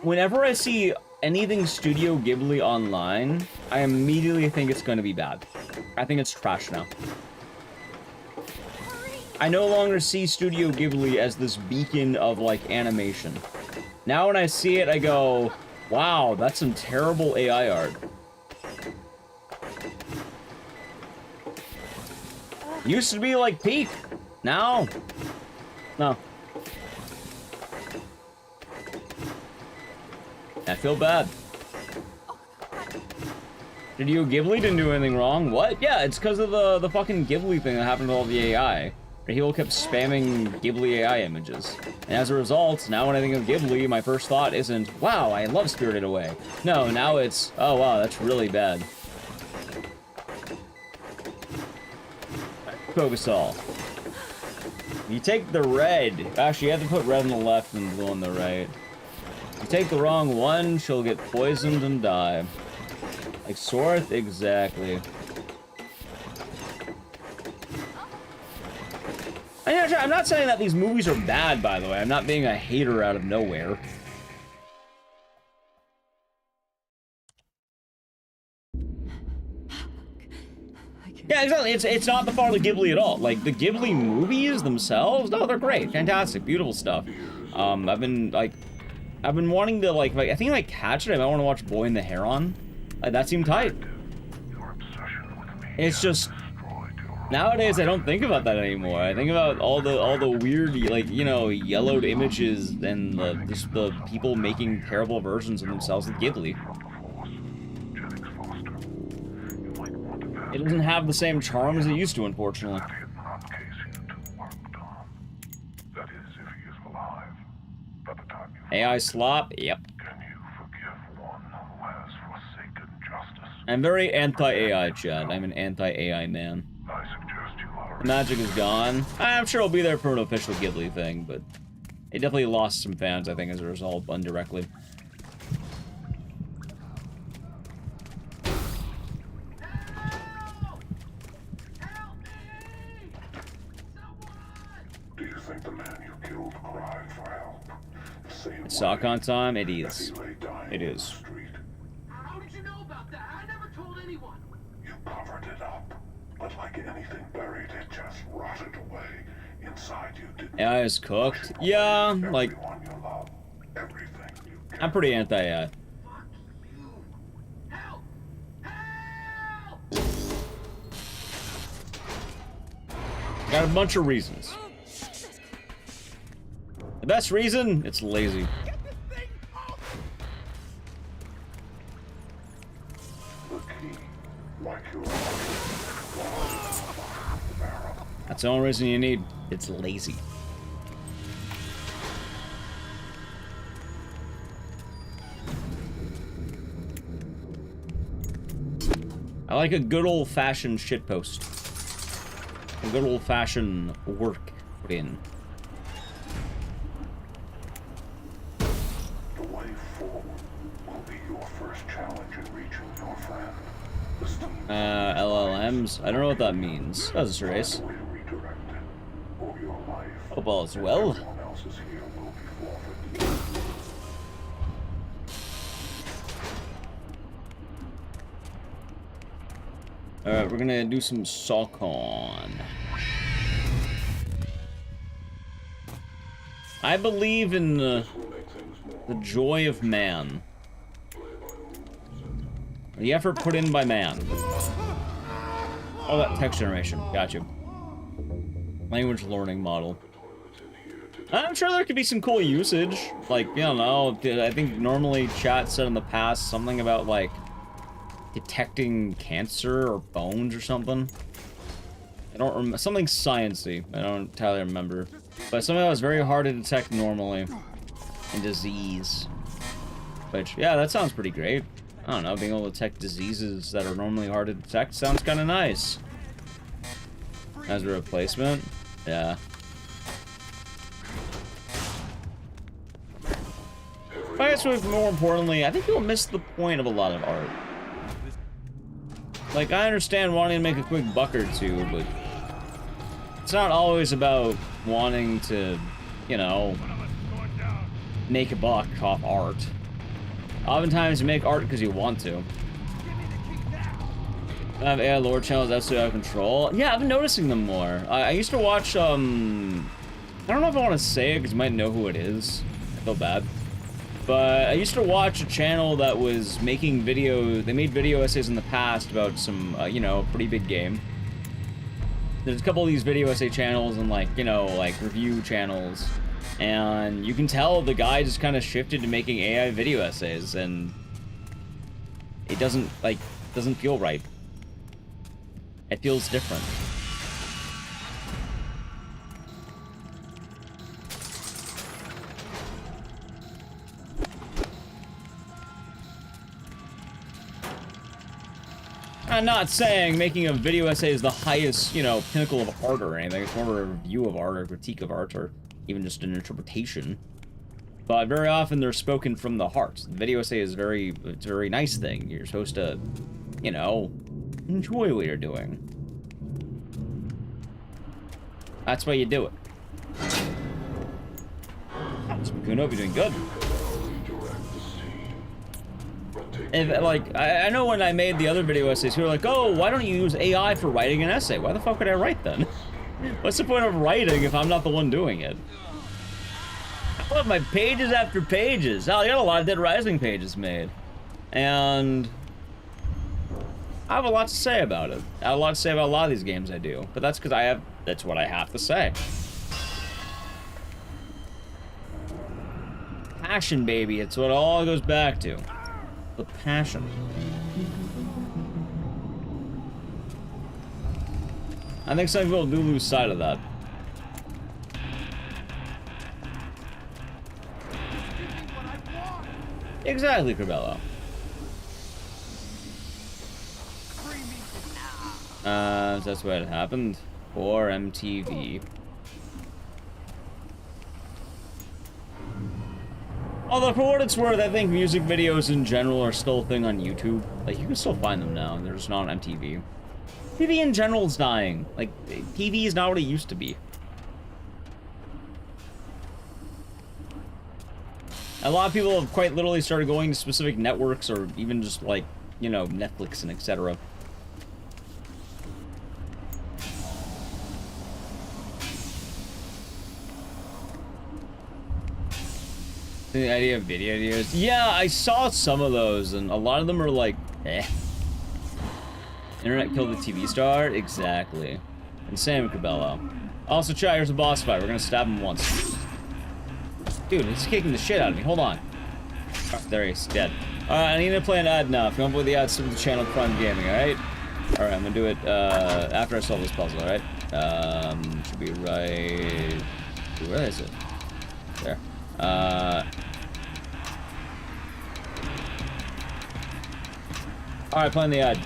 Whenever I see anything Studio Ghibli online, I immediately think it's going to be bad. I think it's trash now. I no longer see Studio Ghibli as this beacon of, like, animation. Now when I see it, I go, wow, that's some terrible AI art. Used to be like peak. Now, no. I feel bad. Studio Ghibli didn't do anything wrong. What? Yeah, it's because of the fucking Ghibli thing that happened to all the AI. People kept spamming Ghibli AI images. And as a result, now when I think of Ghibli, my first thought isn't, wow, I love Spirited Away. No, now it's, oh wow, that's really bad. Focus all. You take the red. Actually, you have to put red on the left and blue on the right. You take the wrong one, she'll get poisoned and die. Like Sorth, exactly. I'm not saying that these movies are bad, by the way. I'm not being a hater out of nowhere. Yeah, exactly. It's not the fault of Ghibli at all. Like, the Ghibli movies themselves, no, they're great. Fantastic. Beautiful stuff. I've been wanting to, like I think if I catch it, I might want to watch Boy and the Heron. Like, that seemed tight. It's just... Nowadays, I don't think about that anymore. I think about all the weird, like, you know, yellowed images and just the people making terrible versions of themselves with Ghibli. It doesn't have the same charm as it used to, unfortunately. AI slop? Yep. I'm very anti-AI, Chad. I'm an anti-AI man. The magic is gone. I'm sure it'll be there for an official Ghibli thing, but it definitely lost some fans, I think, as a result, indirectly. Do you think the man you killed cried for help? It's Sakon time? It is. It is. How did you know about that? I never told anyone. You covered it up. But like anything buried, it just rotted away inside you. Didn't AI is cooked? Yeah, like... I'm pretty anti-AI. Got a bunch of reasons. The best reason? It's lazy. That's the only reason you need. It's lazy. I like a good old-fashioned shitpost. A good old-fashioned work put in. The way forward will be your first challenge in reaching your friend. LLMs? I don't know what that means. That's a race. Hope all is well. Alright, we're gonna do some Sakon. I believe in the joy of man. The effort put in by man. Oh, that text generation. Gotcha. Language learning model. I'm sure there could be some cool usage. Like, you don't know, I think normally chat said in the past something about, like, detecting cancer or bones or something. I don't remember. Something sciencey. I don't entirely remember. But something that was very hard to detect normally. And disease. Which, yeah, that sounds pretty great. I don't know, being able to detect diseases that are normally hard to detect sounds kind of nice. As a replacement? Yeah. I guess more importantly, I think you'll miss the point of a lot of art. Like, I understand wanting to make a quick buck or two, but it's not always about wanting to, you know, make a buck off art. Oftentimes you make art because you want to. I have AI lore channels absolutely out of control. Yeah, I've been noticing them more. I used to watch, I don't know if I want to say it because you might know who it is. I feel bad. But I used to watch a channel that was making videos. They made video essays in the past about some, you know, pretty big game. There's a couple of these video essay channels and, like, you know, like review channels. And you can tell the guy just kind of shifted to making AI video essays, and it doesn't feel right. It feels different. I'm not saying making a video essay is the highest, you know, pinnacle of art or anything. It's more of a review of art or critique of art or even just an interpretation. But very often they're spoken from the heart. The video essay is it's a very nice thing. You're supposed to, you know, enjoy what you're doing. That's why you do it. Kuno, you're doing good. If, like, I know when I made the other video essays, people were like, oh, why don't you use AI for writing an essay? Why the fuck would I write then? What's the point of writing if I'm not the one doing it? I put my pages after pages. Hell, I got a lot of Dead Rising pages made. And I have a lot to say about it. I have a lot to say about a lot of these games I do. But that's because that's what I have to say. Passion, baby. It's what it all goes back to. The passion. I think some people do lose sight of that. Exactly, Corbello. That's what it happened. Or MTV. Although, for what it's worth, I think music videos in general are still a thing on YouTube. Like, you can still find them now, and they're just not on MTV. TV in general is dying. Like, TV is not what it used to be. A lot of people have quite literally started going to specific networks, or even just, like, you know, Netflix and etc. The idea of video videos. Yeah, I saw some of those, and a lot of them are like, eh. Internet killed the TV star? Exactly. And Sam Cabello. Also, chat, here's a boss fight. We're gonna stab him once. Dude, he's kicking the shit out of me. Hold on. Oh, there he's dead. Alright, I need to play an ad now. If you want to play the ad, sub to the channel Prime Gaming, alright? Alright, I'm gonna do it after I solve this puzzle, alright? Should be right... Where is it? There. Alright, playing the ad.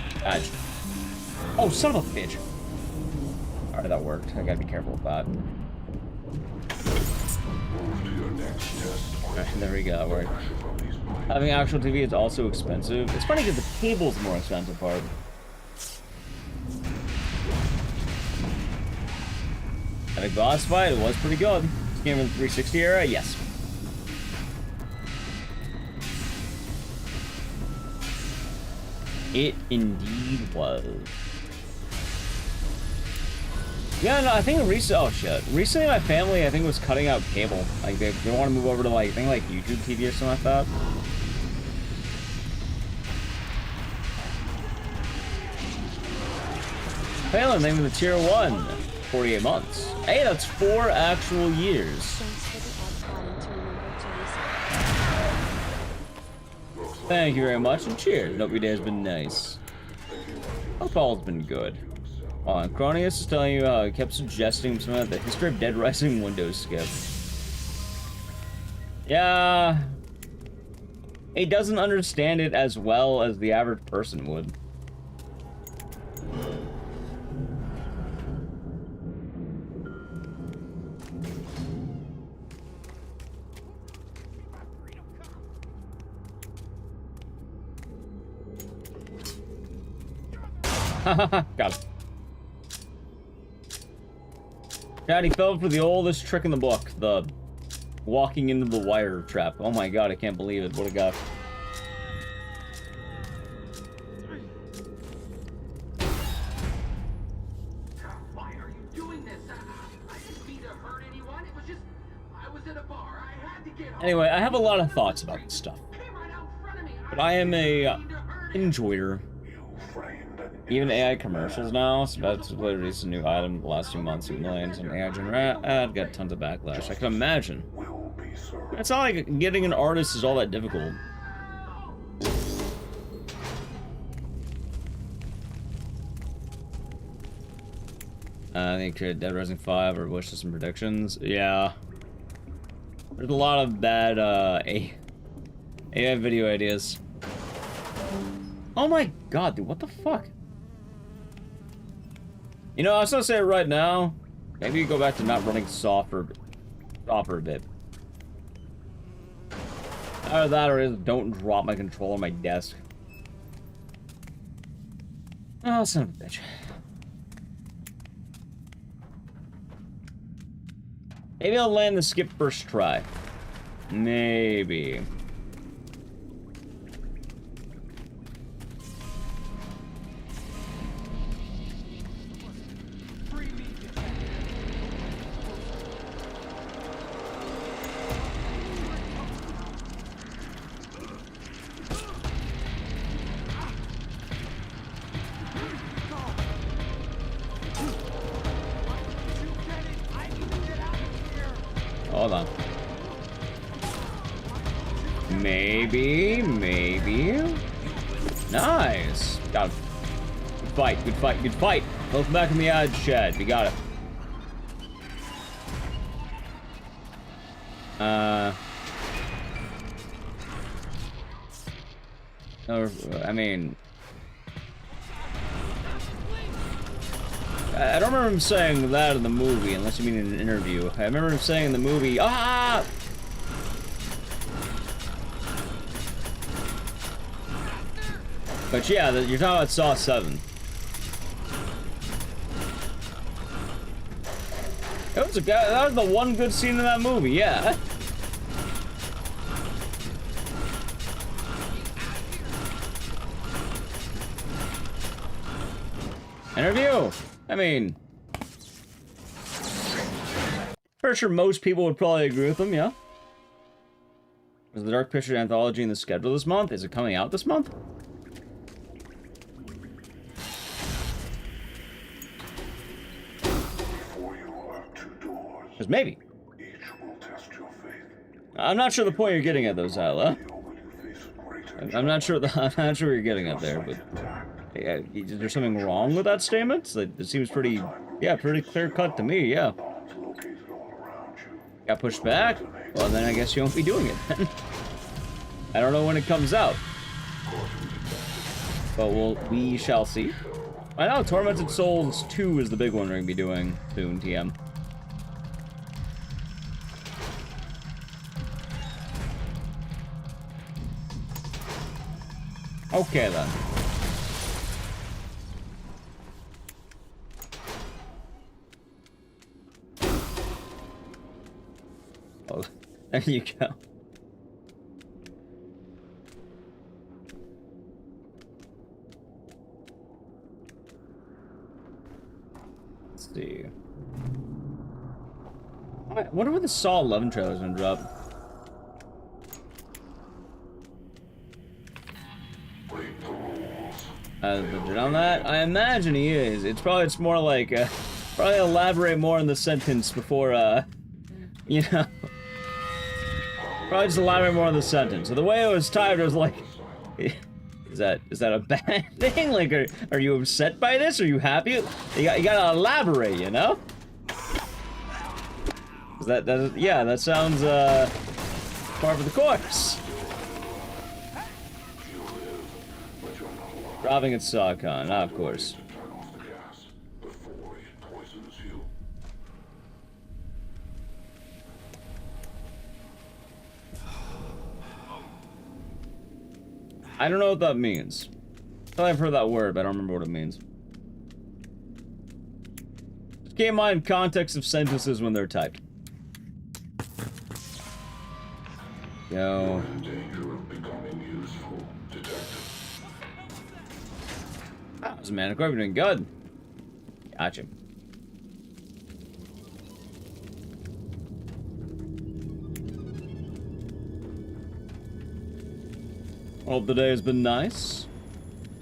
Oh, son of a bitch. Alright, that worked. I gotta be careful with that. Alright, there we go, that worked. Having actual TV is also expensive. It's funny because the cable's the more expensive part. I think boss fight, it was pretty good. This game in the 360 era, yes. It indeed was. Yeah, no, I think recently my family, I think, was cutting out cable. Like, they want to move over to, like, I think, like, YouTube TV or something like that. Phelan, name of the tier 1. 48 months. Hey, that's 4 actual years. Thank you very much, and cheers. Hope your day has been nice. Hope all's been good. Cronius is telling you how he kept suggesting something about the history of Dead Rising Windows skip. Yeah. He doesn't understand it as well as the average person would. Got it. Daddy fell for the oldest trick in the book, the walking into the wire trap. Oh my god, I can't believe it. What a guy. Why are you doing this? I didn't mean to hurt anyone. It was just, I was at a bar. I had to get home. Anyway, I have a lot of thoughts about this stuff. But I am a enjoyer. Even AI commercials now, so that's released a new item the last 2 months, millions on AI generate ad, got tons of backlash. I can imagine. It's not like getting an artist is all that difficult. I think Dead Rising 5 or wish list and predictions. Yeah. There's a lot of bad AI video ideas. Oh my god, dude, what the fuck? You know, I was gonna say it right now. Maybe you go back to not running soft for a bit. Either that or don't drop my controller on my desk. Oh, son of a bitch. Maybe I'll land the skip first try. Maybe. Hold on. Maybe. Nice. Got it. Good fight. Both back in the ad shed. We got it. I mean, I don't remember him saying that in the movie, unless you mean in an interview. I remember him saying in the movie, ah! But yeah, you're talking about Saw 7. That was the one good scene in that movie, yeah. Interview! I mean, pretty sure most people would probably agree with him, yeah? Is the Dark Pictures anthology in the schedule this month? Is it coming out this month? Because maybe. I'm not sure the point you're getting at, though, Zyla. I'm not sure what you're getting at there, but yeah, is there something wrong with that statement? Like, it seems pretty clear cut to me. Yeah. Got pushed back? Well, then I guess you won't be doing it then. I don't know when it comes out, but we shall see. I know Tormented Souls 2 is the big one we're gonna be doing soon. TM. Okay, then. Oh, there you go. Let's see. I wonder when the Saw 11 trailer's gonna drop. On that, I imagine he is. It's more like probably elaborate more on the sentence before you know. Probably just elaborate more on the sentence. So the way it was typed, it was like, is that a bad thing? Like, are you upset by this? Are you happy? You gotta elaborate, you know? That sounds par for the course. Robbing at SawCon, of course. I don't know what that means. I thought I've heard that word, but I don't remember what it means. Just keep in mind context of sentences when they're typed. Yo. How's Manicore doing good? Gotcha. Hope the day has been nice.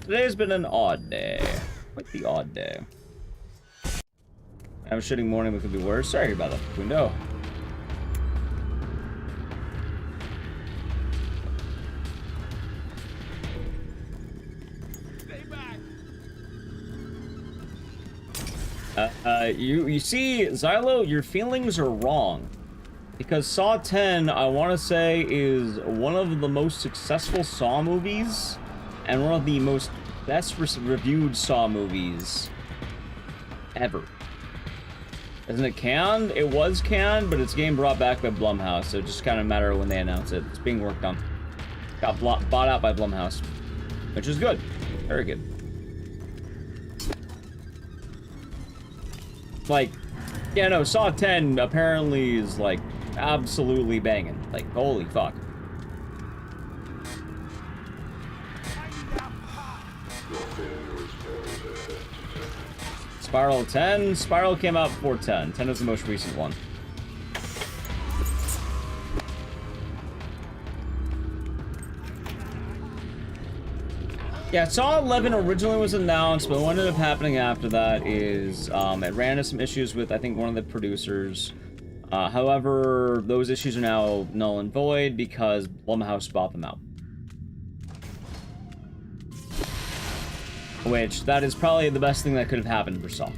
Today has been an odd day. Quite the odd day. I have a shitting morning that could be worse. Sorry about that, Kundo. You see, Xylo, your feelings are wrong. Because Saw 10, I want to say, is one of the most successful Saw movies, and one of the most best reviewed Saw movies ever. Isn't it canned? It was canned, but it's getting brought back by Blumhouse, so it just kind of matter when they announce it. It's being worked on. Got bought out by Blumhouse, which is good. Very good. Like, yeah, no, Saw 10 apparently is, like, absolutely banging. Like, holy fuck. Spiral 10. Spiral came out before 10. 10 is the most recent one. Yeah, Saw 11 originally was announced, but what ended up happening after that is it ran into some issues with, I think, one of the producers. However, those issues are now null and void because Blumhouse bought them out. Which, that is probably the best thing that could have happened for Saw.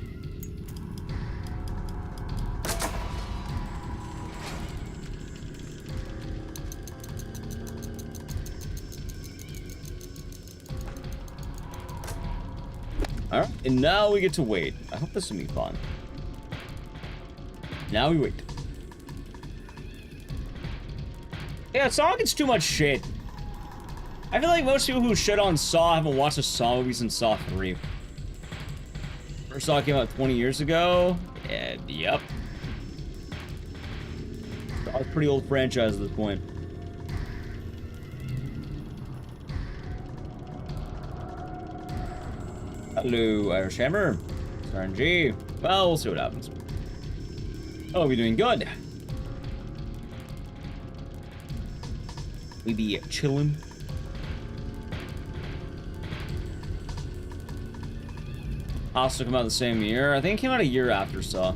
Alright, and now we get to wait. I hope this will be fun. Now we wait. Yeah, Saw gets too much shit. I feel like most people who shit on Saw haven't watched a Saw movie since Saw 3. First Saw came out 20 years ago, and yep. It's a pretty old franchise at this point. Hello, Irish Hammer. It's RNG. Well, we'll see what happens. Oh, we're doing good. We be chilling. Hostel came out the same year. I think it came out a year after Saw.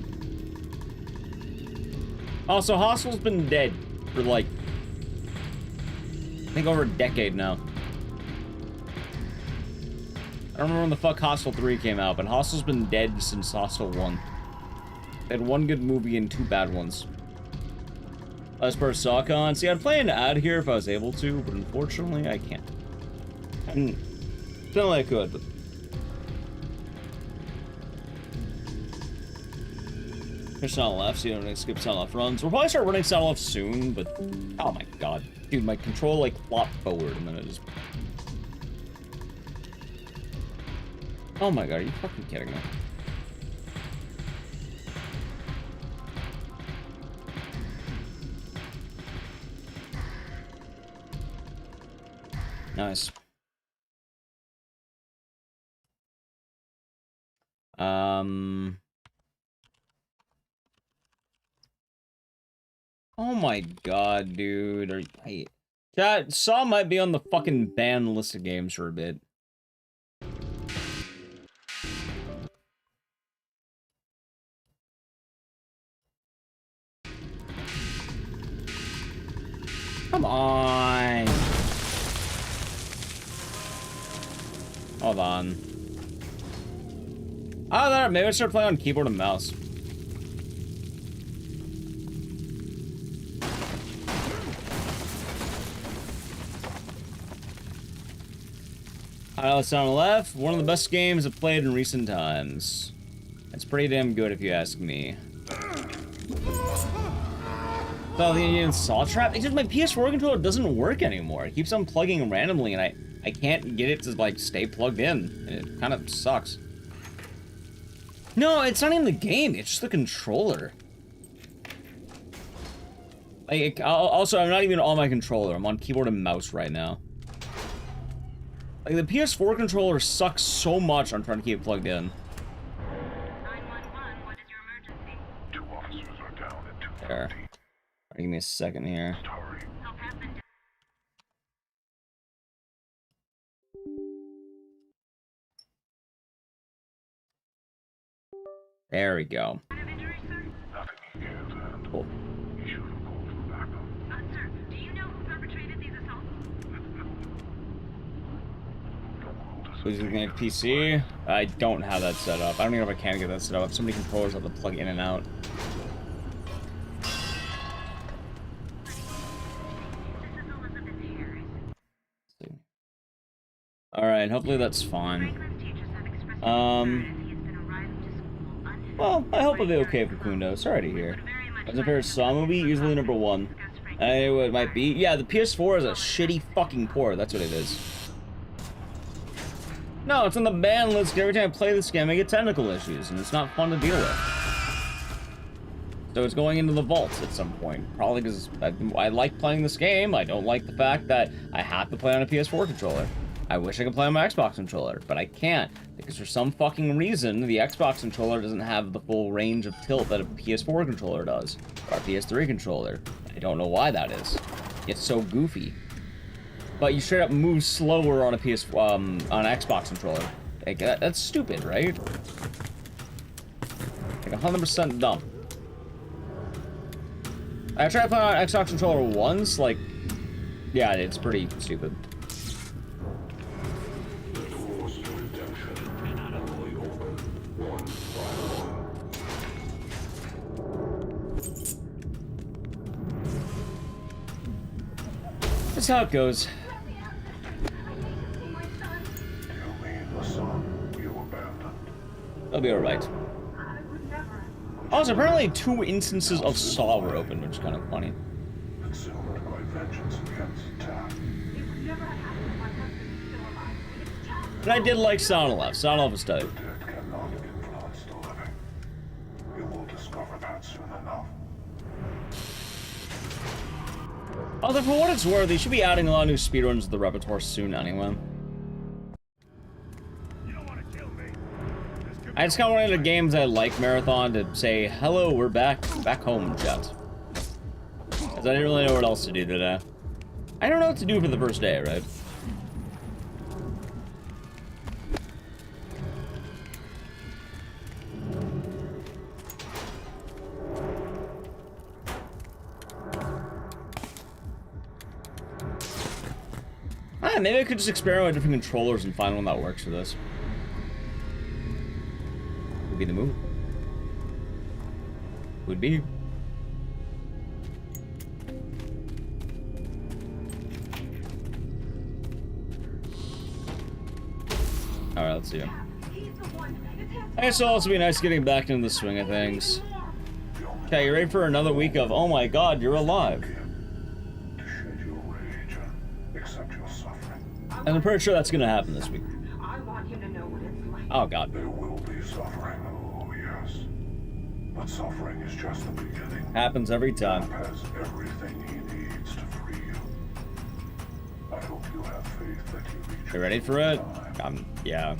Also, Hostel's been dead for like, I think over a decade now. I don't remember when the fuck Hostel 3 came out, but Hostel's been dead since Hostel 1. They had one good movie and 2 bad ones. As per SawCon, see, I'd play an ad here if I was able to, but unfortunately, I can't. Feel like I could, but... There's Sound Left, so you don't skip Sound Left runs. We'll probably start running Sound Left soon, but... Oh my god. Dude, my control, like, flopped forward, and then it just... Oh my god, are you fucking kidding me? Nice. Oh my god, dude. Chat, Saw might be on the fucking banned list of games for a bit. Come on. Hold on. Oh, there. Maybe I start playing on keyboard and mouse. Let's on the left. One of the best games I've played in recent times. It's pretty damn good if you ask me. So the Indian Saw Trap? It's just my PS4 controller doesn't work anymore. It keeps unplugging randomly and I can't get it to like stay plugged in. It kind of sucks. No, it's not even the game, it's just the controller. Like, also, I'm not even on my controller. I'm on keyboard and mouse right now. Like, the PS4 controller sucks so much on trying to keep it plugged in. 911, what is your emergency? 2 officers are down at 2:30. There. Give me a second here. There we go. Cool. Sir, do you know who perpetrated these assaults? Please make PC. I don't have that set up. I don't even know if I can get that set up. I have so many controllers I have to plug in and out. Alright, hopefully that's fine. Well, I hope it'll be okay for Kundo. Sorry to hear. As a fair Saw movie, usually #1. It might be. Yeah, the PS4 is a shitty fucking port. That's what it is. No, it's on the ban list. Every time I play this game, I get technical issues, and it's not fun to deal with. So it's going into the vaults at some point. Probably because I like playing this game. I don't like the fact that I have to play on a PS4 controller. I wish I could play on my Xbox controller, but I can't. Because for some fucking reason, the Xbox controller doesn't have the full range of tilt that a PS4 controller does. Or a PS3 controller. I don't know why that is. It's so goofy. But you straight up move slower on a on an Xbox controller. Like, that's stupid, right? Like 100% dumb. I tried playing on an Xbox controller once, like, yeah, it's pretty stupid. That's how it goes. They'll be alright. Also, apparently 2 instances of Saw were open, which is kind of funny. And I did like Sound of Life. Sound of Life was tight. Although, for what it's worth, they should be adding a lot of new speedruns to the repertoire soon anyway. I just kind of wanted the games I like Marathon to say, hello, we're back home, chat. Because I didn't really know what else to do today. I don't know what to do for the first day, right? Maybe I could just experiment with different controllers and find one that works for this. Would be the move. Would be. Alright, let's see. I guess it'll also be nice getting back into the swing of things. Okay, you ready for another week of, oh my god, you're alive. And I'm pretty sure that's gonna happen this week. Oh god. There will be suffering, oh yes. But suffering is just the beginning. Happens every time. God has everything he needs to free you. I hope you have faith that you reach. You ready for it? Yeah.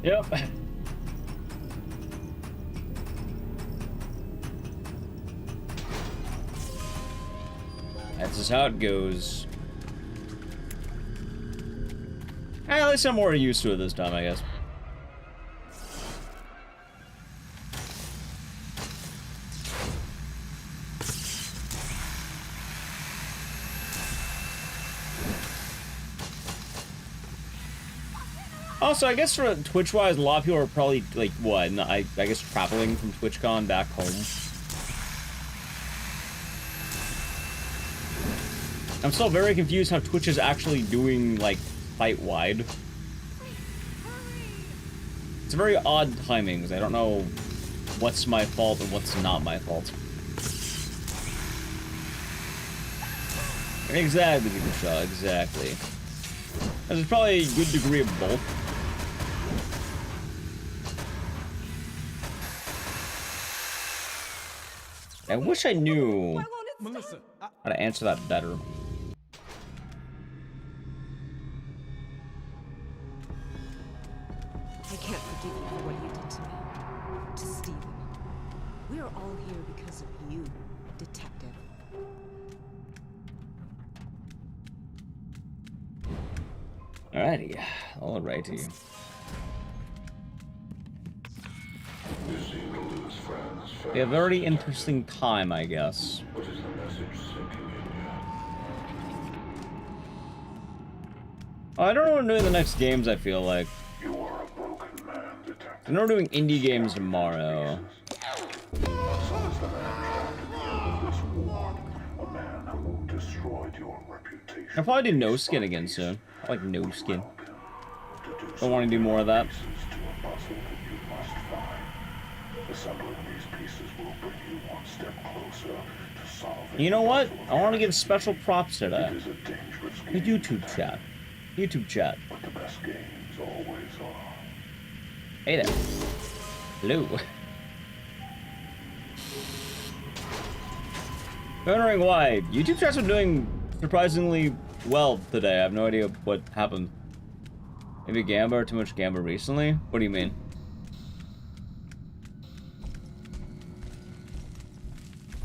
Yep. That's just how it goes. At least I'm more used to it this time, I guess. Also, I guess for Twitch-wise, a lot of people are probably, like, what, I guess traveling from TwitchCon back home. I'm still very confused how Twitch is actually doing, like, site-wide. It's very odd timings. I don't know what's my fault and what's not my fault. Exactly, Shaw, exactly. There's probably a good degree of both. I wish I knew how to answer that better. I can't forgive you for what you did to me. To Steven. We are all here because of you, Detective. Alrighty. Alrighty. A very interesting time, I guess. Oh, I don't know what I'm doing the next games, I feel like. I know we're doing indie games tomorrow. I'll probably do no skin again soon. I like no skin. Don't want to do more of that. Assembling these pieces will bring you one step closer to solving. You know what? I want to give special props to that. It is a dangerous The game, YouTube chat. YouTube chat. but the best games always are. Hey there. Hello. Wondering why. YouTube chats are doing surprisingly well today. I have no idea what happened. Maybe Gamba or too much Gamba recently? What do you mean?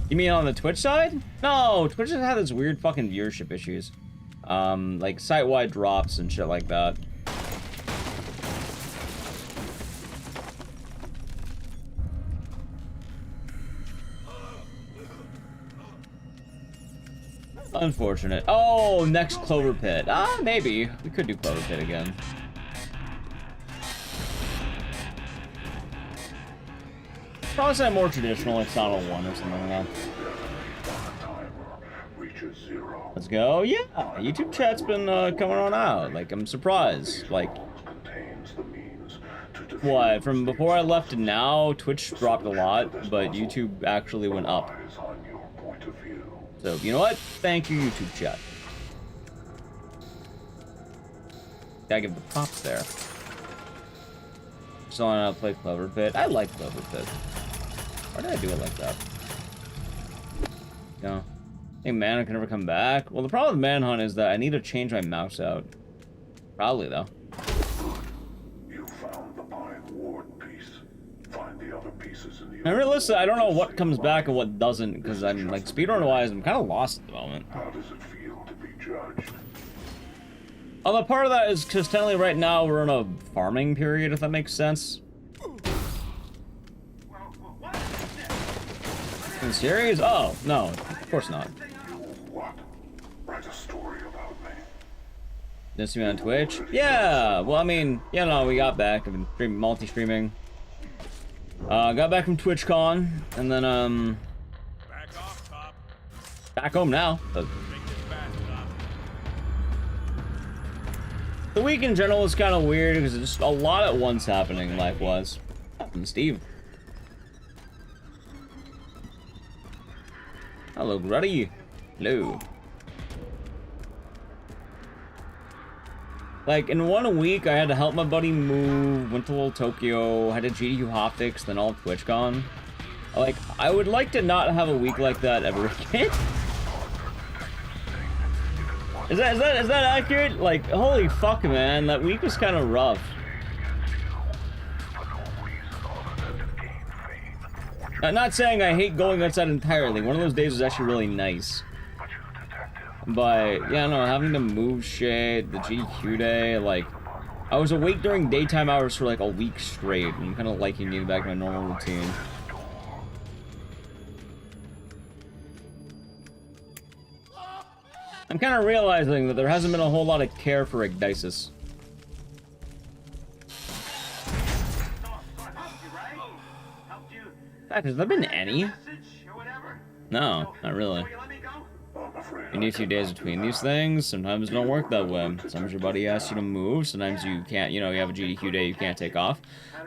You mean on the Twitch side? No, Twitch has had this weird fucking viewership issues. Like site-wide drops and shit like that. Unfortunate. Oh, next Clover Pit. Ah, maybe. We could do Clover Pit again. Probably something more traditional, like Sonic 1 or something like that. Let's go. Yeah, YouTube chat's been coming on out. Like, I'm surprised. Like, what? From before I left to now, Twitch dropped a lot, but YouTube actually went up. So, you know what? Thank you, YouTube chat. Gotta give the props there. Still on how to play Clover Pit. I like Clover Pit. Why did I do it like that? No. I think Mana can never come back. Well, the problem with Manhunt is that I need to change my mouse out. Probably, though. You found the Pine Ward piece. Find the other pieces in the. And realistically, I don't know what comes back and what doesn't, because I'm, like, speedrun-wise, I'm kind of lost at the moment. How does it feel to be judged? Although part of that is because technically right now we're in a farming period, if that makes sense. In series? Oh, no, of course not. What? Write a story about me. Didn't see me on Twitch? Yeah, well, I mean, you know, we got back. I've been multi-streaming. Got back from TwitchCon, and then, back home now. But the week in general was kind of weird because there's just a lot at once happening, life-wise. And Steve. Hello, Gruddy. Hello. Like, in 1 week, I had to help my buddy move, went to Little Tokyo, had a GDQ hotfix, then all TwitchCon. Like, I would like to not have a week like that ever again. Is that accurate? Like, holy fuck, man, that week was kind of rough. I'm not saying I hate going outside entirely. One of those days was actually really nice. But, yeah, no, having to move shit, the GDQ day, like, I was awake during daytime hours for like a week straight, and I'm kind of liking getting back to my normal routine. I'm kind of realizing that there hasn't been a whole lot of care for Ecdycis. Has there been any? No, not really. You need a few days between these things. Sometimes it don't work that way. Sometimes your buddy asks you to move. Sometimes you can't, you know, you have a GDQ day you can't take off.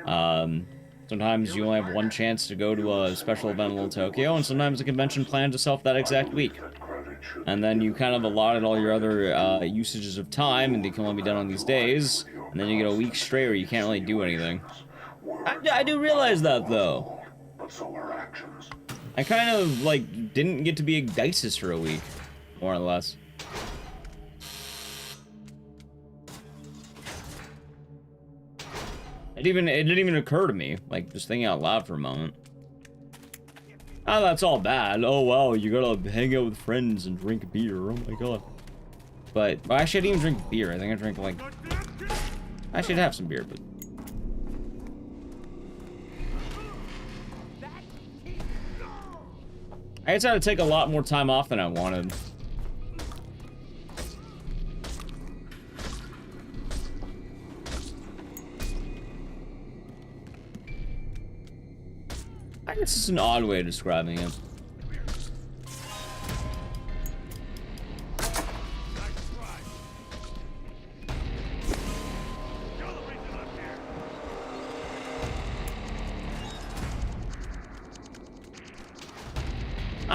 Sometimes you only have one chance to go to a special event in Little Tokyo, and sometimes the convention plans itself that exact week. And then you kind of allotted all your other usages of time, and they can only be done on these days. And then you get a week straight where you can't really do anything. I do realize that, though. I kind of, like, didn't get to be Ecdycis for a week, more or less. It didn't even occur to me, like, just thinking out loud for a moment. Oh, that's all bad. Oh, wow, you gotta hang out with friends and drink beer. Oh, my God. But, well, actually, I didn't even drink beer. I think I drank, like... I should have some beer, but... I decided to take a lot more time off than I wanted. I guess it's an odd way of describing it.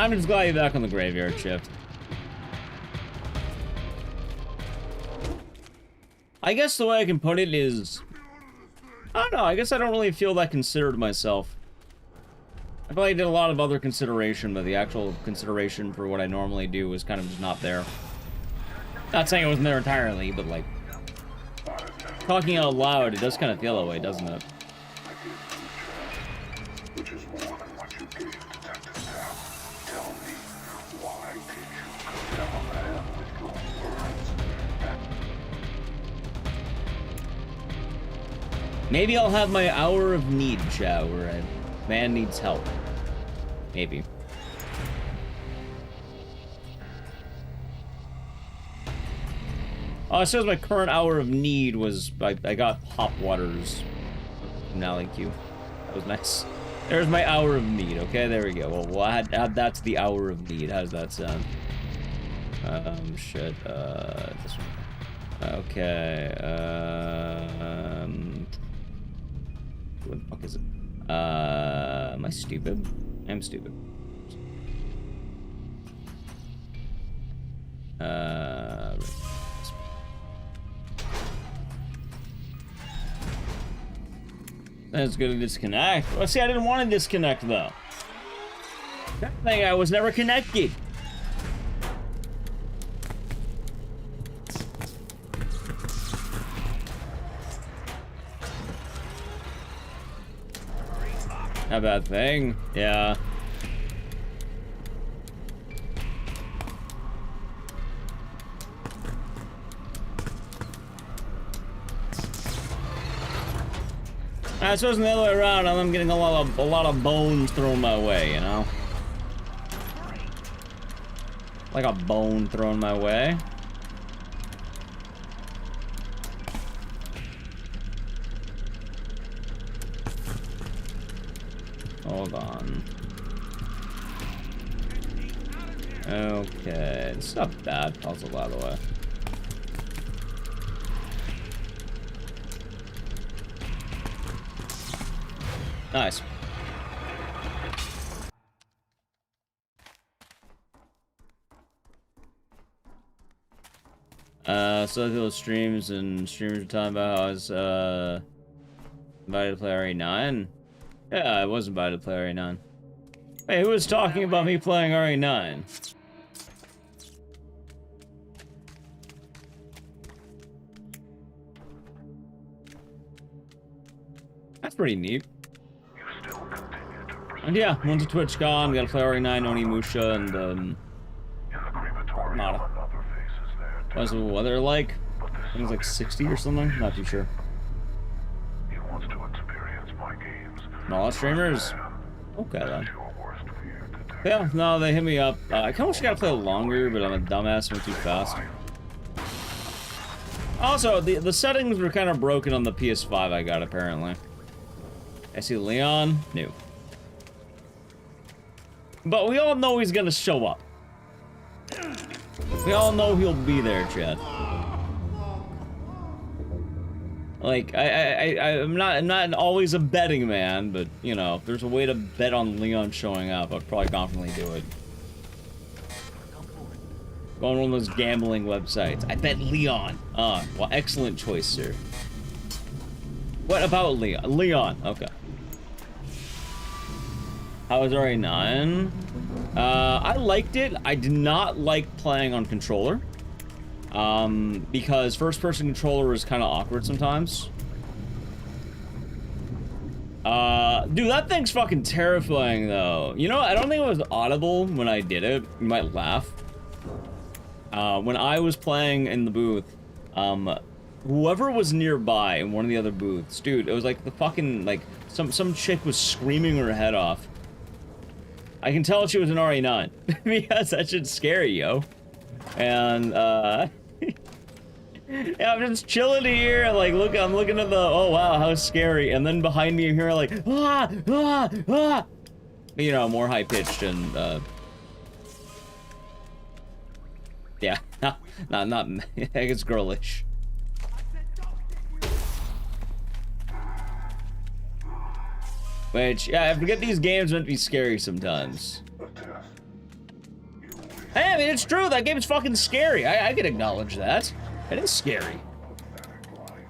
I'm just glad you're back on the graveyard shift. I guess the way I can put it is, I don't know, I guess I don't really feel that considered myself. I feel like I did a lot of other consideration, but the actual consideration for what I normally do was kind of just not there. Not saying it wasn't there entirely, but like, talking out loud, it does kind of feel that way, doesn't it? Which is more than what you gave Detective Tapp. Tell me, why did you condemn a man with your words? Maybe I'll have my hour of need, chat, where a man needs help. Maybe. Oh, it says my current hour of need was, I got Pop Waters from Nally Q. That was nice. There's my hour of need, okay? There we go. Well, we'll add that to the hour of need. How does that sound? Shit, this one. Okay, what the fuck is it? Am I stupid? I'm stupid. Right. That's gonna disconnect. Well, see, I didn't want to disconnect, though. That thing, I was never connected. Not a bad thing. Yeah. I suppose the other way around, I'm getting a lot of bones thrown my way, you know? Like a bone thrown my way. Hold on. Okay, it's not a bad puzzle, by the way. Nice. So those streams and streamers are talking about how I was invited to play RE9. Yeah, I was invited to play RE9. Hey, who was talking about me playing RE9? That's pretty neat. And yeah, went to TwitchCon, got to play RE9, Onimusha, and Nada. What's the weather like? I think it's like 60 or something, not too sure. He wants to experience my games. No streamers? Okay then. Yeah, no, they hit me up. I kinda wish I got to play longer, but I'm a dumbass and went too fast. Also, the settings were kind of broken on the PS5 I got, apparently. I see Leon? New. But we all know he's gonna show up. We all know he'll be there, Chad. Like, I'm not always a betting man, but, you know, if there's a way to bet on Leon showing up, I'd probably confidently do it. Go on one of those gambling websites. I bet Leon. Well, excellent choice, sir. What about Leon? Leon, okay. How was RE9? I liked it. I did not like playing on controller. Because first-person controller is kind of awkward sometimes. Dude, that thing's fucking terrifying, though. You know, I don't think it was audible when I did it. You might laugh. When I was playing in the booth, whoever was nearby in one of the other booths, dude, it was like the fucking, like, some chick was screaming her head off. I can tell she was an RE9, because that should scare you, yo. And, yeah, I'm just chilling here, like, look, I'm looking at the, oh wow, how scary, and then behind me, you hear, like, ah, ah, ah! You know, more high-pitched and, yeah, not, I think it's girlish. Which, yeah, I forget these games meant to be scary sometimes. Hey, I mean, it's true. That game is fucking scary. I can acknowledge that. It is scary.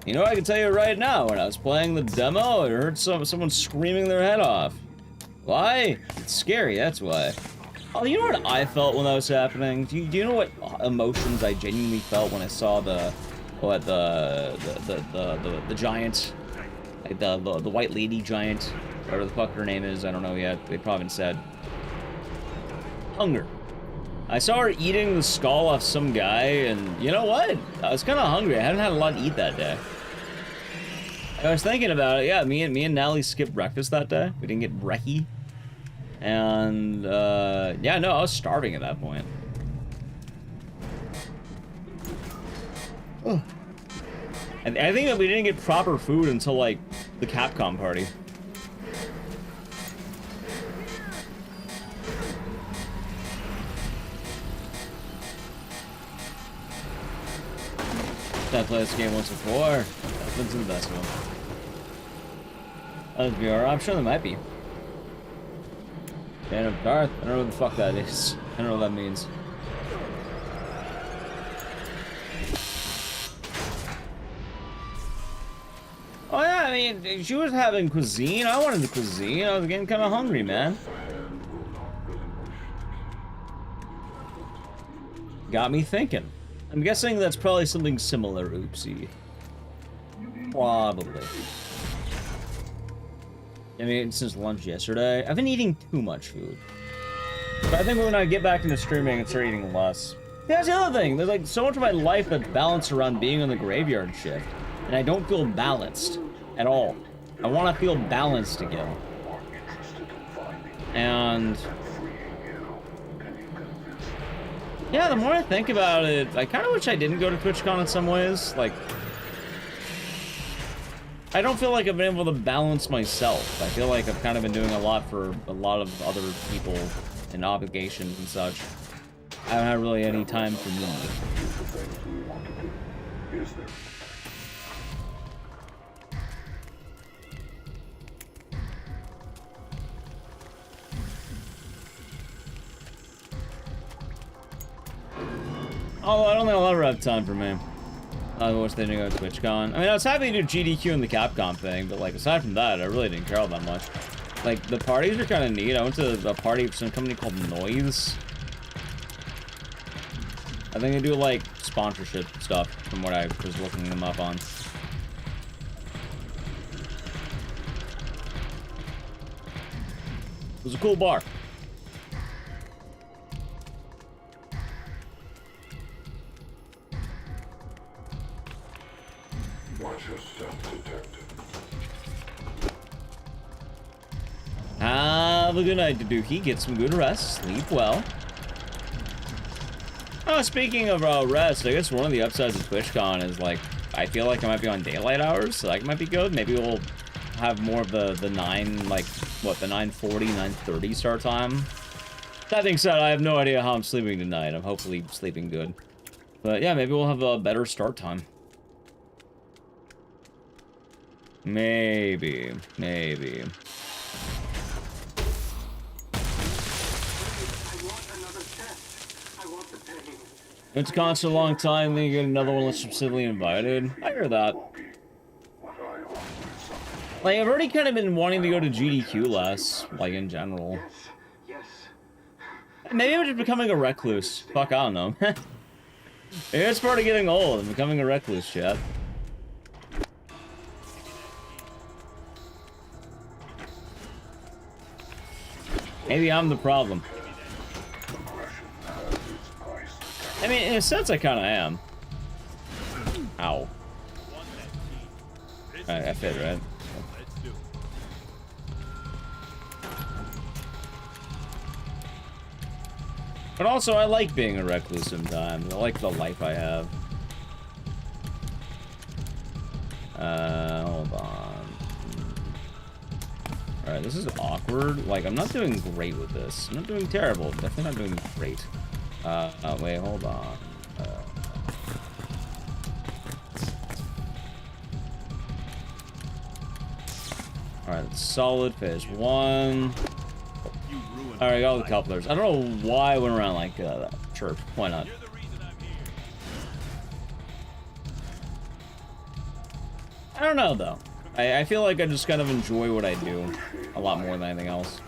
You know, I can tell you right now, when I was playing the demo, I heard someone screaming their head off. Why? It's scary, that's why. Oh, you know what I felt when that was happening? Do you know what emotions I genuinely felt when I saw the giant, like the white lady giant, whatever the fuck her name is, I don't know yet. They probably haven't said. Hunger. I saw her eating the skull off some guy, and you know what? I was kind of hungry. I hadn't had a lot to eat that day. I was thinking about it. Yeah, me and Nally skipped breakfast that day. We didn't get brekkie. And, yeah, no, I was starving at that point. Oh. And I think that we didn't get proper food until, like, the Capcom party. I played this game once before. That's been the best one. VR, I'm sure there might be. Fan of Darth? I don't know what the fuck that is. I don't know what that means. Oh yeah, I mean, she was having cuisine. I wanted the cuisine. I was getting kind of hungry, man. Got me thinking. I'm guessing that's probably something similar, oopsie. Probably. I mean, since lunch yesterday, I've been eating too much food. But I think when I get back into streaming and start eating less. Yeah, that's the other thing. There's like so much of my life that's balanced around being on the graveyard shift. And I don't feel balanced at all. I want to feel balanced again. And yeah, the more I think about it, I kind of wish I didn't go to TwitchCon in some ways. Like, I don't feel like I've been able to balance myself. I feel like I've kind of been doing a lot for a lot of other people and obligations and such. I don't have really any time for me. Oh, I don't think I'll ever have time for me. I wish they didn't go to TwitchCon. I mean, I was happy to do GDQ and the Capcom thing, but like, aside from that, I really didn't care all that much. Like, the parties are kind of neat. I went to a party for some company called Noise. I think they do, like, sponsorship stuff, from what I was looking them up on. It was a cool bar. Watch your step, detective. Have a good night, Dookie. Get some good rest. Sleep well. Oh, speaking of rest, I guess one of the upsides of TwitchCon is, like, I feel like I might be on daylight hours, so that might be good. Maybe we'll have more of the 9, like, what, the 9:40, 9:30 start time. That being said, I have no idea how I'm sleeping tonight. I'm hopefully sleeping good. But yeah, maybe we'll have a better start time. Maybe. It's constant a long time, then you get another one unless you're specifically invited. I hear that. Like, I've already kind of been wanting to go to GDQ less, like, in general. Maybe I'm just becoming a recluse. Fuck, I don't know. Maybe it's part of getting old and becoming a recluse, chat. Maybe I'm the problem. I mean, in a sense, I kind of am. Ow. Alright, I fit, right? But also, I like being a recluse sometimes. I like the life I have. Hold on. Alright, this is awkward. Like, I'm not doing great with this. I'm not doing terrible. Definitely not doing great. Wait, hold on. Alright, solid phase 1. Alright, got all the couplers. I don't know why I went around like that. Sure, why not? I don't know though. I feel like I just kind of enjoy what I do a lot more than anything else.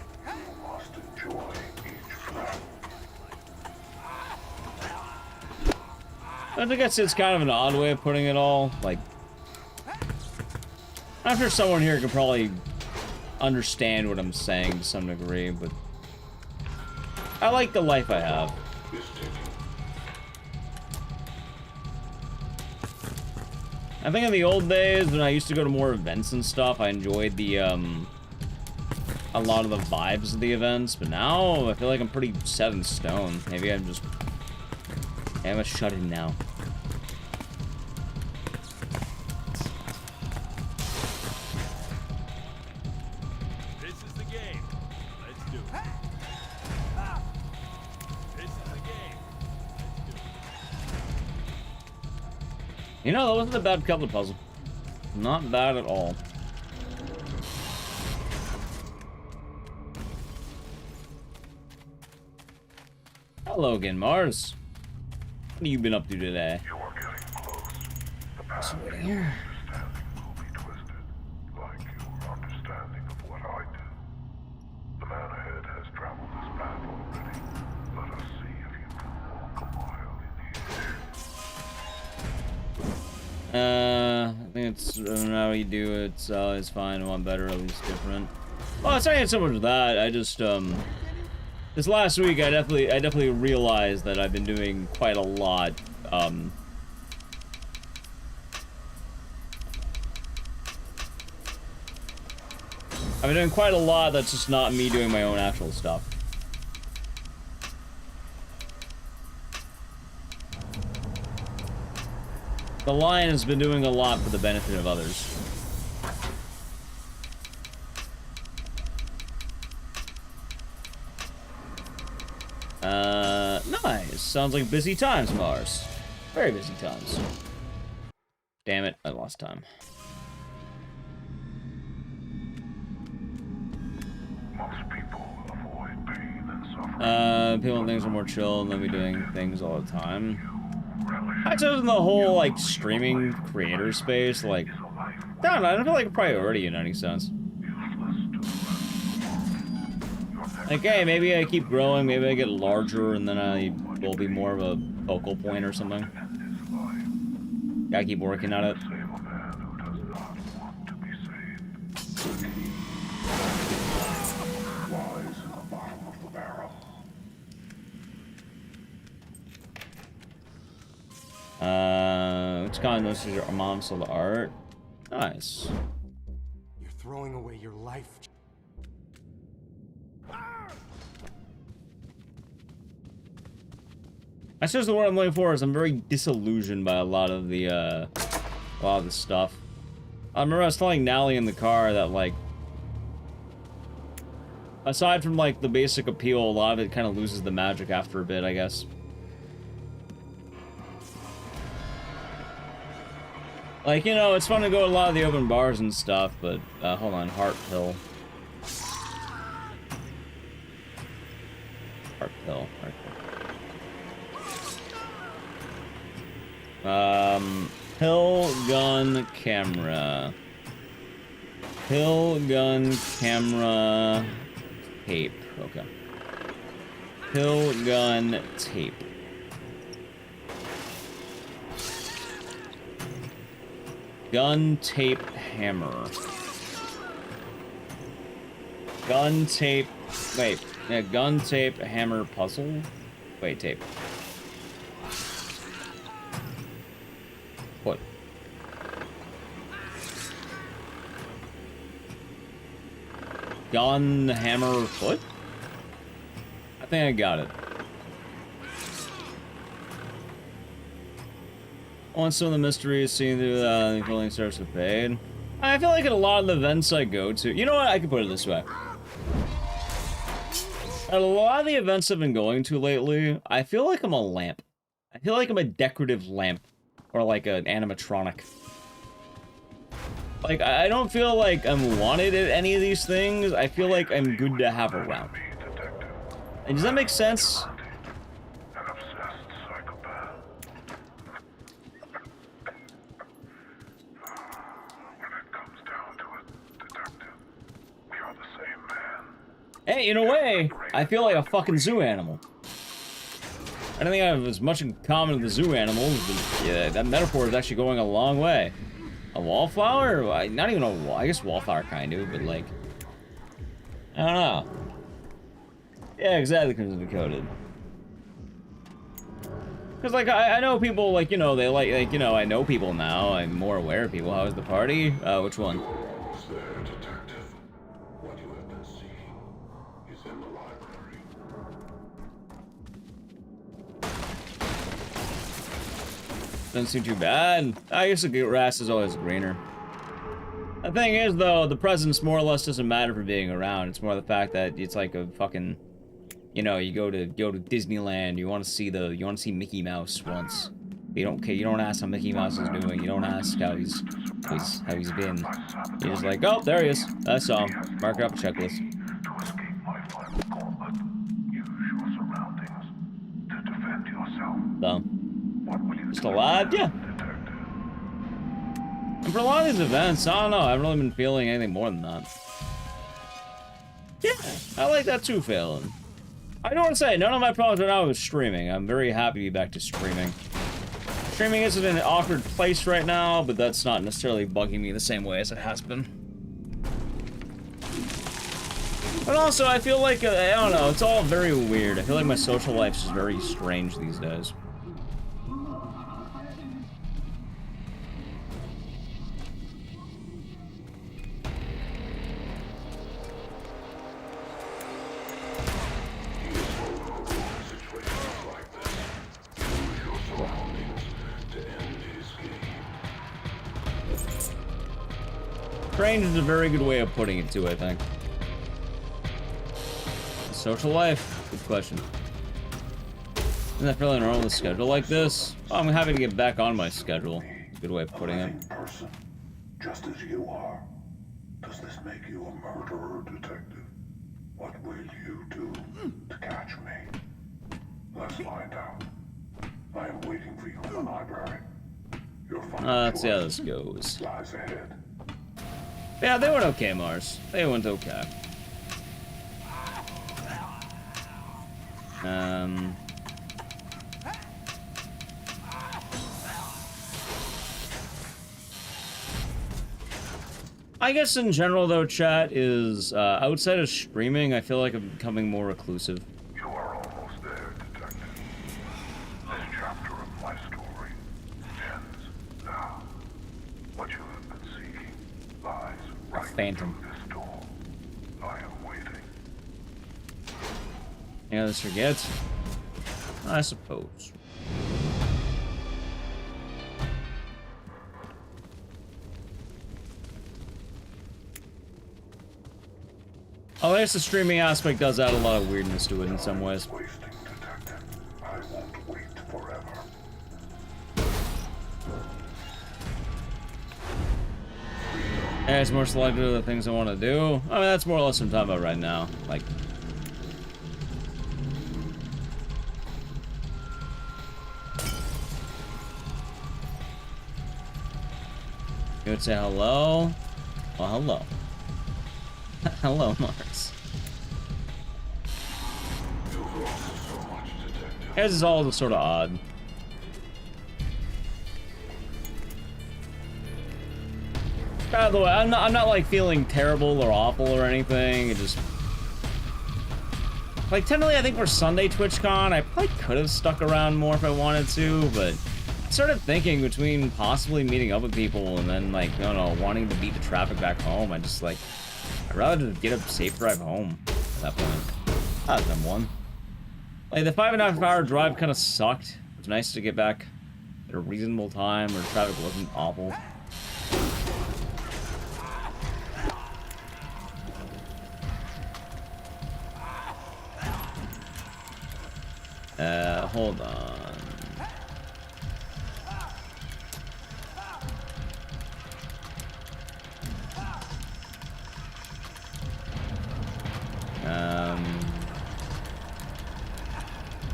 I think it's kind of an odd way of putting it all. Like, I'm sure someone here could probably understand what I'm saying to some degree, but I like the life I have. I think in the old days, when I used to go to more events and stuff, I enjoyed the, a lot of the vibes of the events, but now I feel like I'm pretty set in stone. Maybe I'm just... I'm gonna shut in now. This is the game. Let's do it. This is the game. Let's do it. You know, that wasn't a bad coupler puzzle. Not bad at all. Hello again, Mars. What have you been up to today? You are getting close. The path What's of here? your understanding will be twisted, like your understanding of what I did. The man ahead has traveled this path already. Let us see if you can walk a mile in the air. I think it's how you do it. It's fine. I want better, at least different. Well, it's not even so much that. I just this last week I definitely realized that I've been doing quite a lot. I've been doing quite a lot that's just not me doing my own actual stuff. The Lion has been doing a lot for the benefit of others. Nice. Sounds like busy times, Mars. Very busy times. Damn it, I lost time. Most people avoid pain and suffering. People and things are more chill and they'll be doing things all the time. I chose in the whole, like, streaming creator space, like, I don't know, I don't feel like a priority in any sense. Like, hey, maybe I keep growing, maybe I get larger, and then I will be more of a focal point or something. Gotta keep working on it. Which kind of your mom sold the art? Nice. You're throwing away your life. I suppose the word I'm looking for is I'm very disillusioned by a lot of the stuff. I remember I was telling Nally in the car that, like, aside from, like, the basic appeal, a lot of it kind of loses the magic after a bit, I guess. Like, you know, it's fun to go to a lot of the open bars and stuff, but, hold on, Heart Pill. Heart Pill, Heart Pill. Pill, gun, camera. Pill, gun, camera, tape. Okay. Pill, gun, tape. Gun, tape, hammer. Gun, tape, wait. Yeah, gun, tape, hammer, puzzle? Wait, tape. What? Gun, hammer, foot? I think I got it. Once some of the mysteries seen through the filling starts to fade. I feel like at a lot of the events I go to... You know what? I can put it this way. At a lot of the events I've been going to lately, I feel like I'm a lamp. I feel like I'm a decorative lamp. Or like an animatronic. Like, I don't feel like I'm wanted at any of these things. I feel like I'm good to have around. Does that make sense? An obsessed psychopath. When it comes down to it, detective, we are the same man. Hey, in a way, I feel like a fucking zoo animal. I don't think I have as much in common with the zoo animals, but yeah, that metaphor is actually going a long way. A wallflower? Not even a wall. I guess wallflower kind of, but like, I don't know. Yeah, exactly, Crimson Decoded. Because, like, I know people, like, you know, they like, you know, I know people now. I'm more aware of people. How was the party? Which one? Almost there, detective. What you have been seeking is in the library. Doesn't seem too bad. I guess the grass is always greener. The thing is, though, the presence more or less doesn't matter for being around. It's more the fact that it's like a fucking, you know, you go to Disneyland. You want to see Mickey Mouse once. You don't care. You don't ask how Mickey Mouse is doing. You don't ask how he's been. You're just like, oh, there he is. I saw him. Mark up a checklist. To escape my final gauntlet, use your surroundings to defend yourself. So, What will you just alive? Yeah. And for a lot of these events, I don't know. I haven't really been feeling anything more than that. Yeah, I like that too, Phelan. I don't want to say, none of my problems right now with streaming. I'm very happy to be back to streaming. Streaming isn't in an awkward place right now, but that's not necessarily bugging me the same way as it has been. But also, I feel like, I don't know, it's all very weird. I feel like my social life is very strange these days. Strange is a very good way of putting it too, I think. Social life? Good question. Isn't that fairly normal to schedule like this? Oh, I'm happy to get back on my schedule. Good way of putting it. Person, just as you are. Does this make you a murderer, detective? What will you do to catch me? Let's find out. I am waiting for you in the library. Your final Let's see how choice this goes. lies ahead. Yeah, they went okay, Mars. They went okay. I guess in general, though, chat is, outside of streaming, I feel like I'm becoming more reclusive. You are almost there, detective. This chapter of my story ends now. What you have been seeking lies right Phantom. through this door. I am waiting. You know, this forgets? I suppose. Oh, I guess the streaming aspect does add a lot of weirdness to it in some ways. Wasting, detective. I won't wait forever. Yeah, it's more selective to the things I want to do. I mean, that's more or less what I'm talking about right now. Like, you would say hello? Well, hello. Hello, Mars. This is all just sort of odd. By the way, I'm not like feeling terrible or awful or anything. It just, like, technically I think for Sunday TwitchCon, I probably could have stuck around more if I wanted to, but I started thinking between possibly meeting up with people and then, like, I don't know, wanting to beat the traffic back home. I just, like, I'd rather just get a safe drive home at that point. That's number one. Like, the 5.5 hour drive kind of sucked. It was nice to get back at a reasonable time where traffic wasn't awful. Hold on.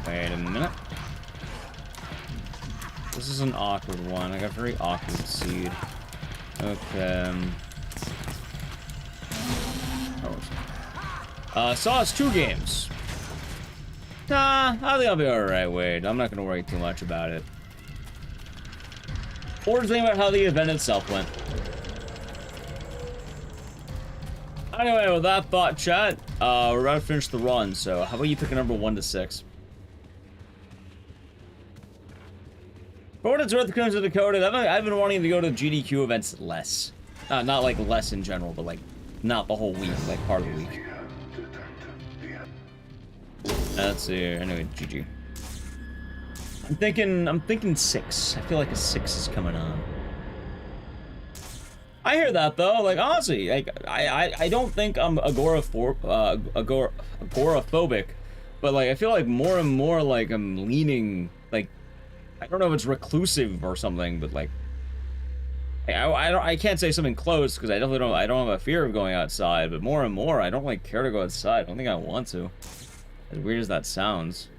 Wait a minute. This is an awkward one. I got a very awkward seed. Okay. Saw us 2 games. Nah, I think I'll be alright, Wade. I'm not gonna worry too much about it. Or think about how the event itself went. Anyway, with that thought, chat, we're about to finish the run, so how about you pick a number 1 to 6? For what it's worth, comes to Dakota, I've been wanting to go to GDQ events less. Not like less in general, but like not the whole week, like part of the week. Let's see. Anyway, GG. I'm thinking 6. I feel like a 6 is coming on. I hear that though. Like honestly, like I don't think I'm agoraphobic, but like I feel like more and more like I'm leaning like I don't know if it's reclusive or something, but like I can't say something close because I don't have a fear of going outside, but more and more I don't like care to go outside. I don't think I want to. As weird as that sounds.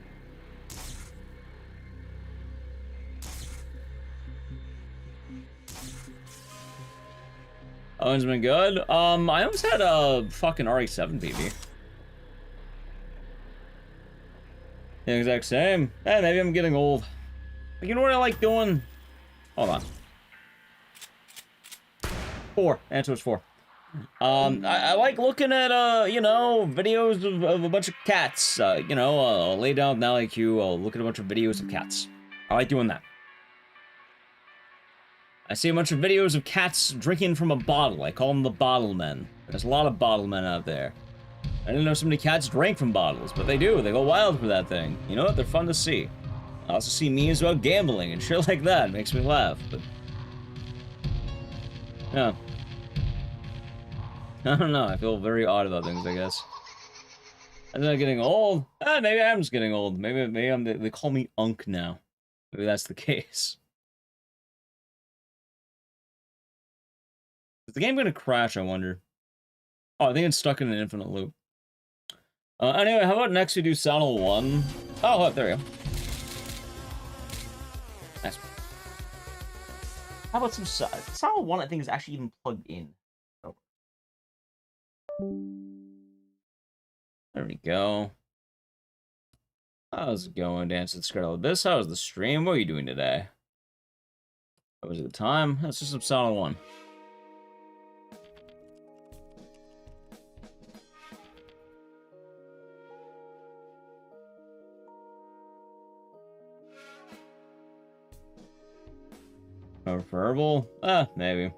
Owen's been good. I almost had a fucking RE7 BB. The exact same. Eh, maybe I'm getting old. But you know what I like doing? Hold on. 4. Answer was 4. I like looking at, you know, videos of a bunch of cats. You know, I'll lay down with IQ, I'll look at a bunch of videos of cats. I like doing that. I see a bunch of videos of cats drinking from a bottle. I call them the bottle men. There's a lot of bottle men out there. I didn't know so many cats drank from bottles, but they do. They go wild for that thing. You know what? They're fun to see. I also see memes about gambling and shit like that. It makes me laugh, but... yeah. I don't know. I feel very odd about things, I guess. I'm not getting old. Maybe I am just getting old. Maybe they call me Unk now. Maybe that's the case. Is the game gonna crash, I wonder? Oh, I think it's stuck in an infinite loop. Anyway, how about next we do Saddle 1? Oh, there we go. Nice. How about some Saddle 1? I think is actually even plugged in. Oh. There we go. How's it going, Dance with Scarlet Abyss? How was the stream? What are you doing today? What was it the time? That's just some Saddle 1. Preferable? Maybe.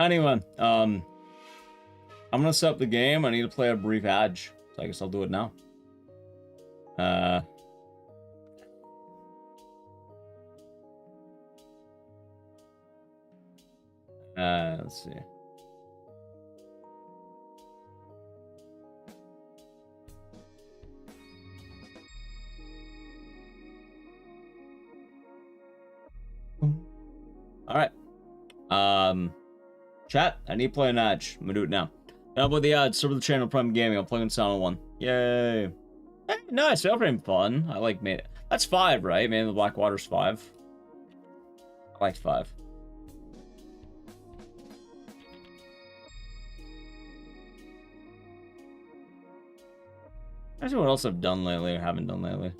Anyway, I'm gonna set up the game. I need to play a brief ad, so I guess I'll do it now. Let's see. Alright. Chat, I need to play an ad. I'm gonna do it now. Download the ad, serve the channel Prime Gaming. I'll play in Sound 1. Yay. Hey, nice, Failframe fun. I like made it. That's 5, right? Man in the Black Water's 5. I liked 5. I see what else I've done lately or haven't done lately.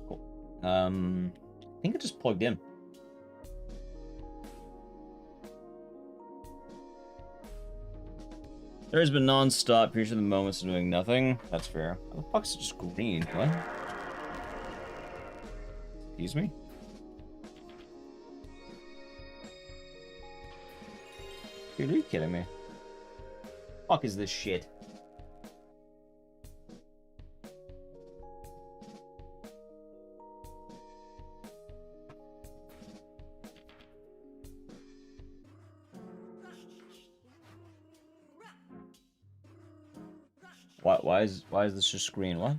Cool. I think it just plugged in. There's been non-stop. Here's the moments of doing nothing. That's fair. How the fuck is it just green? What? Excuse me? Dude, are you kidding me? Fuck is this shit? Why is this just screen? What?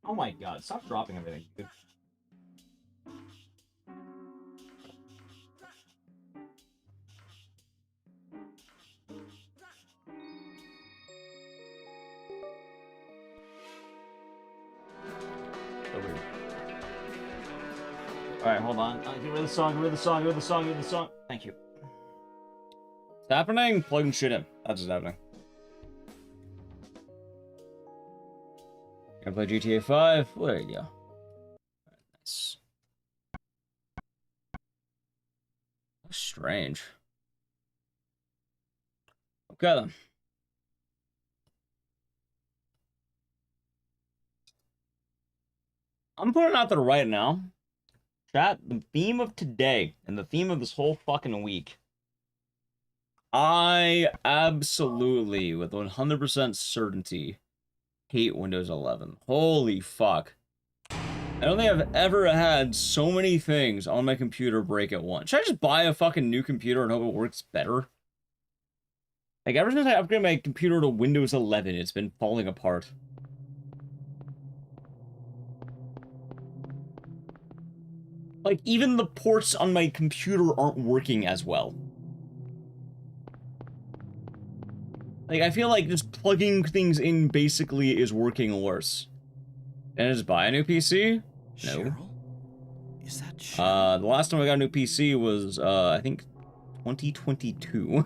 Oh my god, stop dropping everything, dude. Alright, hold on. Get rid of the song, get rid of the song, get rid of the song, get rid of the song. Thank you. What's happening? Plugging shit in. That's what's happening. Gonna play GTA 5? Well, there you go. Alright, nice. That's strange. Okay then. I'm putting it out there right now. Chat, the theme of today and the theme of this whole fucking week. I absolutely, with 100% certainty, hate Windows 11. Holy fuck. I don't think I've ever had so many things on my computer break at once. Should I just buy a fucking new computer and hope it works better? Like, ever since I upgraded my computer to Windows 11, it's been falling apart. Like, even the ports on my computer aren't working as well. Like, I feel like just plugging things in basically is working worse. Can I just buy a new PC? No. Cheryl? Is that Cheryl? The last time I got a new PC was, I think, 2022.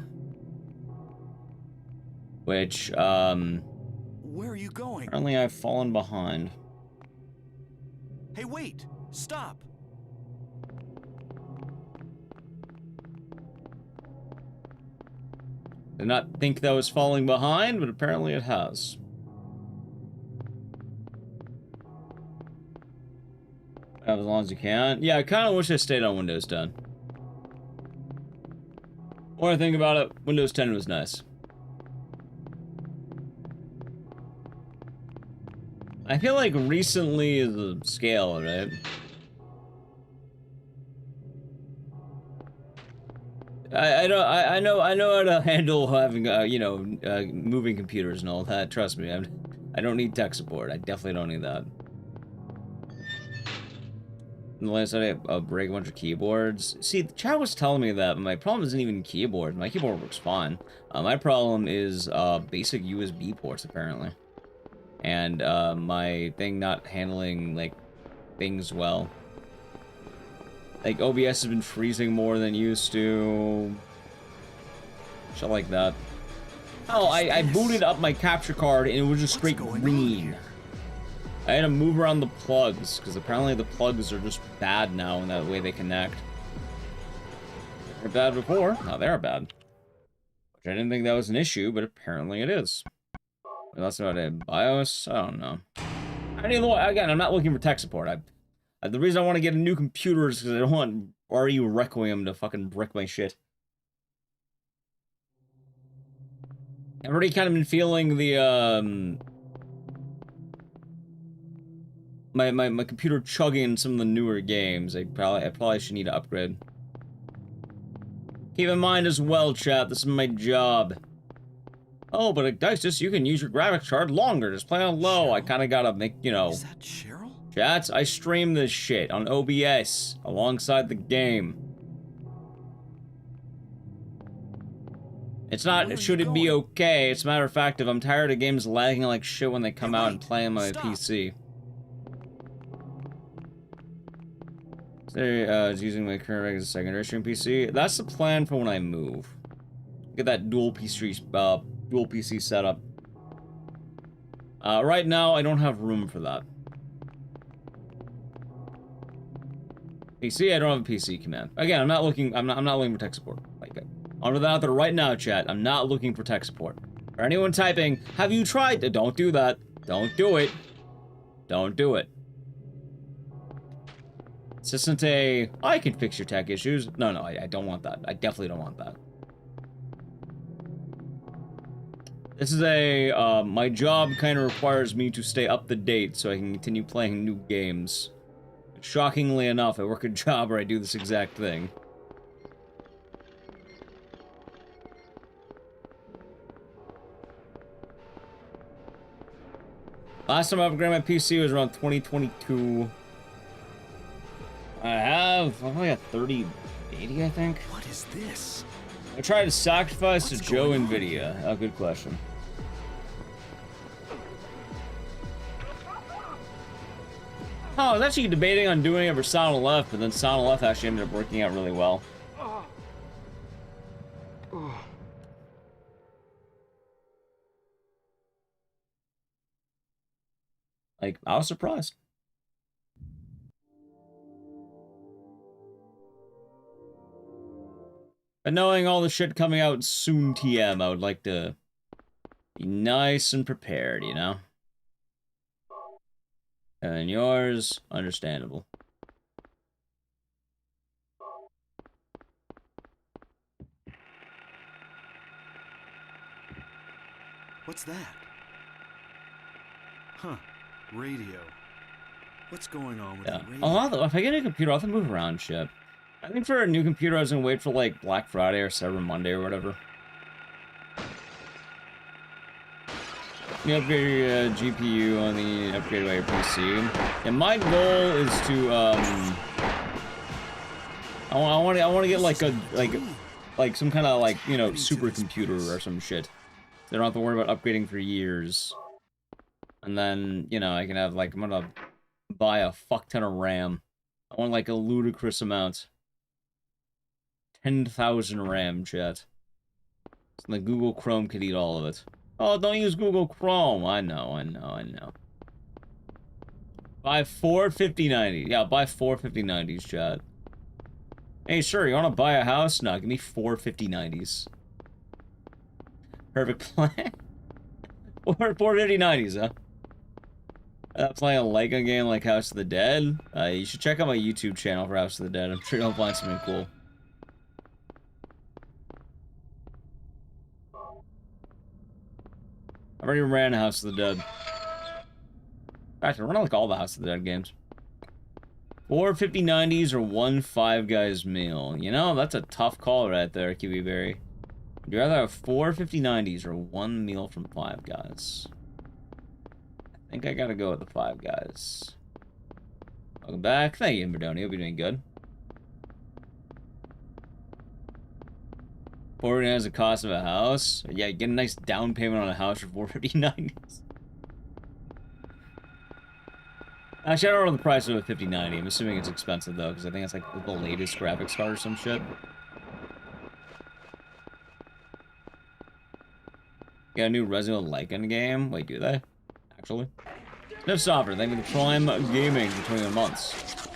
Which, Where are you going? apparently I've fallen behind. Hey, wait! Stop! Did not think that was falling behind, but apparently it has. As long as you can. Yeah, I kind of wish I stayed on Windows 10. The more I think about it, Windows 10 was nice. I feel like recently is a scale, right? I know how to handle having you know, moving computers and all that. Trust me, I don't need tech support. I definitely don't need that. And the last time I break a bunch of keyboards. See, the chat was telling me that, but my problem isn't even keyboard. My keyboard works fine. My problem is basic USB ports apparently, and my thing not handling like things well. Like, OBS has been freezing more than used to. Shit like that. Oh, I booted up my capture card and it was just straight green. I had to move around the plugs, because apparently the plugs are just bad now in that way they connect. They were bad before, now they're bad. Which I didn't think that was an issue, but apparently it is. That's about it. BIOS? I don't know. Again, I'm not looking for tech support. The reason I want to get a new computer is because I don't want RE Requiem to fucking brick my shit. I've already kind of been feeling the, my computer chugging some of the newer games. I probably should need to upgrade. Keep in mind as well, chat, this is my job. Oh, but Ecdycis, you can use your graphics card longer. Just play on low. I kind of gotta make, you know. Is that Cheryl? Chats, I stream this shit on OBS alongside the game. It's not, should it be okay? It's a matter of fact, if I'm tired of games lagging like shit when they come out and play on my PC. Is using my current rig as a secondary stream PC. That's the plan for when I move. Get that dual PC setup. Right now, I don't have room for that. PC, I don't have a PC command. Again, I'm not looking for tech support. Like, I'll put that out there right now, chat. I'm not looking for tech support. For anyone typing, have you tried? Don't do that. Don't do it. Don't do it. This isn't a, I can fix your tech issues. No, I don't want that. I definitely don't want that. This is a, my job kind of requires me to stay up to date so I can continue playing new games. Shockingly enough, I work a job where I do this exact thing. Last time I upgraded my PC was around 2022. I've only got 3080, I think. What is this? I tried to sacrifice to Joe Nvidia. Oh, good question. Oh, I was actually debating on doing it for Sound Left, but then Sound Left actually ended up working out really well. Like, I was surprised. But knowing all the shit coming out soon TM, I would like to be nice and prepared, you know? And yours, understandable. What's that? Huh. Radio. What's going on with the radio? If I get a computer, I'll have to move around shit. I think for a new computer, I was gonna wait for like Black Friday or Cyber Monday or whatever. You upgrade your GPU on the upgrade by your PC. And my goal is to I want to get like a some kind of like, you know, supercomputer or some shit. They don't have to worry about upgrading for years. And then, you know, I can have like, I'm gonna buy a fuck ton of RAM. I want like a ludicrous amount. 10,000 RAM, chat. So the Google Chrome could eat all of it. Oh, don't use Google Chrome. I know. Buy 4 5090s. Yeah, buy 4 5090s, chat. Hey, sure, you want to buy a house? No, give me 4 5090s. Perfect plan. 4 5090s, huh? Playing a Lego game like House of the Dead? You should check out my YouTube channel for House of the Dead. I'm sure you'll find something cool. I already ran House of the Dead. In fact, I run like all the House of the Dead games. 4 5090s or 1 Five Guys meal. You know, that's a tough call right there, Kiwi Berry. Would you rather have 4 5090s or 1 meal from Five Guys? I think I gotta go with the Five Guys. Welcome back. Thank you, Inverdoni. Hope you're doing good. $4 is the cost of a house. Yeah, you get a nice down payment on a house for 4 5090s. Actually, I don't know the price of a 5090. I'm assuming it's expensive though, because I think it's like the latest graphics card or some shit. Got a new Resident Evil Lycan game? Wait, do they? Actually? No Sovereign, thank you for Prime Gaming for 21 months.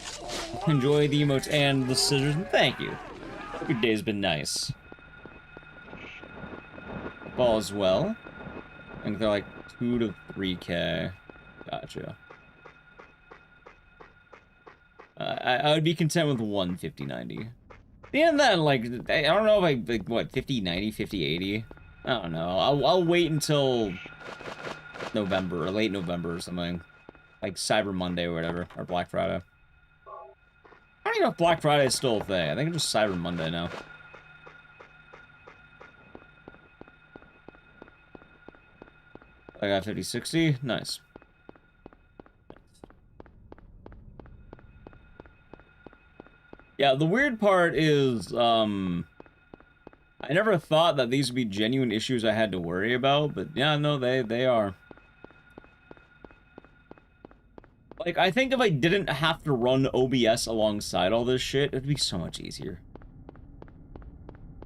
Enjoy the emotes and the scissors, and thank you. Hope your day's been nice. Ball as well. I think they're like 2 to 3K. Gotcha. I would be content with 1 5090. And then, like, I don't know if I, like, what, 5090, 5080? I don't know. I'll wait until November, or late November or something. Like Cyber Monday or whatever, or Black Friday. I don't even know if Black Friday is still a thing. I think it's just Cyber Monday now. I got 5060. Nice. Yeah, the weird part is, I never thought that these would be genuine issues I had to worry about, but yeah, no, they are. Like, I think if I didn't have to run OBS alongside all this shit, it'd be so much easier.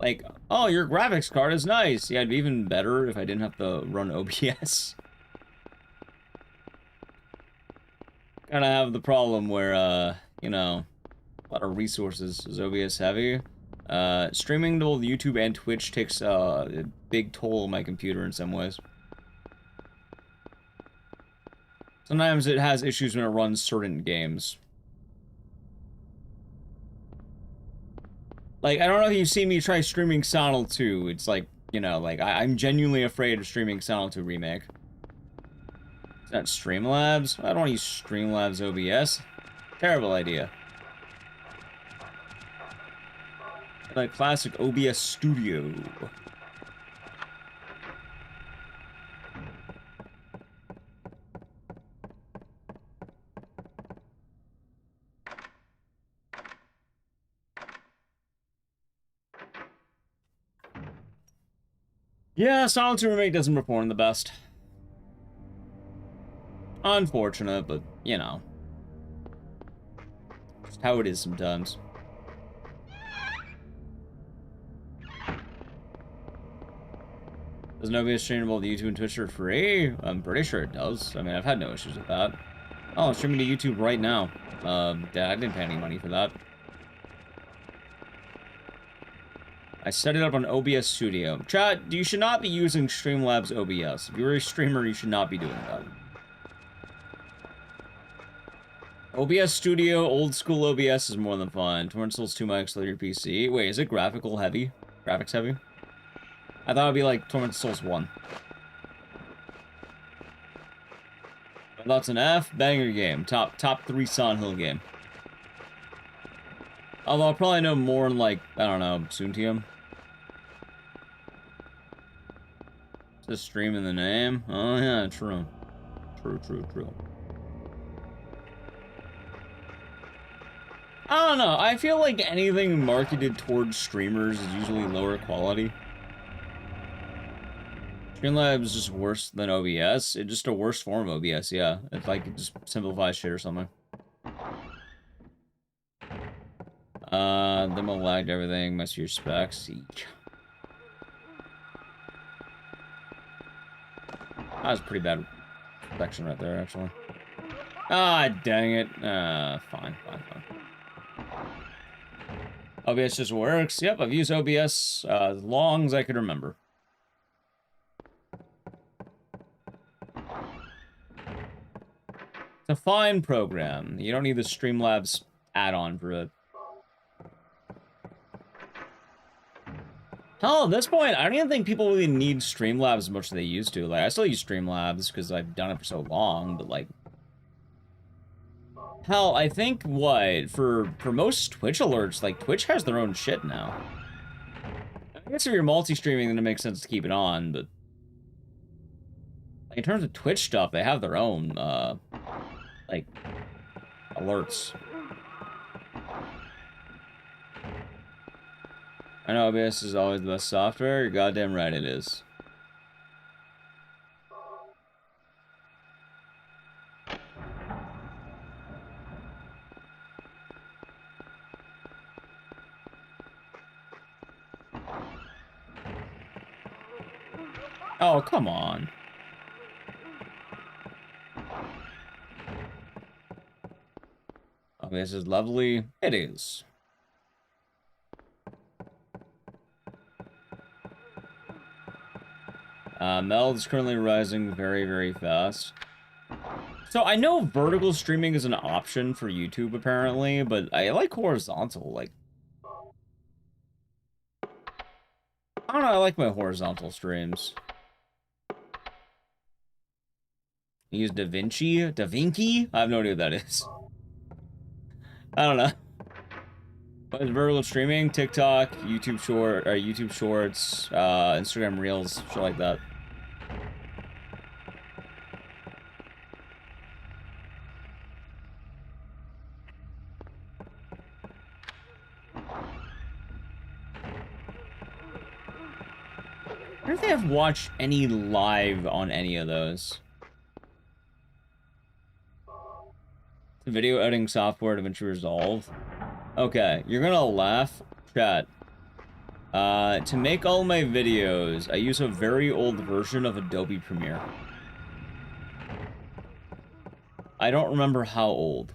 Like, oh, your graphics card is nice. Yeah, it'd be even better if I didn't have to run OBS. Kinda have the problem where, you know, a lot of resources is OBS heavy. Streaming to both YouTube and Twitch takes a big toll on my computer in some ways. Sometimes it has issues when it runs certain games. Like, I don't know if you've seen me try streaming Sonal 2. It's like, you know, like, I'm genuinely afraid of streaming Silent 2 Remake. Is that Streamlabs? I don't want to use Streamlabs OBS. Terrible idea. Like classic OBS Studio. Yeah, Silent 2 Remake doesn't perform the best. Unfortunate, but, you know. Just how it is sometimes. Does OBS streamable to YouTube and Twitch for free? I'm pretty sure it does. I mean, I've had no issues with that. Oh, I'm streaming to YouTube right now. Yeah, I didn't pay any money for that. I set it up on OBS Studio. Chat, you should not be using Streamlabs OBS. If you're a streamer, you should not be doing that. OBS Studio, old school OBS is more than fun. Torrent Souls 2 mics on your PC. Wait, is it graphical heavy? Graphics heavy? I thought it'd be like Torrent Souls 1. That's an F. Banger game. Top 3 Silent Hill game. Although I'll probably know more in, like, I don't know, soon to you. Just stream in the name. Oh yeah, true. True. I don't know. I feel like anything marketed towards streamers is usually lower quality. Streamlabs is just worse than OBS. It's just a worse form of OBS, yeah. It's like it just simplifies shit or something. Demo lagged everything, mess your specs. Eek. That was pretty bad section right there, actually. Ah, dang it. Fine. OBS just works. Yep, I've used OBS as long as I could remember. It's a fine program. You don't need the Streamlabs add-on for it. Hell, at this point, I don't even think people really need Streamlabs as much as they used to. Like, I still use Streamlabs because I've done it for so long, but like... Hell, I think, what, for most Twitch alerts, like, Twitch has their own shit now. I guess if you're multi-streaming, then it makes sense to keep it on, but... Like, in terms of Twitch stuff, they have their own, like, alerts. I know OBS is always the best software. You're goddamn right it is. Oh, come on. OBS is lovely. It is. Meld is currently rising very, very fast. So I know vertical streaming is an option for YouTube apparently, but I like horizontal, like... I don't know, I like my horizontal streams. You use DaVinci? I have no idea what that is. I don't know. But vertical streaming, TikTok, YouTube Shorts, Instagram Reels, shit like that. I don't think I've watched any live on any of those. Video editing software to eventually resolve. Okay, you're gonna laugh, chat. To make all my videos, I use a very old version of Adobe Premiere. I don't remember how old.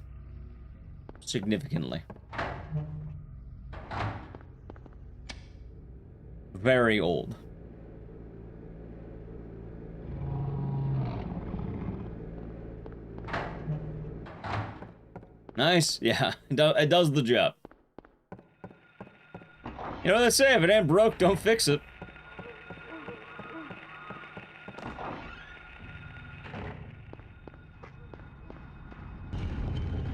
Significantly. Very old. Nice, yeah, it does the job. You know what they say, if it ain't broke, don't fix it.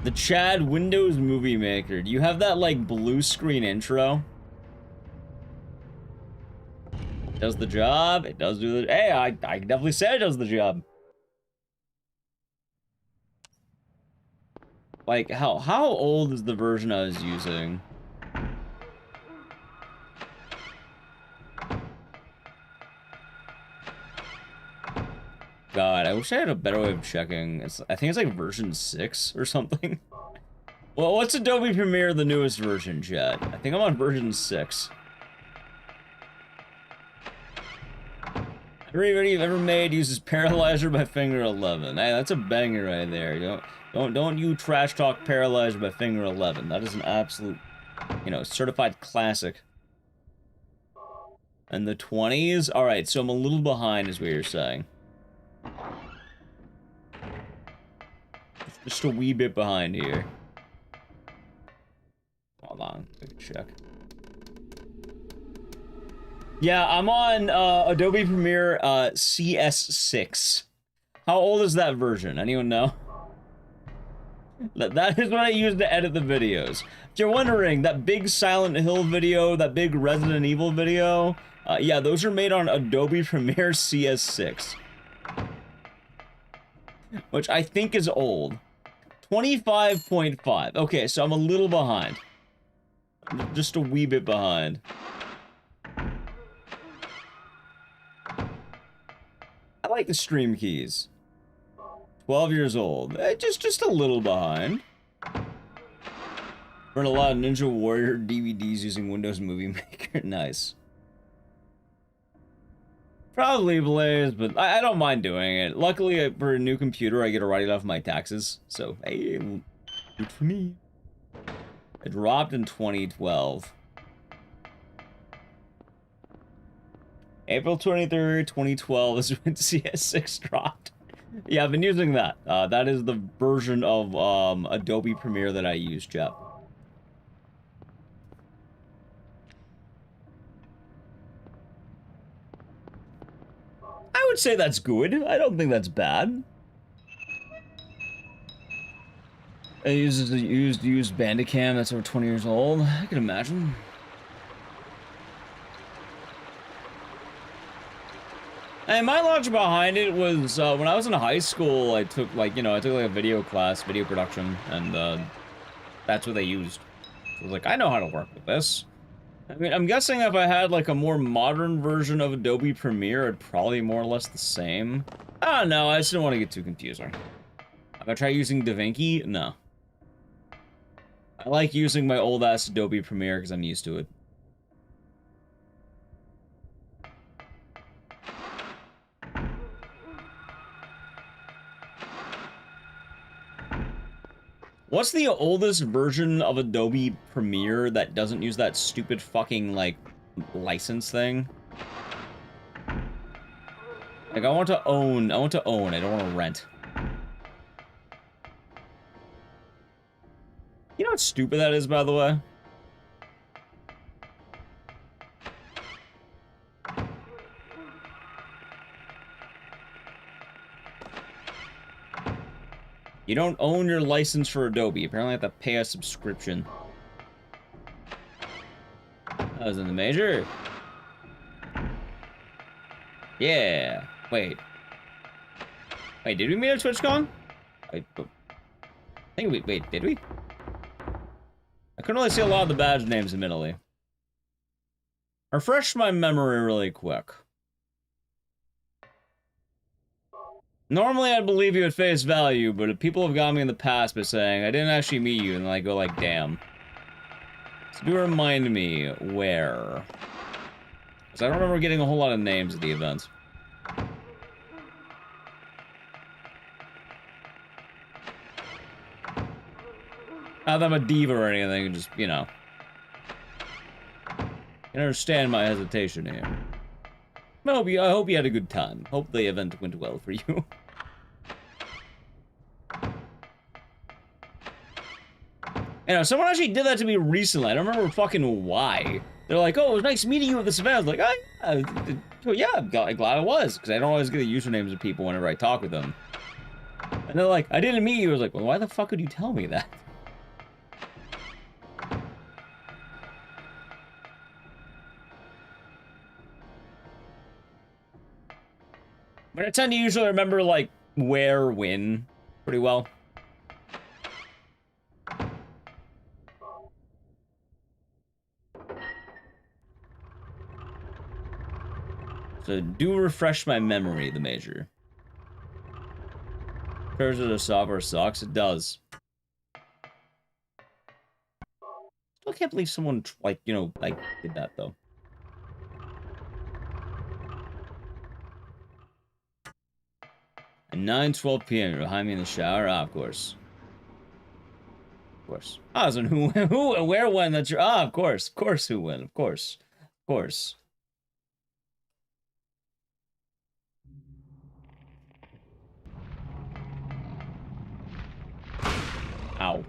The Chad Windows Movie Maker. Do you have that, like, blue screen intro? It does the job. It does do the... Hey, I can definitely say it does the job. Like, how old is the version I was using? God, I wish I had a better way of checking. I think it's like version 6 or something. Well, what's Adobe Premiere, the newest version, chat? I think I'm on version 6. Every video you've ever made uses Paralyzer by Finger 11. Hey, that's a banger right there. Don't you trash talk Paralyzer by Finger 11. That is an absolute, you know, certified classic. And the 20s? Alright, so I'm a little behind is what you're saying. Just a wee bit behind here. Hold on, let me check. Yeah, I'm on Adobe Premiere CS6. How old is that version? Anyone know? That is what I use to edit the videos. If you're wondering, that big Silent Hill video, that big Resident Evil video, yeah, those are made on Adobe Premiere CS6. Which I think is old. 25.5. Okay, so I'm a little behind. Just a wee bit behind. I like the stream keys. 12 years old. Just a little behind. Run a lot of Ninja Warrior DVDs using Windows Movie Maker. Nice. Probably Blaze, but I don't mind doing it. Luckily, for a new computer, I get to write it off my taxes. So, hey, good for me. It dropped in 2012. April 23rd, 2012 is when CS6 dropped. Yeah, I've been using that. That is the version of Adobe Premiere that I use, Jeff. I would say that's good. I don't think that's bad. I used Bandicam that's over 20 years old. I can imagine. And my logic behind it was when I was in high school, I took like a video class, video production, and that's what they used. So I was like, I know how to work with this. I mean, I'm guessing if I had like a more modern version of Adobe Premiere, it'd probably more or less the same. I don't know, I just didn't want to get too confusing. If I try using DaVinci, no. I like using my old ass Adobe Premiere because I'm used to it. What's the oldest version of Adobe Premiere that doesn't use that stupid fucking, like, license thing? Like, I want to own, I don't want to rent. You know how stupid that is, by the way? You don't own your license for Adobe. Apparently I have to pay a subscription. That was in the major. Yeah. Wait, did we meet at TwitchCon? I think wait, did we? I couldn't really see a lot of the badge names admittedly. Refresh my memory really quick. Normally I'd believe you at face value, but people have got me in the past by saying, I didn't actually meet you, and then I go like, damn. So do remind me, where? Because I don't remember getting a whole lot of names at the event. Not that I'm a diva or anything, just, you know. You understand my hesitation here. I hope you had a good time. Hope the event went well for you. You know, someone actually did that to me recently. I don't remember fucking why. They're like, oh, it was nice meeting you at this event. I was like, yeah, I'm glad it was. Because I don't always get the usernames of people whenever I talk with them. And they're like, I didn't meet you. I was like, well, why the fuck would you tell me that? But I tend to usually remember, like, where, when, pretty well. So do refresh my memory, the Major. Curse of the software sucks. It does. Still can't believe someone, like, you know, like, did that, though. At 9:12 p.m. You're behind me in the shower? Ah, of course. Of course. Ah, so who, and where, when, that's your... Ah, of course. Of course, who, when. Of course. Of course. Ow.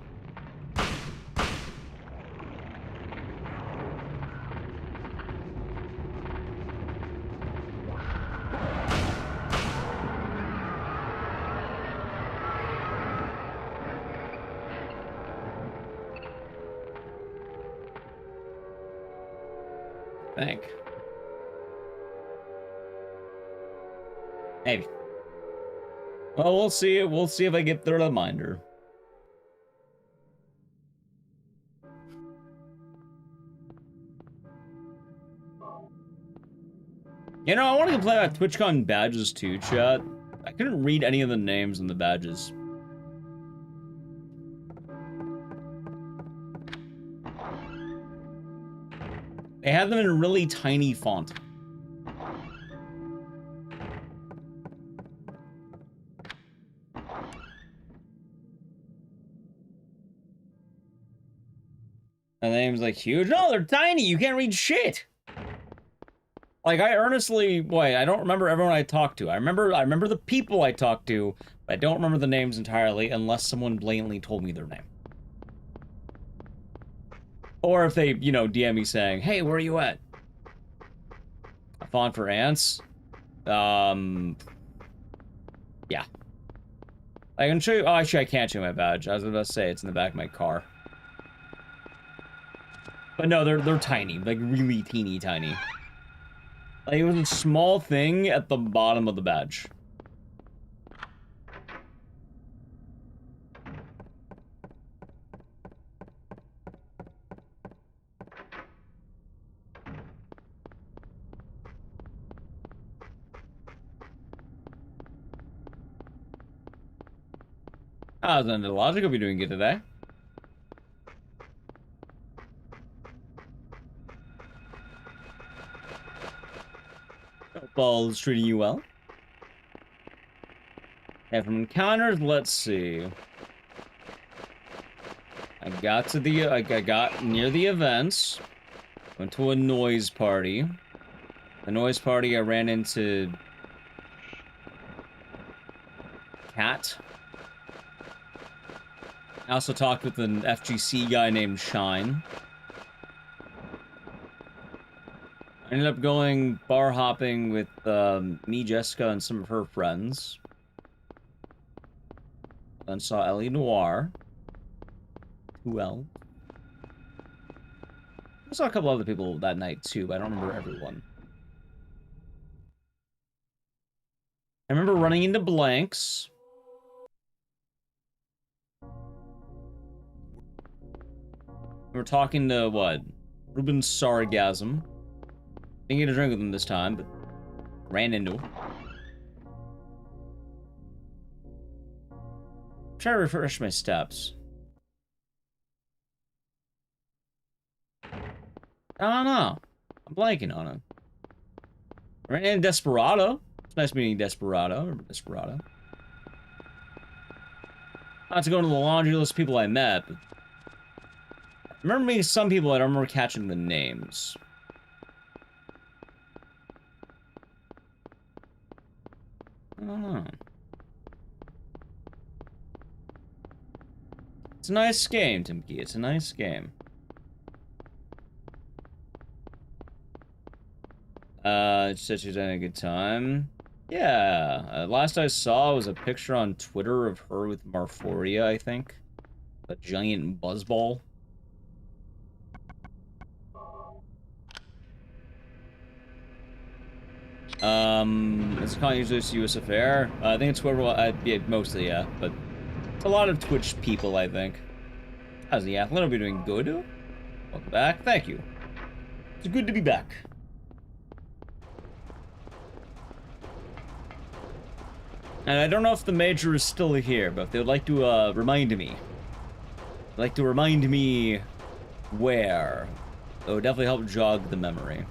Think. Maybe. Well, we'll see. We'll see if I get the reminder. You know, I want to play about TwitchCon badges too, chat. I couldn't read any of the names on the badges. They had them in a really tiny font. The name's like huge. No, they're tiny. You can't read shit. Like, I earnestly, boy, I don't remember everyone I talked to. I remember the people I talked to, but I don't remember the names entirely unless someone blatantly told me their name. Or if they, you know, DM me saying, hey, where are you at? A font for ants? Yeah. I can show you, oh, actually, I can't show my badge. I was about to say, it's in the back of my car. But no, they're tiny, like really teeny tiny. Like, it was a small thing at the bottom of the badge. How's the logic? Hope you're doing good today. Hope all's treating you well. And from encounters, let's see. I got near the events. Went to a noise party. The noise party, I ran into Cat. I also talked with an FGC guy named Shine. I ended up going bar hopping with me, Jessica, and some of her friends. Then saw Ellie Noir. Who else? I saw a couple other people that night too, but I don't remember everyone. I remember running into Blanks. We were talking to, what? Ruben Sargasm. Didn't get a drink with him this time, but ran into him. Try to refresh my steps. I don't know. I'm blanking on him. Ran into Desperado. It's nice meeting Desperado. Desperado. Not to go into the laundry list of people I met, but I remember meeting some people. I don't remember catching the names. I don't know. It's a nice game, Timky. It's a nice game. She said she's having a good time. Yeah, last I saw was a picture on Twitter of her with Marphoria, I think. A giant buzzball. It's not usually a US affair. I think it's whoever, yeah, mostly, yeah, but it's a lot of Twitch people, I think. How's the athlete? Are we doing good? Welcome back. Thank you. It's good to be back. And I don't know if the major is still here, but if they would like to remind me. Where. It would definitely help jog the memory.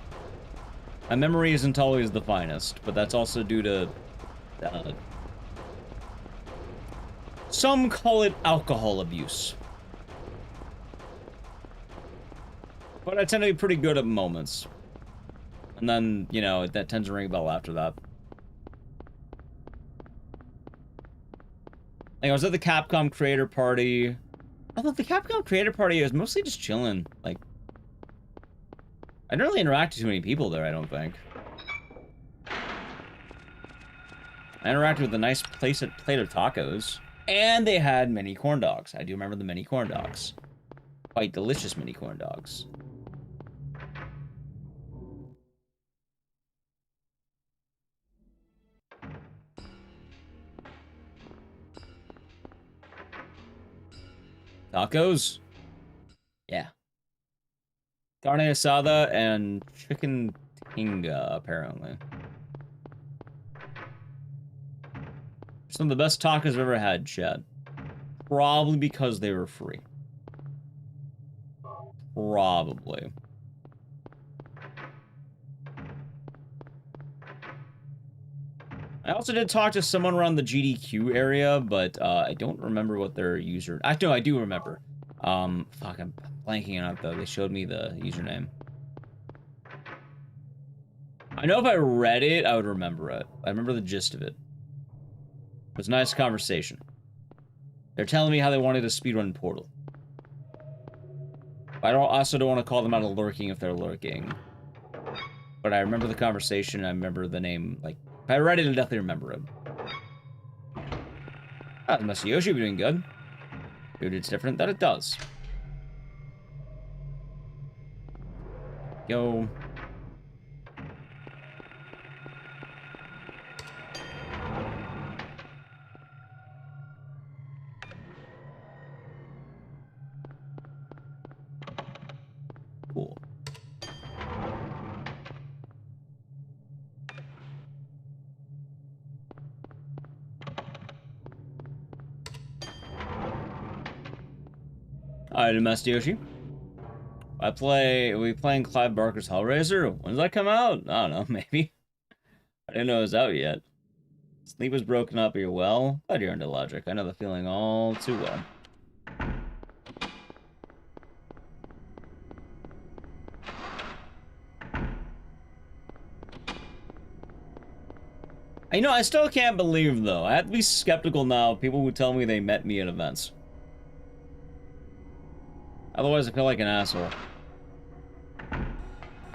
My memory isn't always the finest, but that's also due to... some call it alcohol abuse. But I tend to be pretty good at moments. And then, you know, that tends to ring a bell after that. Like, I was at the Capcom Creator Party. Although the Capcom Creator Party is mostly just chilling. Like, I didn't really interact with too many people there, I don't think. I interacted with a nice plate of tacos. And they had mini corn dogs. I do remember the mini corn dogs. Quite delicious mini corn dogs. Tacos? Yeah. Carne asada and chicken tinga, apparently. Some of the best tacos I've ever had, Chad. Probably because they were free. Probably. I also did talk to someone around the GDQ area, but I don't remember what their user... Actually, no, I do remember. Fuck, I'm blanking on it, though. They showed me the username. I know if I read it, I would remember it. I remember the gist of it. It was a nice conversation. They're telling me how they wanted a speedrun Portal. I also don't want to call them out of lurking if they're lurking. But I remember the conversation, I remember the name, like... If I read it, I definitely remember it. Ah, the Masayoshi doing good. Dude, it's different that it does. Yo. Cool. Alright, Masayoshi. Are we playing Clive Barker's Hellraiser? When does that come out? I don't know, maybe. I didn't know it was out yet. Sleep was broken up, you're well. Glad you're into logic. I know the feeling all too well. You know, I still can't believe, though. I have to be skeptical now of people who tell me they met me at events. Otherwise, I feel like an asshole.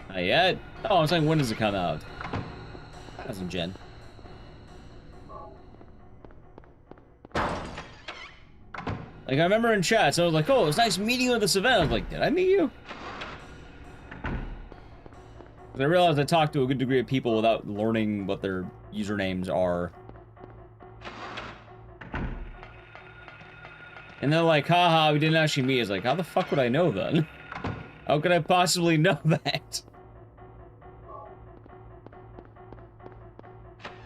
Not yet? Oh, I'm saying when does it come out? Hasn't Jen. Like, I remember in chat, so I was like, oh, it was nice meeting you at this event. I was like, did I meet you? But I realized I talked to a good degree of people without learning what their usernames are. And they're like, haha, we didn't actually meet. It's like, how the fuck would I know then? How could I possibly know that?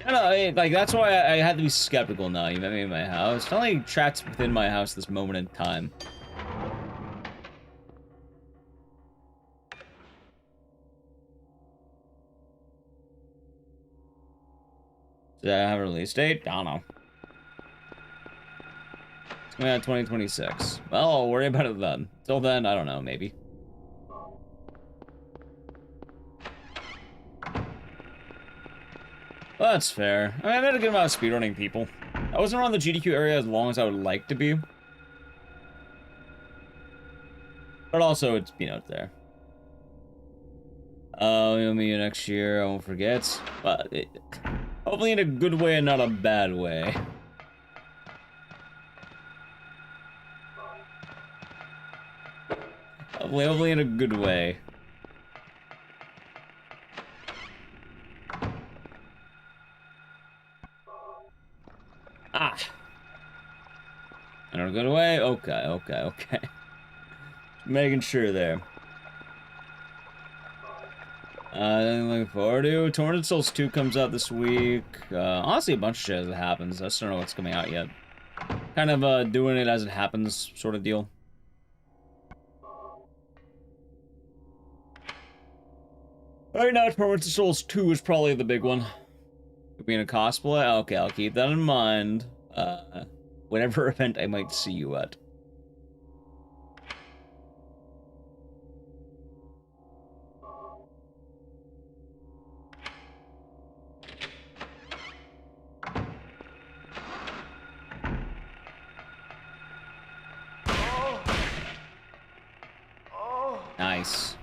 I don't know, like, that's why I had to be skeptical now. You met me in my house. It's not like chat's within my house this moment in time. Does that have a release date? I don't know. It's coming out 2026. Well, I'll worry about it then. Till then, I don't know, maybe. Well, that's fair. I mean, I met a good amount of speedrunning people. I wasn't around the GDQ area as long as I would like to be. But also, it's, you know, it's there. You'll meet you next year, I won't forget. But, Hopefully in a good way and not a bad way. Hopefully in a good way. Ah! In a good way? Okay. Making sure there. Looking forward to. Torrent Souls 2 comes out this week. Honestly, a bunch of shit as it happens. I just don't know what's coming out yet. Kind of doing it as it happens sort of deal. Right now, Torrent Souls 2 is probably the big one. Being a cosplay? Okay, I'll keep that in mind. Whatever event I might see you at. Nice.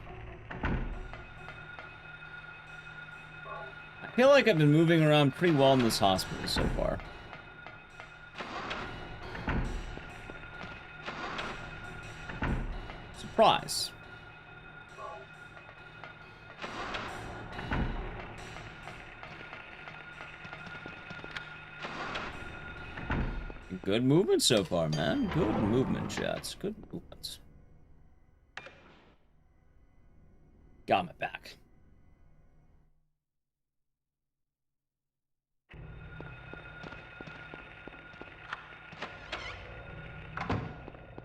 I feel like I've been moving around pretty well in this hospital so far. Surprise. Good movement so far, man. Good movement, chats. Good movements. Got my back.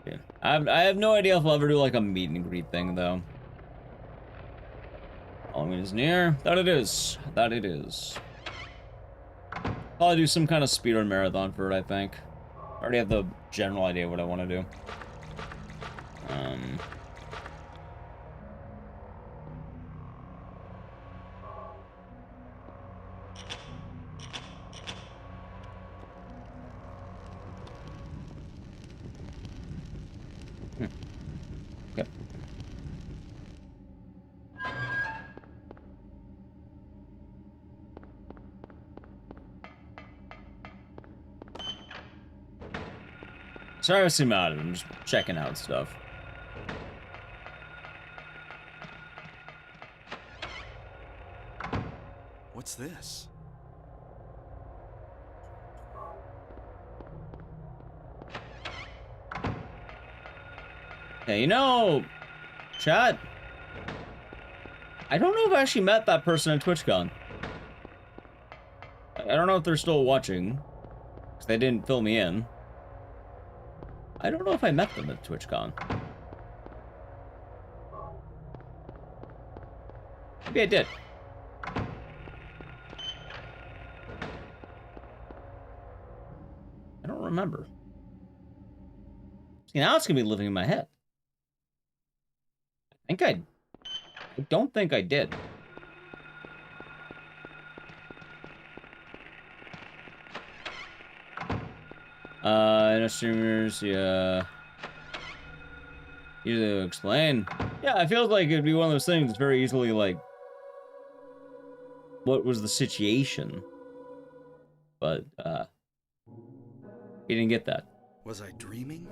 Yeah. I have no idea if I'll ever do like a meet and greet thing though. Halloween is near. That it is. That it is. Probably do some kind of speedrun marathon for it, I think. I already have the general idea what I want to do. Okay. Sorry I seem out of it. I'm just checking out stuff. What's this? Hey, you know, chat, I don't know if I actually met that person at TwitchCon. I don't know if they're still watching, because they didn't fill me in. I don't know if I met them at TwitchCon. Maybe I did. I don't remember. See, now it's gonna be living in my head. I don't think I did. No streamers, yeah. Easy to explain. Yeah, it feels like it'd be one of those things that's very easily like, what was the situation? But, he didn't get that. Was I dreaming?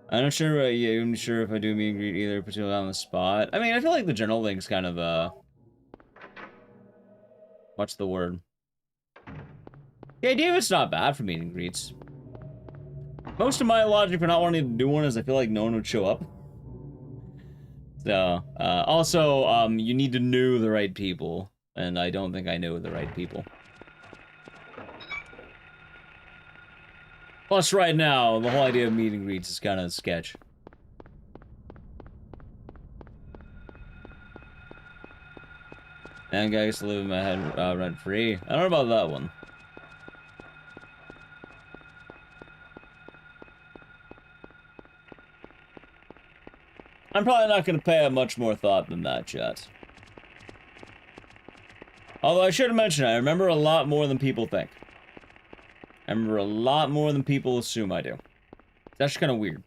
I'm not sure, I'm sure if I do meet and greet either, particularly on the spot. I mean, I feel like the general thing's kind of, what's the word? The idea of it's not bad for meet and greets. Most of my logic for not wanting to do one is I feel like no one would show up. So, also, you need to know the right people, and I don't think I know the right people. Plus, right now, the whole idea of meet and greets is kind of sketch. And guys live in my head rent free. I don't know about that one. I'm probably not going to pay it much more thought than that, chat. Although I should have mentioned, I remember a lot more than people think. I remember a lot more than people assume I do. It's actually kind of weird.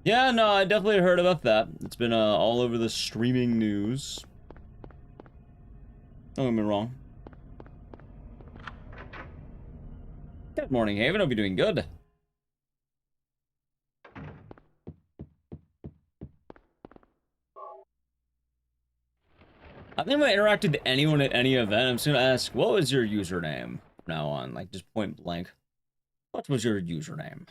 Yeah, no, I definitely heard about that. It's been all over the streaming news. Don't get me wrong. Good morning, Haven. Hope you're doing good. I think if I interacted with anyone at any event, I'm just gonna ask, what was your username from now on? Like, just point blank. What was your username?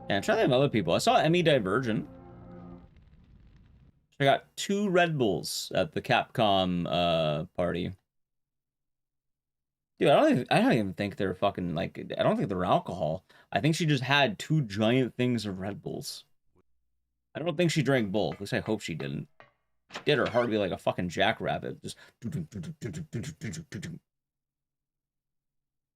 Yeah, I'm trying to think of other people. I saw Emmy Divergent. I got 2 Red Bulls at the Capcom party. Dude, I don't even think they're fucking, like, I don't think they're alcohol. I think she just had 2 giant things of Red Bulls. I don't think she drank both. At least I hope she didn't. She did, her heart would be like a fucking jackrabbit. Just...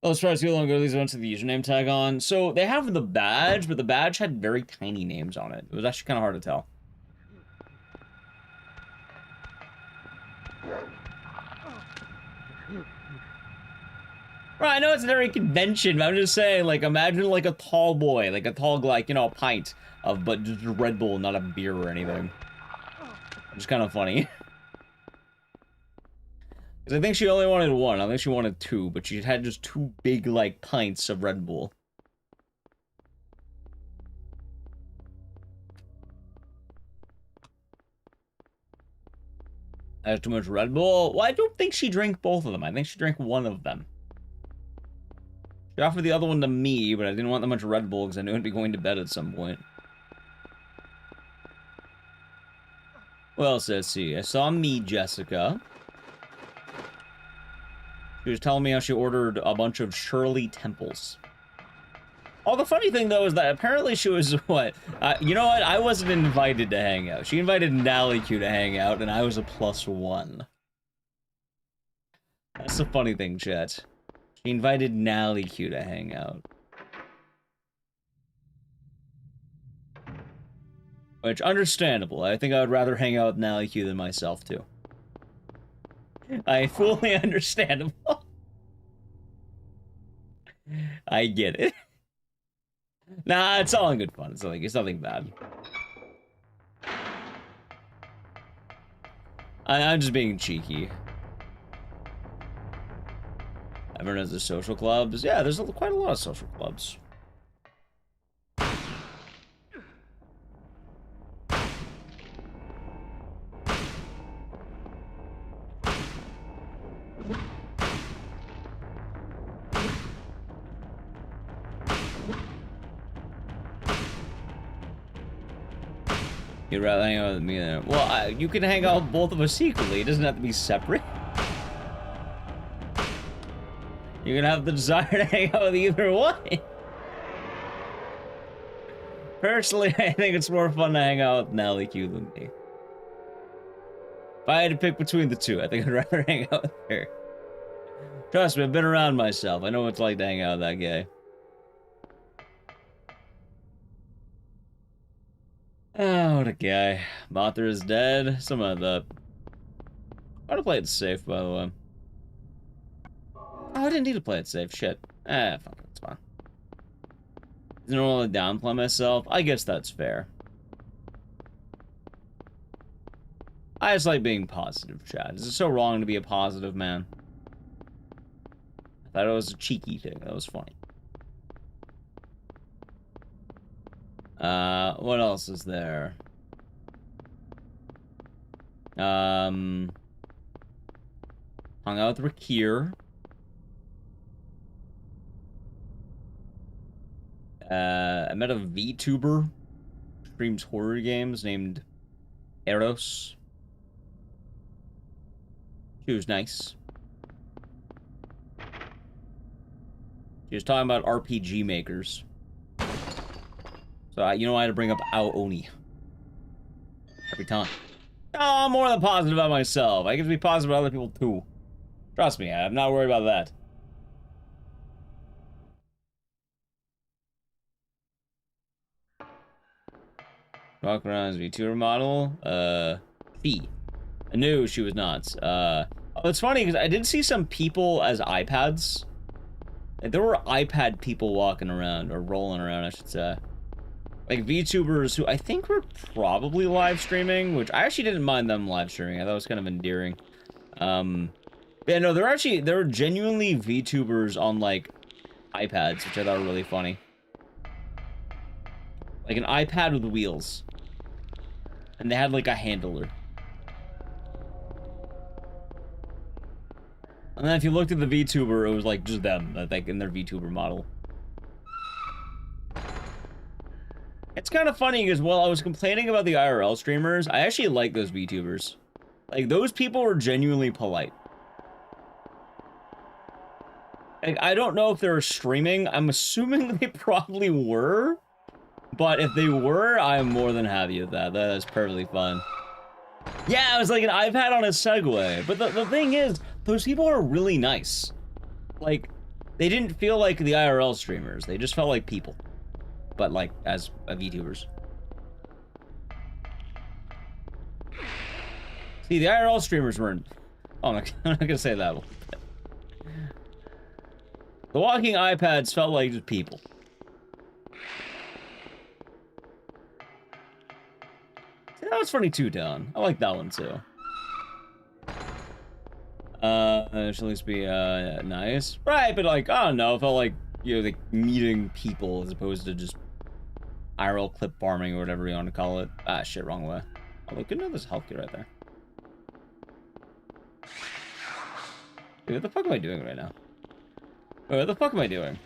Oh, as far as how long ago these events with the username tag on. So, they have the badge, but the badge had very tiny names on it. It was actually kind of hard to tell. Right, I know it's a very convention, but I'm just saying, like, imagine, like, a tall boy, like, a tall, like, you know, a pint of, but just a Red Bull, not a beer or anything. It's kind of funny. Because I think she only wanted 1, I think she wanted 2, but she had just 2 big, like, pints of Red Bull. I have too much Red Bull? Well, I don't think she drank both of them, I think she drank 1 of them. She offered the other one to me, but I didn't want that much Red Bull because I knew I'd be going to bed at some point. Well, let's see. I saw me, Jessica. She was telling me how she ordered a bunch of Shirley Temples. Oh, the funny thing, though, is that apparently she was, what? You know what? I wasn't invited to hang out. She invited NallyQ to hang out, and I was a +1. That's the funny thing, chat. She invited NallyQ to hang out. Which, understandable. I think I would rather hang out with NallyQ than myself, too. I fully understandable. I get it. Nah, it's all in good fun. It's nothing bad. I'm just being cheeky. Everyone has the social clubs. Yeah, there's quite a lot of social clubs. You'd rather hang out with me than... Well, you can hang out with both of us equally. It doesn't have to be separate. You can have the desire to hang out with either one. Personally, I think it's more fun to hang out with NallyQ than me. If I had to pick between the two, I think I'd rather hang out with her. Trust me, I've been around myself. I know what it's like to hang out with that guy. Oh, what a guy. Mothra is dead. Some of that. I ought to play it safe, by the way. Oh, I didn't need to play it safe. Shit. Fuck it. It's fine. Isn't it only downplay myself? I guess that's fair. I just like being positive, Chad. Is it so wrong to be a positive man? I thought it was a cheeky thing. That was funny. What else is there? Hung out with Rakir. I met a VTuber. Streams horror games named Eros. She was nice. She was talking about RPG makers. So, you know, I had to bring up Aoni. Every time. Oh, I'm more than positive about myself. I get to be positive about other people, too. Trust me, I'm not worried about that. Walk around as VTuber model. She. I knew she was not. Oh, it's funny because I did see some people as iPads. Like, there were iPad people walking around, or rolling around, I should say. Like VTubers who I think were probably live streaming, which I actually didn't mind them live streaming. I thought it was kind of endearing. Yeah, no, there were genuinely VTubers on like iPads, which I thought were really funny. Like an iPad with wheels. And they had like a handler. And then if you looked at the VTuber, it was like just them, like in their VTuber model. It's kind of funny because while I was complaining about the IRL streamers, I actually like those VTubers. Like, those people were genuinely polite. Like, I don't know if they were streaming. I'm assuming they probably were. But if they were, I'm more than happy with that. That is perfectly fun. Yeah, it was like an iPad on a Segway. But the thing is, those people are really nice. Like, they didn't feel like the IRL streamers. They just felt like people. But, like, as VTubers. See, the IRL streamers weren't... Oh, I'm not gonna say that one. The walking iPads felt like just people. See, that was funny too, Don. I like that one too. It should at least be, nice. Right, but like, I don't know, it felt like, you know, like meeting people as opposed to just IRL clip farming or whatever you want to call it. Ah, shit, wrong way. Oh, look, good to know there's a health kit right there. Dude, what the fuck am I doing right now? Wait, what the fuck am I doing?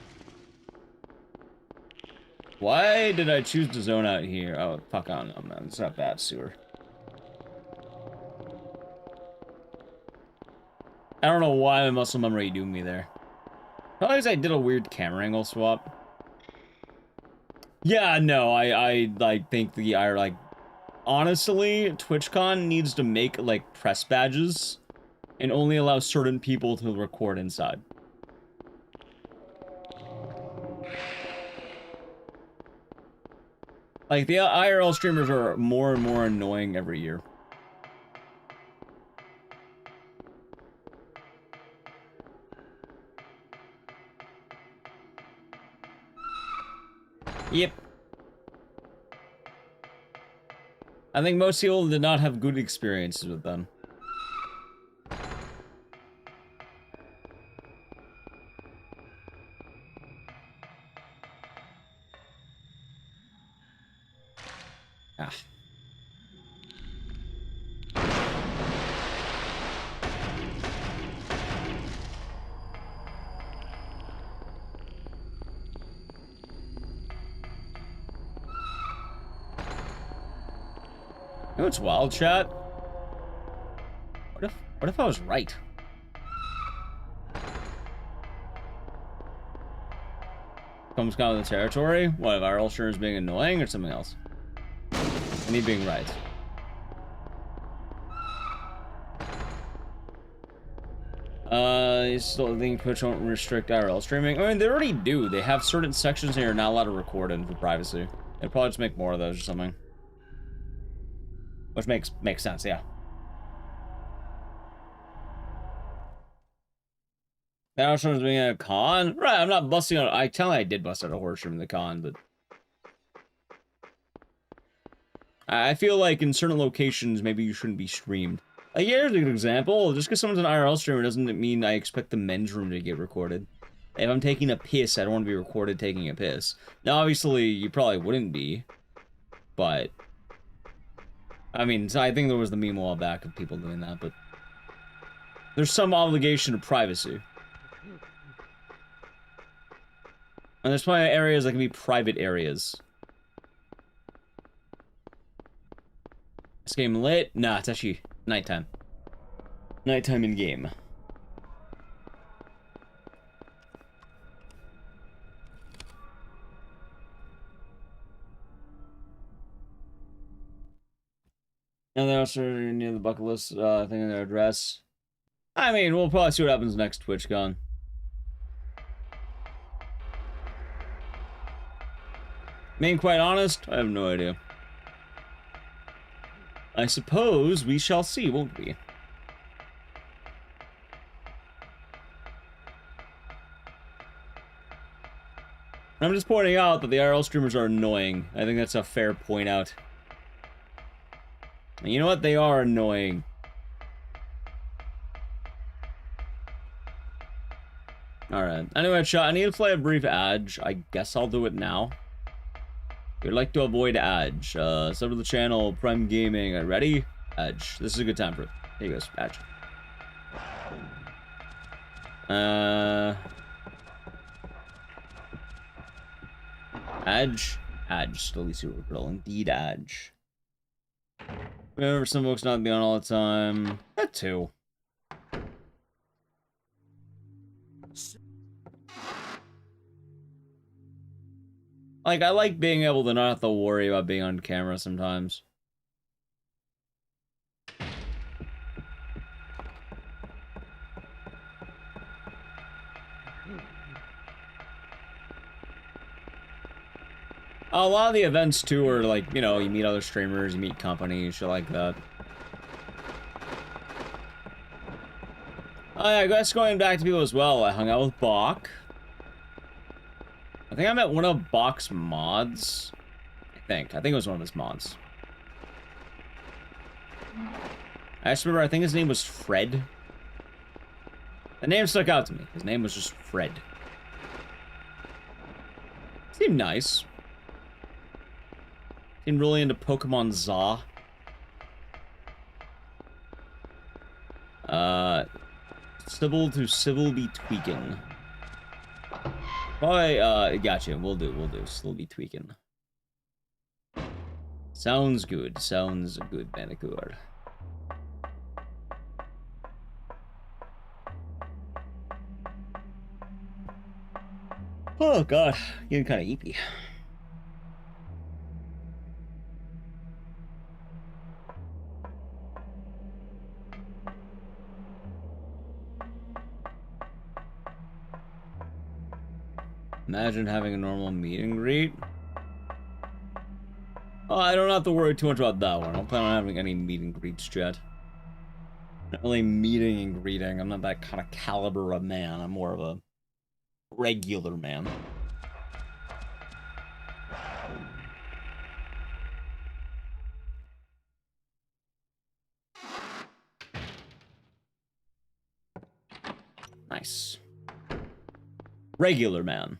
Why did I choose to zone out here? Oh, fuck, I don't know, man. It's not bad, sewer. I don't know why my muscle memory doing me there. Probably because I did a weird camera angle swap. Yeah, no, I like, think the like, honestly, TwitchCon needs to make, like, press badges and only allow certain people to record inside. Like, the IRL streamers are more and more annoying every year. Yep. I think most people did not have good experiences with them. Ah. You know what's wild, chat? What if I was right? Comes kind of the territory? What, if IRL streamers being annoying or something else? Me being right. You still think Twitch won't restrict IRL streaming? I mean, they already do. They have certain sections that you're not allowed to record in for privacy. They'll probably just make more of those or something. Which makes sense, yeah. The IRL streamers being at a con? Right, I'm not busting out. I tell you I did bust out a horror stream in the con, but I feel like in certain locations, maybe you shouldn't be streamed. Like, here's a good example. Just because someone's an IRL streamer doesn't mean I expect the men's room to get recorded. If I'm taking a piss, I don't want to be recorded taking a piss. Now, obviously, you probably wouldn't be. But I mean, I think there was the meme a while back of people doing that, but there's some obligation to privacy. And there's probably areas that can be private areas. This game lit? Nah, it's actually nighttime. Nighttime in game. And they're also near the bucket list thing in their address. I mean, we'll probably see what happens next TwitchCon. Being quite honest, I have no idea. I suppose we shall see, won't we? I'm just pointing out that the IRL streamers are annoying. I think that's a fair point out. And you know what? They are annoying. Alright. Anyway, chat, I need to play a brief ad. I guess I'll do it now. If you'd like to avoid ad, sub to the channel, Prime Gaming. Ready? Ad. This is a good time for it. Here goes. Ad. Ad. Slowly super girl. Indeed, ad. Remember, some folks not be on all the time. That too. Like, I like being able to not have to worry about being on camera sometimes. A lot of the events, too, are like, you know, you meet other streamers, you meet companies, shit like that. Oh yeah, I guess going back to people as well, I hung out with Bach. I think I met one of Bach's mods. I think it was one of his mods. I just remember, I think his name was Fred. The name stuck out to me. His name was just Fred. Seemed nice. Seemed really into Pokemon Za. Sybil to Sybil be tweaking. Probably, gotcha. We'll do. Still be tweaking. Sounds good. Sounds good, Manicure. Oh, God. Getting kind of eepy. Imagine having a normal meet and greet. Oh, I don't have to worry too much about that one. I don't plan on having any meet and greets yet. Not really meeting and greeting. I'm not that kind of caliber of man. I'm more of a regular man. Nice. Regular man.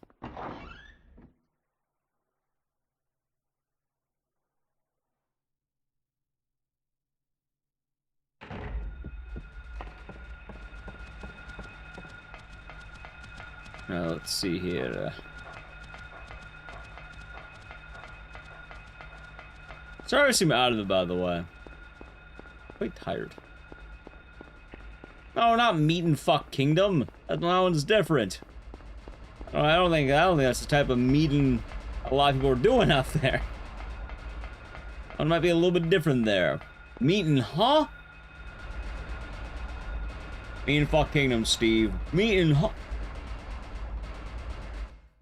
Now, let's see here. Sorry I seem out of it, by the way. Quite tired. No, not Meat and Fuck Kingdom. That one's different. I don't think that's the type of meeting a lot of people are doing out there. One might be a little bit different there. Meeting, huh? Meat and Fuck Kingdom, Steve. Meeting, huh?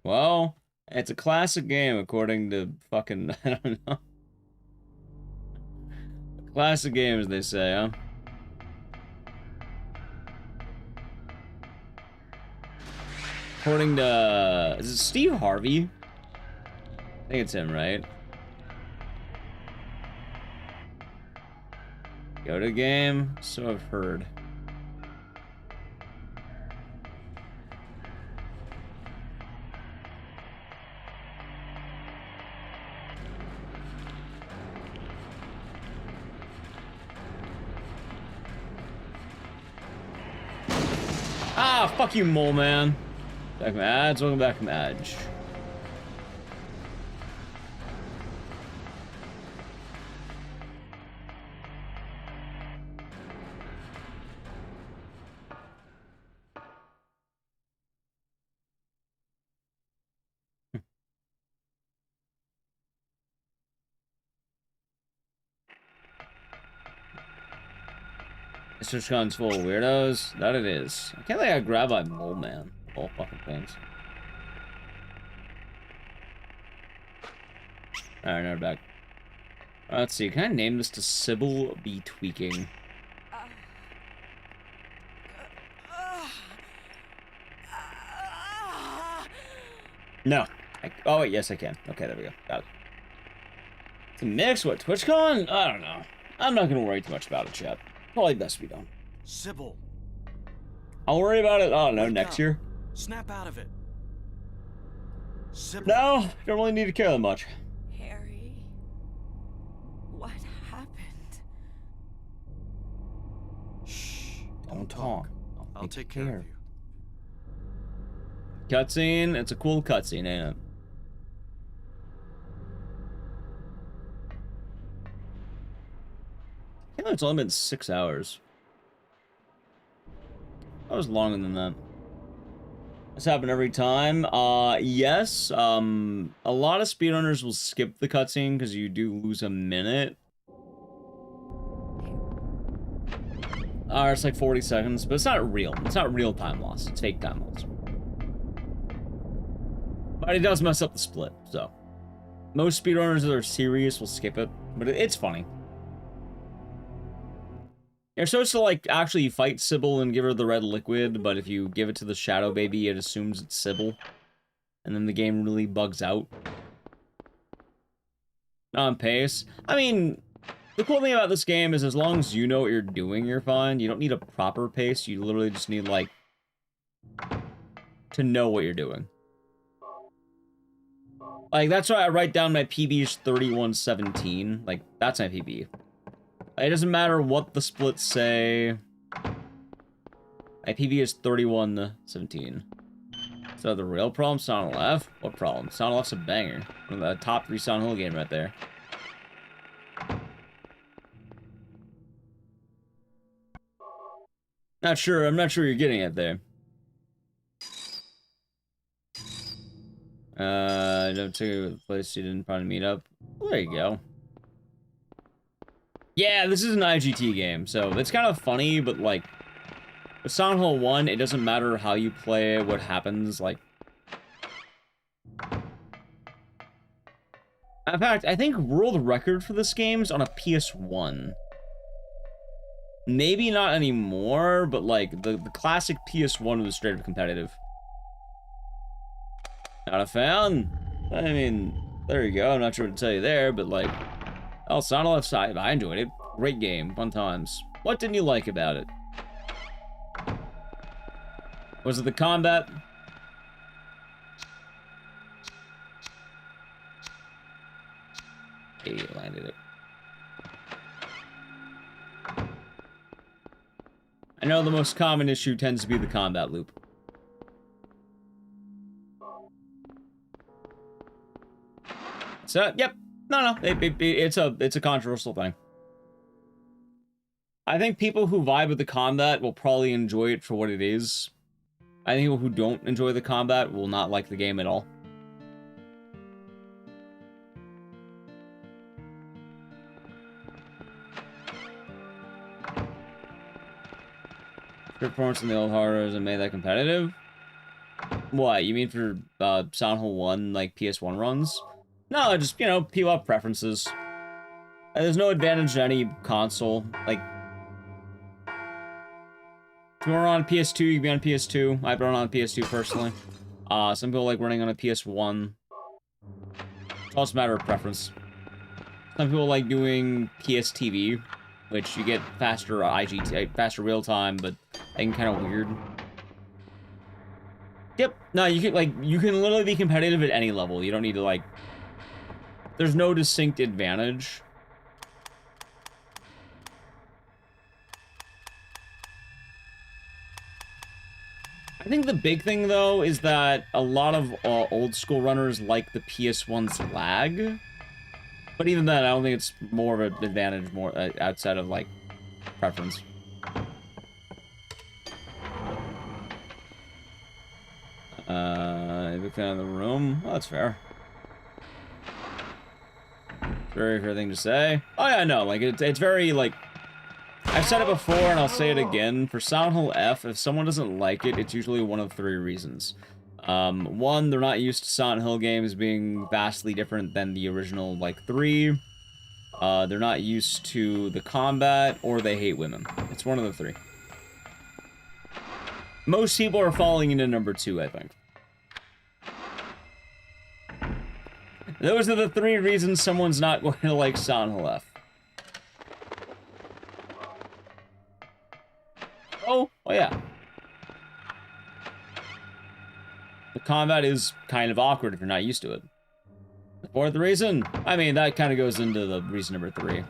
Well, it's a classic game according to fucking, I don't know. Classic game, as they say, huh? According to, is it Steve Harvey? I think it's him, right? Go to game, so I've heard. Ah, fuck you, mole man. Back from ads, welcome back from Edge. This TwitchCon's full of weirdos. That it is. I can't think I grab by mole man. All fucking things. Alright, now we're back. Let's see, can I name this to Sybil be tweaking? No, Oh, wait, yes, I can. Okay, there we go. Got it. It's a mix? What, TwitchCon? I don't know. I'm not gonna worry too much about it, chat. Probably best we don't. Sybil. I'll worry about it, I don't know, next year. Snap out of it. Sybil. No, don't really need to care that much. Harry, what happened? Shh. Don't talk. I'll take care of you. Cutscene? It's a cool cutscene, ain't it? I think it's only been 6 hours. That was longer than that. This happened every time. Yes. A lot of speedrunners will skip the cutscene because you do lose a minute. It's like 40 seconds, but it's not real. It's not real time loss. It's fake time loss. But it does mess up the split, so. Most speedrunners that are serious will skip it, but it's funny. You're supposed to, like, actually fight Sybil and give her the red liquid, but if you give it to the Shadow Baby, it assumes it's Sybil. And then the game really bugs out. Not on pace. I mean, the cool thing about this game is as long as you know what you're doing, you're fine. You don't need a proper pace. You literally just need, like, to know what you're doing. Like, that's why I write down my PB is 31:17. Like, that's my PB. It doesn't matter what the splits say. My PB is 31:17. So the real problem, Silent Hill F? What problem? Silent Hill F's a banger. One of the top 3 Silent Hill game right there. Not sure, I'm not sure you're getting it there. Don't take the place you didn't probably meet up. Well, there you go. Yeah, this is an IGT game, so it's kind of funny, but like, with Silent Hill 1, it doesn't matter how you play, what happens, like... In fact, I think world record for this game is on a PS1. Maybe not anymore, but like, the classic PS1 was straight up competitive. Not a fan? I mean, there you go, I'm not sure what to tell you there, but like... Oh, Silent Hill F, I enjoyed it. Great game, fun times. What didn't you like about it? Was it the combat? Hey, landed it. I know the most common issue tends to be the combat loop. So, yep. No, it's a controversial thing. I think people who vibe with the combat will probably enjoy it for what it is. I think people who don't enjoy the combat will not like the game at all. Performance in the old horrors and made that competitive? What, you mean for Silent Hill 1, like PS1 runs? No, just, you know, people have preferences. There's no advantage to any console. Like, if you're on PS2, you can be on PS2. I've run on PS2 personally. Some people like running on a PS1. It's also a matter of preference. Some people like doing PSTV, which you get faster IGT, faster real time, but I think kind of weird. Yep. No, you can literally be competitive at any level. You don't need to like. There's no distinct advantage. I think the big thing, though, is that a lot of old school runners like the PS1's lag. But even then, I don't think it's more of an advantage outside of, like, preference. Big fan of the room. Well, that's fair. Very fair thing to say. Oh yeah, no, like it's very like I've said it before and I'll say it again. For Silent Hill F, if someone doesn't like it, it's usually one of 3 reasons. One, they're not used to Silent Hill games being vastly different than the original like 3. They're not used to the combat, or they hate women. It's one of the 3. Most people are falling into number 2, I think. Those are the 3 reasons someone's not going to like Silent Hill F. Oh yeah. The combat is kind of awkward if you're not used to it. The 4th reason? I mean, that kind of goes into the reason number 3.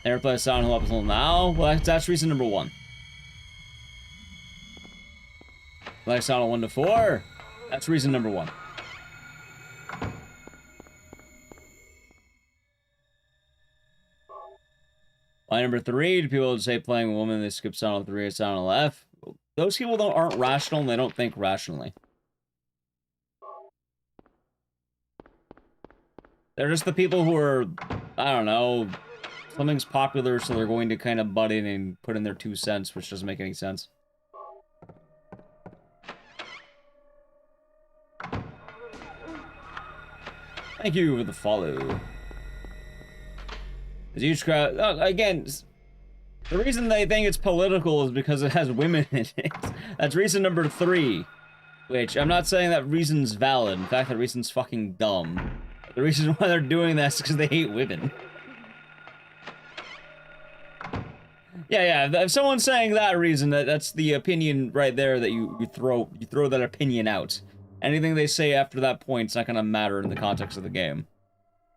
Never played Silent Hill up until now? Well, that's reason number 1. Like Silent Hill 1 to 4? That's reason number 1. Why number 3? Do people say playing a woman, they skip Silent Hill 3 and Silent Hill F? Those people aren't rational and they don't think rationally. They're just the people who are, I don't know, something's popular, so they're going to kind of butt in and put in their 2 cents, which doesn't make any sense. Thank you for the follow. The huge crowd, again, the reason they think it's political is because it has women in it. That's reason number 3. Which, I'm not saying that reason's valid. In fact, that reason's fucking dumb. The reason why they're doing that is because they hate women. Yeah, if someone's saying that reason, that's the opinion right there that you throw that opinion out. Anything they say after that point's not gonna matter in the context of the game.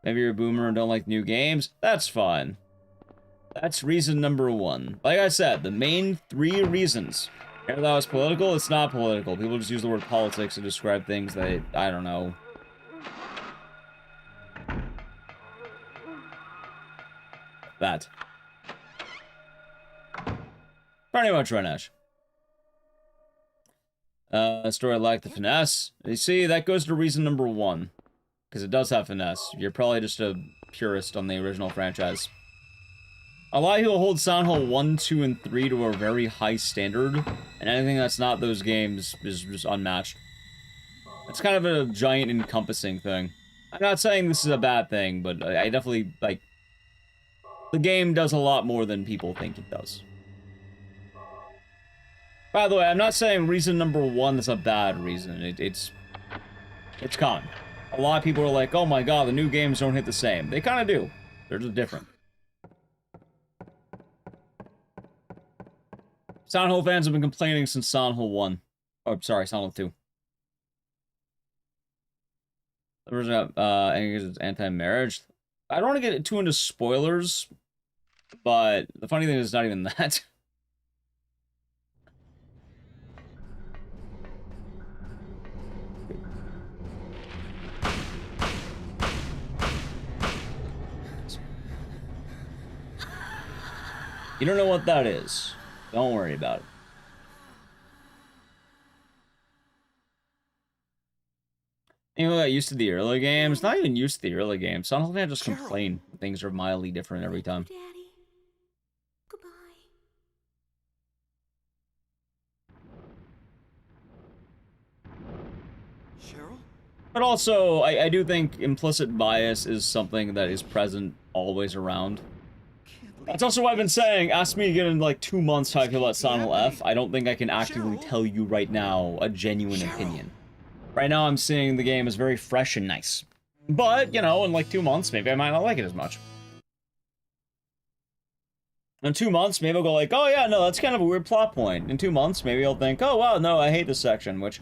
Maybe you're a boomer and don't like new games? That's fine. That's reason number 1. Like I said, the main 3 reasons. If that was political, it's not political. People just use the word politics to describe things that, I don't know. That. Pretty much right, Ash. Story like the finesse. You see, that goes to reason number 1. Because it does have finesse. You're probably just a purist on the original franchise. A lot of people hold Silent Hill 1, 2, and 3 to a very high standard. And anything that's not those games is just unmatched. It's kind of a giant encompassing thing. I'm not saying this is a bad thing, but I definitely, like... The game does a lot more than people think it does. By the way, I'm not saying reason number 1 is a bad reason. It's common. A lot of people are like, oh my god, the new games don't hit the same. They kind of do. They're just different. Silent Hill fans have been complaining since Silent Hill 1. Oh, sorry, Silent Hill 2. The version I think it's anti-marriage. I don't want to get too into spoilers, but the funny thing is, it's not even that. You don't know what that is. Don't worry about it. Anyone got used to the early games? Not even used to the early games. Some of just complain. Things are mildly different every time. Daddy. Goodbye. Cheryl? But also, I do think implicit bias is something that is present always around. That's also what I've been saying. Ask me again in like 2 months how I feel about Silent Hill F. I don't think I can actively tell you right now a genuine opinion. Right now I'm seeing the game as very fresh and nice. But, you know, in like 2 months, maybe I might not like it as much. In 2 months, maybe I'll go like, oh yeah, no, that's kind of a weird plot point. In 2 months, maybe I'll think, oh wow, no, I hate this section, which...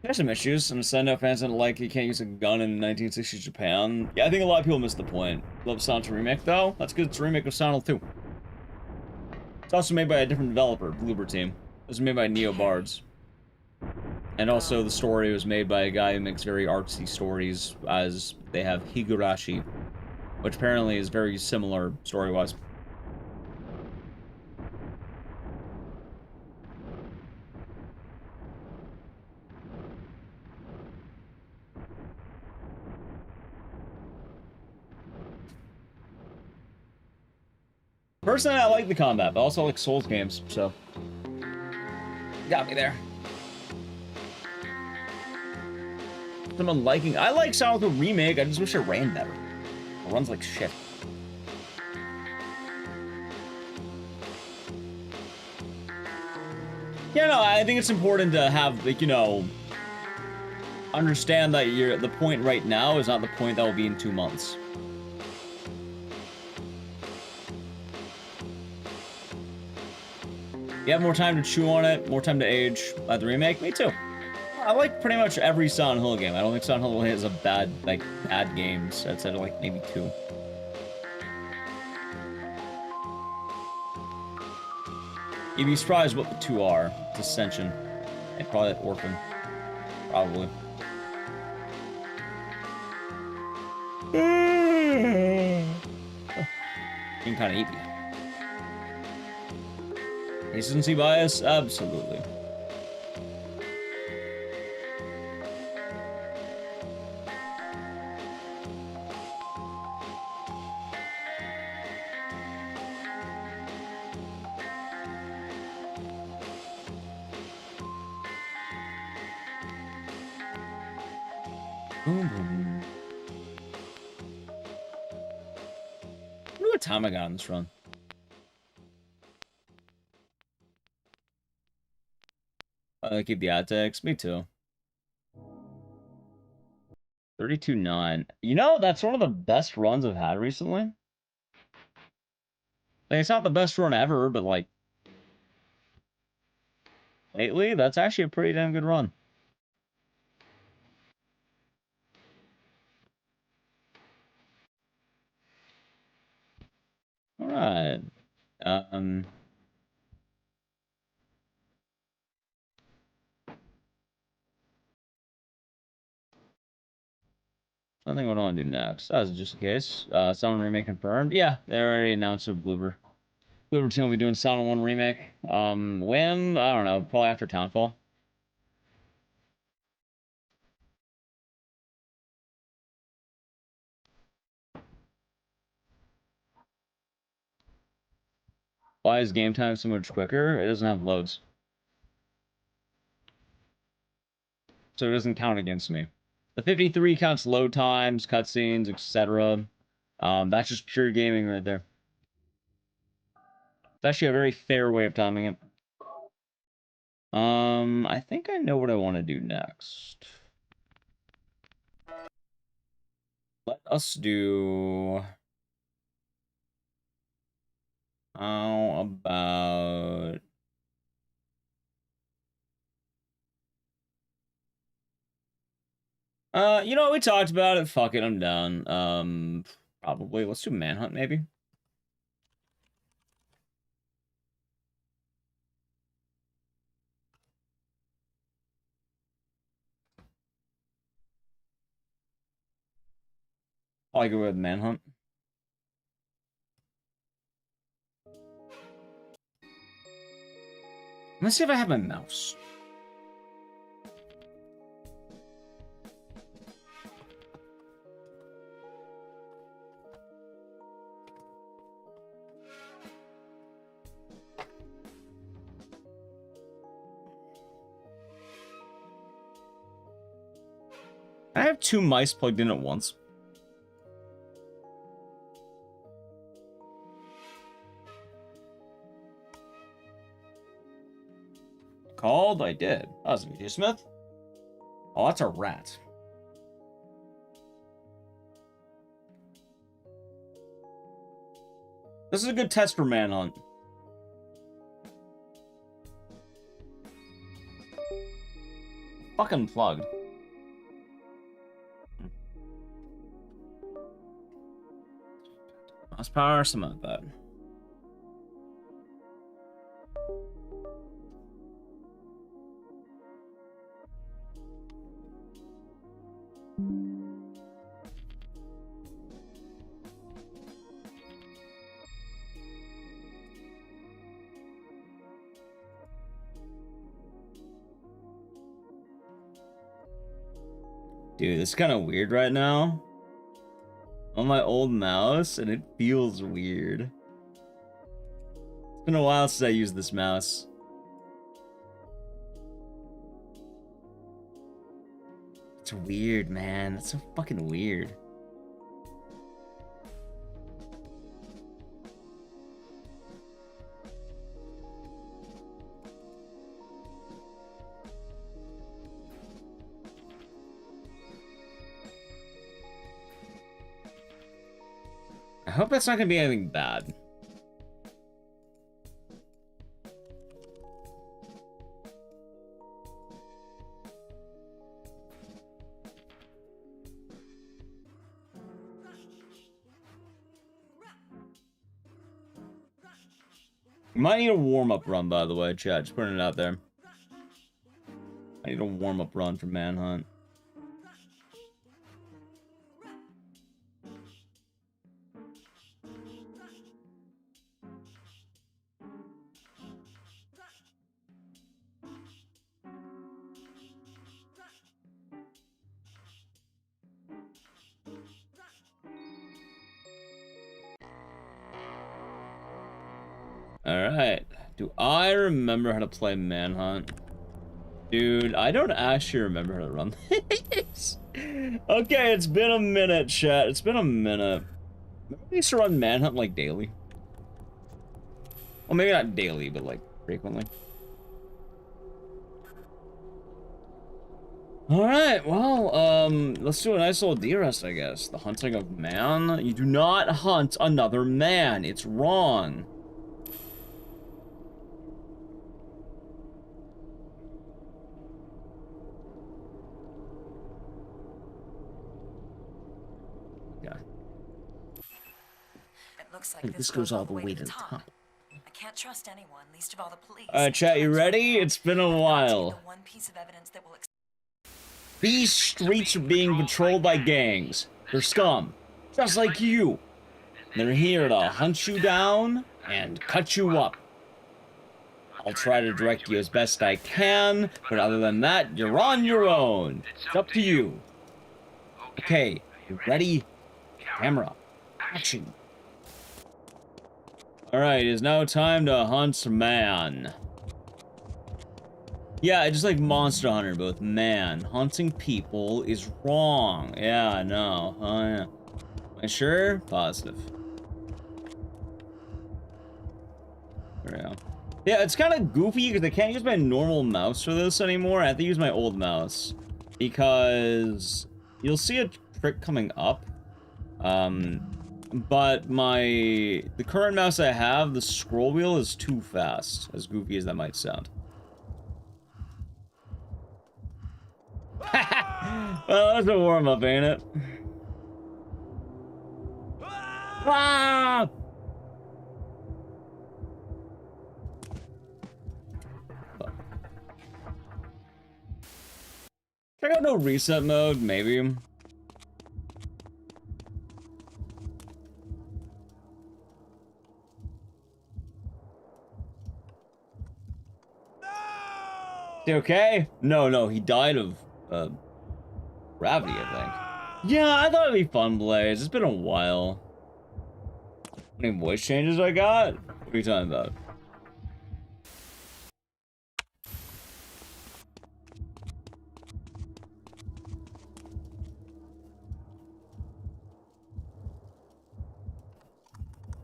There's some issues. Some stand-up fans don't like you can't use a gun in 1960s Japan. Yeah, I think a lot of people miss the point. Love Silent Hill remake, though. That's good. It's a remake of Silent Hill 2. It's also made by a different developer, Bloober Team. It was made by Neo Bards. And also, the story was made by a guy who makes very artsy stories, as they have Higurashi, which apparently is very similar story-wise. Personally, I like the combat, but I also like Souls games, so... Got me there. someone liking. I like Silent Hill Remake. I just wish it ran better. It runs like shit. Yeah, no, I think it's important to have, like, you know, understand that the point right now is not the point that will be in 2 months. You have more time to chew on it, more time to age. The remake, me too. I like pretty much every Silent Hill game. I don't think Silent Hill has a bad games. I'd say like maybe 2. You'd be surprised what the 2 are. Dissension. And probably Orphan. Probably. You can kind of eat me. Recency bias? Absolutely. Boom, boom. I wonder what time I got on this run. I keep the ad tags. Me too. 32.9. You know, that's one of the best runs I've had recently. Like, it's not the best run ever, but like lately, that's actually a pretty damn good run. All right. I think what I want to do next. That was just a case. Sound remake confirmed. Yeah, they already announced a Bloober. Bloober team will be doing Sound 1 remake. When? I don't know. Probably after Townfall. Why is game time so much quicker? It doesn't have loads. So it doesn't count against me. The 53 counts load times, cutscenes, etc. That's just pure gaming right there. It's actually a very fair way of timing it. I think I know what I want to do next. Let us do... How about... You know, we talked about it. Fuck it, I'm down. Probably. Let's do Manhunt, maybe. I'll go with Manhunt. Let's see if I have my mouse. I have 2 mice plugged in at once. Called? I did. That was VJ Smith. Oh, that's a rat. This is a good test for Manhunt. Fucking plugged. Mouse power, something like that. Dude, it's kind of weird right now. On my old mouse, and it feels weird. It's been a while since I used this mouse. It's That's weird, man. That's so fucking weird. I hope that's not gonna be anything bad. You might need a warm-up run, by the way, chat. Just putting it out there. I need a warm-up run for Manhunt. Alright. Do I remember how to play Manhunt? Dude, I don't actually remember how to run this. Okay, it's been a minute, chat. It's been a minute. Maybe I used to run Manhunt, like, daily. Well, maybe not daily, but, like, frequently. Alright, well, let's do a nice little D-rest, I guess. The hunting of man? You do not hunt another man. It's wrong. Looks like This goes all the way to the top. I can't trust anyone, least of all the police. Alright, chat, you ready? It's been a while. One piece of evidence that will These streets are being patrolled by gangs. They're scum, just like you. They're here to hunt you down and cut you up. I'll try to direct you as best I can, but other than that, you're on your own. It's up to you. Okay, you ready? Camera, action. Alright, it's now time to hunt man. Yeah, just like Monster Hunter, but with man. Hunting people is wrong. Yeah, I know. Oh, yeah. Am I sure? Positive. There we go. Yeah, it's kind of goofy because I can't use my normal mouse for this anymore. I have to use my old mouse. Because you'll see a trick coming up. But the current mouse I have, the scroll wheel is too fast, as goofy as that might sound. Well, that's a warm-up, ain't it? Ah! Check out no reset mode, maybe. He okay? No, he died of gravity, I think. Yeah, I thought it'd be fun, Blaze. It's been a while. How many voice changes I got? What are you talking about?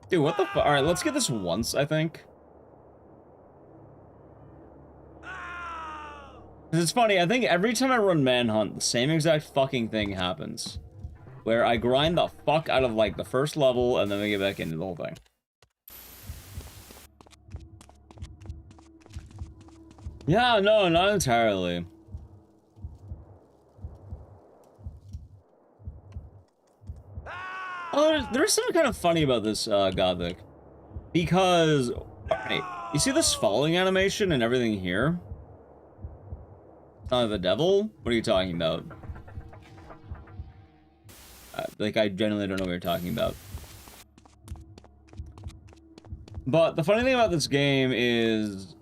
Dude, what the fuck? Alright, let's get this once, I think. Because it's funny, I think every time I run Manhunt, the same exact fucking thing happens. Where I grind the fuck out of, like, the first level, and then we get back into the whole thing. Yeah, no, not entirely. Oh, there's something kind of funny about this, Gothic. Because, hey, you see this falling animation and everything here? The devil? What are you talking about? Like, I genuinely don't know what you're talking about. But the funny thing about this game is...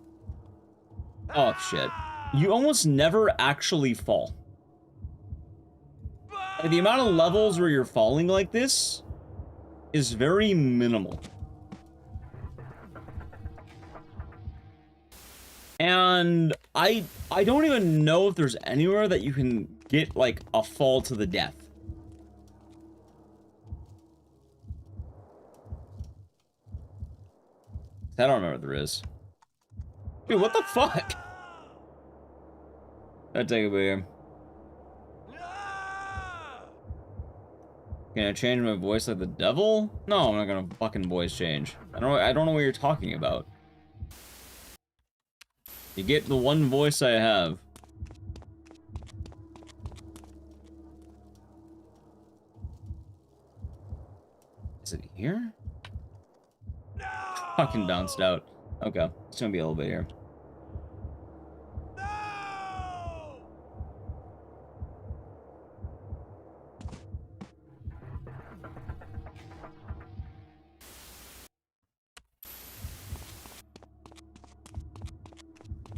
Oh, shit. You almost never actually fall. Like, the amount of levels where you're falling like this is very minimal. And I don't even know if there's anywhere that you can get, like, a fall to the death. I don't remember what there is. Dude, what the fuck? I'll take a bit here. Can I change my voice like the devil? No, I'm not gonna fucking voice change. I don't know what you're talking about. You get the one voice I have. Is it here? No! Fucking bounced out. Okay, it's gonna be a little bit here.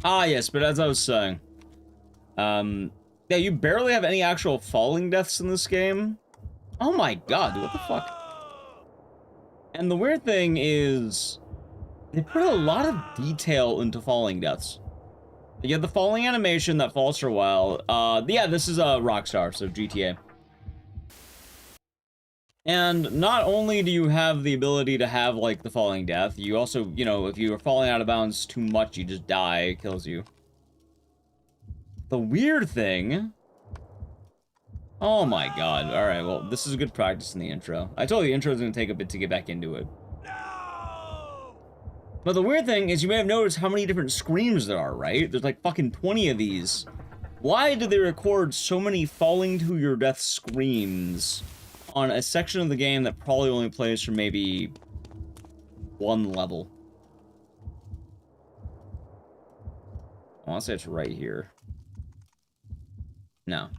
Ah, yes, but as I was saying, yeah, you barely have any actual falling deaths in this game. Oh my god, dude, what the fuck? And the weird thing is, they put a lot of detail into falling deaths. You have the falling animation that falls for a while. Yeah, this is Rockstar, so GTA. And not only do you have the ability to have, like, the falling death, you also, you know, if you are falling out of bounds too much, you just die, it kills you. The weird thing... Oh my god, alright, well, this is a good practice in the intro. I told you the intro is going to take a bit to get back into it. No! But the weird thing is you may have noticed how many different screams there are, right? There's like fucking 20 of these. Why did they record so many falling to your death screams on a section of the game that probably only plays for maybe one level? I want to say it's right here. No.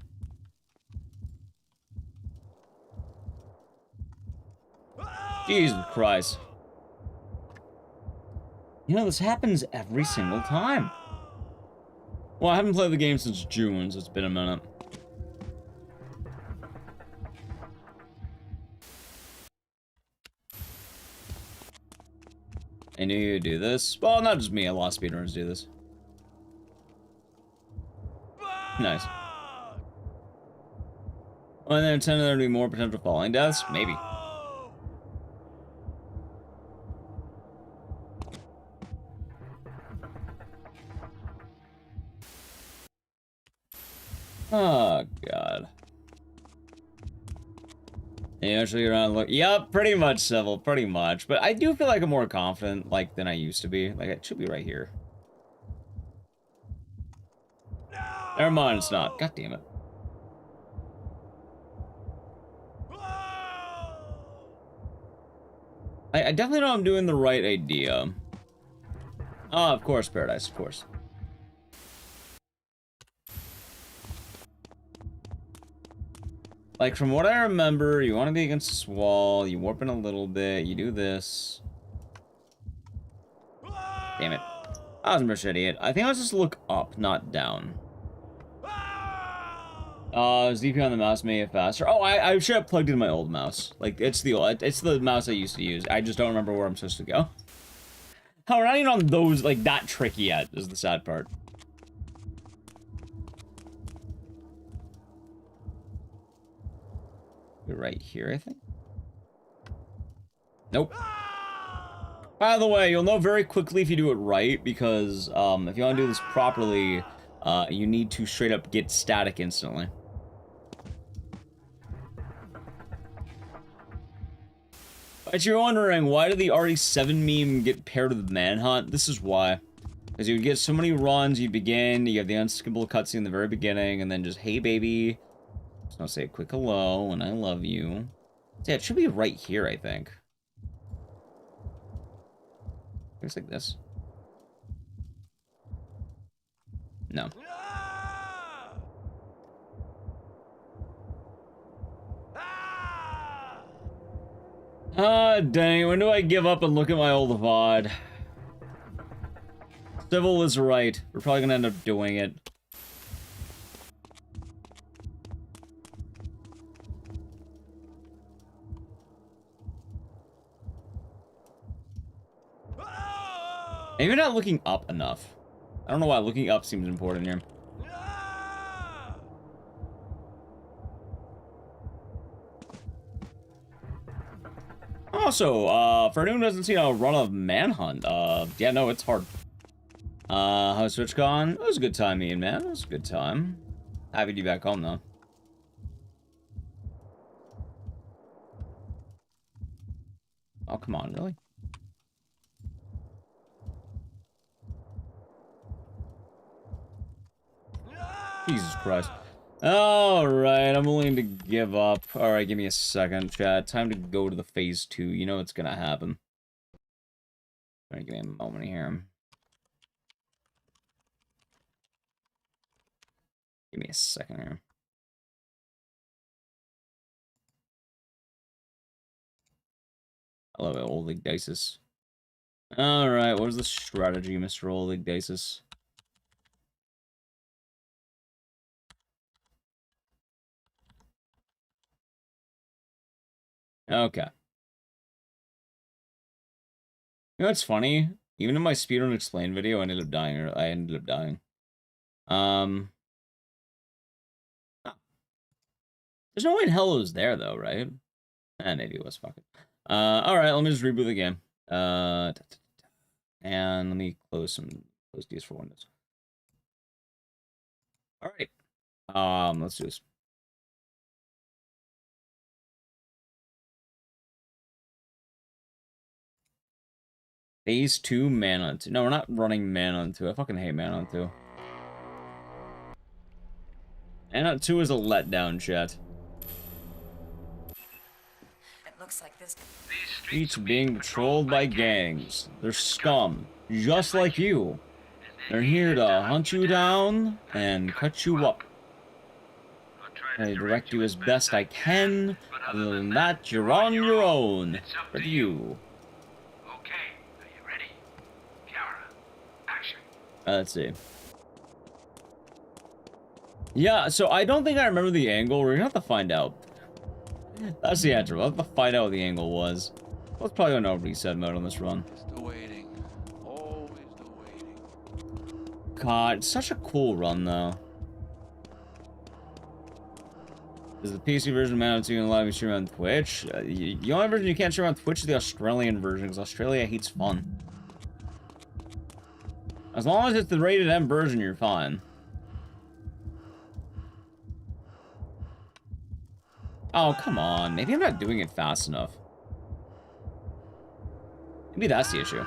Jesus Christ. You know, this happens every single time. Well, I haven't played the game since June, so it's been a minute. I knew you'd do this. Well, not just me, a lot of speedrunners do this. Nice. Well, and then intended there to be more potential falling deaths? Maybe. Oh, God. You actually around look. Yup, pretty much, Civil, pretty much. But I do feel like I'm more confident, like, than I used to be. Like, it should be right here. No! Never mind, it's not. God damn it. I definitely know I'm doing the right idea. Oh, of course, Paradise, of course. Like, from what I remember, you want to be against this wall, you warp in a little bit, you do this. Damn it. I was a much idiot. I think I'll just look up, not down. ZP on the mouse made it faster. Oh, I should have plugged in my old mouse. Like, it's the mouse I used to use. I just don't remember where I'm supposed to go. Oh, we're not even on those, like, that tricky yet, is the sad part. You're right here, I think. Nope. By the way, you'll know very quickly if you do it right, because, if you want to do this properly, you need to straight up get static instantly. But you're wondering, why did the RE7 meme get paired with Manhunt? This is why. Because you would get so many runs, you begin, you have the unskippable cutscene in the very beginning, and then just, hey baby. Just gonna say a quick hello, and I love you. Yeah, it should be right here, I think. Looks like this. No. Ah, dang, when do I give up and look at my old VOD? Civil is right. We're probably gonna end up doing it. Maybe not looking up enough. I don't know why looking up seems important here. Also, for anyone who hasn't seen a run of Manhunt, yeah, no, it's hard. How's TwitchCon? It was a good time, Ian, man. It was a good time. Happy to be back home, though. Oh, come on, really? Jesus Christ. Alright, I'm willing to give up. Alright, give me a second, chat. Time to go to the phase 2. You know what's gonna happen. Alright, give me a moment here. Give me a second here. Hello, old Ecdycis. Alright, what is the strategy, Mr. Old Ecdycis? Okay. You know what's funny? Even in my Speedrun Explain video, I ended up dying. There's no way in hell it was there, though, right? Maybe it was, fuck it. Alright, let me just reboot the game. And let me close these for Windows. Alright. Let's do this. Phase 2 Manhunt. No, we're not running Manhunt 2. I fucking hate Manhunt 2. Manhunt 2 is a letdown, chat. It looks like this. Streets are being patrolled by gangs. They're scum, just like you. They're here to hunt you down and cut you up. I direct you as best I can. Other than that, you're on your own. But you. Okay, are you ready? Camera, action. Let's see. Yeah, so I don't think I remember the angle. We're gonna have to find out. That's the answer. We'll have to find out what the angle was. Let's probably go no reset mode on this run. The waiting. Always the waiting. God, it's such a cool run, though. Is the PC version of Manhunt 2 gonna allow me to stream on Twitch? The only version you can't stream on Twitch is the Australian version, because Australia hates fun. As long as it's the rated M version, you're fine. Oh, come on. Maybe I'm not doing it fast enough. Maybe that's the issue.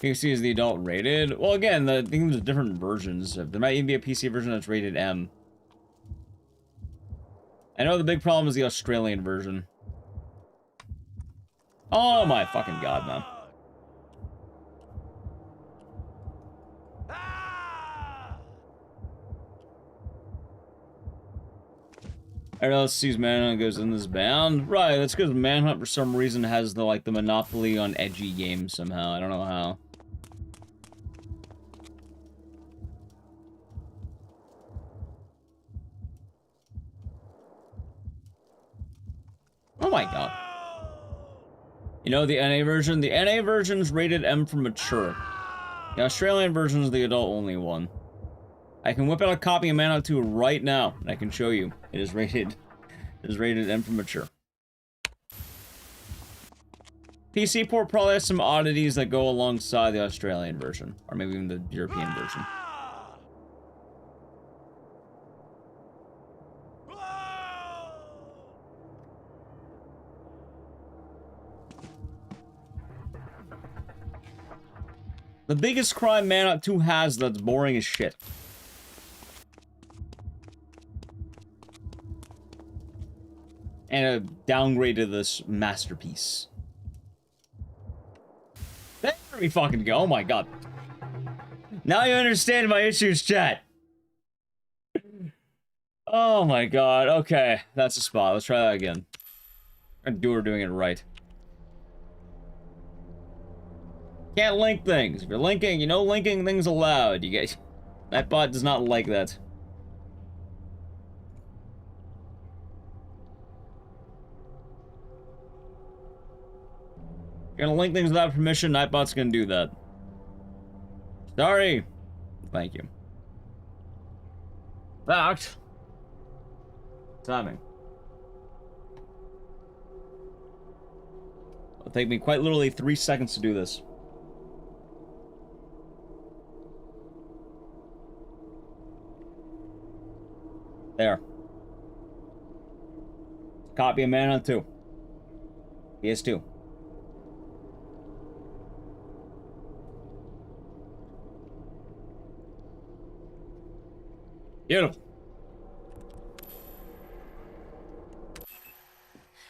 PC is the adult rated. Well, again, I think there's different versions. There might even be a PC version that's rated M. I know the big problem is the Australian version. Oh my fucking god, man. Everyone else sees Manhunt goes in this bound. Right, that's because Manhunt for some reason has the the monopoly on edgy games somehow. I don't know how. Oh my god. You know the NA version? The NA version's rated M for mature. The Australian version is the adult-only one. I can whip out a copy of Manhunt 2 right now, and I can show you. It is rated M for mature. PC port probably has some oddities that go alongside the Australian version, or maybe even the European version. The biggest crime Manhunt 2 has that's boring as shit. And a downgrade to this masterpiece. There we fucking go. Oh my god. Now you understand my issues, chat. Oh my god. Okay, that's a spot. Let's try that again. We're doing it right. Can't link things. If you're linking, you know linking things allowed. You get... That bot does not like that. You're gonna link things without permission, Nightbot's gonna do that. Just Sorry. Thank you. Fact. Timing. It'll take me quite literally 3 seconds to do this. There. Copy of Manhunt 2. PS2. Beautiful.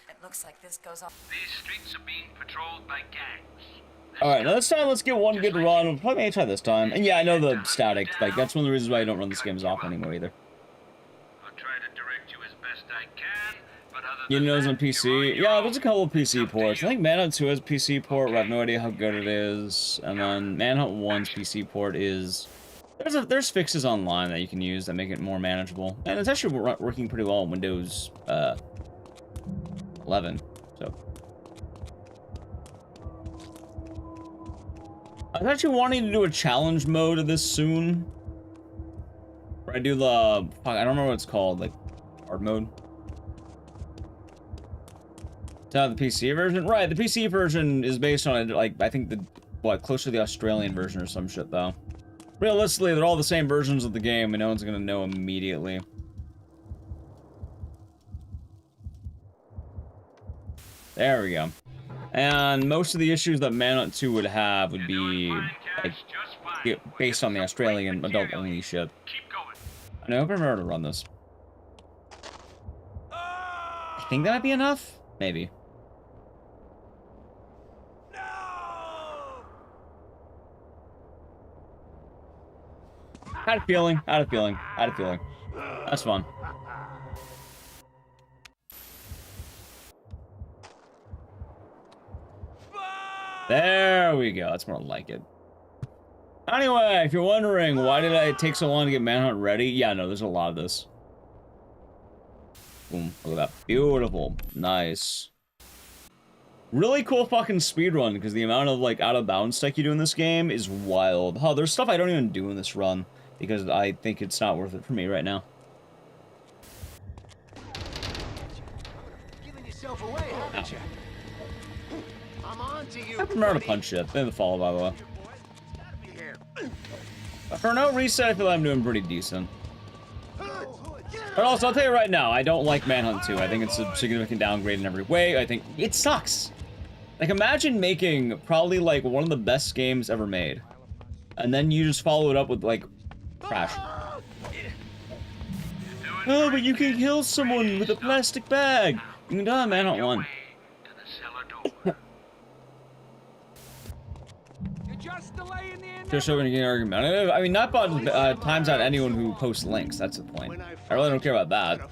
It looks like this goes off. These streets are being patrolled by gangs. Alright, now this time let's get one good run. We'll probably try this time. And yeah, I know the static. Like, that's one of the reasons why I don't run this game as often anymore either. I'll try to direct you as best I can, but other You know it's on PC? Yeah, there's a couple of PC ports. I think Manhunt 2 has a PC port, but I have no idea how good it is. And then Manhunt 1's PC port is... There's fixes online that you can use that make it more manageable. And it's actually working pretty well on Windows 11. So I was actually wanting to do a challenge mode of this soon. Where I do the... Fuck, I don't remember what it's called. Like, hard mode. Is that the PC version? Right, the PC version is based on, like, I think the... What, closer to the Australian version or some shit, though. Realistically, they're all the same versions of the game, and no one's gonna know immediately. There we go. And most of the issues that Manhunt 2 would have would be, like, based on the Australian adult-only shit. And I hope I remember to run this. I think that might be enough? Maybe. Had a feeling. That's fun. There we go. That's more like it. Anyway, if you're wondering, why did it take so long to get Manhunt ready? Yeah, no, there's a lot of this. Boom. Look at that. Beautiful. Nice. Really cool fucking speedrun, because the amount of, like, out-of-bounds tech you do in this game is wild. Oh, there's stuff I don't even do in this run, because I think it's not worth it for me right now. Giving yourself away, haven't you? I'm on to you. I remember to punch shit. They have the follow, by the way. But for no reset, I feel like I'm doing pretty decent. But also, I'll tell you right now, I don't like Manhunt 2. I think it's a significant downgrade in every way. I think it sucks. Like, imagine making probably, like, one of the best games ever made. And then you just follow it up with, like, crash. Oh, but you can kill someone with a plastic bag. You can die on Manhunt 1. Just so we can get an argument. I mean, not about times out anyone who posts links. That's the point. I really don't care about that.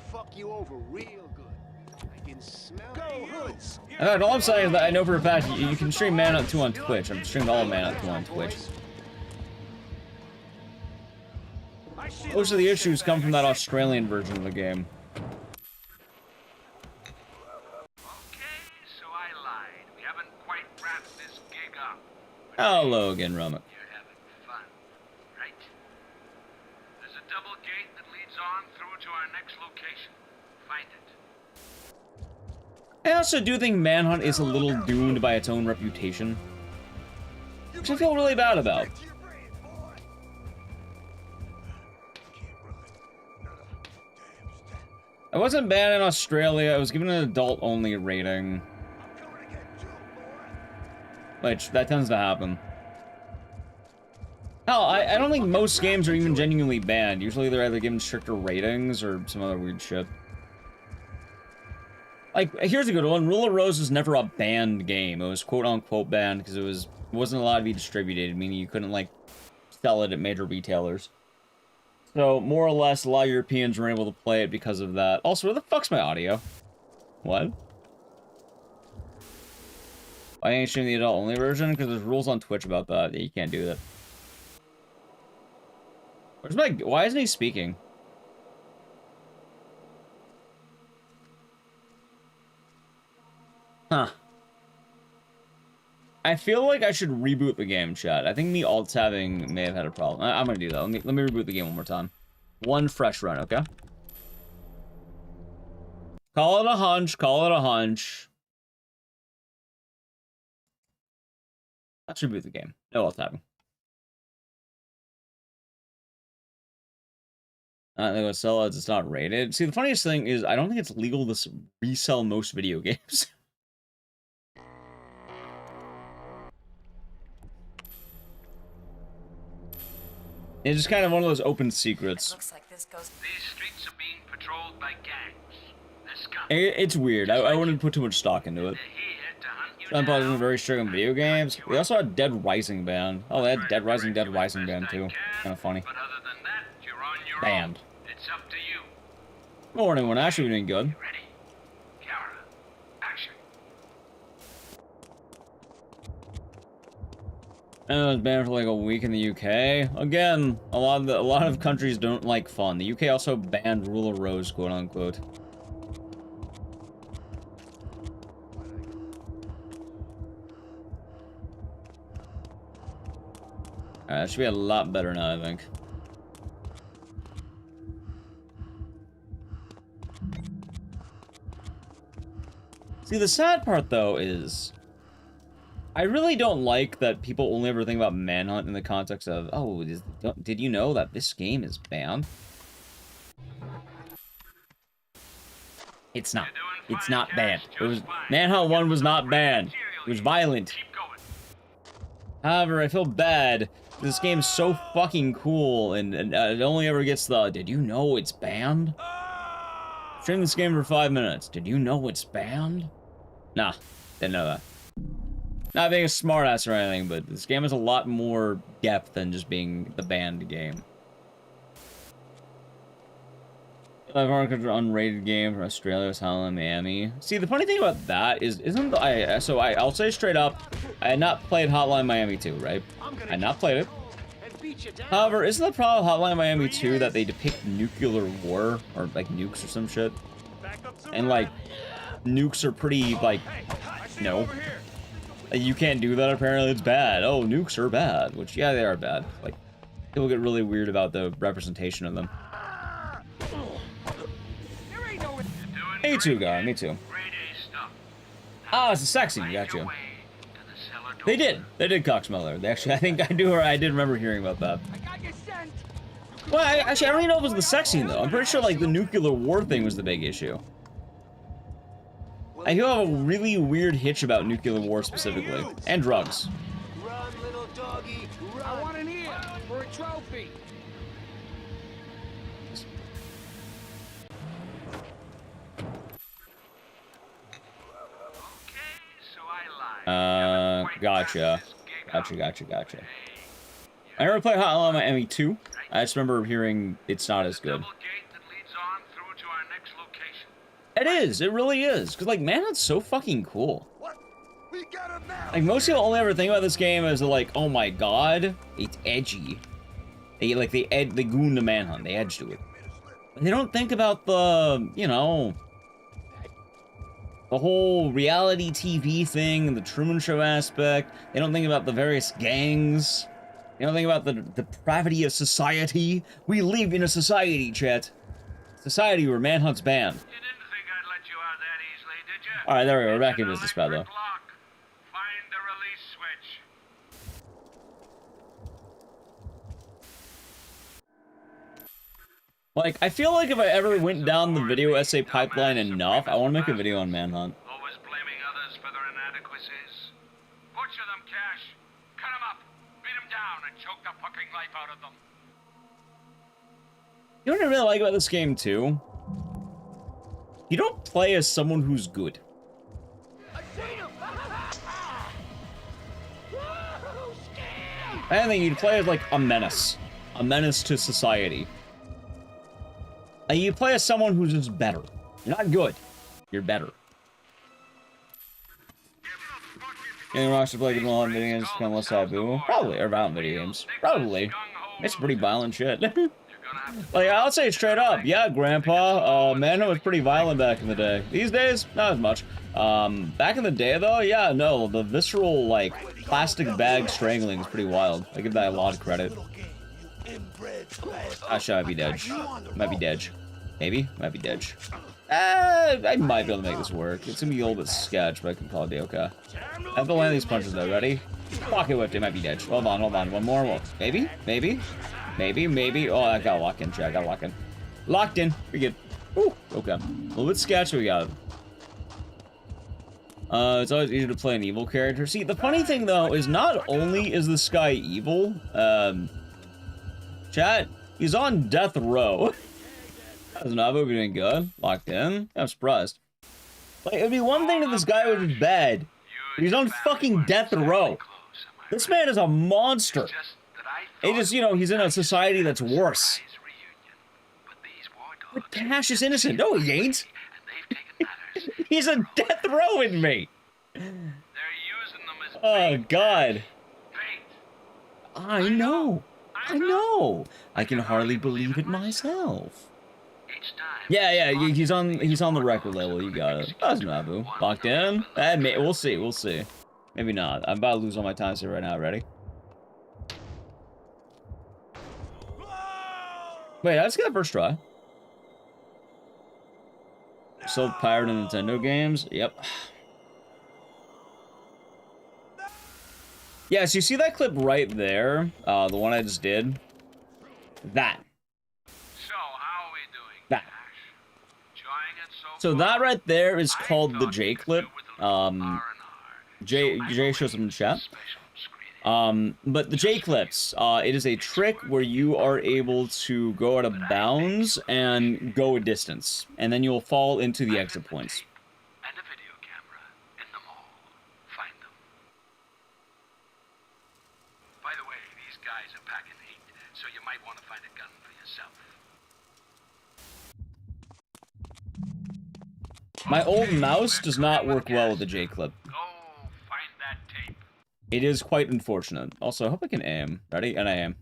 In fact, all I'm saying is that I know for a fact you can stream Manhunt 2 on Twitch. I've streamed all of Manhunt 2 on Twitch. Most of the issues come from that Australian version of the game. So I lied. We haven't quite wrapped this gig up. Hello again, Romic. You're having fun, right? There's a double gate that leads on through to our next location. Find it. I also do think Manhunt is a little doomed by its own reputation, which I feel really bad about. I wasn't banned in Australia. I was given an adult-only rating. Which, that tends to happen. Hell, I don't think most games are even genuinely banned. Usually they're either given stricter ratings or some other weird shit. Like, here's a good one. Rule of Rose was never a banned game. It was quote-unquote banned because it wasn't allowed to be distributed, meaning you couldn't, like, sell it at major retailers. So, more or less, a lot of Europeans were able to play it because of that. Also, where the fuck's my audio? What? I ain't streaming the adult-only version because there's rules on Twitch about that. Yeah, you can't do that. Where's my... Why isn't he speaking? Huh. I feel like I should reboot the game, chat. I think me alt-tabbing may have had a problem. I'm gonna do that. Let me reboot the game one more time. One fresh run, okay? Call it a hunch. Call it a hunch. Let's reboot the game. No alt-tabbing. They go sell ads, it's not rated. See, the funniest thing is I don't think it's legal to resell most video games. It's just kind of one of those open secrets. It looks like this goes. These streets are being patrolled by gangs. They're scum. It's weird. I wouldn't put too much stock into it. Some people are very strict on video games. We also had Dead Rising banned. Oh, they had Dead Rising banned too. Kind of funny. But other than that, you're on your Banned. own. It's up to you. Morning, when actually doing good. Ready? Camera. Action. And it was banned for like a week in the UK. Again, a lot of countries don't like fun. The UK also banned Rule of Rose, quote unquote. Alright, that should be a lot better now, I think. See, the sad part, though, is... I really don't like that people only ever think about Manhunt in the context of, oh, did you know that this game is banned? It's not. It's not banned. It was... Manhunt 1 was not banned. It was violent. However, I feel bad. This game's so fucking cool, and it only ever gets the, did you know it's banned? Stream this game for 5 minutes. Did you know it's banned? Nah, didn't know that. Not being a smartass or anything, but this game has a lot more depth than just being the banned game. 500 unrated game from Australia, Howland, Miami. See, the funny thing about that is, I'll say straight up, I had not played Hotline Miami 2, right? I had not played it. However, isn't the problem with Hotline Miami 2 that they depict nuclear war, or like nukes or some shit? And like, nukes are pretty, like, no. You can't do that, apparently it's bad. Oh, nukes are bad, which, yeah, they are bad. Like, people get really weird about the representation of them. Me too, guy. Me too. Ah, it's a sexy. Got you. They did. They did Cocksmeller. They actually, I think I did remember hearing about that. Well, actually, I don't even know if it was the sexing though. I'm pretty sure like the nuclear war thing was the big issue. I do have a really weird hitch about nuclear war specifically, and drugs. Run, little doggy, run. I want an ear for a trophy. Gotcha. I never played Hotline Miami 2. I just remember hearing it's not as good. It is. It really is. Because, like, Manhunt's so fucking cool. Like, most people only ever think about this game as, like, oh my god, it's edgy. They goon to Manhunt. They edge to it. But they don't think about the, you know... the whole reality TV thing, the Truman Show aspect. They don't think about the various gangs. They don't think about the depravity of society. We live in a society, chat. Society where Manhunt's banned. Alright, there we go. We're back in business, pal, though. Like, I feel like if I ever went down the video essay pipeline enough, I want to make a video on Manhunt. Always blaming others for their inadequacies. Butcher them, Cash. Cut them up, beat them down, and choke the fucking life out of them. You know what I really like about this game, too? You don't play as someone who's good. I think you'd play as, like, a menace. A menace to society. You play as someone who's just better. You're not good. You're better. Getting rocks to play good online video games become less taboo? Probably. Or violent video games. Probably. It's pretty violent shit. Like, I'll say straight up, yeah, Grandpa, Mano was pretty violent back in the day. These days, not as much. Back in the day, though, yeah, no, the visceral, like, plastic bag strangling is pretty wild. I give that a lot of credit. Actually, I might be dead. Might be dead. Maybe? Might be dead. I might be able to make this work. It's gonna be a little bit sketch, but I can probably be okay. I have to land these punches, though. Ready? Pocket whipped. It might be dead. Hold on, hold on. One more. Maybe? Maybe? Maybe, maybe. Oh, I got locked in. I got locked in. Locked in. Pretty good. Woo. Okay. A little bit sketch, we got it. It's always easier to play an evil character. See, the funny thing, though, is not only is this guy evil, chat, he's on death row. How's Navu doing good? Locked in? I'm surprised. Like, it'd be one thing if this guy was bad, but he's on fucking death row. This man is a monster. It just, you know, he's in a society that's worse. But Cash is innocent. No, he ain't. He's a death row in me. Oh, God. I know. I know. I can hardly believe it myself. Yeah, he's on the record label. You got it. That's Nabu. Locked in? We'll see. We'll see. Maybe not. I'm about to lose all my time here right now. Ready? Wait, I just got first try. Still pirate in Nintendo games? Yep. Yeah, so you see that clip right there? The one I just did? That. So, how are we doing? That. So that right there is called the J clip. Jay shows them in chat. But the J clips, it is a trick where you are able to go out of bounds and go a distance, and then you'll fall into the exit points. And a video camera in the mall. Find them. By the way, these guys are packing heat, so you might want to find a gun for yourself. My old mouse does not work well with the J clip. It is quite unfortunate. Also, I hope I can aim. Ready? And I am.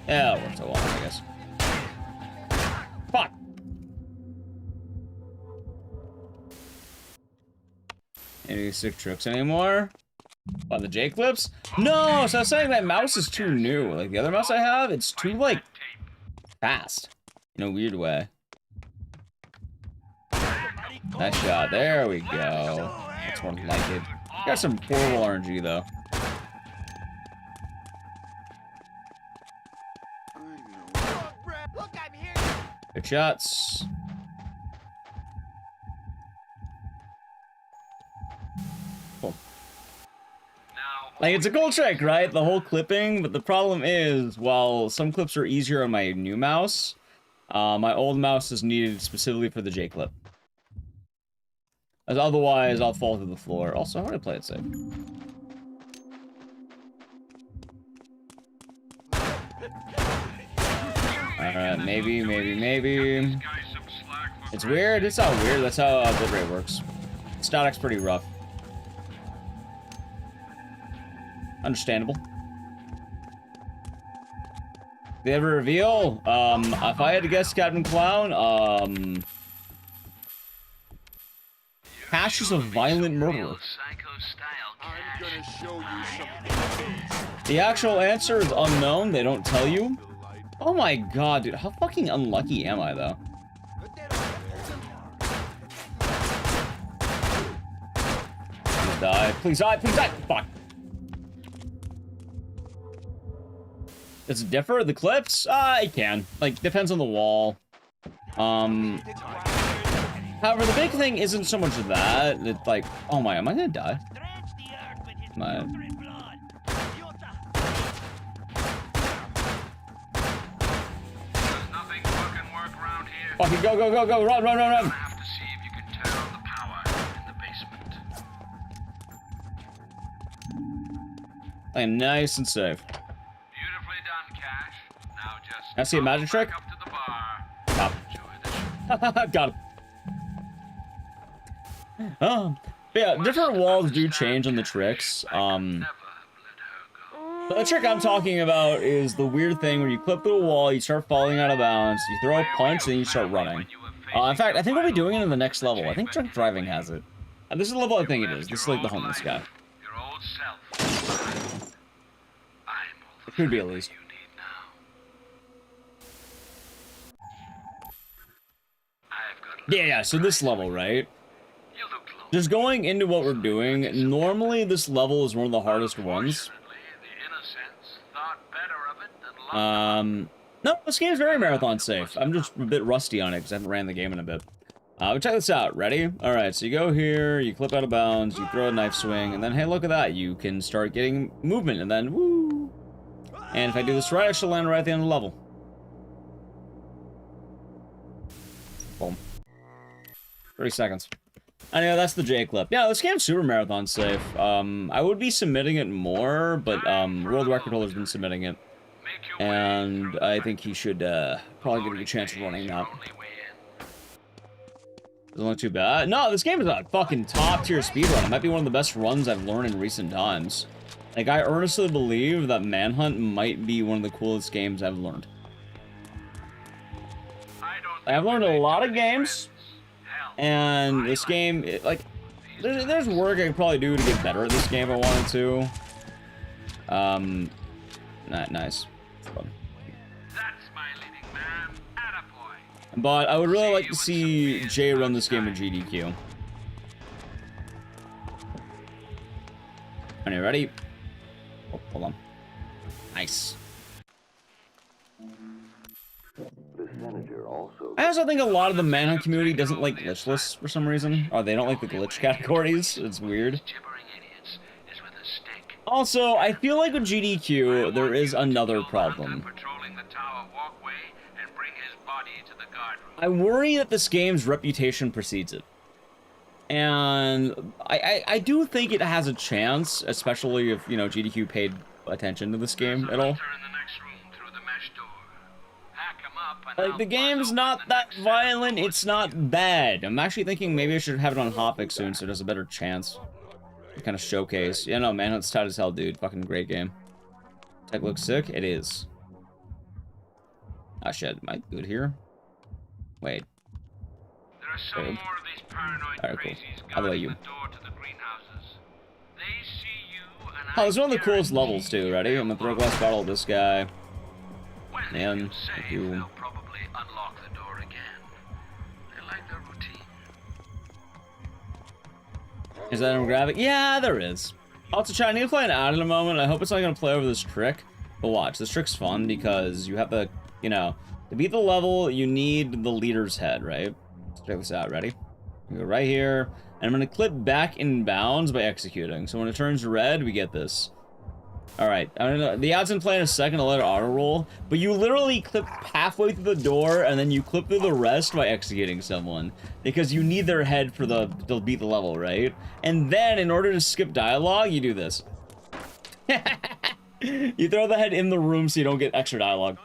Yeah, it worked out well, I guess. Fuck! Any sick tricks anymore? On the J clips? No! So I was saying that mouse is too new. Like, the other mouse I have, it's too, like, fast. In a weird way. Nice shot. There we go. That's more like it. Got some horrible RNG though. Good shots. Cool. Like, it's a cool trick, right? The whole clipping, but the problem is, while some clips are easier on my new mouse, my old mouse is needed specifically for the J clip. As otherwise, I'll fall to the floor. Also, how do I play it safe? Alright, maybe. It's weird. It's not weird. That's how bitrate works. Static's pretty rough. Understandable. They ever reveal? If I had to guess, Captain Clown, Cash is a violent murderer. The actual answer is unknown. They don't tell you. Oh my god, dude. How fucking unlucky am I, though? Please die. Please die. Please die. Fuck. Does it differ? The clips? It can. Like, depends on the wall. However, the big thing isn't so much that. It's like, oh my, am I gonna die? My. Fucking go, go, go, go, run, run, run, run! Have to see if you can turn on the power in the basement. I am nice and safe. Beautifully done, Cash. Now just I see a magic trick? up to the bar. Stop. Got him. Yeah, different walls do change on the tricks. The trick I'm talking about is the weird thing where you clip through a wall, you start falling out of bounds, you throw a punch, and then you start running. In fact, I think we'll be doing it in the next level. I think Drunk Driving has it. This is the level I think it is. This is like the homeless guy. It could be at least. Yeah, so this level, right? Just going into what we're doing, normally this level is one of the hardest ones. No, this game's very marathon safe. I'm just a bit rusty on it because I haven't ran the game in a bit. But check this out. Ready? Alright, so you go here, you clip out of bounds, you throw a knife swing, and then, hey, look at that. You can start getting movement, and then, woo! And if I do this right, I should land right at the end of the level. Boom. 30 seconds. Anyway, that's the J clip. Yeah, this game's super marathon safe. I would be submitting it more, but world record holder's been submitting it. And I think he should probably get a good chance of running that. Doesn't look too bad. No, this game is a fucking top tier speedrun. It might be one of the best runs I've learned in recent times. Like, I earnestly believe that Manhunt might be one of the coolest games I've learned. I've learned a lot of games, and this game, there's work I could probably do to get better at this game if I wanted to. Nice. But I would really like to see Jay run this game with GDQ. Are you ready? Oh, hold on. Nice. I also think a lot of the Manhunt community doesn't like glitchless for some reason. Or they don't like the glitch categories. It's weird. Also, I feel like with GDQ, there is another problem. I worry that this game's reputation precedes it. And I do think it has a chance, especially if, you know, GDQ paid attention to this game at all. Like, the game's not that violent, it's not bad. I'm actually thinking maybe I should have it on Hotfix soon so there's a better chance. To kind of showcase. Yeah, no, Manhunt's tight as hell, dude. Fucking great game. Tech looks sick? It is. Ah, shit. Am I good here? Wait. There are some more of these paranoid crazies How about you? the door to the greenhouses. They see you and Oh, it's one of the coolest levels, too. Ready? I'm gonna throw a glass bottle at this guy. Man, thank you. they'll probably unlock the door again. They like their routine. Is that demographic? Yeah, there is. Also, chat, I need to play an ad in a moment. I hope it's not gonna play over this trick. But watch, this trick's fun because you have to, you know, to beat the level, you need the leader's head, right? Let's check this out. Ready? You go right here, and I'm gonna clip back in bounds by executing. So when it turns red, we get this. Alright, I don't know. The ad's gonna play in a second, I'll let it auto-roll. But you literally clip halfway through the door, and then you clip through the rest by executing someone. Because you need their head for to beat the level, right? And then, in order to skip dialogue, you do this. You throw the head in the room so you don't get extra dialogue.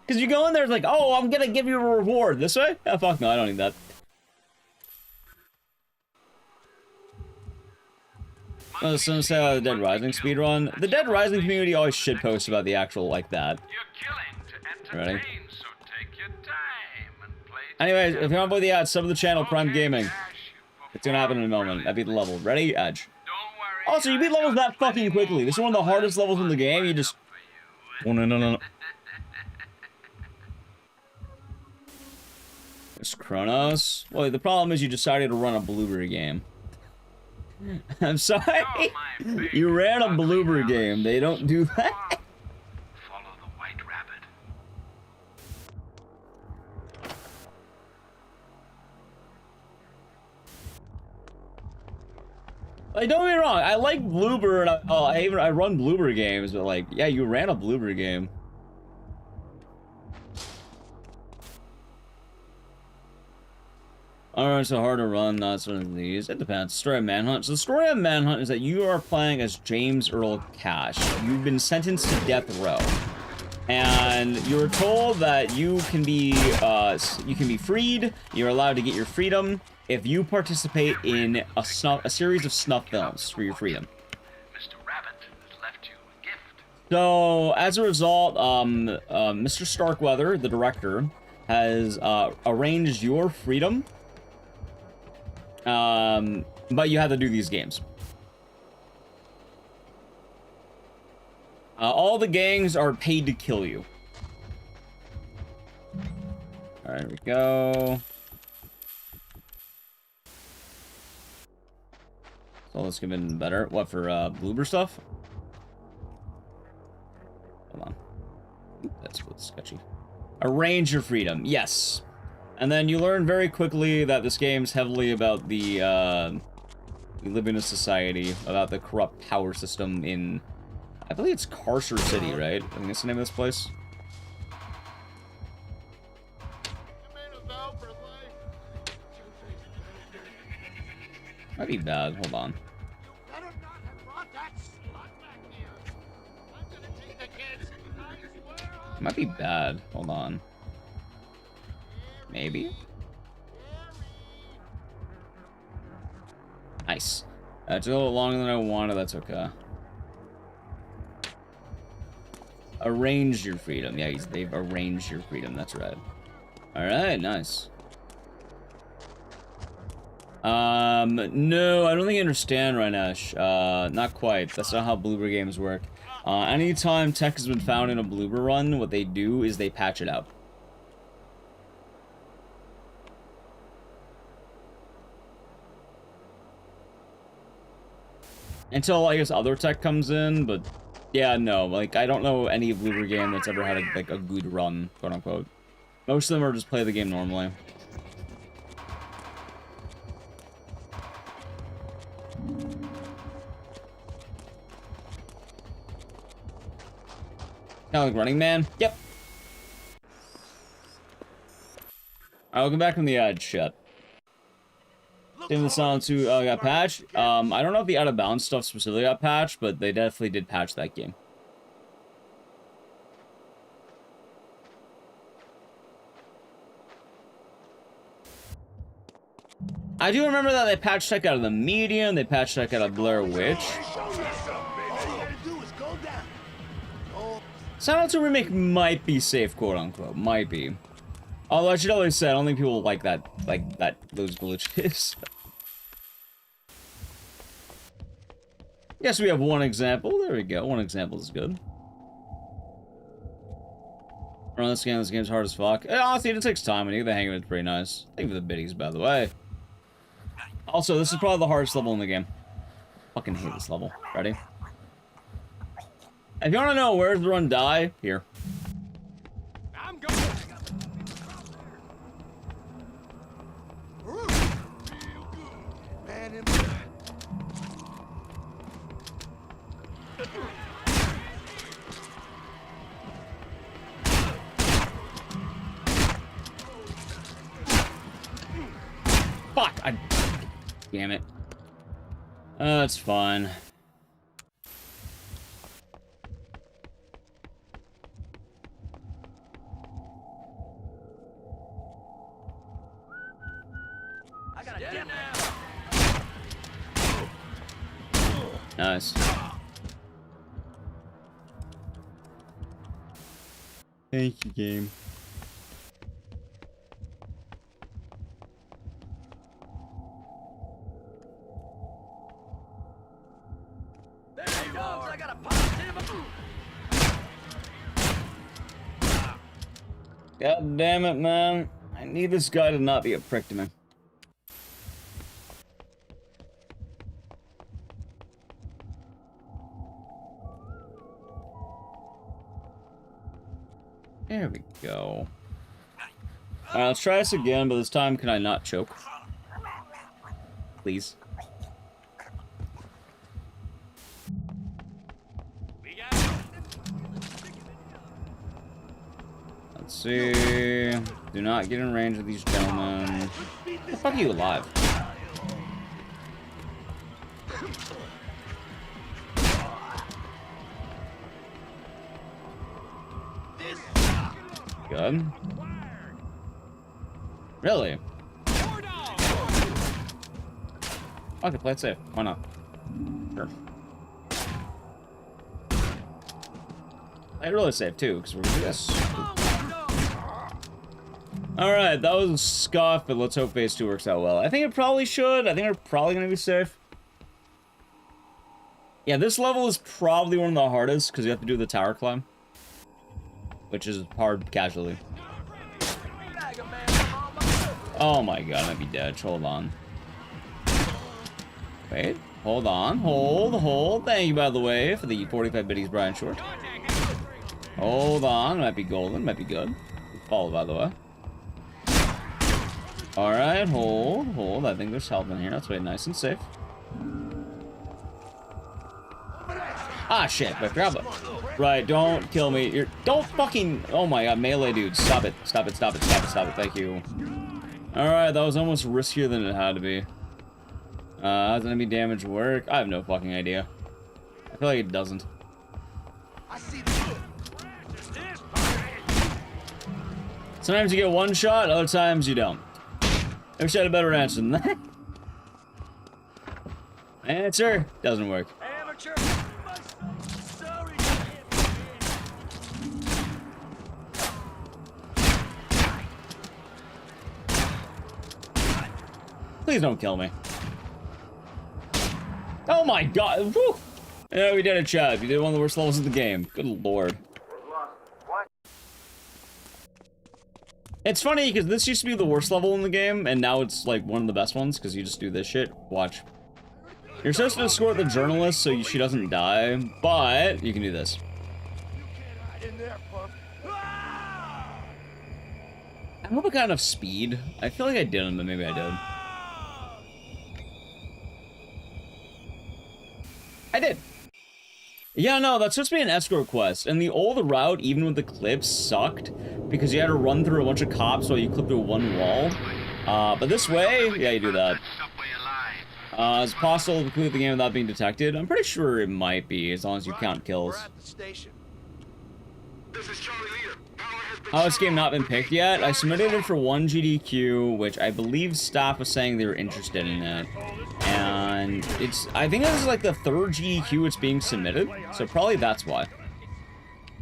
Because you go in there, it's like, oh, I'm gonna give you a reward. This way? Oh, fuck no, I don't need that. Oh, so say the Dead Rising speedrun. The Dead Rising community always shitposts about the actual, like, that. Ready? Anyways, if you want to play the ad, sub to the channel, Prime Gaming. It's gonna happen in a moment. I beat the level. Ready? Edge. Also, you beat levels that fucking quickly. This is one of the hardest levels in the game. You just... Oh, no. It's Chronos. Well, the problem is you decided to run a Bloober game. I'm sorry. You ran a Bloober game. They don't do that. Follow the white rabbit. Like, don't get me wrong. I like Bloober, and I run Bloober games, but like, yeah, you ran a Bloober game. Alright, so hard to run, not one of these. It depends. Story of Manhunt. So the story of Manhunt is that you are playing as James Earl Cash. You've been sentenced to death row. And you're told that you can be freed, you're allowed to get your freedom, if you participate in a series of snuff films for your freedom. So, as a result, Mr. Starkweather, the director, has arranged your freedom. But you have to do these games. All the gangs are paid to kill you. Alright, here we go. So let's give it better. What, for bloober stuff? Hold on. Oop, that's sketchy. Arrange your freedom. Yes. And then you learn very quickly that this game's heavily about the, we live in a society, about the corrupt power system in, I believe it's Carcer City, right? I think that's the name of this place. Might be bad. Hold on. Might be bad. Hold on. Maybe? Nice. That's a little longer than I wanted. That's okay. Arrange your freedom. Yeah, they've arranged your freedom. That's right. Alright, nice. No, I don't think you understand, Rainesh. Not quite. That's not how bloober games work. Anytime tech has been found in a bloober run, what they do is they patch it out. Until, I guess, other tech comes in, but yeah, no, like, I don't know any bloober game that's ever had, like, a good run, quote-unquote. Most of them are just play the game normally. Kind of like Running Man? Yep. Alright, welcome back from the ad shit. Demon Silence 2 got patched. I don't know if the out of bounds stuff specifically got patched, but they definitely did patch that game. I do remember that they patched tech out of the Medium, they patched tech out of Blair Witch. Silent 2 Remake might be safe, quote unquote. Might be. Although I should always say, I don't think people like those glitches. Yes, we have one example. There we go. One example is good. Run this game's hard as fuck. Honestly, it takes time, and you get the hang of it, it's pretty nice. Thank you for the biddies, by the way. Also, this is probably the hardest level in the game. Fucking hate this level. Ready? If you want to know where the run die, here. I'm going. Fuck! Damn it. It's fine. Nice. Thank you, game. God damn it, man. I need this guy to not be a prick to me. There we go. Alright, let's try this again, but this time can I not choke? Please. Let's see. Do not get in range of these gentlemen. How the fuck are you alive? Good. Really? Okay, play it safe. Why not? Sure. I really save too, because we're gonna do this. Alright, that was a scuff, but let's hope phase 2 works out well. I think it probably should. I think we're probably gonna be safe. Yeah, this level is probably one of the hardest, because you have to do the tower climb. Which is hard casually. Oh my god, I might be dead. Hold on. Wait, hold on. Hold. Thank you, by the way, for the 45 biddies, Brian Short. Hold on. Might be golden. Might be good. Follow, by the way. Alright, hold. I think there's help in here. Let's wait nice and safe. Ah, shit. Wait, grab it. Right, don't kill me. Don't fucking... Oh my god, melee dude. Stop it. Thank you. Alright, that was almost riskier than it had to be. How's enemy damage work? I have no fucking idea. I feel like it doesn't. Sometimes you get one shot, other times you don't. I wish I had a better answer than that. Answer doesn't work. Please don't kill me. Oh my god. Woo. Yeah, we did it, Chad. We did one of the worst levels of the game. Good lord. It's funny because this used to be the worst level in the game, and now it's like one of the best ones because you just do this shit. Watch. You're supposed to escort the journalist so she doesn't die, but you can do this. I hope I got enough speed. I feel like I didn't, but maybe I did. I did. Yeah, no, that's supposed to be an escort quest, and the old route, even with the clips, sucked because you had to run through a bunch of cops while you clip through one wall. But this way, yeah, you do that. It's possible to complete the game without being detected. I'm pretty sure it might be, as long as you count kills. Oh, this game not been picked yet? I submitted it for 1 GDQ, which I believe staff was saying they were interested in it. And I think this is like the 3rd GDQ it's being submitted, so probably that's why.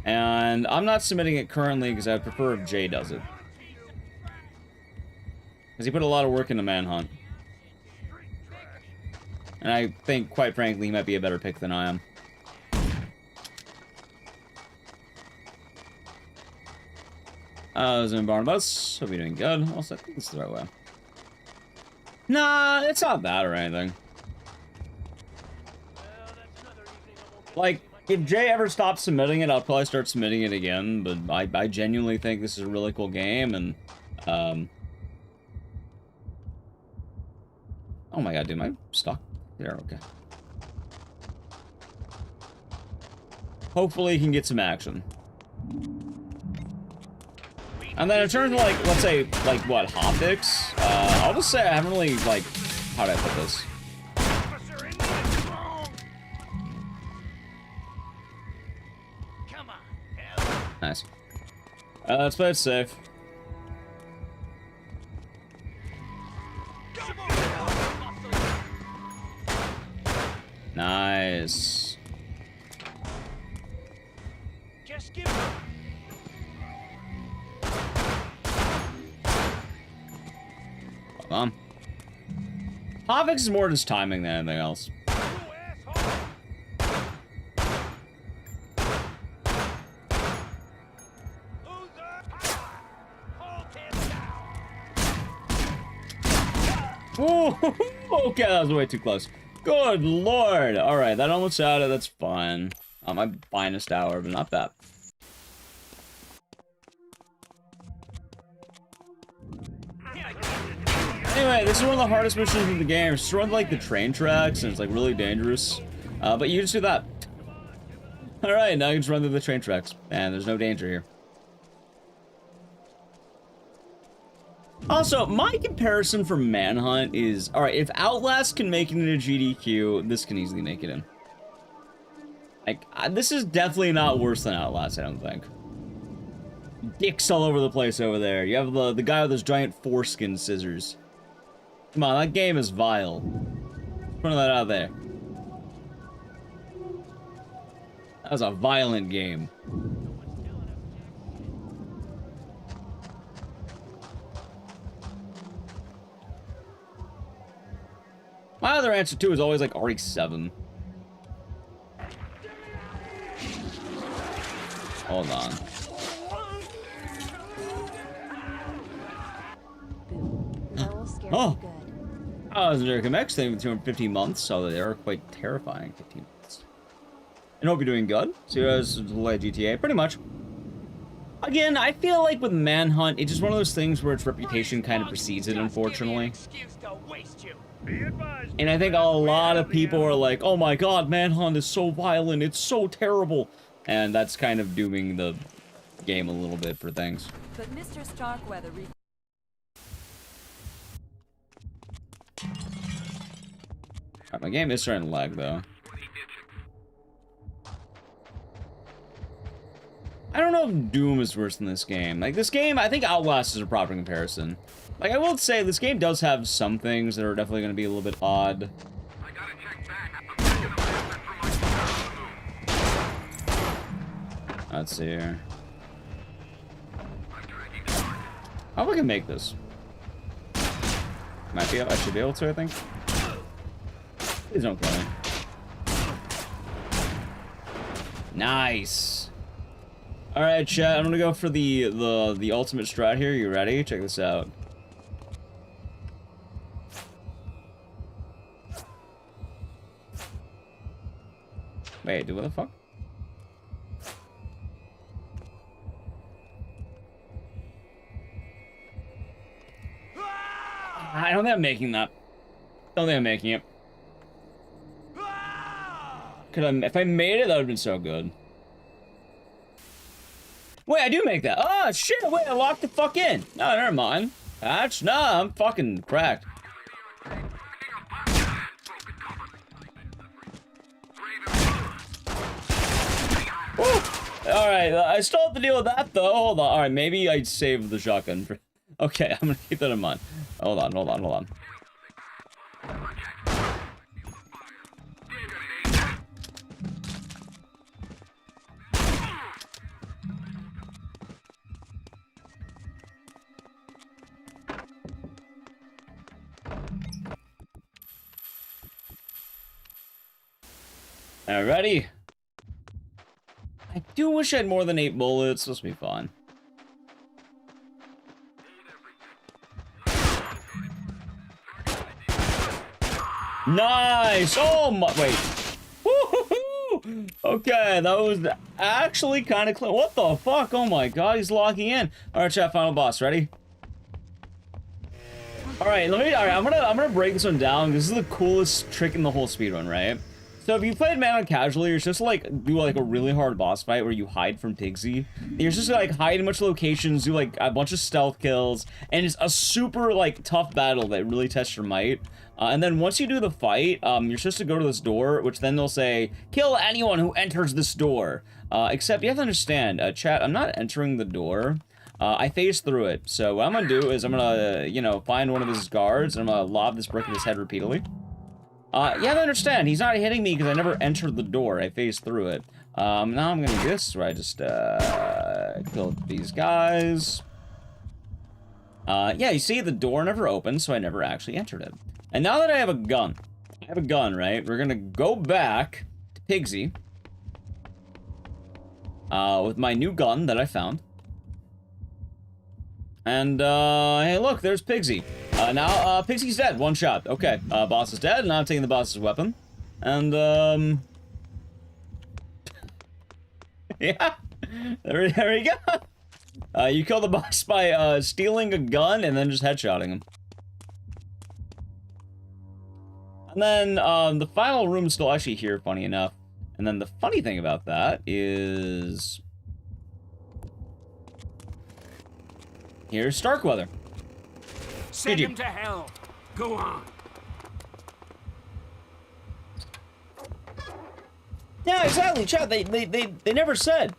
And I'm not submitting it currently because I prefer if Jay does it. Because he put a lot of work into Manhunt. And I think, quite frankly, he might be a better pick than I am. Zoom Barnabas, hope you're doing good. Also, I think this is the right way. Nah, it's not bad or anything. Like, if Jay ever stops submitting it, I'll probably start submitting it again, but I genuinely think this is a really cool game, and, oh my god, dude, am I stuck? There, okay. Hopefully he can get some action. And then in terms of, like, let's say, like, what, optics? I'll just say I haven't really, like, how do I put this? Nice. Let's play it safe. Nice. Just give Havix is more just timing than anything else. Ooh, okay, that was way too close. Good lord. Alright, that almost out it. That's fine. My finest hour, but not that. Anyway, this is one of the hardest missions in the game. It's run like the train tracks, and it's like really dangerous. But you just do that. Alright, now you just run through the train tracks, and there's no danger here. Also, my comparison for Manhunt is, alright, if Outlast can make it into GDQ, this can easily make it in. Like, this is definitely not worse than Outlast, I don't think. Dicks all over the place over there. You have the guy with those giant foreskin scissors. Come on, that game is vile. Put that out there. That was a violent game. My other answer too is always like RE7. Hold on. Oh! I was under Quebec thing with 250 months, so they are quite terrifying 15 months. And hope you're doing good. So you guys play GTA, pretty much. Again, I feel like with Manhunt, it's just one of those things where its reputation kind of precedes it, unfortunately. And I think a lot of people are like, oh my god, Manhunt is so violent, it's so terrible. And that's kind of dooming the game a little bit for things. But Mr. Starkweather My game is starting to lag, though. I don't know if Doom is worse than this game. Like, this game, I think Outlast is a proper comparison. Like, I will say, this game does have some things that are definitely going to be a little bit odd. Let's see here. How we can make this? I should be able to, I think. Please don't kill me. Nice. All right, chat. I'm gonna go for the ultimate strat here. You ready? Check this out. Wait, what the fuck? I don't think I'm making that. Don't think I'm making it. If I made it, that would have been so good. Wait, I do make that. Oh, shit, wait, I locked the fuck in. No, never mind. I'm fucking cracked. Woo! Alright, I still have to deal with that, though. Hold on. Alright, maybe I'd save the shotgun for... Okay, I'm gonna keep that in mind. Hold on. Alrighty. I do wish I had more than 8 bullets. This will be fun. Nice! Oh my, wait. Woo-hoo-hoo! Okay, that was actually kind of close. What the fuck? Oh my god, he's locking in. Alright, chat, final boss, ready? Alright, I'm gonna break this one down. This is the coolest trick in the whole speedrun, right? So if you played Manhunt casually, you're just like do like a really hard boss fight where you hide from Pigsy. You're just like hide in a bunch of locations, do like a bunch of stealth kills, and it's a super like tough battle that really tests your might. And then once you do the fight, you're supposed to go to this door, which then they'll say, kill anyone who enters this door. Except you have to understand, chat, I'm not entering the door. I phased through it. So what I'm gonna do is I'm gonna, you know, find one of his guards, and I'm gonna lob this brick in his head repeatedly. You have to understand, he's not hitting me because I never entered the door. I phased through it. Now I'm gonna do this, where I just, killed these guys. Yeah, you see, the door never opened, so I never actually entered it. And now that I have a gun, right? We're gonna go back to Pigsy. With my new gun that I found. And, hey, look, there's Pigsy. Now, Pigsy's dead. One shot. Okay, boss is dead. Now I'm taking the boss's weapon. And, yeah. There you go. You kill the boss by, stealing a gun and then just headshotting him. And then, the final room is still actually here, funny enough. And then the funny thing about that is... here's Starkweather. Send him to hell. Go on. Yeah, exactly, chat. They never said.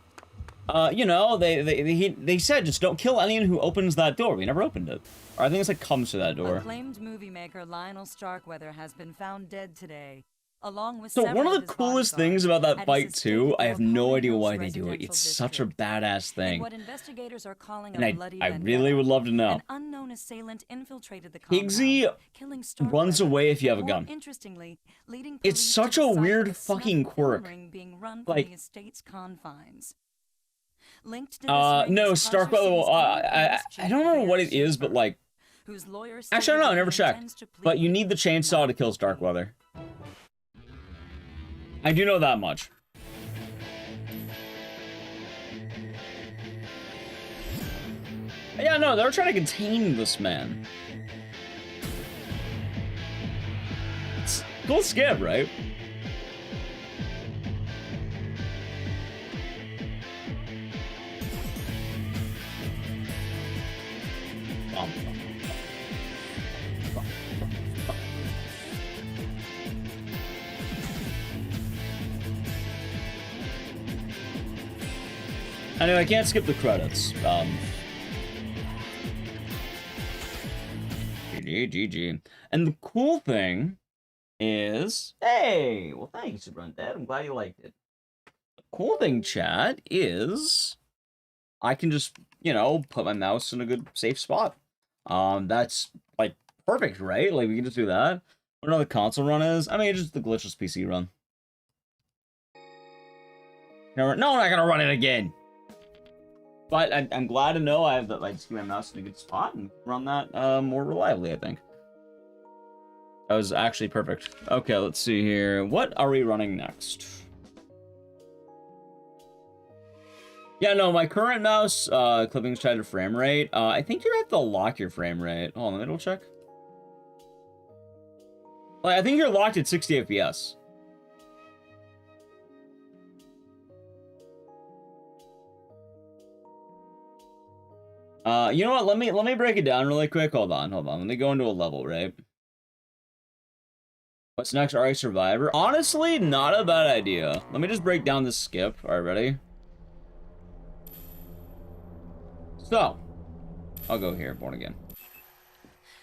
You know, they said just don't kill anyone who opens that door. We never opened it. Or I think it's like comes to that door. Acclaimed movie maker Lionel Starkweather has been found dead today. along with So one several of the his coolest bodyguards things about that at his fight estate too, I near have no Palm idea Hills why they do it. residential It's such a district. badass In thing. what investigators are calling And a bloody I vendetta, really would love to know. an unknown assailant infiltrated the compound, Higgsy killing runs away if you have a More gun. interestingly, leading It's police such to a the site weird of a snuff fucking film quirk. ring being run Like- from the estate's confines. Linked to this ring no, is Stark, Carcer by the way, City's own I famous don't know Chief what it Bear is, but Shipper, like, whose lawyers actually, I don't know, I stated never he checked. intends to But plead you need the chainsaw to kill Starkweather. I do know that much. Yeah, no, they're trying to contain this man. It's a cool skip, right? Anyway, I can't skip the credits. GG. And the cool thing is, hey, well, thank you, Speedrun Dad. I'm glad you liked it. The cool thing, chat, is I can just, you know, put my mouse in a good, safe spot. That's like perfect, right? Like we can just do that. What another console run is? I mean, it's just the glitchless PC run. No, I'm not gonna run it again. But I'm glad to know I have the, like, just keep my mouse in a good spot and run that more reliably, I think. That was actually perfect. Okay, let's see here. What are we running next? Yeah, no, my current mouse clipping's tied to frame rate. I think you're gonna have to lock your frame rate. Hold on, let me double check. Like, I think you're locked at 60 FPS. You know what? Let me break it down really quick. Hold on. Let me go into a level, right? What's next? RA Survivor? Honestly, not a bad idea. Let me just break down this skip. Alright, ready? So, I'll go here, born again.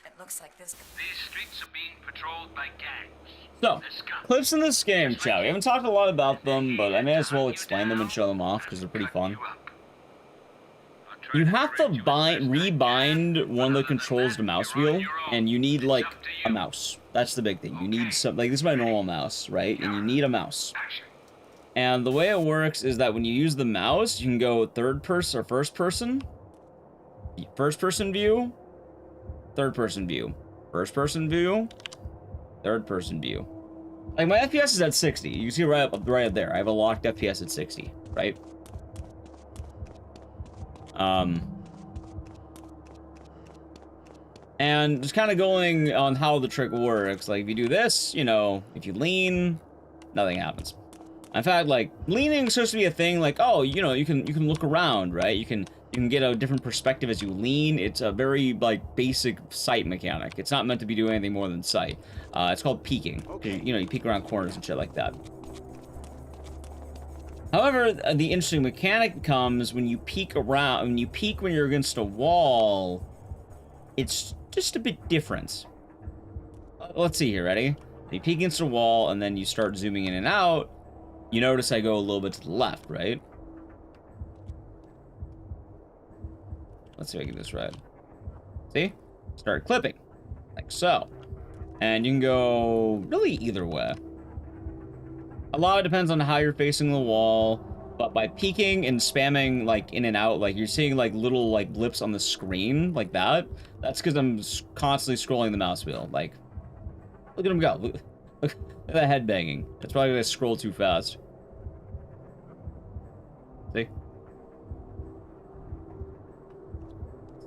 It looks like this. These streets are being patrolled by gangs. So, clips in this game, chat. We haven't talked a lot about them, but I may as well explain them and show them off because they're pretty fun. You have to rebind one of the controls to mouse wheel, and you need, like, a mouse. That's the big thing. You need some, like, this is my normal mouse, right? And you need a mouse. And the way it works is that when you use the mouse, you can go third person or first person view, third person view, first person view, third person view. Like, my FPS is at 60. You can see right up there. I have a locked FPS at 60, right? And just kind of going on how the trick works, like if you do this, you know, if you lean, nothing happens. In fact, like, leaning is supposed to be a thing, like, oh, you know, you can look around, right? You can get a different perspective as you lean. It's a very, like, basic sight mechanic. It's not meant to be doing anything more than sight. It's called peeking. Okay. You know, you peek around corners and shit like that. However, the interesting mechanic comes when you peek around, when you're against a wall, it's just a bit different. Let's see here, ready? You peek against a wall, and then you start zooming in and out. You notice I go a little bit to the left, right? Let's see if I get this right. See? Start clipping, like so. And you can go really either way. A lot of it depends on how you're facing the wall, but by peeking and spamming, like, in and out, like, you're seeing, like, little, like, blips on the screen, like that. That's because I'm constantly scrolling the mouse wheel. Like, look at him go. Look at that head banging. That's probably because I scroll too fast. See?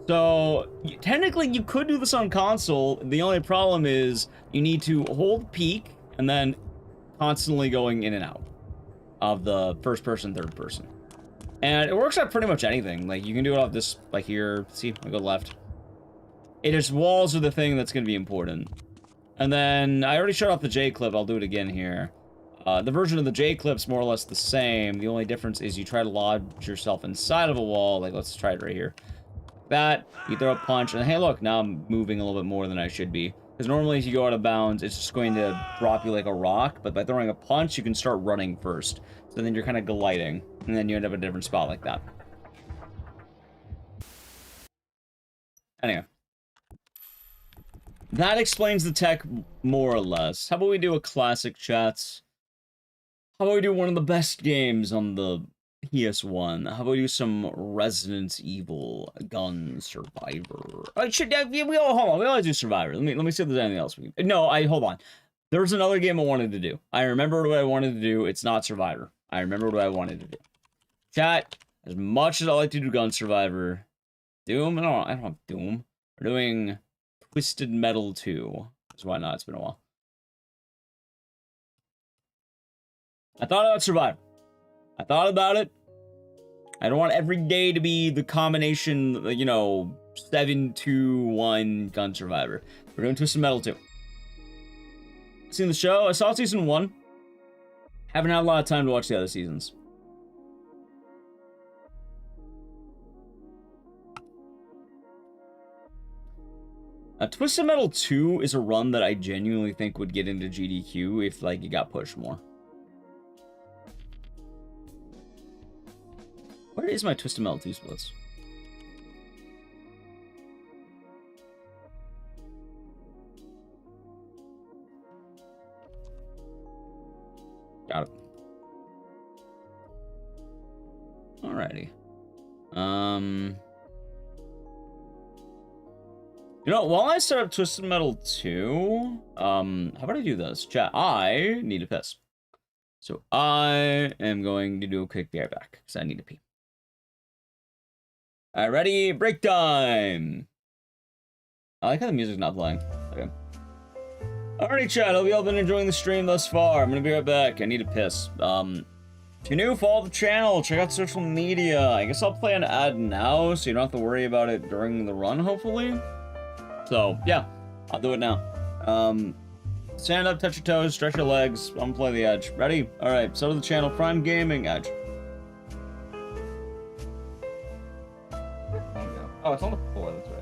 So, technically, you could do this on console. The only problem is you need to hold peek and then constantly going in and out of the first person, third person. And it works out pretty much anything. Like, you can do it off this, like here. See, I go left. It is walls are the thing that's going to be important. And then, I already showed off the J-clip. I'll do it again here. The version of the J-clip's more or less the same. The only difference is you try to lodge yourself inside of a wall. Like, let's try it right here. That, you throw a punch, and hey, look, now I'm moving a little bit more than I should be. Because normally if you go out of bounds, it's just going to drop you like a rock, but by throwing a punch, you can start running first. So then you're kind of gliding, and then you end up in a different spot like that. Anyway. That explains the tech more or less. How about we do a classic, chats? How about we do one of the best games on the PS1? How about we do some Resident Evil Gun Survivor? We all hold on. We always do Survivor. Let me see if there's anything else we can. No, hold on. There's another game I wanted to do. I remembered what I wanted to do. It's not Survivor. I remember what I wanted to do. Chat, as much as I like to do Gun Survivor, Doom. I don't have Doom. We're doing Twisted Metal 2. That's why not. It's been a while. I thought about Survivor. I thought about it. I don't want every day to be the combination, you know, 7-2-1 Gun Survivor. We're doing Twisted Metal 2. Seen the show? I saw season 1. Haven't had a lot of time to watch the other seasons. Twisted Metal 2 is a run that I genuinely think would get into GDQ if, like, it got pushed more. Where is my Twisted Metal 2 splits? Got it. Alrighty. You know, while I start up Twisted Metal 2, how about I do this? Chat, I need to piss. So I am going to do a quick be right back, because I need to pee. Alright, ready? Break time! I like how the music's not playing. Okay. Alrighty, chat, hope you all been enjoying the stream thus far. I'm gonna be right back. I need to piss. If you're new, follow the channel, check out social media. I guess I'll play an ad now, so you don't have to worry about it during the run, hopefully. So, yeah, I'll do it now. Stand up, touch your toes, stretch your legs. I'm gonna play the Edge. Ready? Alright, so to the channel, Prime Gaming, Edge. Oh, it's on the floor, that's right.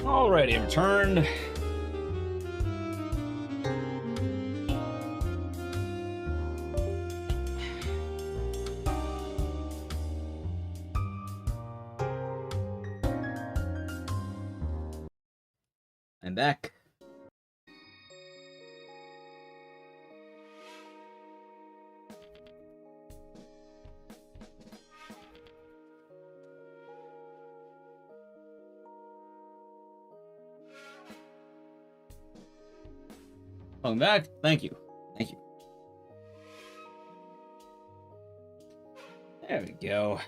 Alrighty, returned. I'm back. Welcome back. Thank you. Thank you. There we go.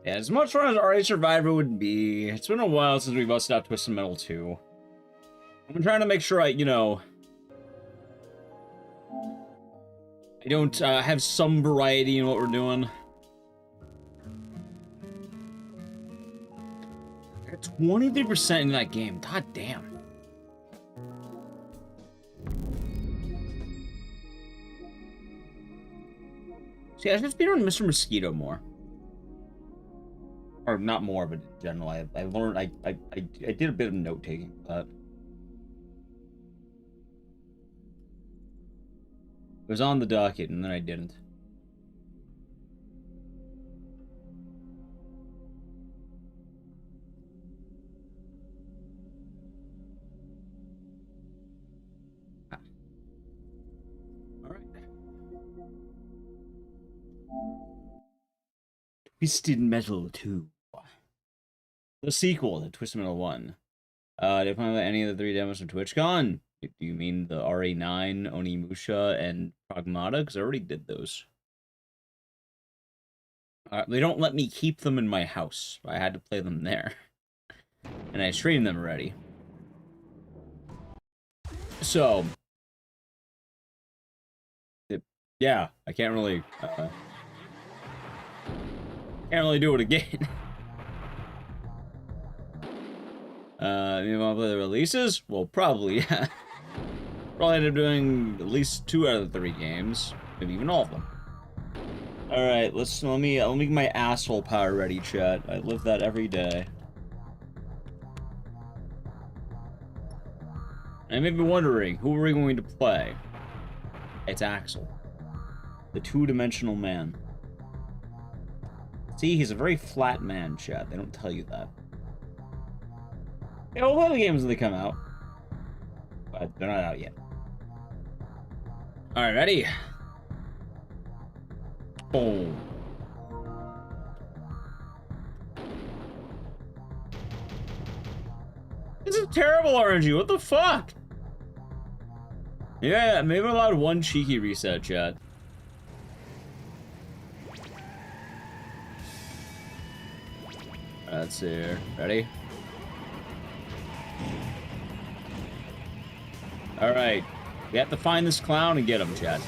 Yeah, as much fun as RA Survivor would be, it's been a while since we busted out Twisted Metal 2. I'm trying to make sure I, you know, I don't have some variety in what we're doing. I got 23% in that game. God damn. See, I should speedrun Mr. Mosquito more. Or not more, but in general, I learned, I did a bit of note-taking, but it was on the docket, and then I didn't. Twisted Metal 2. The sequel to Twisted Metal 1. Did I find any of the 3 demos from TwitchCon? Do you mean the RA9, Onimusha, and Pragmata? Because I already did those. They don't let me keep them in my house. I had to play them there. And I streamed them already. So... yeah, I can't really... can't really do it again. You want to play the releases? Well, probably, yeah. Probably end up doing at least 2 out of the 3 games. Maybe even all of them. Alright, let me get my asshole power ready, chat. I live that every day. I may be wondering, who are we going to play? It's Axel. The two-dimensional man. See, he's a very flat man, chat. They don't tell you that. Yeah, we'll play the games when they come out. But they're not out yet. Alright, ready? Boom. This is terrible RNG, what the fuck? Yeah, maybe I'm allowed 1 cheeky reset, chat. Let's see here. Ready? Alright. We have to find this clown and get him, chat.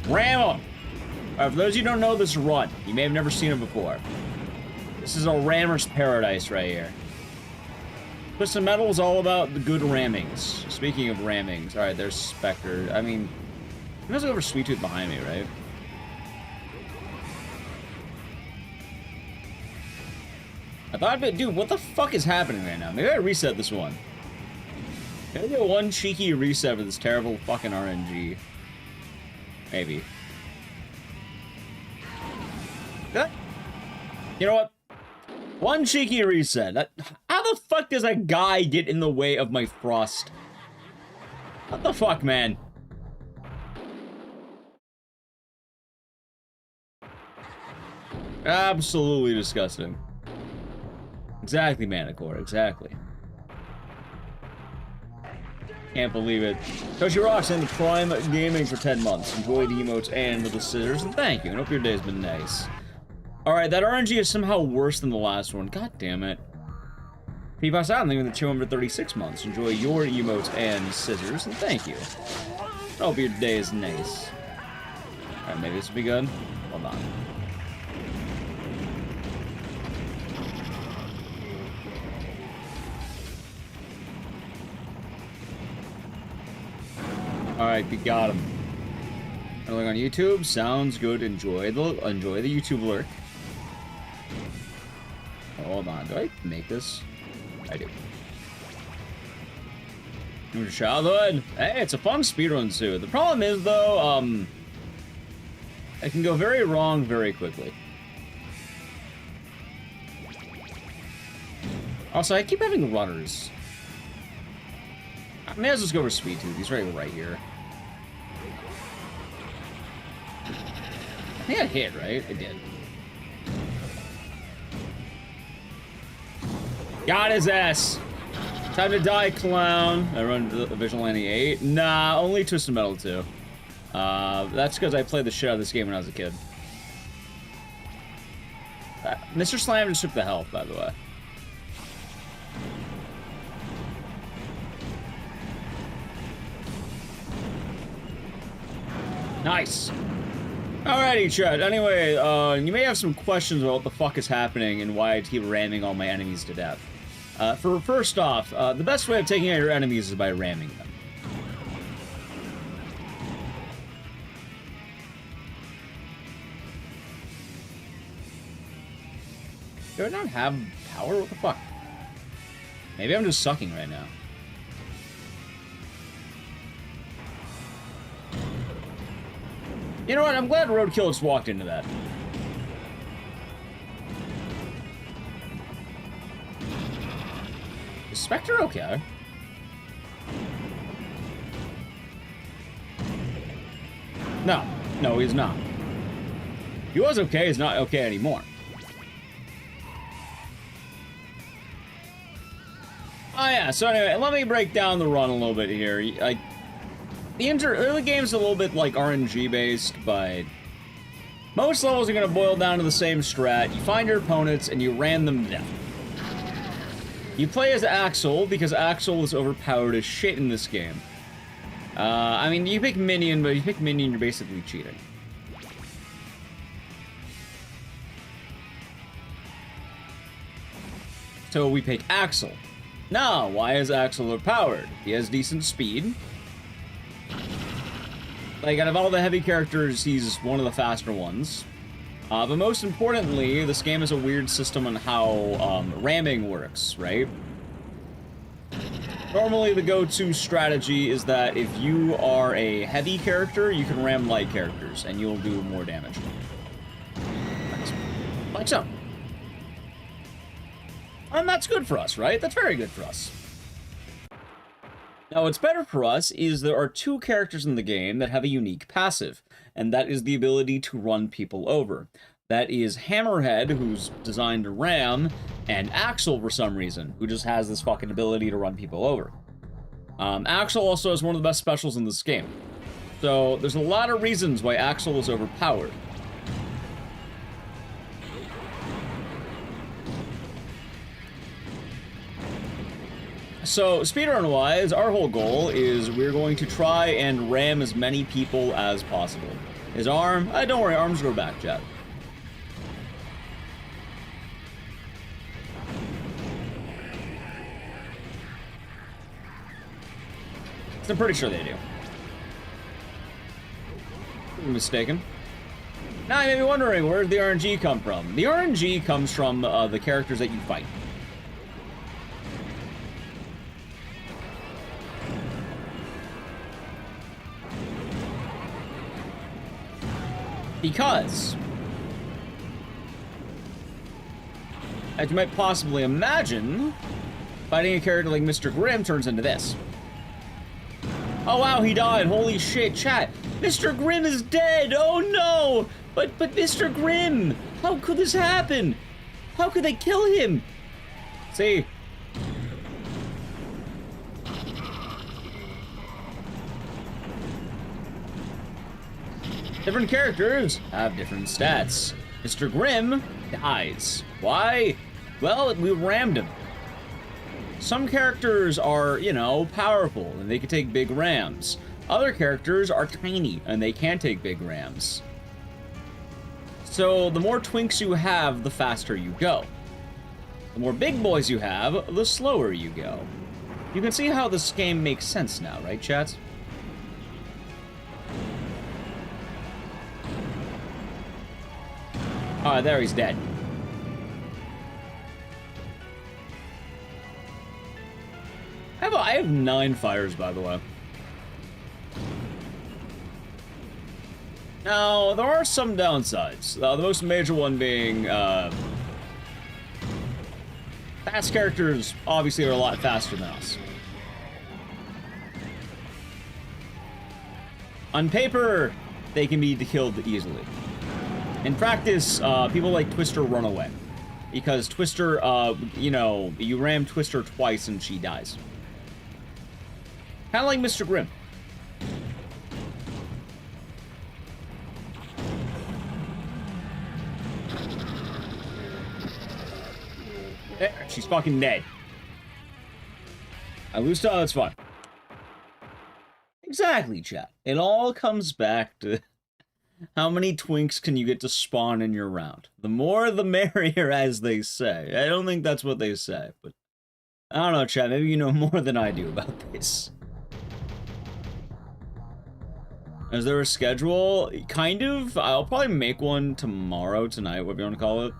Ram him! Alright, for those of you who don't know this run, you may have never seen it before. This is a rammer's paradise right here. Twisted Metal is all about the good rammings. Speaking of rammings, alright, there's Spectre. I mean, he must go over Sweet Tooth behind me, right? I thought, dude, what the fuck is happening right now? Maybe I reset this one. Maybe I get 1 cheeky reset for this terrible fucking RNG. Maybe. You know what? 1 cheeky reset. How the fuck does a guy get in the way of my frost? What the fuck, man? Absolutely disgusting. Exactly, Manicore, exactly. Can't believe it. Toshi Rocks in the Prime Gaming for 10 months. Enjoy the emotes and the scissors, and thank you. And hope your day's been nice. Alright, that RNG is somehow worse than the last one. God damn it. Peepass out and leaving the 236 months. Enjoy your emotes and scissors, and thank you. Hope your day is nice. Alright, maybe this will be good. Hold on. Alright, we got him. Lurk on YouTube sounds good. Enjoy the YouTube lurk. Hold on, do I make this? I do. From childhood. Hey, it's a fun speedrun too. The problem is though, it can go very wrong very quickly. Also, I keep having runners. I may as well just go for Speed Tooth. He's right here. I think I hit, right? I did. Got his ass. Time to die, clown. I run the Vigilante 8. Nah, only Twisted Metal 2. That's because I played the shit out of this game when I was a kid. Mr. Slam just took the health, by the way. Nice. Alrighty, chat. Anyway, you may have some questions about what the fuck is happening and why I keep ramming all my enemies to death. First off, the best way of taking out your enemies is by ramming them. Do I not have power? What the fuck? Maybe I'm just sucking right now. You know what? I'm glad Roadkill just walked into that. Is Spectre okay? No, he's not. He was okay, he's not okay anymore. Oh yeah, so anyway, let me break down the run a little bit here. Like, the early game's a little bit like RNG based, but most levels are gonna boil down to the same strat. You find your opponents and you ram them to death. You play as Axel because Axel is overpowered as shit in this game. I mean, you pick Minion, but if you pick Minion, you're basically cheating. So we pick Axel. Now, why is Axel overpowered? He has decent speed. Like, out of all the heavy characters, he's one of the faster ones. But most importantly, this game has a weird system on how ramming works, right? Normally, the go-to strategy is that if you are a heavy character, you can ram light characters, and you'll do more damage. Like so. And that's good for us, right? That's very good for us. Now, what's better for us is there are two characters in the game that have a unique passive, and that is the ability to run people over. That is Hammerhead, who's designed to ram, and Axel, for some reason, who just has this fucking ability to run people over. Axel also has one of the best specials in this game. So, there's a lot of reasons why Axel is overpowered. So, speedrun-wise, our whole goal is we're going to try and ram as many people as possible. His arm? Don't worry, arms grow back, chat. I'm pretty sure they do. I'm mistaken. Now you may be wondering, where did the RNG come from? The RNG comes from the characters that you fight. Because, as you might possibly imagine, fighting a character like Mr. Grimm turns into this. Oh wow, he died. Holy shit, chat. Mr. Grimm is dead. Oh no! But Mr. Grimm, how could this happen? How could they kill him? See? Different characters have different stats. Mr. Grimm dies. Why? Well, we rammed him. Some characters are, you know, powerful, and they can take big rams. Other characters are tiny, and they can't take big rams. So, the more twinks you have, the faster you go. The more big boys you have, the slower you go. You can see how this game makes sense now, right, chat? Alright, there, he's dead. I have 9 fires, by the way. Now, there are some downsides. The most major one being, fast characters obviously are a lot faster than us. On paper, they can be killed easily. In practice, people like Twister run away. Because Twister, you know, you ram Twister twice and she dies. Kind of like Mr. Grimm. There, she's fucking dead. I lose to, that's fine. Exactly, chat. It all comes back to how many twinks can you get to spawn in your round. The more the merrier, as they say. I don't think that's what they say, but I don't know, chat. Maybe you know more than I do about this. Is there a schedule? Kind of. I'll probably make one tomorrow, tonight, whatever you want to call it.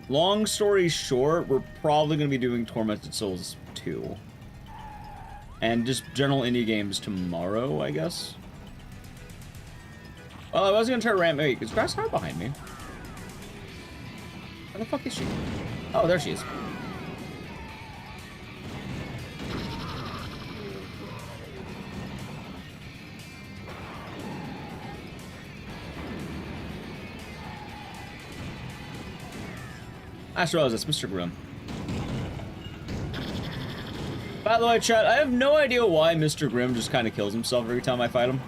Long story short, we're probably going to be doing Tormented Souls 2. And just general indie games tomorrow, I guess. Well, I was going to try to ramp... Wait, is Grasshopper behind me? Where the fuck is she? Oh, there she is. I just realized that's Mr. Grimm. By the way, chat, I have no idea why Mr. Grimm just kind of kills himself every time I fight him.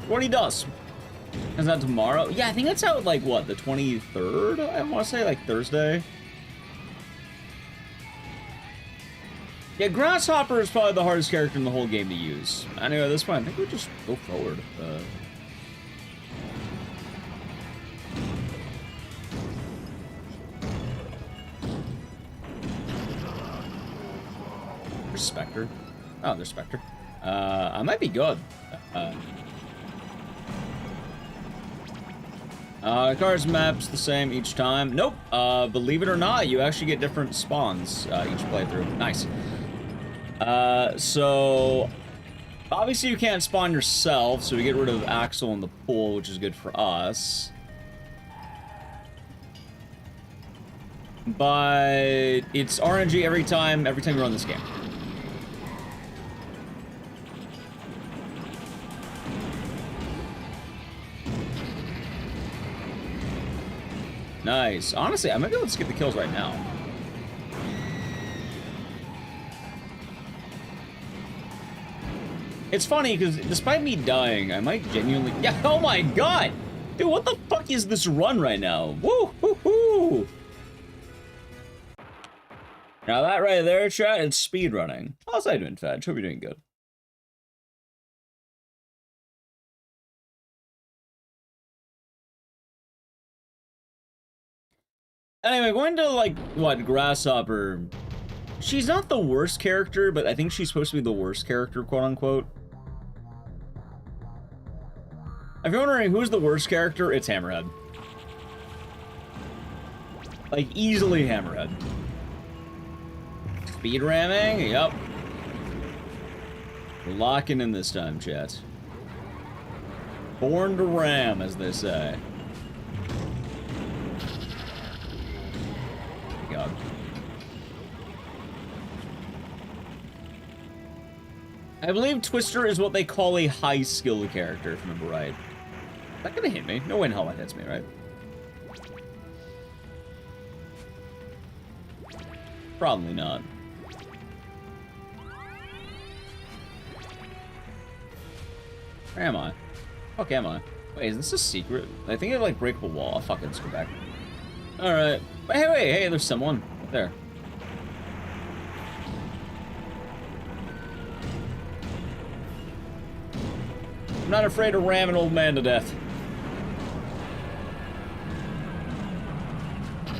What he does. Is that tomorrow? Yeah, I think it's out, like, what, the 23rd? I want to say, like, Thursday. Yeah, Grasshopper is probably the hardest character in the whole game to use. Anyway, at this point, I think we just go forward. There's Spectre. Oh, there's Spectre. I might be good. Cars maps the same each time. Nope. Believe it or not, you actually get different spawns each playthrough. Nice. So obviously you can't spawn yourself, so we get rid of Axel in the pool, which is good for us. But it's RNG every time you run this game. Nice. Honestly, I might be able to skip the kills right now. It's funny, because despite me dying, I might genuinely... Yeah, oh my god! Dude, what the fuck is this run right now? Woo, hoo, hoo! Now that right there, chat, it's speedrunning. How's I doing, Fadge? Hope you're doing good. Anyway, going to, like, what, Grasshopper. She's not the worst character, but I think she's supposed to be the worst character, quote-unquote. If you're wondering who's the worst character, it's Hammerhead. Like, easily Hammerhead. Speed ramming? Yep. We're locking in this time, chat. Born to ram, as they say. God. I believe Twister is what they call a high-skill character, if I remember right. Is that gonna hit me? No way in hell that hits me, right? Probably not. Where am I? Fuck am I? Wait, is this a secret? I think I like break the wall. I'll fucking just go back. Alright. Hey, there's someone. There. I'm not afraid to ram an old man to death.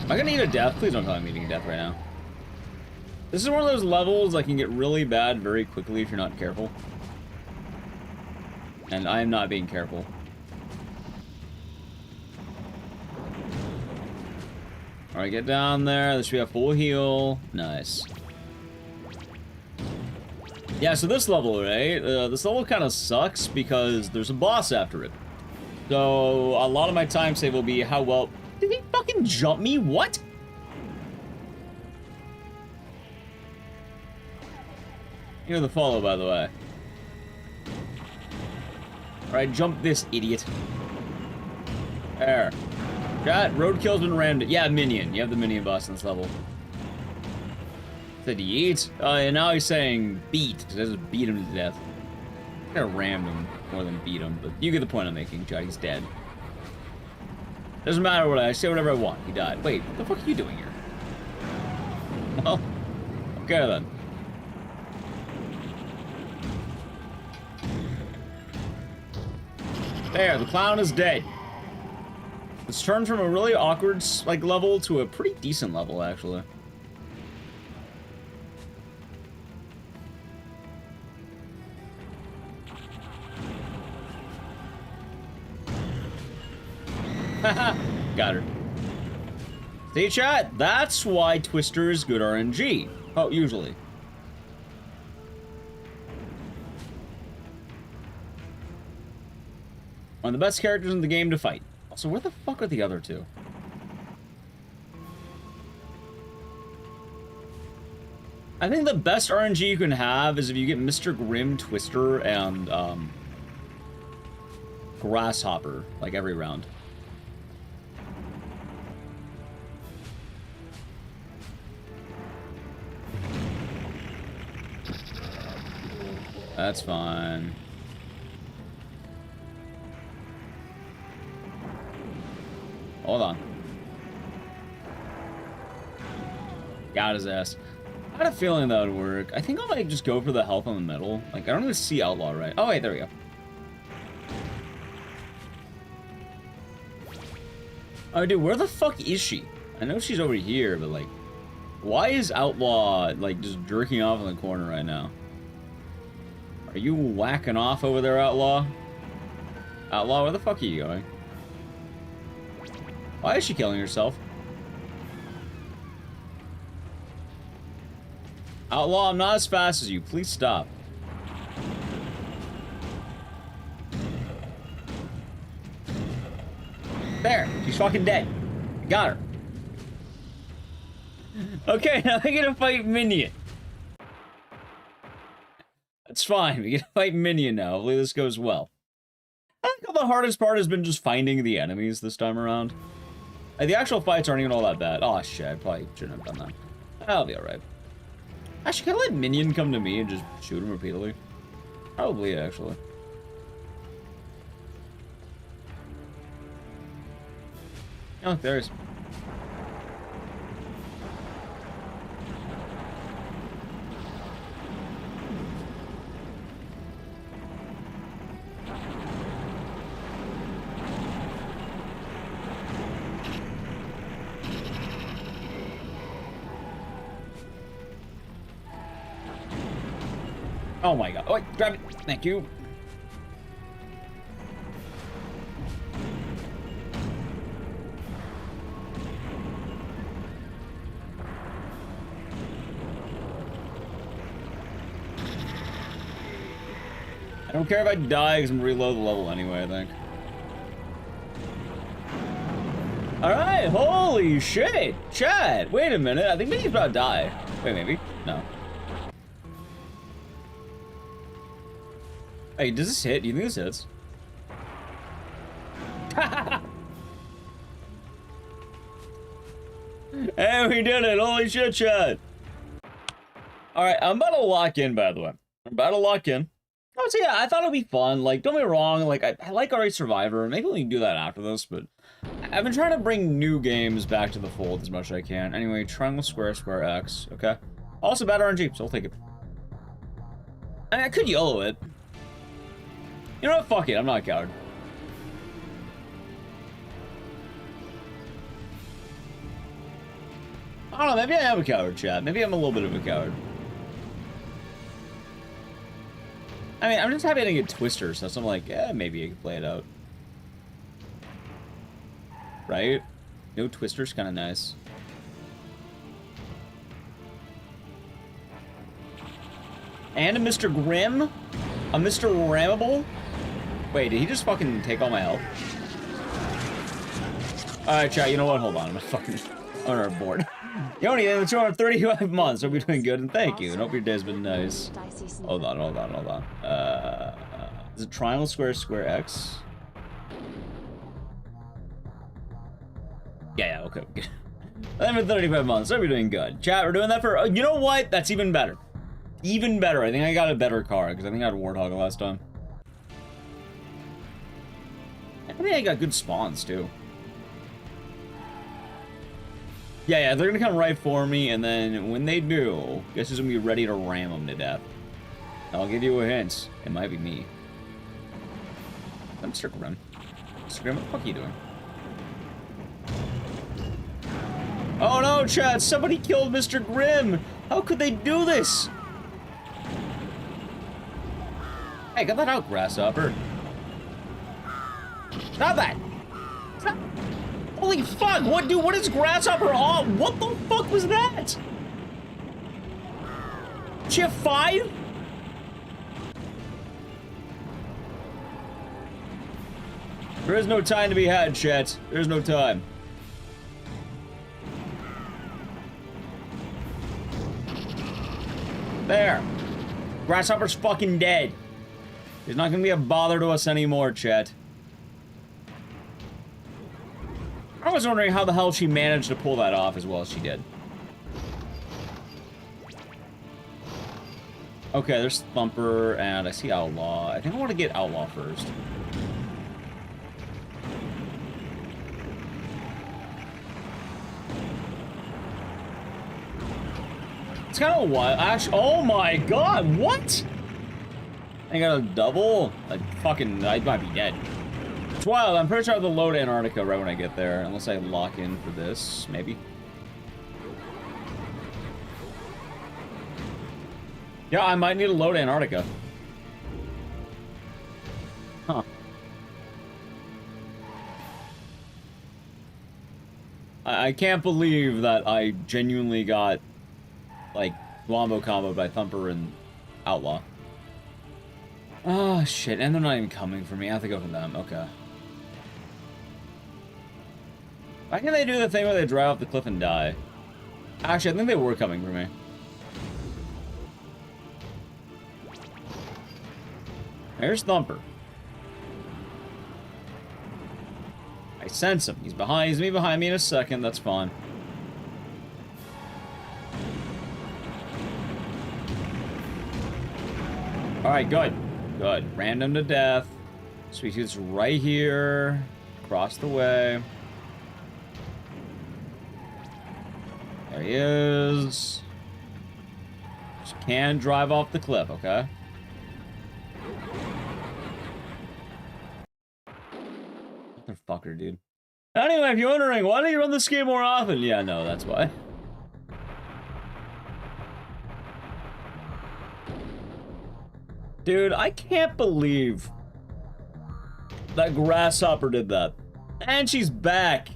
Am I gonna eat a death? Please don't tell me I'm eating a death right now. This is one of those levels that can get really bad very quickly if you're not careful. And I am not being careful. Alright, get down there. This should be a full heal. Nice. Yeah, so this level, right? This level kind of sucks because there's a boss after it. So, a lot of my time save will be how well... Did he fucking jump me? What? You're the follow, by the way. Alright, jump this, idiot. There. Chat, roadkill's been rammed. Yeah, minion. You have the minion boss in this level. Said he eats? And now he's saying beat. He doesn't beat him to death. I kinda rammed him more than beat him, but you get the point I'm making, Chat. He's dead. Doesn't matter what I say, whatever I want. He died. Wait, what the fuck are you doing here? Well, okay then. There, the clown is dead. It's turned from a really awkward, like, level to a pretty decent level, actually. Haha, got her. See, chat? That's why Twister is good RNG. Oh, usually. One of the best characters in the game to fight. Also, where the fuck are the other two? I think the best RNG you can have is if you get Mr. Grimm, Twister, and, Grasshopper, like, every round. That's fine. Hold on. Got his ass. I had a feeling that would work. I think I might just go for the health on the middle. Like, I don't even see Outlaw right. Oh, wait, there we go. Oh, dude, where the fuck is she? I know she's over here, but, like, why is Outlaw, like, just jerking off in the corner right now? Are you whacking off over there, Outlaw? Outlaw, where the fuck are you going? Why is she killing herself? Outlaw, I'm not as fast as you. Please stop. There. She's fucking dead. Got her. Okay, now I get to fight Minion. That's fine. We get to fight Minion now. Hopefully this goes well. I think the hardest part has been just finding the enemies this time around. Like, the actual fights aren't even all that bad. Oh, shit. I probably shouldn't have done that. That'll be alright. Actually, can I let Minion come to me and just shoot him repeatedly? Probably, actually. Oh, there he is. Oh my god. Oh, grab it. Thank you. I don't care if I die because I'm gonna reload the level anyway, I think. Alright, holy shit! Chad, wait a minute. I think maybe he's about to die. Wait, maybe? No. Hey, does this hit? Do you think this hits? Hey, we did it! Holy shit, Chad! Alright, I'm about to lock in, by the way. I'm about to lock in. Oh, so yeah, I thought it'd be fun. Like, don't get me wrong, like, I like RE Survivor. Maybe we can do that after this, but I've been trying to bring new games back to the fold as much as I can. Anyway, triangle, square, square, X, okay? Also bad RNG, so I'll take it. I mean, I could YOLO it. You know what? Fuck it. I'm not a coward. I don't know. Maybe I am a coward, chat. Maybe I'm a little bit of a coward. I mean, I'm just happy I didn't get Twister, so I'm like, yeah, maybe I could play it out. Right? No Twister's kind of nice. And a Mr. Grimm? A Mr. Rammable? Wait, did he just fucking take all my health? Alright, chat, you know what? Hold on, I'm fucking on our board. Yoni, in the 235 months, hope you're doing good, and thank you, and hope your day's been nice. Hold on. Is it triangle, square, square, X? Yeah, okay. 35 months, hope you're doing good. Chat, we're doing that for, you know what? That's even better. Even better. I think I got a better car, because I think I had a Warthog last time. I think I got good spawns, too. Yeah, they're gonna come right for me, and then when they do, guess who's gonna be ready to ram them to death? I'll give you a hint. It might be me. I'm Mr. Grimm. Mr. Grimm, what the fuck are you doing? Oh no, chat! Somebody killed Mr. Grimm! How could they do this? Hey, got that out, Grasshopper. Stop that! Stop! Holy fuck! What, dude? What is Grasshopper on? What the fuck was that? She have 5? There is no time to be had, chat. There's no time. There. Grasshopper's fucking dead. He's not gonna be a bother to us anymore, chat. I was wondering how the hell she managed to pull that off as well as she did. Okay, there's Thumper, and I see Outlaw. I think I want to get Outlaw first. It's kind of wild. Actually, oh my god, what? I got a double? I might be dead. It's wild. I'm pretty sure I have to load Antarctica right when I get there, unless I lock in for this, maybe. Yeah, I might need to load Antarctica. Huh. I can't believe that I genuinely got, like, Wombo comboed by Thumper and Outlaw. Oh, shit. And they're not even coming for me. I have to go for them. Okay. Why can't they do the thing where they drive off the cliff and die? Actually, I think they were coming for me. There's Thumper. I sense him. He's behind me in a second. That's fine. Alright, good. Good. Random to death. Sweet Tooth's right here. Across the way. There he is. Just can't drive off the cliff, okay? Motherfucker, dude. Anyway, if you're wondering, why don't you run this game more often? Yeah, no, that's why. Dude, I can't believe that Grasshopper did that. And she's back.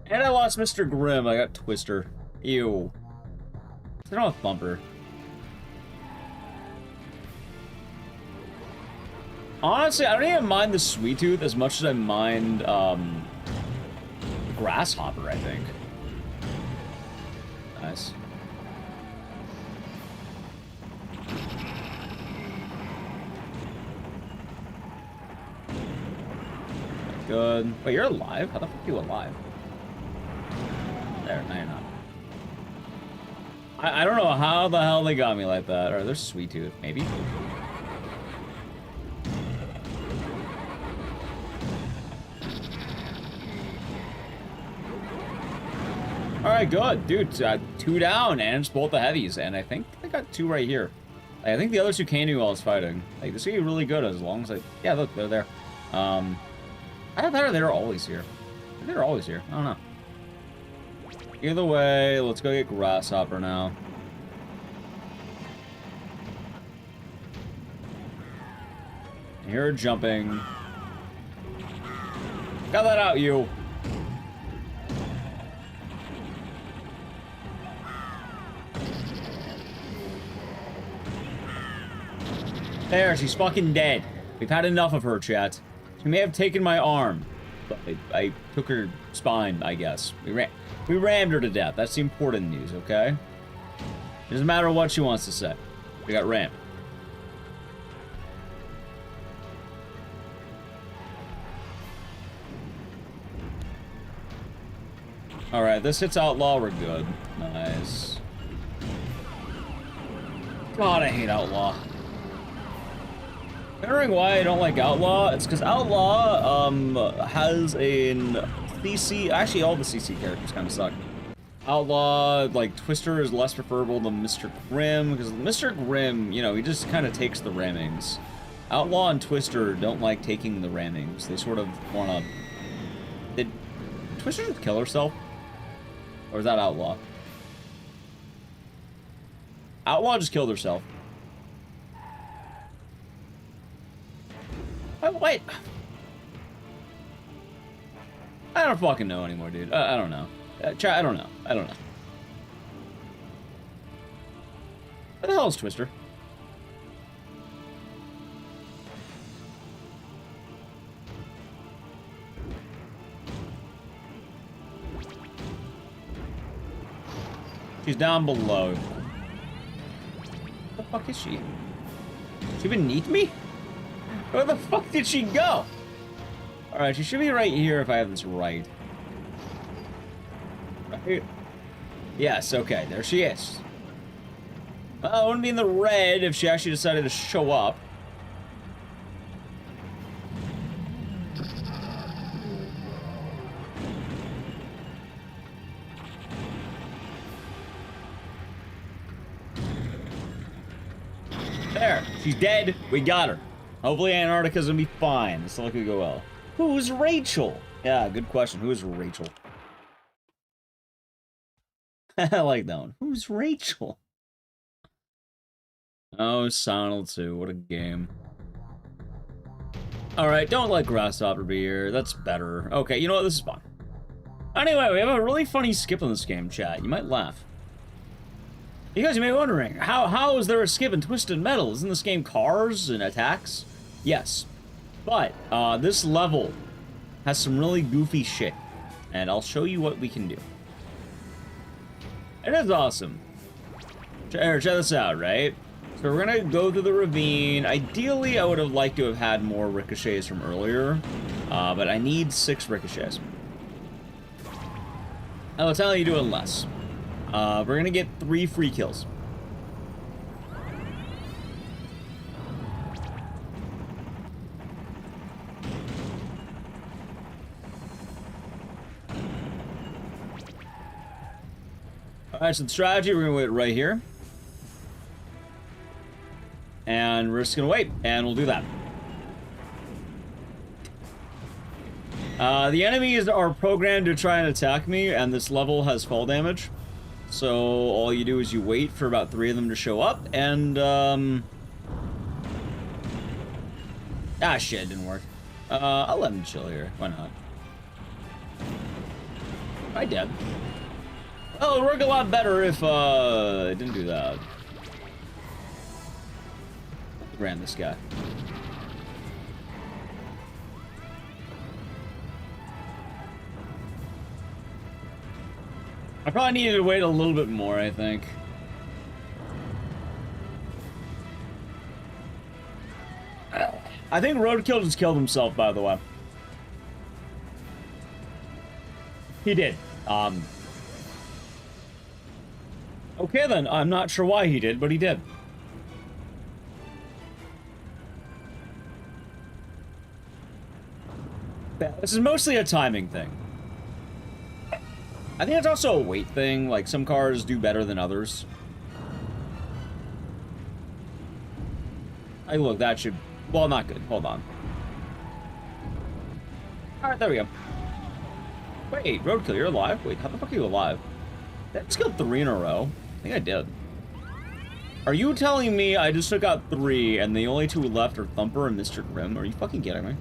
And I lost Mr. Grimm. I got Twister. Ew. I don't have Thumper. Honestly, I don't even mind the Sweet Tooth as much as I mind, Grasshopper, I think. Nice. Good. Wait, you're alive? How the fuck are you alive? There, now you're not. I don't know how the hell they got me like that. Or there's Sweet Tooth, maybe? Alright, good. Dude, 2 down, and it's both the heavies. And I think I got 2 right here. I think the other 2 came to me while I was fighting. Like, this would be really good as long as I... Yeah, look, they're there. I thought they were always here. They were always here. I don't know. Either way, let's go get Grasshopper now. Here, jumping. Got that out, you. There, she's fucking dead. We've had enough of her, chat. She may have taken my arm, but I took her spine, I guess. We rammed her to death. That's the important news, okay? It doesn't matter what she wants to say. We got rammed. Alright, this hits Outlaw, we're good. Nice. God, I hate Outlaw. Wondering why I don't like Outlaw? It's because Outlaw, has an CC... Actually, all the CC characters kind of suck. Outlaw, like, Twister is less preferable than Mr. Grimm, because Mr. Grimm, you know, he just kind of takes the rammings. Outlaw and Twister don't like taking the rammings. They sort of want to... Did Twister just kill herself? Or is that Outlaw? Outlaw just killed herself. Oh, wait. I don't fucking know anymore, dude. I don't know. I don't know. I don't know. Where the hell is Twister? She's down below. Where the fuck is she? She beneath me? Where the fuck did she go? Alright, she should be right here if I have this right. Right? Yes, okay, there she is. Well, I wouldn't be in the red if she actually decided to show up. There, she's dead. We got her. Hopefully Antarctica's gonna be fine. This all could go well. Who's Rachel? Yeah, good question. Who is Rachel? I like that one. Who's Rachel? Oh, Sonal 2. What a game. Alright, don't let Grasshopper be here. That's better. Okay, you know what? This is fun. Anyway, we have a really funny skip in this game, chat. You might laugh. You guys may be wondering, how is there a skip in Twisted Metal? Isn't this game cars and attacks? Yes. But, this level has some really goofy shit. And I'll show you what we can do. It is awesome. Check this out, right? So we're gonna go through the ravine. Ideally, I would have liked to have had more ricochets from earlier. But I need 6 ricochets. I will tell you to do it less. We're gonna get 3 free kills. Alright, so the strategy, we're gonna wait right here. And we're just gonna wait, and we'll do that. The enemies are programmed to try and attack me, and this level has fall damage. So all you do is you wait for about 3 of them to show up, and ah shit, it didn't work. I'll let them chill here. Why not? I did. Well, it would work a lot better if it didn't do that. Ran this guy. I probably needed to wait a little bit more, I think. I think Roadkill just killed himself, by the way. He did. Okay then, I'm not sure why he did, but he did. This is mostly a timing thing. I think it's also a weight thing, like some cars do better than others. Hey, look, that should... Well, not good. Hold on. Alright, there we go. Wait, Roadkill, you're alive? Wait, how the fuck are you alive? I just killed 3 in a row. I think I did. Are you telling me I just took out 3 and the only 2 left are Thumper and Mr. Grimm? Are you fucking kidding me?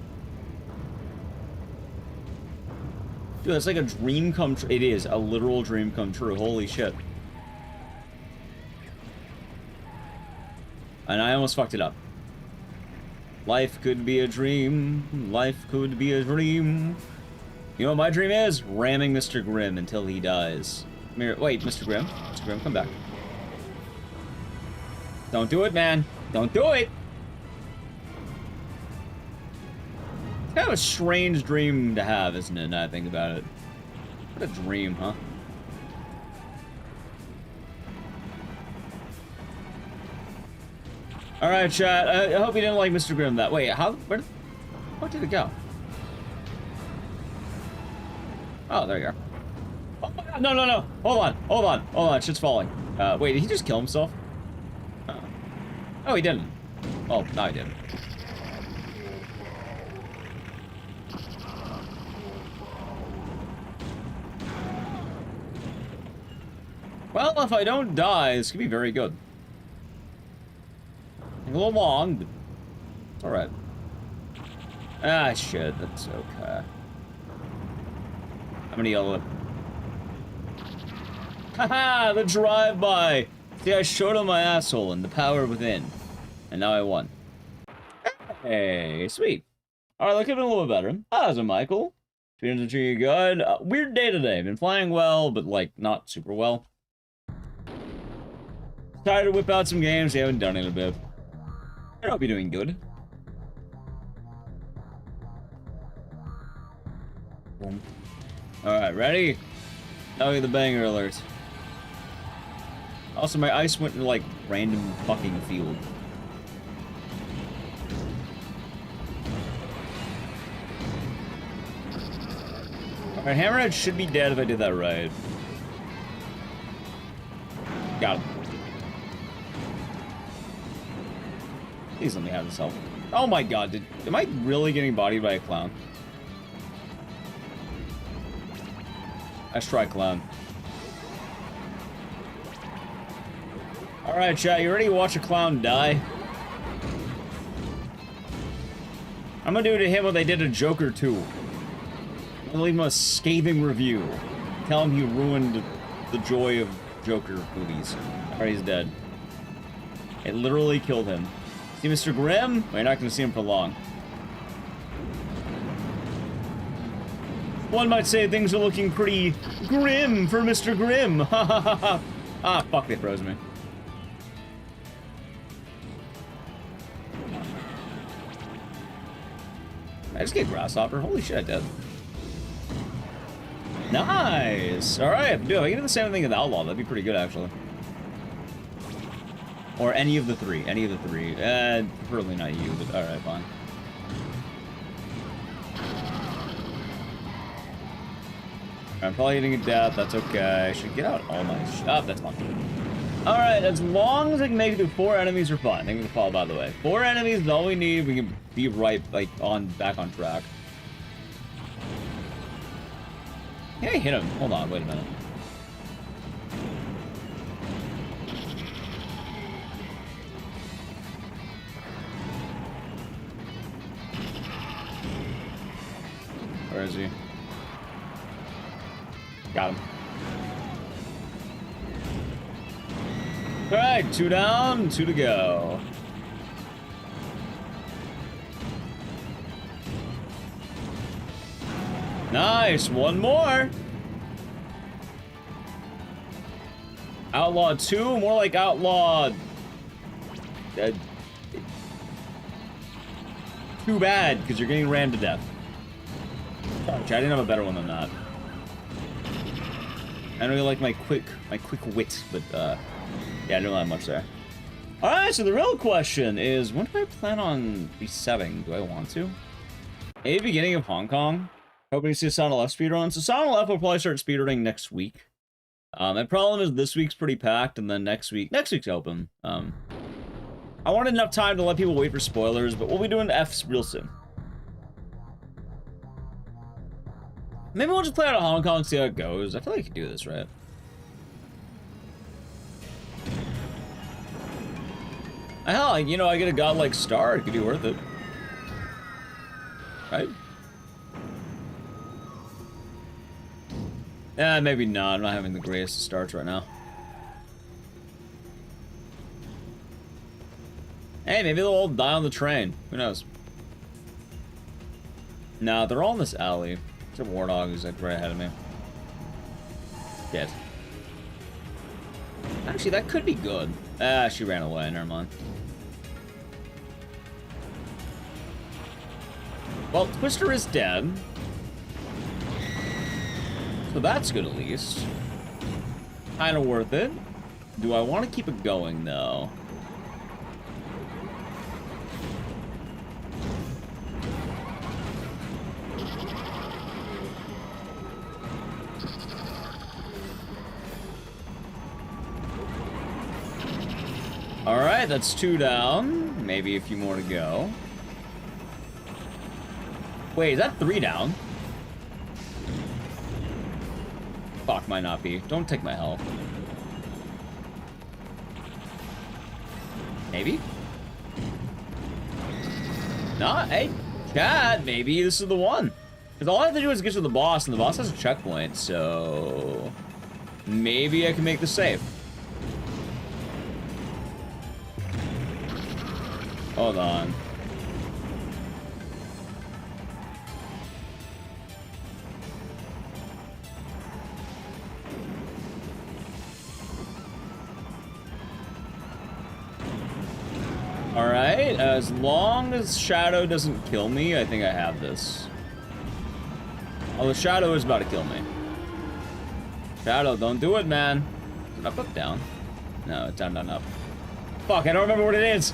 Dude, that's like a dream come true. It is a literal dream come true. Holy shit. And I almost fucked it up. Life could be a dream. Life could be a dream. You know what my dream is? Ramming Mr. Grimm until he dies. Come here. Wait, Mr. Grimm. Mr. Grimm, come back. Don't do it, man. Don't do it. It's kind of a strange dream to have, isn't it? Now I think about it. What a dream, huh? Alright, chat. I hope you didn't like Mr. Grimm that. Wait, where did it go? Oh, there you are. Oh my god, no. Hold on. Shit's falling. Wait, did he just kill himself? Oh, he didn't. Oh, no, he didn't. Well, if I don't die, this could be very good. A little long, but it's alright. Ah, shit, that's okay. I'm gonna yell at him. Haha, the drive-by! See, I showed him my asshole and the power within. And now I won. Hey, sweet. Alright, that could have been a little bit better. How's it, Michael? Feeling treating you good? Weird day today. Been flying well, but, like, not super well. Tired to whip out some games. They haven't done it in a bit. I hope you're doing good. Boom. Alright, ready? Now we get the banger alert. Also, my ice went into, like, random fucking field. Alright, Hammerhead should be dead if I did that right. Got him. Please let me have this help. Oh my god, am I really getting bodied by a clown? Let's try clown. Alright, chat, you ready to watch a clown die? I'm gonna do to him what they did to Joker 2. I'm gonna leave him a scathing review. Tell him he ruined the joy of Joker movies. Alright, he's dead. It literally killed him. See Mr. Grimm? Well, you're not gonna see him for long. One might say things are looking pretty grim for Mr. Grimm. Ha ha ha ha. Ah, fuck, they froze me. I just get Grasshopper. Holy shit, I did. Nice! Alright, dude, if I can do the same thing with Outlaw, that'd be pretty good, actually. Or any of the three. Any of the three. Preferably not you, but alright, fine. I'm probably hitting a death, that's okay. I should get out all my that's fine. Alright, as long as I can make it through 4 enemies, we're fine. Thank you for the follow, by the way. 4 enemies is all we need. We can be right, like, back on track. Yeah, I hit him. Hold on, wait a minute. Where is he? Got him. Alright, 2 down, 2 to go. Nice, 1 more. Outlaw 2, more like Outlaw... too bad, because you're getting rammed to death. Sorry, I didn't have a better one than that. I know you like my quick wit, but yeah, I don't have much there. Alright, so the real question is, when do I plan on resetting? Do I want to? A beginning of Hong Kong. Hoping to see a Sound of Left speedrun. So Sound of Left will probably start speedrunning next week. The problem is this week's pretty packed, and then next week's open. I wanted enough time to let people wait for spoilers, but we'll be doing F's real soon. Maybe we'll just play out of Hong Kong, see how it goes. I feel like I can do this, right? Hell, you know, I get a godlike star, it could be worth it. Right? Yeah, maybe not. I'm not having the greatest starts right now. Hey, maybe they'll all die on the train. Who knows? No, they're all in this alley. There's a warthog who's like right ahead of me. Dead. Actually, that could be good. Ah, she ran away. Never mind. Well, Twister is dead. So that's good at least. Kinda worth it. Do I want to keep it going, though? Alright, that's 2 down. Maybe a few more to go. Wait, is that 3 down? Fuck, might not be. Don't take my health. Maybe? Nah, hey, Chad, maybe this is the one. Because all I have to do is get to the boss, and the boss has a checkpoint, so... maybe I can make the save. Hold on. Alright, as long as Shadow doesn't kill me, I think I have this. Oh, the Shadow is about to kill me. Shadow, don't do it, man. Is it up, up, down? No, it's down, down, up. Fuck, I don't remember what it is.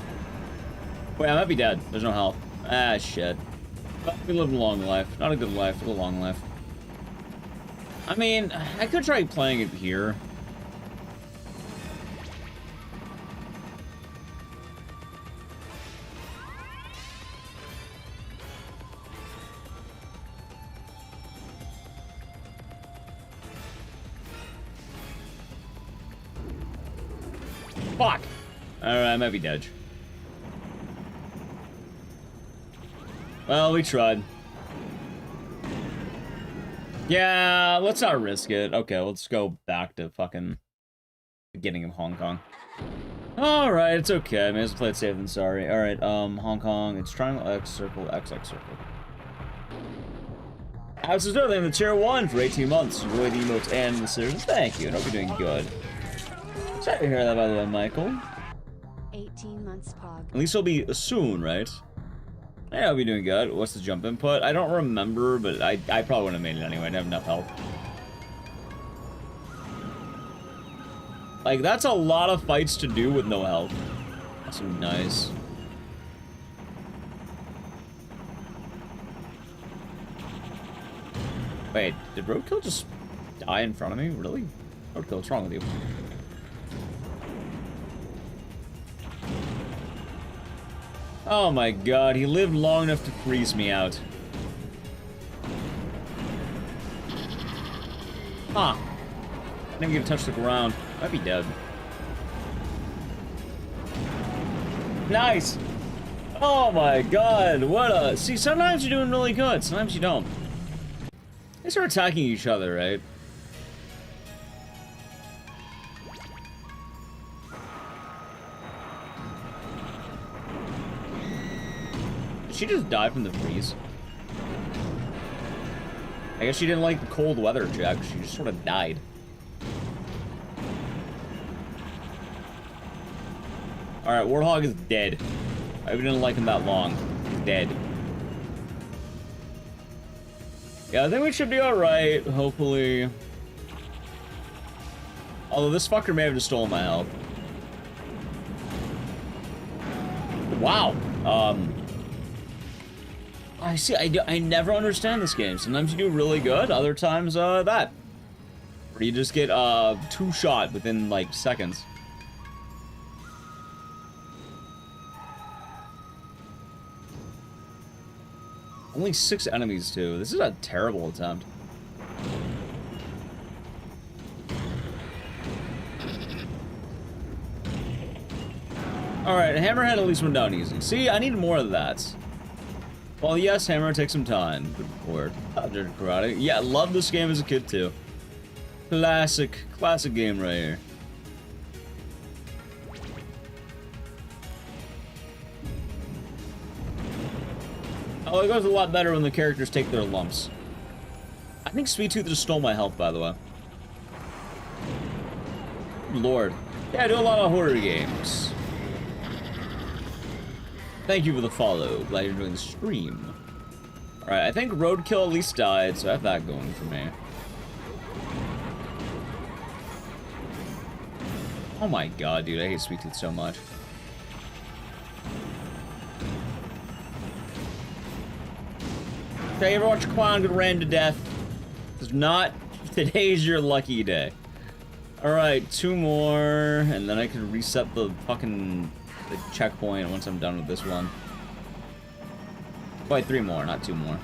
Wait, I might be dead. There's no health. Ah, shit. But we live a long life. Not a good life, but a long life. I mean, I could try playing it here. Fuck! Alright, I might be dead. Well, we tried. Yeah, let's not risk it. Okay, let's go back to fucking beginning of Hong Kong. Alright, it's okay. I may as well play it safe than sorry. Alright, Hong Kong, it's triangle, X, circle, X, X, circle. I was just in the tier 1 for 18 months. Enjoy the emotes and the series. Thank you, and hope you're doing good. Sorry to hear that, by the way, Michael. 18 months pog. At least it'll be soon, right? Yeah, I'll be doing good. What's the jump input? I don't remember, but I probably wouldn't have made it anyway. I didn't have enough health. Like, that's a lot of fights to do with no health. That's nice. Wait, did Roadkill just die in front of me? Really? Roadkill, what's wrong with you? Oh my god, he lived long enough to freeze me out. Huh. I didn't get to touch the ground. I'd be dead. Nice! Oh my god, what a... See, sometimes you're doing really good, sometimes you don't. They start attacking each other, right? Did she just die from the freeze? I guess she didn't like the cold weather, Jack. She just sort of died. Alright, Warthog is dead. I didn't like him that long. He's dead. Yeah, I think we should be alright, hopefully. Although this fucker may have just stolen my health. Wow. I see, I never understand this game. Sometimes you do really good, other times, that. Or you just get, two-shot within, like, seconds. Only 6 enemies, too. This is a terrible attempt. Alright, Hammerhead at least went down easy. See, I need more of that. Well, yes, Hammer, take some time. Good word. Karate. Yeah, I loved this game as a kid, too. Classic game right here. Oh, it goes a lot better when the characters take their lumps. I think Sweet Tooth just stole my health, by the way. Lord. Yeah, I do a lot of horror games. Thank you for the follow. Glad you're enjoying the stream. Alright, I think Roadkill at least died, so I have that going for me. Oh my god, dude, I hate Sweet Tooth so much. Okay, you ever watch Clown get ran to death? It's not. Today's your lucky day. Alright, 2 more, and then I can reset the fucking checkpoint once I'm done with this one. Wait, 3 more, not 2 more.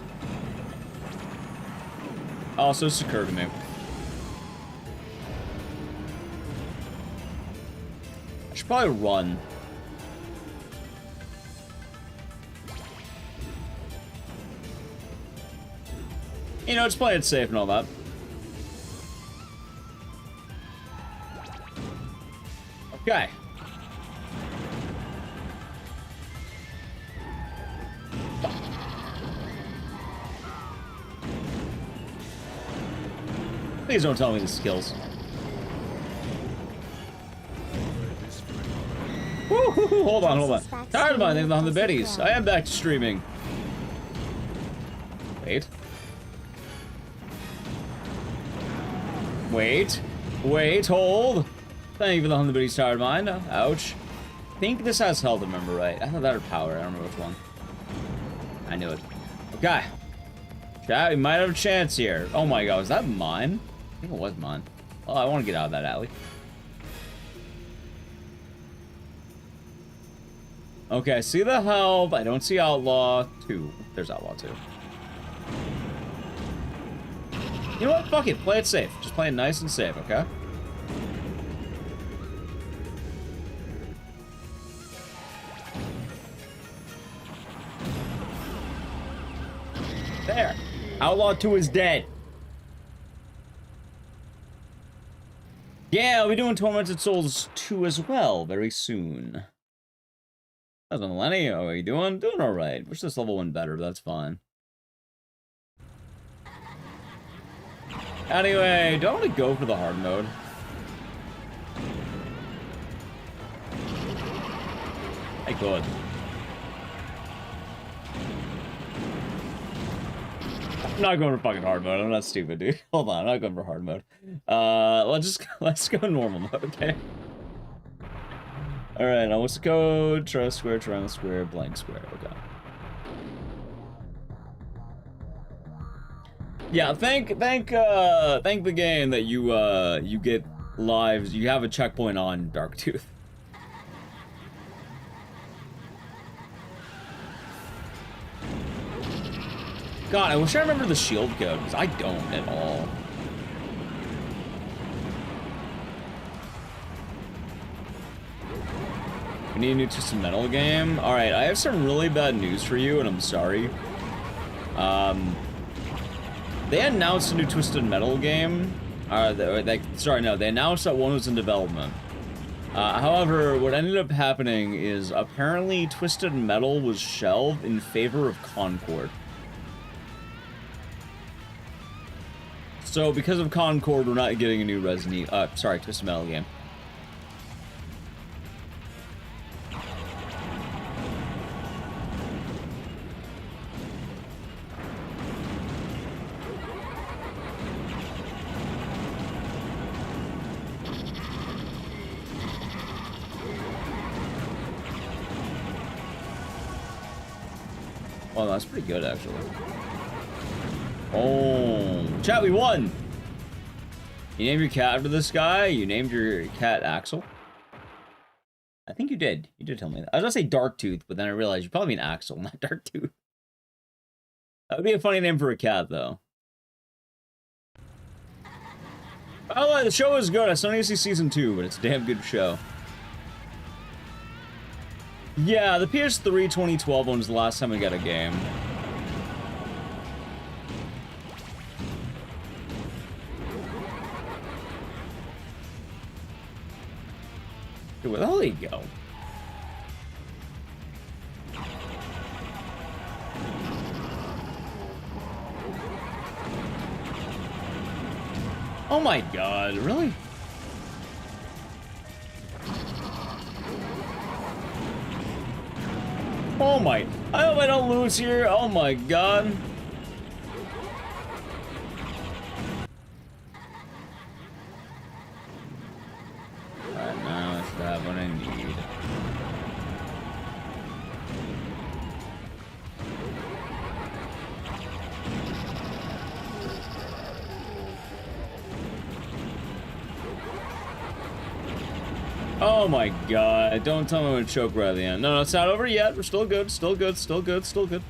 Also, it's occurred to me. I should probably run. You know, just play it safe and all that. Okay. Please don't tell me the skills. Woo, hold on, hold on. Tired of my on the Betties. I am back to streaming. Wait. Wait, hold. Thank you for the 100 Betties, tired mind. Ouch. I think this has health, if I remember right. I thought that had power. I don't remember which one. I knew it. Okay. Chat, we might have a chance here. Oh my god, was that mine? I think it was mine. Oh, I want to get out of that alley. Okay, I see the health. I don't see Outlaw 2. There's Outlaw 2. You know what? Fuck it. Play it safe. Just play it nice and safe, okay? There. Outlaw 2 is dead. Yeah, I'll be doing Tormented Souls 2 as well very soon. How's it, Lenny? How are you doing? Doing alright. Wish this level went better, but that's fine. Anyway, do I want to go for the hard mode? I could. I'm not going for fucking hard mode. I'm not stupid, dude. Hold on, I'm not going for hard mode. Let's go normal mode, okay? Alright, now what's the code? Triangle square, blank square. Okay. Yeah, thank the game that you get lives. You have a checkpoint on Darktooth. God, I wish I remember the shield code, because I don't at all. We need a new Twisted Metal game. Alright, I have some really bad news for you, and I'm sorry. They announced a new Twisted Metal game. They announced that one was in development. However, what ended up happening is apparently Twisted Metal was shelved in favor of Concord. So because of Concord, we're not getting a new Twisted Metal game. Oh, that's pretty good, actually. Oh, chat, we won! You named your cat after this guy? You named your cat Axel? I think you did. You did tell me that. I was gonna say Darktooth, but then I realized you probably mean Axel, not Darktooth. That would be a funny name for a cat, though. Oh, the show is good. I still need to see season 2, but it's a damn good show. Yeah, the PS3 2012 one was the last time we got a game. Dude, where the hell did he go? Oh my god, really? Oh my, I hope I don't lose here. Oh my god. Alright, now I should have what I need. Oh my god, don't tell me I'm gonna choke right at the end. No, it's not over yet. We're still good, still good, still good, still good.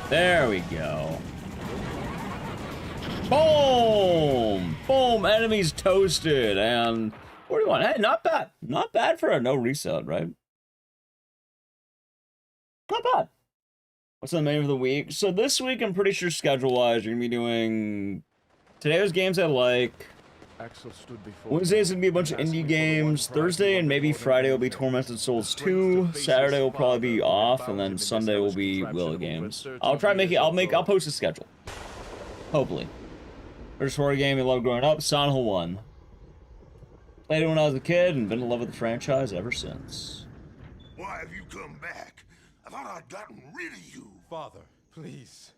There we go. Boom! Boom! Enemies toasted, and what do you want? Hey, not bad. Not bad for a no reset, right? Not bad. What's the name of the week? So this week, I'm pretty sure schedule-wise, you're gonna be doing... Today was games I like. Wednesday's gonna be a bunch of indie games. Thursday and maybe Friday will be Tormented Souls 2. Saturday will probably be off, and then Sunday will be Willow games. I'll try making. I'll post a schedule. Hopefully. First horror game I loved growing up, Silent Hill 1. Played it when I was a kid and been in love with the franchise ever since. Why have you come back? I thought I'd gotten rid of you. Father, please,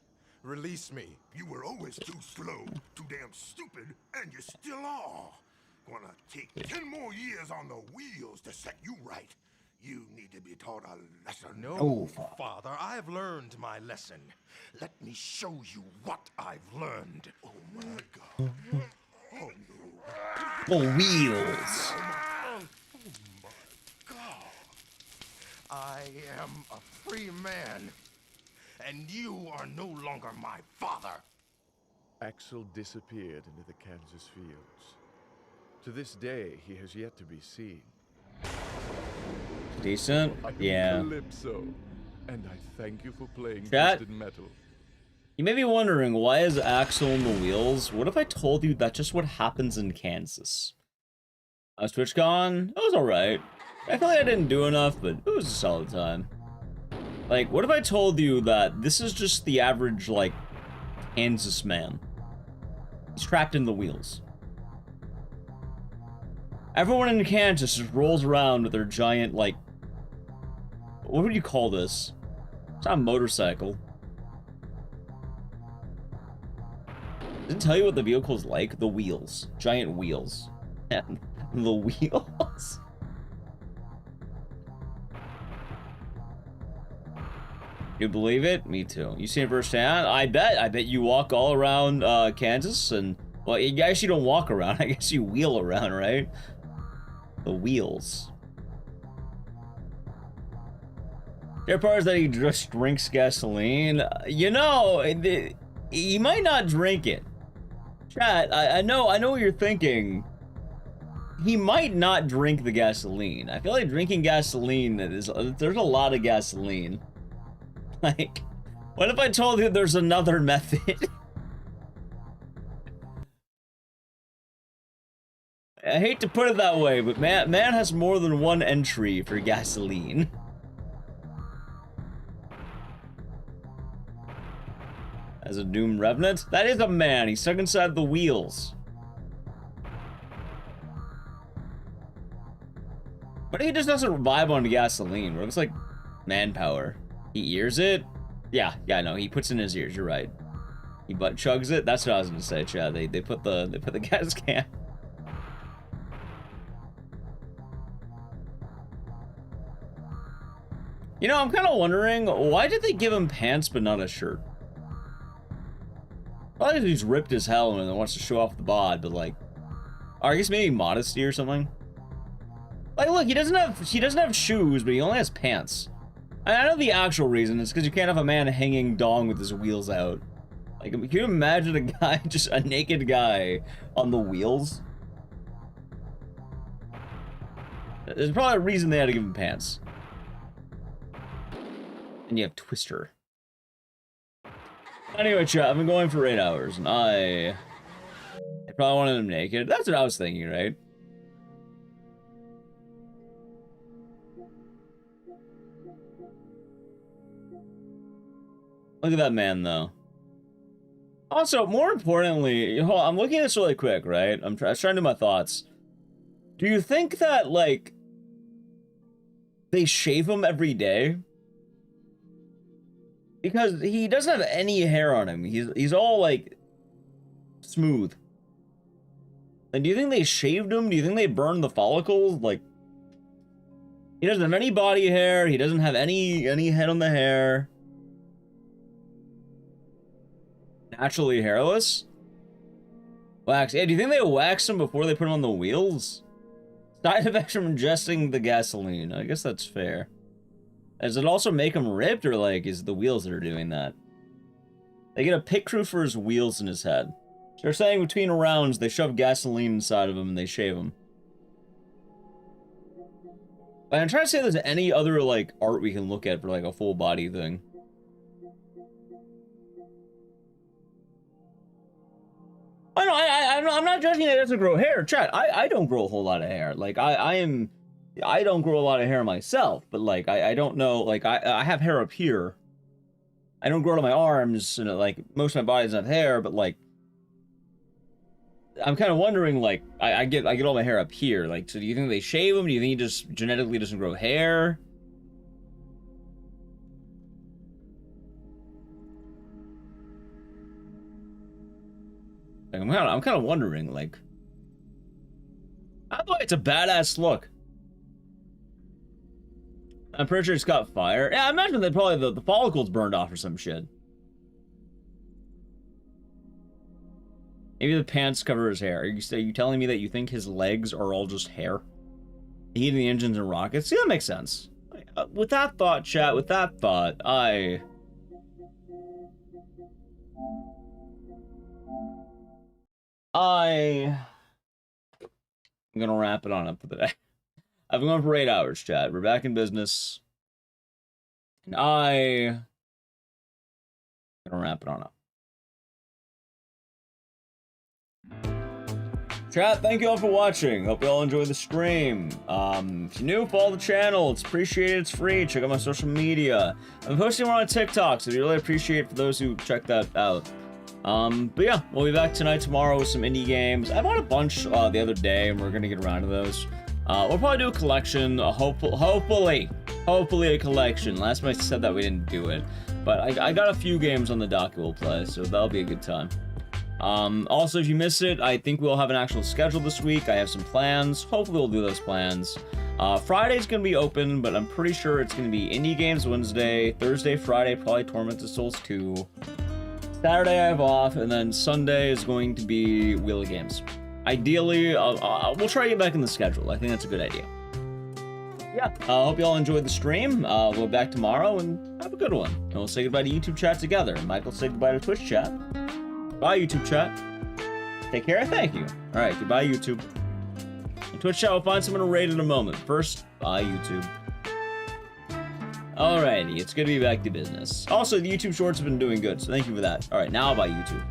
release me. You were always too slow, too damn stupid, and you still are. Gonna take 10 more years on the wheels to set you right. You need to be taught a lesson. No, Father, I've learned my lesson. Let me show you what I've learned. Oh my God. Oh no. The wheels. Oh my God. I am a free man, and you are no longer my father. Axel disappeared into the Kansas fields. To this day, he has yet to be seen. Decent? Yeah. Calypso, and I thank you for playing Chat? Twisted Metal. You may be wondering, why is Axel in the wheels? What if I told you that's just what happens in Kansas? I was TwitchCon. It was alright. I feel like I didn't do enough, but it was a solid time. Like, what if I told you that this is just the average, like, Kansas man? He's trapped in the wheels. Everyone in Kansas just rolls around with their giant, like... What would you call this? It's not a motorcycle. Does it tell you what the vehicle's like? The wheels. Giant wheels. And the wheels? You believe it? Me too. You seen it firsthand? I bet you walk all around Kansas and... Well, I guess you don't walk around. I guess you wheel around, right? The wheels. There are parts that he just drinks gasoline. You know, he might not drink it. Chat, I know what you're thinking. He might not drink the gasoline. I feel like drinking gasoline there's a lot of gasoline. Like, what if I told you there's another method? I hate to put it that way, but man has more than one entry for gasoline. As a Doom Revenant? That is a man. He's stuck inside the wheels. But he just doesn't vibe on gasoline. It looks like manpower. He ears it? Yeah, no, he puts it in his ears, you're right. He butt chugs it? That's what I was gonna say, Chad. They put the gas can. You know, I'm kind of wondering, why did they give him pants but not a shirt? Probably because he's ripped as hell and wants to show off the bod, but like... Or I guess maybe modesty or something? Like, look, he doesn't have shoes, but he only has pants. I know the actual reason is because you can't have a man hanging dong with his wheels out. Like, can you imagine a guy, just a naked guy, on the wheels? There's probably a reason they had to give him pants. And you have Twister. Anyway, chat, I've been going for 8 hours, and I probably wanted him naked. That's what I was thinking, right? Look at that man, though. Also, more importantly, hold on, I'm looking at this really quick, right? I was trying to do my thoughts. Do you think that, like, they shave him every day? Because he doesn't have any hair on him. He's all, like, smooth. And do you think they shaved him? Do you think they burned the follicles? Like, he doesn't have any body hair. He doesn't have any head on the hair. Naturally hairless? Wax. Yeah, do you think they waxed him before they put him on the wheels? Side effects from ingesting the gasoline. I guess that's fair. Does it also make him ripped, or like is it the wheels that are doing that? They get a pit crew for his wheels in his head. So they're saying between rounds they shove gasoline inside of him and they shave him. But I'm trying to say if there's any other like art we can look at for like a full body thing. I'm not judging that it doesn't grow hair, chat. I don't grow a whole lot of hair. Like I don't grow a lot of hair myself, but like I don't know, like I have hair up here. I don't grow it on my arms, and like most of my body doesn't have hair, but like I'm kind of wondering, like I get all my hair up here. Like, so do you think they shave him? Do you think he just genetically doesn't grow hair? Like, I'm kind of wondering, like, by the way, it's a badass look. I'm pretty sure it's got fire. Yeah, I imagine that probably the follicles burned off or some shit. Maybe the pants cover his hair. Are you telling me that you think his legs are all just hair? Heating the engines and rockets? Yeah, that makes sense. With that thought, chat, with that thought, I'm gonna wrap it on up for the day. I've been going for 8 hours, chat. We're back in business. And I'm gonna wrap it on up. Chat, thank you all for watching. Hope you all enjoy the stream. If you're new, follow the channel. It's appreciated, it's free. Check out my social media. I'm posting more on TikTok, so we really appreciate it for those who check that out. But yeah, we'll be back tonight, tomorrow with some indie games. I bought a bunch the other day, and we're gonna get around to those. We'll probably do a collection, hopefully a collection. Last time I said that we didn't do it, but I got a few games on the docket we'll play, so that'll be a good time. Also, if you miss it, I think we'll have an actual schedule this week. I have some plans. Hopefully we'll do those plans. Friday's gonna be open, but I'm pretty sure it's gonna be indie games Wednesday, Thursday, Friday, probably Torment of Souls 2. Saturday I have off, and then Sunday is going to be Wheel of Games. Ideally, we'll try to get back in the schedule. I think that's a good idea. Yeah, I hope you all enjoyed the stream. We'll be back tomorrow, and have a good one. And we'll say goodbye to YouTube chat together. Michael, say goodbye to Twitch chat. Bye, YouTube chat. Take care, thank you. All right, goodbye, YouTube. And Twitch chat, we'll find someone to raid in a moment. First, bye, YouTube. Alrighty, it's good to be back to business. Also, the YouTube shorts have been doing good, so thank you for that. Alright, now bye, YouTube.